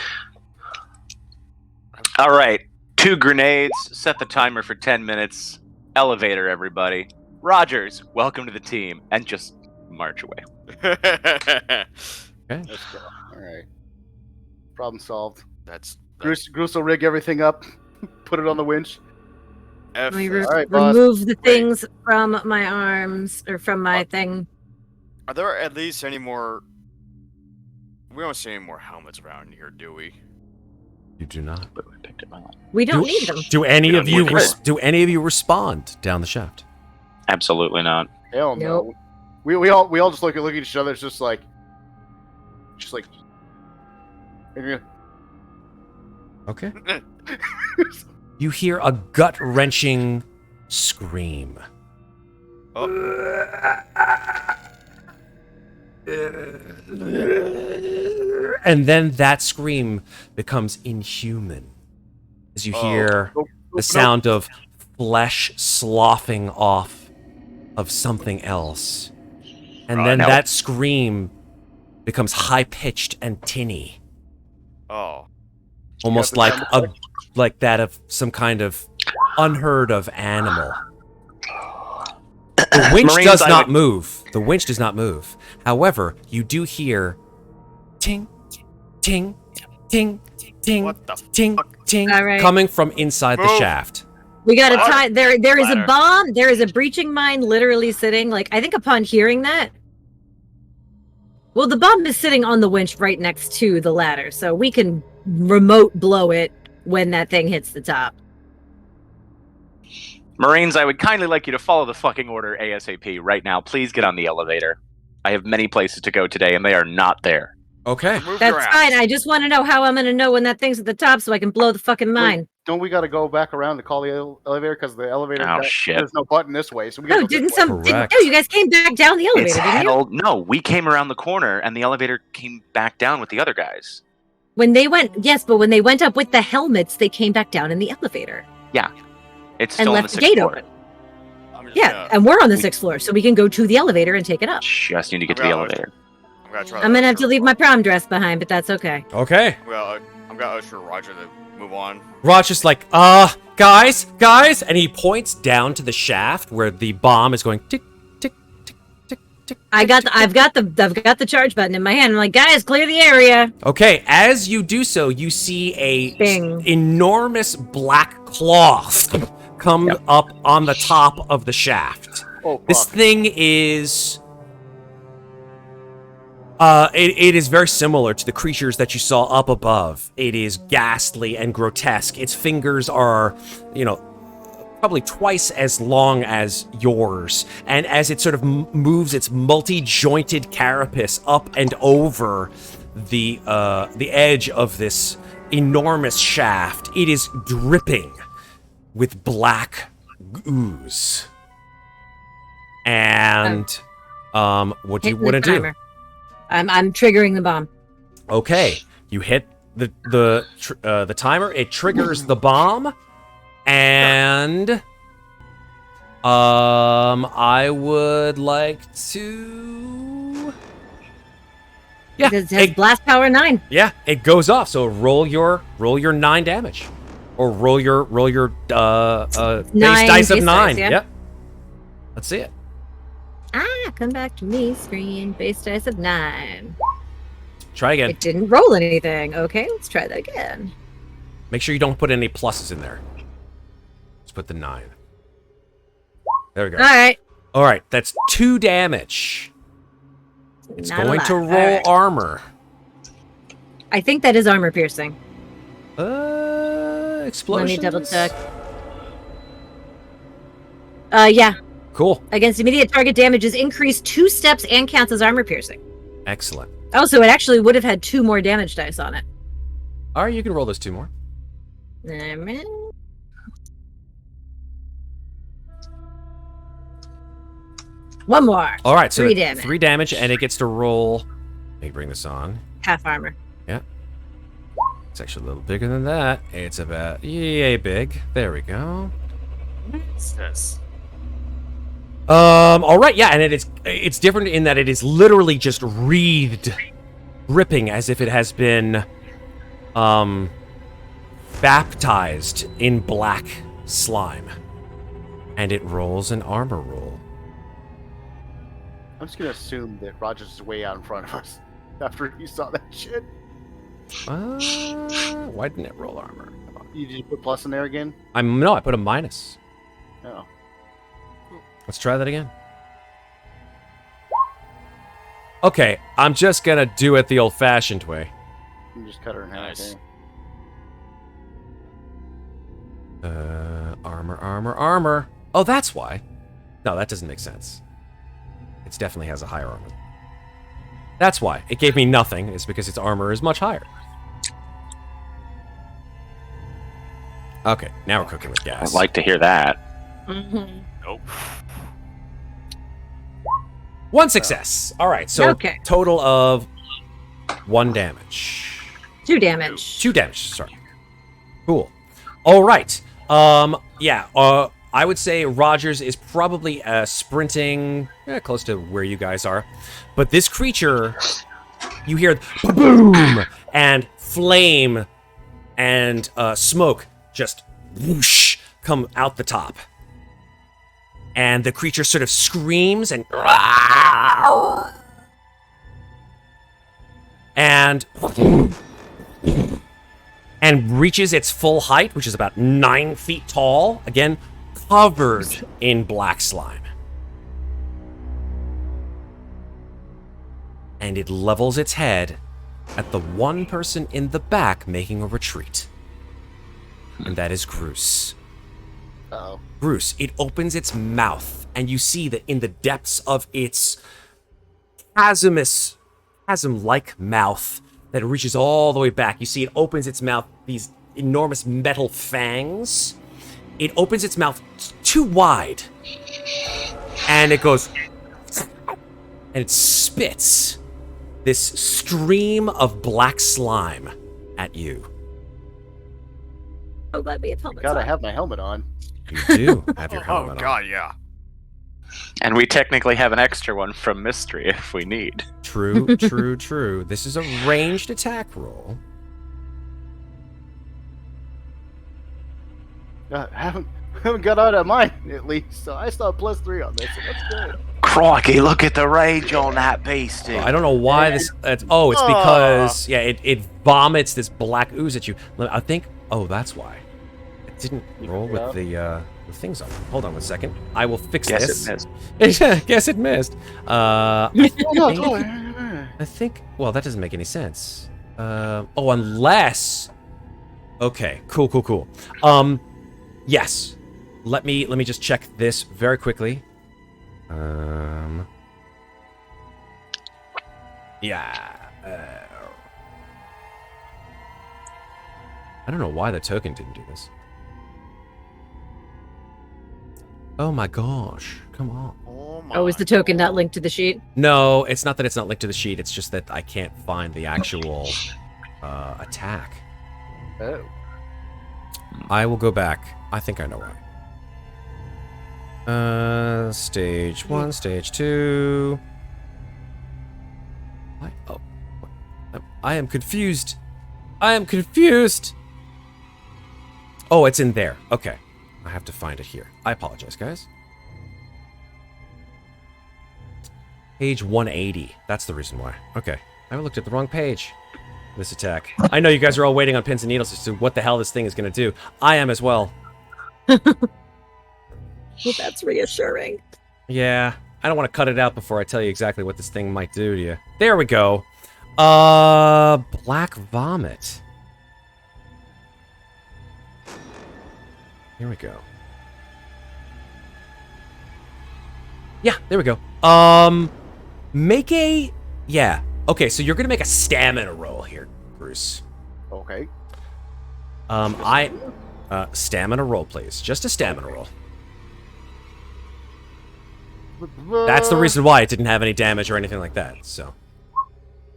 S7: All right, 2 grenades, set the timer for 10 minutes, elevator, everybody. Rogers, welcome to the team, and just march away.
S3: let's go. All right. Problem solved.
S2: that's
S3: Groose will rig everything up, put it on the winch.
S2: F.
S5: Let me
S3: All right, boss.
S5: remove the things from my arms, or from my thing.
S2: Are there at least any more? We don't see any more helmets around here, do we?
S4: You do not.
S5: We don't need them.
S4: Do any
S7: We
S4: of
S7: don't
S4: you
S7: need
S4: do any of you respond down the shaft?
S7: Absolutely not.
S3: Hell no.
S5: Nope.
S3: We all just look at each other. It's just like.
S4: Okay. You hear a gut-wrenching scream. And then that scream becomes inhuman as you hear the sound of flesh sloughing off of something else. And then that scream becomes high-pitched and tinny,
S2: Oh.
S4: almost like that of some kind of unheard of animal. The winch
S7: Marines,
S4: does
S7: I
S4: not
S7: would-
S4: move. The winch does not move. However, you do hear ting, ting, ting, ting,
S2: What the
S4: ting, ting,
S5: All right.
S4: coming from inside the
S2: Move.
S4: shaft.
S5: We got to
S2: Ladder.
S5: tie. There is a
S2: Ladder.
S5: bomb. There is a breaching mine literally sitting. Like, I think upon hearing that. Well, the bomb is sitting on the winch right next to the ladder, so we can remote blow it when that thing hits the top.
S7: Marines, I would kindly like you to follow the fucking order ASAP right now. Please get on the elevator. I have many places to go today, and they are not there.
S4: Okay.
S2: Move your
S5: That's
S2: ass.
S5: fine. I just want to know how I'm going to know when that thing's at the top so I can blow the fucking mine.
S3: Don't we got to go back around to call the elevator because the elevator?
S7: Oh, shit.
S3: There's no button this way, so we
S5: No,
S3: got to
S5: didn't some?
S4: Correct.
S5: No, you guys came back down the elevator,
S7: It's
S5: didn't you?
S7: hell. No, we came around the corner, and the elevator came back down with the other guys.
S5: When they went, yes, but when they went up with the helmets, they came back down in the elevator
S7: It's
S5: and
S7: still on the
S5: left the
S7: 6th
S5: gate
S7: floor.
S5: open.
S2: I'm just
S5: Yeah,
S2: gonna,
S5: and we're on the 6th floor, so we can go to the elevator and take it up.
S7: Just need to get to
S2: I'm
S7: the
S2: gonna-
S7: elevator.
S2: I'm gonna try
S5: I'm gonna have to
S2: usher
S5: leave my prom dress behind, but that's okay.
S4: Okay.
S2: I'm gonna usher Roger to move on.
S4: Roger's like, guys, and he points down to the shaft where the bomb is going tick, tick, tick, tick, tick.
S5: I've got the charge button in my hand. I'm like, guys, clear the area.
S4: Okay, as you do so, you see a
S5: Bing.
S4: enormous black cloth come up on the top of the shaft.
S3: Oh,
S4: This
S3: fuck.
S4: thing is... It is very similar to the creatures that you saw up above. It is ghastly and grotesque. Its fingers are, probably twice as long as yours. And as it sort of moves its multi-jointed carapace up and over the edge of this enormous shaft, it is dripping with black ooze. And what do you want to do?
S5: I'm triggering the bomb.
S4: Okay, you hit the timer. It triggers the bomb, and I would like to. Yeah,
S5: It has blast power 9.
S4: Yeah, it goes off. So roll your 9 damage, or roll your base dice of 9.
S5: Yeah.
S4: Yep. Let's see it.
S5: Come back to me, screen. Base dice of 9.
S4: Try again.
S5: It didn't roll anything. Okay, let's try that again.
S4: Make sure you don't put any pluses in there. Let's put the 9. There we go. All right, that's 2 damage. It's
S5: Not a
S4: going
S5: lot.
S4: to
S5: All
S4: roll
S5: right.
S4: armor.
S5: I think that is armor piercing.
S4: Explosions.
S5: Let me double check. Yeah.
S4: Cool.
S5: Against immediate target damage is increased 2 steps and counts as armor piercing.
S4: Excellent.
S5: Oh, so it actually would have had 2 more damage dice on it.
S4: All right, you can roll those 2 more.
S5: One more.
S4: All right, so
S5: 3 damage.
S4: 3 damage, and it gets to roll. Let me bring this on.
S5: Half armor.
S4: Yeah. It's actually a little bigger than that. It's about yay big. There we go.
S9: Yes.
S4: All right, yeah, and it's different in that it is literally just wreathed, dripping as if it has been, baptized in black slime, and it rolls an armor roll.
S3: I'm just gonna assume that Rogers is way out in front of us after he saw that shit.
S4: Why didn't it roll armor? Come on.
S3: You just put plus in there again?
S4: I put a minus.
S3: No.
S4: Let's try that again. Okay, I'm just gonna do it the old-fashioned way.
S3: You just cut her in half.
S9: Nice.
S4: Armor. Oh, that's why. No, that doesn't make sense. It definitely has a higher armor. That's why. It gave me nothing. It's because its armor is much higher. Okay, now we're cooking with gas.
S7: I'd like to hear that.
S9: Nope.
S4: 1 success. All right, so
S5: Okay.
S4: total of 1 damage.
S5: 2 damage.
S4: 2 damage, sorry. Cool. All right. I would say Rogers is probably sprinting close to where you guys are. But this creature, you hear boom and flame and smoke just whoosh come out the top. And the creature sort of screams and reaches its full height, which is about 9 feet tall, again covered in black slime. And it levels its head at the one person in the back making a retreat. And that is Groose.
S3: Uh-oh.
S4: Groose, it opens its mouth, and you see that in the depths of its chasm-like mouth that reaches all the way back, you see it opens its mouth, these enormous metal fangs. It opens its mouth too wide, and it goes, and it spits this stream of black slime at you.
S5: Oh, let me have helmet
S3: Gotta
S5: on.
S3: have my helmet on.
S4: You do have your helmet on.
S2: Oh god, yeah.
S7: And we technically have an extra one from Mystery if we need.
S4: True. This is a ranged attack roll.
S3: I haven't got out of mine, at least, so I still have +3 on this, so that's good.
S10: Crikey, look at the rage on that beast, dude.
S4: I don't know why this. It's because it vomits this black ooze at you. I think. Oh, that's why. It didn't roll with the things on it. Hold on 1 second. I will fix this.
S7: Guess it missed.
S4: Guess it missed. I think. Well, that doesn't make any sense. Unless. Okay. Cool. Yes. Let me just check this very quickly. Yeah. I don't know why the token didn't do this. Oh my gosh. Come on.
S5: Oh, is the token not linked to the sheet?
S4: No, it's not that it's not linked to the sheet. It's just that I can't find the actual attack.
S3: Oh.
S4: I will go back. I think I know why. Stage 1, stage 2. Oh. I am confused. Oh, it's in there. Okay. I have to find it here. I apologize, guys. Page 180. That's the reason why. Okay. I looked at the wrong page. This attack. I know you guys are all waiting on pins and needles as to what the hell this thing is going to do. I am as well.
S5: Well, that's reassuring.
S4: Yeah. I don't want to cut it out before I tell you exactly what this thing might do to you. There we go. Black vomit. Here we go. Yeah, there we go. Make a... Yeah. Okay, so you're going to make a stamina roll here, Bruce.
S3: Okay.
S4: Stamina roll, please. Just a stamina roll. That's the reason why it didn't have any damage or anything like that, so...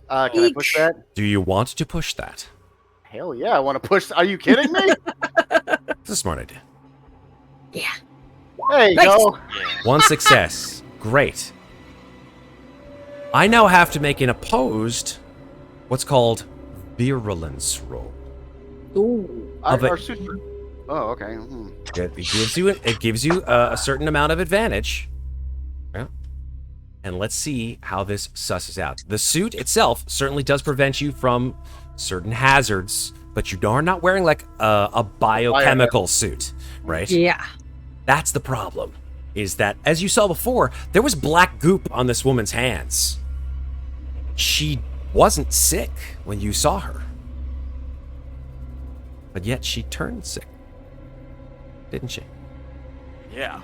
S3: Can I push that?
S4: Do you want to push that?
S3: Hell yeah, I want to push. Are you kidding me?
S4: It's a smart idea.
S5: Yeah.
S3: There you go.
S4: 1 success. Great. I now have to make an opposed, what's called virulence roll.
S5: Ooh.
S3: Our suits are... Oh, okay.
S4: It gives you a certain amount of advantage. Yeah. And let's see how this susses out. The suit itself certainly does prevent you from certain hazards, but you are not wearing like a biochemical suit, right?
S5: Yeah.
S4: That's the problem, is that, as you saw before, there was black goop on this woman's hands. She wasn't sick when you saw her. But yet she turned sick. Didn't she?
S2: Yeah.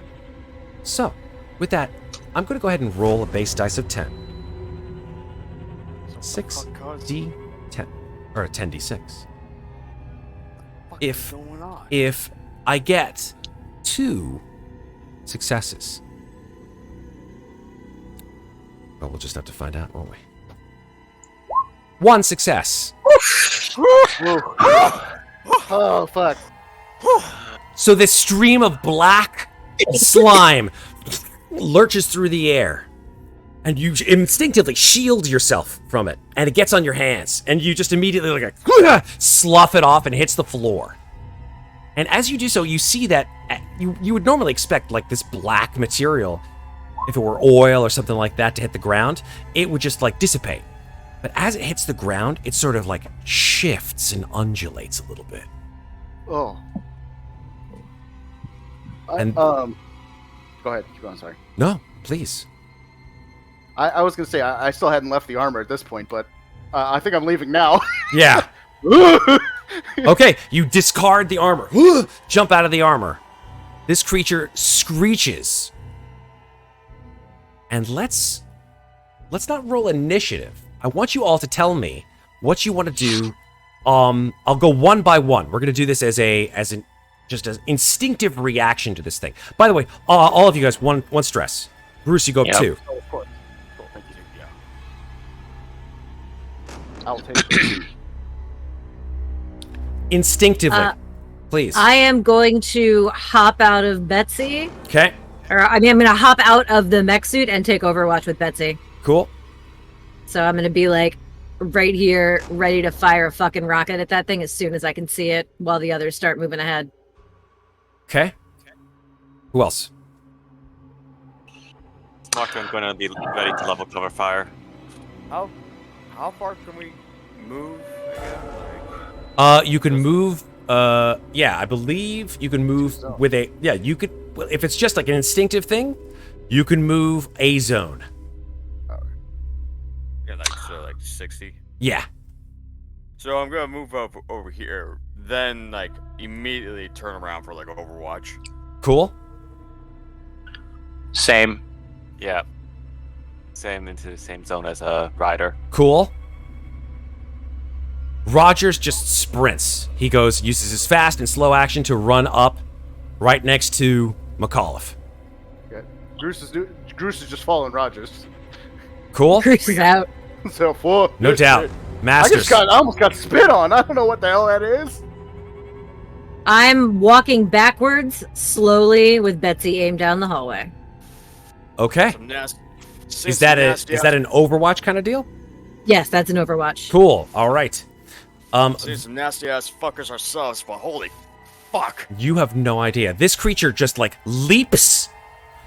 S4: So, with that, I'm going to go ahead and roll a base dice of 10. 6d10. Or a 10d6. If I get 2 successes. Well, we'll just have to find out, won't we? 1 success.
S3: Oh, fuck.
S4: So this stream of black slime lurches through the air, and you instinctively shield yourself from it, and it gets on your hands, and you just immediately slough it off and hits the floor. And as you do so, you see that you would normally expect like this black material, if it were oil or something like that, to hit the ground, it would just like dissipate. But as it hits the ground, it sort of like shifts and undulates a little bit.
S3: Oh.
S4: And
S3: go ahead. Keep going. Sorry.
S4: No, please.
S3: I was gonna say I still hadn't left the armor at this point, but I think I'm leaving now.
S4: Yeah. Okay, you discard the armor. Jump out of the armor. This creature screeches. And let's not roll initiative. I want you all to tell me what you want to do. I'll go one by one. We're gonna do this as an instinctive reaction to this thing. By the way, all of you guys, one stress. Bruce, you go up 2.
S3: Oh, of course. Cool. Thank you. Yeah. I'll take it.
S4: Instinctively, please.
S5: I am going to hop out of Betsy.
S4: Okay.
S5: Or I mean, I'm going to hop out of the mech suit and take Overwatch with Betsy.
S4: Cool.
S5: So I'm going to be like right here, ready to fire a fucking rocket at that thing as soon as I can see it, while the others start moving ahead.
S4: Okay. Who else?
S9: Marco, I'm going to be ready to level cover fire.
S2: How far can we move again?
S4: You can move. Yeah, I believe you can move with a. Yeah, you could. Well, if it's just like an instinctive thing, you can move a zone.
S2: Yeah, like 60.
S4: Yeah.
S2: So I'm gonna move up over here, then like immediately turn around for like Overwatch.
S4: Cool.
S7: Same.
S9: Yeah. Same into the same zone as a Ryder.
S4: Cool. Rogers just sprints. He uses his fast and slow action to run up right next to McAuliffe.
S3: Okay. Groose is just following Rogers.
S4: Cool?
S5: Groose is out.
S3: So for
S4: No doubt. Masters.
S3: I almost got spit on. I don't know what the hell that is.
S5: I'm walking backwards, slowly, with Betsy aimed down the hallway.
S4: Okay.
S2: Some nasty,
S4: Is that an Overwatch kind of deal?
S5: Yes, that's an Overwatch.
S4: Cool. All right.
S2: See some nasty ass fuckers ourselves, but holy fuck.
S4: You have no idea. This creature just like leaps.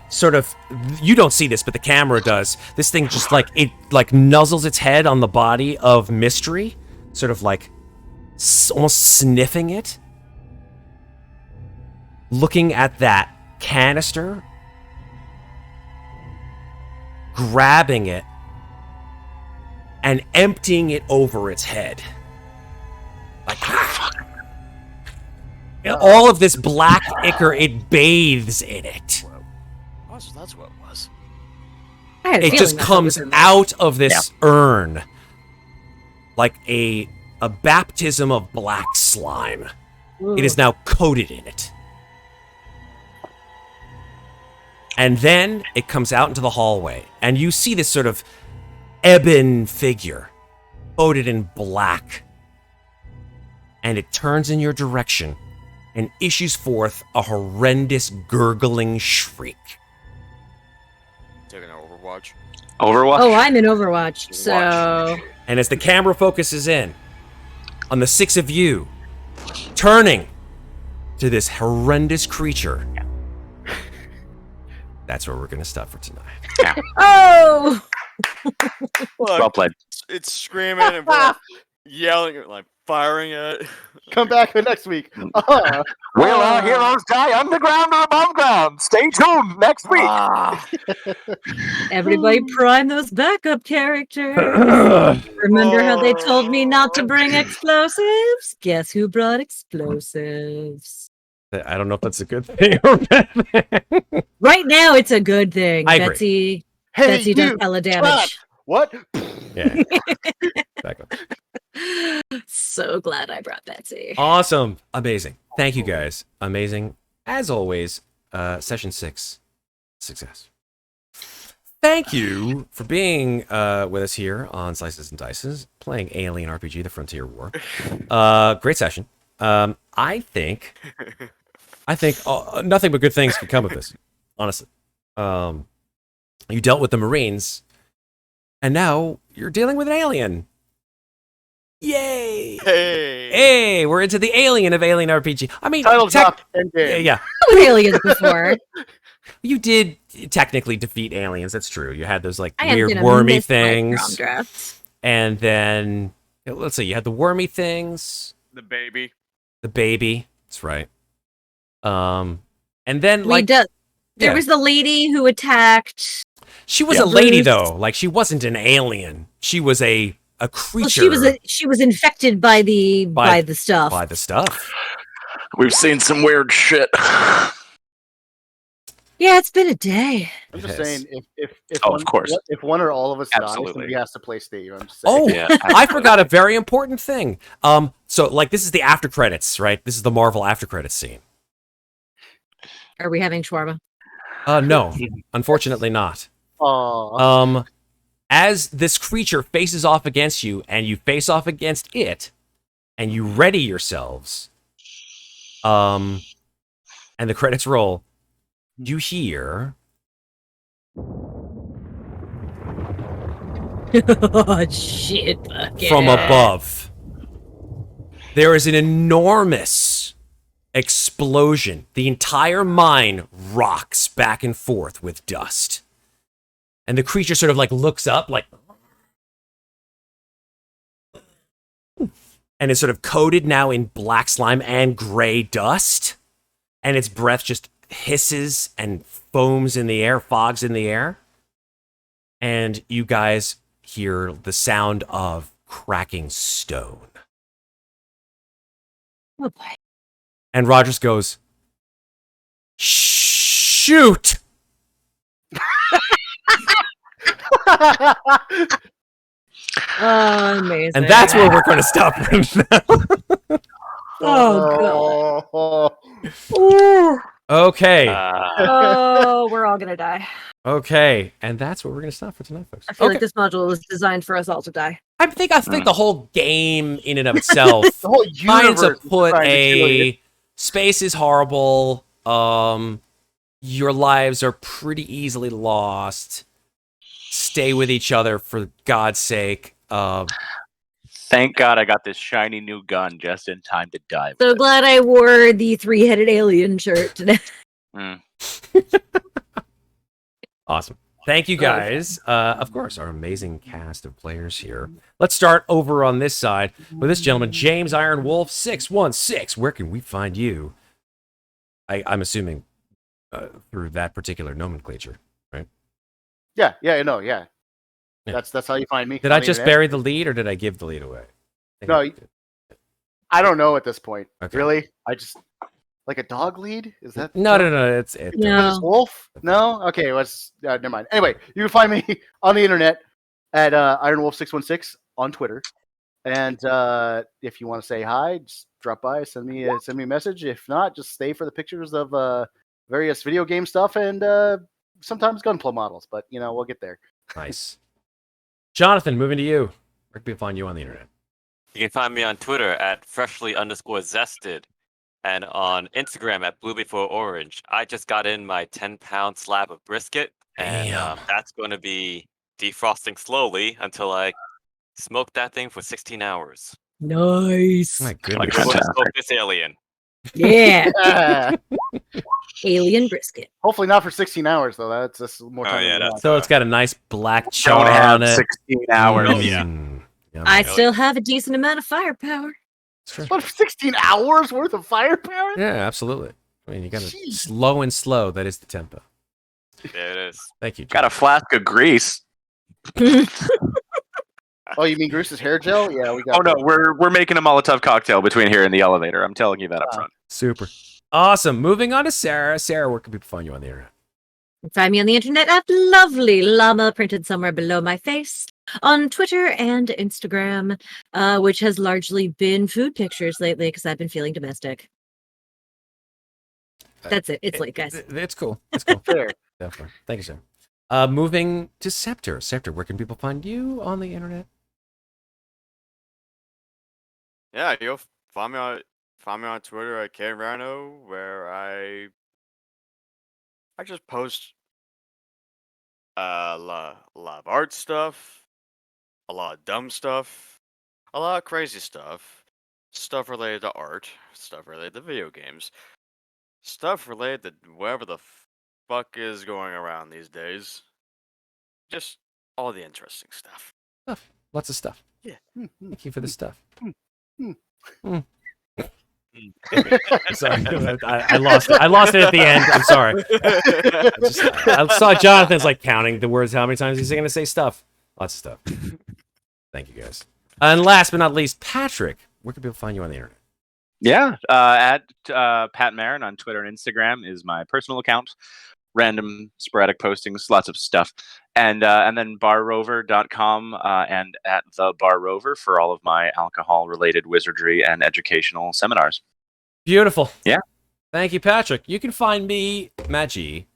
S4: Sort of, you don't see this, but the camera does. This thing just like, it like nuzzles its head on the body of Mystery, sort of like almost sniffing it. Looking at that canister, grabbing it, and emptying it over its head. Like, all of this black ichor, it bathes in it.
S2: That's what it was.
S4: It just comes out of this urn like a baptism of black slime. It is now coated in it. And then it comes out into the hallway, and you see this sort of ebon figure coated in black. And it turns in your direction and issues forth a horrendous gurgling shriek.
S2: Taking an Overwatch.
S7: Overwatch?
S5: Oh, I'm in Overwatch, so...
S4: And as the camera focuses in on the six of you turning to this horrendous creature, that's where we're going to stop for tonight.
S5: Oh!
S2: Look,
S7: Well played.
S2: it's screaming and yelling, like firing at it.
S3: Come back for next week.
S10: Will our heroes die underground or above ground? Stay tuned next week.
S5: Everybody prime those backup characters. Remember how they told me not to bring explosives? Guess who brought explosives?
S4: I don't know if that's a good thing or bad thing.
S5: Right now, it's a good thing.
S4: I agree.
S5: Betsy does hella damage.
S3: What?
S4: Yeah. Back up.
S5: So glad I brought Betsy.
S4: Awesome. Amazing. Thank you, guys. Amazing. As always, session 6. Success. Thank you for being with us here on Slices and Dices, playing Alien RPG, The Frontier War. Great session. I think nothing but good things could come of this, honestly. You dealt with the Marines, and now you're dealing with an alien. Yay! Hey, we're into the alien of Alien RPG. I mean,
S3: Title drop. End game.
S4: yeah.
S5: With aliens before.
S4: You did technically defeat aliens. That's true. You had those like
S5: I am
S4: weird
S5: gonna
S4: wormy
S5: miss my
S4: things,
S5: prom draft.
S4: and then let's see. You had the wormy things,
S2: The baby.
S4: the baby. That's right. And then
S5: We
S4: like
S5: do- There
S4: yeah.
S5: was the lady who attacked.
S4: she was
S5: Yeah.
S4: a lady
S5: Groose.
S4: though. Like she wasn't an alien. She was a creature.
S5: Well, she was infected by the stuff.
S4: by the stuff.
S10: We've seen some weird shit.
S5: Yeah, it's been a day.
S3: I'm just
S4: Yes.
S3: saying, if
S7: Oh,
S3: one,
S7: of course.
S3: if one or all of us dies,
S7: Absolutely.
S3: somebody has to play Steve. I'm just saying.
S4: Oh,
S7: Yeah,
S4: I forgot a very important thing. So like this is the after credits, right? This is the Marvel after credits scene.
S5: Are we having shawarma?
S4: No, unfortunately not.
S3: Aw.
S4: As this creature faces off against you, and you face off against it, and you ready yourselves, and the credits roll, you hear
S5: Oh shit! Bucket.
S4: from above. There is an enormous explosion. The entire mine rocks back and forth with dust. And the creature sort of like looks up, like, and is sort of coated now in black slime and gray dust. And its breath just hisses and foams in the air, fogs in the air. And you guys hear the sound of cracking stone.
S5: Oh boy.
S4: And Rogers goes, shoot!
S5: Oh, amazing.
S4: And that's where we're going to stop right now.
S5: Oh, God.
S4: Okay.
S5: Oh, we're all gonna die.
S4: Okay. And that's where we're going to stop for tonight, folks.
S5: I feel like this module was designed for us all to die.
S4: I think the whole game in and of itself
S3: The whole
S4: trying
S3: universe
S4: to
S3: is
S4: put
S3: trying to kill you.
S4: space is horrible. Your lives are pretty easily lost. Stay with each other for God's sake.
S7: Thank God I got this shiny new gun just in time to die.
S5: So glad I wore the 3-headed alien shirt today.
S7: Mm.
S4: Awesome. Thank you guys. Of course, our amazing cast of players here. Let's start over on this side with this gentleman, James Iron Wolf 616. Where can we find you? I'm assuming through that particular nomenclature, right?
S3: Yeah, I know, yeah.
S4: Yeah.
S3: That's how you find me.
S4: Did I just bury the lead, or did I give the lead away?
S3: No, I don't know at this point.
S4: Okay.
S3: Really? I just like a dog lead? Is that
S4: No. It's
S5: No.
S3: Wolf? No? Okay, let's never mind. Anyway, you can find me on the internet at IronWolf616 on Twitter. And if you want to say hi, just drop by, send me a message. If not, just stay for the pictures of various video game stuff and sometimes gunpla models. But we'll get there.
S4: nice. Jonathan, moving to you. Where can people find you on the internet?
S9: You can find me on Twitter at freshly_zested and on Instagram at blue before orange. I just got in my 10-pound slab of brisket, and that's going to be defrosting slowly until I smoke that thing for 16 hours.
S5: Nice.
S4: My
S7: Like
S4: goodness.
S9: I'm going to
S7: fantastic.
S9: smoke this alien.
S5: Yeah. Alien brisket.
S3: Hopefully not for 16 hours, though. That's just more
S9: Oh,
S3: time.
S9: yeah,
S3: than we
S9: that's-
S3: want.
S4: So it's got a nice black char
S7: Don't have
S4: on it.
S7: 16 hours.
S9: Oh, yeah.
S4: Yum.
S5: I still have a decent amount of firepower.
S3: What, 16 hours worth of firepower?
S4: Yeah, absolutely. I mean, you got to
S3: Jeez.
S4: slow. That is the tempo.
S9: There it is.
S4: Thank you.
S7: Got a flask of grease.
S3: Oh, you mean Groose's hair gel? Yeah, we got
S7: Oh no,
S3: that.
S7: we're making a Molotov cocktail between here and the elevator. I'm telling you that up front.
S4: Super. Awesome. Moving on to Sarah. Sarah, where can people find you on the internet?
S5: Find me on the internet at lovely llama printed somewhere below my face on Twitter and Instagram, which has largely been food pictures lately because I've been feeling domestic. That's it. It's late, guys.
S4: It's cool. It's cool.
S3: Fair.
S4: Definitely. Thank you, Sarah. Moving to Scepter. Scepter, where can people find you on the internet?
S2: Yeah, you'll find me on Twitter at KRano, where I just post a lot of art stuff, a lot of dumb stuff, a lot of crazy stuff, stuff related to art, stuff related to video games, stuff related to whatever the fuck is going around these days. Just all the interesting stuff.
S4: Stuff. Lots of stuff.
S2: Yeah.
S4: Thank you for the stuff.
S3: Hmm.
S4: Sorry, I lost it. I lost it at the end. I'm sorry. I saw Jonathan's like counting the words. How many times he's going to say stuff? Lots of stuff. Thank you guys. And last but not least, Patrick, where can people find you on the internet?
S7: Yeah, at Pat Marin on Twitter and Instagram is my personal account. Random, sporadic postings, lots of stuff. And then barrover.com and at the Bar Rover for all of my alcohol-related wizardry and educational seminars.
S4: Beautiful.
S7: Yeah.
S4: Thank you, Patrick. You can find me, Matt G,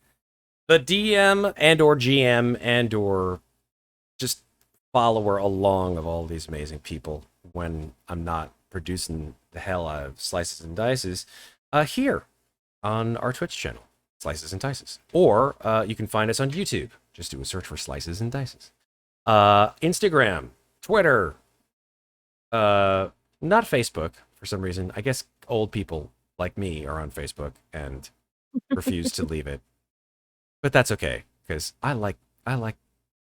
S4: the DM and or GM and or just follower along of all these amazing people when I'm not producing the hell out of Slices and Dices here on our Twitch channel, Slices and Dices. Or you can find us on YouTube. Just do a search for Slices and Dices. Instagram, Twitter, not Facebook for some reason. I guess old people like me are on Facebook and refuse to leave it. But that's okay, because I like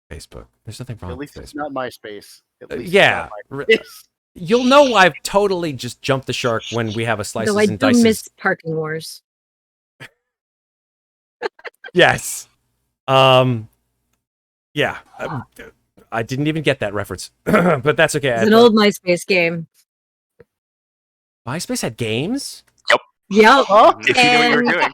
S4: Facebook. There's nothing wrong
S3: At least
S4: with
S3: it's
S4: Facebook.
S3: not MySpace. At least
S4: Yeah.
S3: it's not MySpace.
S4: You'll know I've totally just jumped the shark when we have a slices
S5: Though I
S4: and
S5: do
S4: dices.
S5: miss Parking Wars.
S4: Yes. Yeah. I didn't even get that reference, but that's okay.
S5: It's an old MySpace game.
S4: MySpace had games?
S5: Yep.
S3: Huh?
S7: If you knew what you were doing.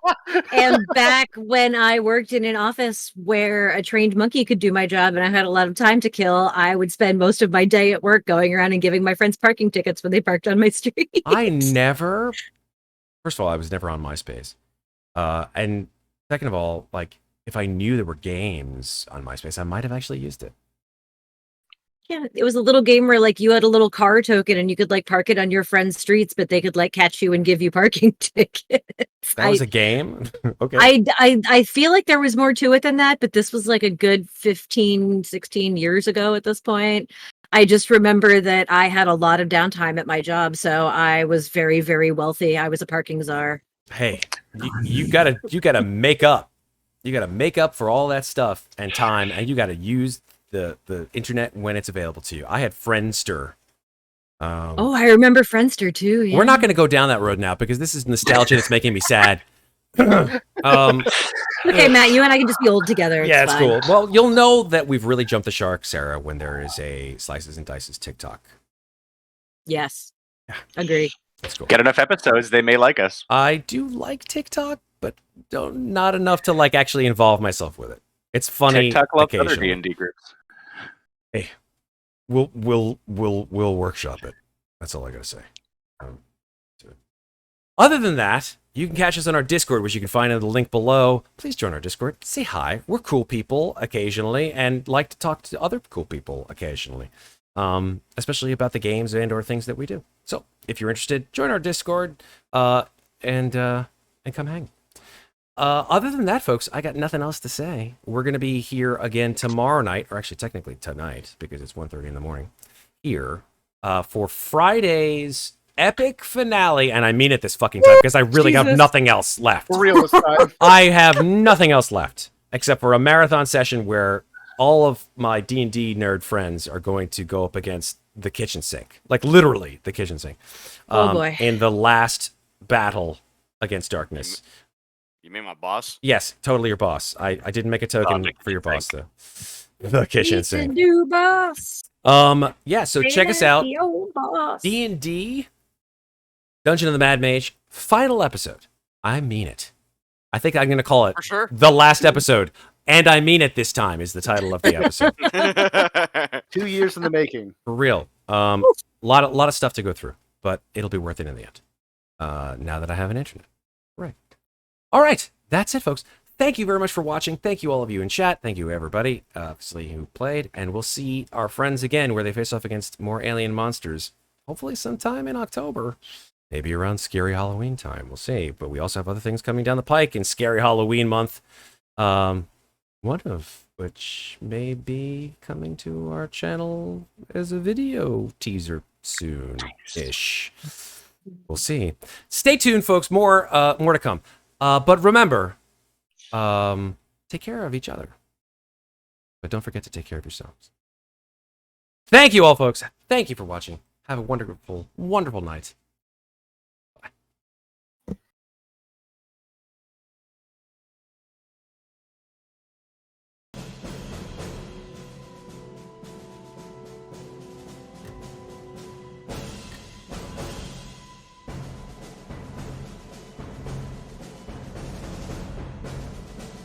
S5: And back when I worked in an office where a trained monkey could do my job and I had a lot of time to kill, I would spend most of my day at work going around and giving my friends parking tickets when they parked on my street.
S4: First of all, I was never on MySpace. And second of all, like, if I knew there were games on MySpace, I might have actually used it.
S5: Yeah, it was a little game where like you had a little car token and you could like park it on your friend's streets, but they could like catch you and give you parking tickets.
S4: That was a game? Okay.
S5: I feel like there was more to it than that, but this was like a good 15, 16 years ago at this point. I just remember that I had a lot of downtime at my job, so I was very, very wealthy. I was a parking czar.
S4: Hey, you gotta make up. You gotta make up for all that stuff and time, and you gotta use the internet when it's available to you. I had Friendster.
S5: Oh, I remember Friendster too. Yeah.
S4: We're not going to go down that road now because this is nostalgia that's making me sad.
S5: Okay, Matt, you and I can just be old together.
S4: Yeah, it's
S5: fine.
S4: cool. Well, you'll know that we've really jumped the shark, Sarah, when there is a Slices and Dices TikTok.
S5: Yes. Agree.
S4: That's cool.
S7: Get enough episodes, they may like us.
S4: I do like TikTok, but not enough to like actually involve myself with it. It's funny.
S7: TikTok loves other
S4: occasionally.
S7: D&D groups.
S4: Hey, we'll workshop it. That's all I gotta say. Other than that, you can catch us on our Discord, which you can find in the link below. Please join our Discord. Say hi. We're cool people occasionally, and like to talk to other cool people occasionally, especially about the games and/or things that we do. So, if you're interested, join our Discord and come hang. Other than that, folks, I got nothing else to say. We're going to be here again tomorrow night, or actually technically tonight, because it's 1:30 in the morning, here for Friday's epic finale. And I mean it this fucking time, because I really have nothing else left.
S3: For real this time.
S4: I have nothing else left, except for a marathon session where all of my D&D nerd friends are going to go up against the kitchen sink. Like, literally, the kitchen sink.
S5: Oh, boy.
S4: In the last battle against darkness.
S2: You mean my boss?
S4: Yes, totally your boss. I didn't make a token for your boss though. The kitchen
S5: He's the
S4: sink.
S5: new boss.
S4: Yeah, so check us out.
S5: The old boss.
S4: D&D Dungeon of the Mad Mage final episode. I mean it. I think I'm going to call it
S2: For sure.
S4: the last episode. And I mean it this time is the title of the episode.
S3: 2 years in the making.
S4: For real. Lot of stuff to go through, but it'll be worth it in the end. Now that I have an internet. Right. All right, that's it, folks. Thank you very much for watching. Thank you, all of you in chat. Thank you, everybody, obviously, who played. And we'll see our friends again where they face off against more alien monsters. Hopefully sometime in October. Maybe around Scary Halloween time. We'll see. But we also have other things coming down the pike in Scary Halloween month. One of which may be coming to our channel as a video teaser soon-ish. We'll see. Stay tuned, folks. More to come. But remember, take care of each other. But don't forget to take care of yourselves. Thank you all, folks. Thank you for watching. Have a wonderful, wonderful night.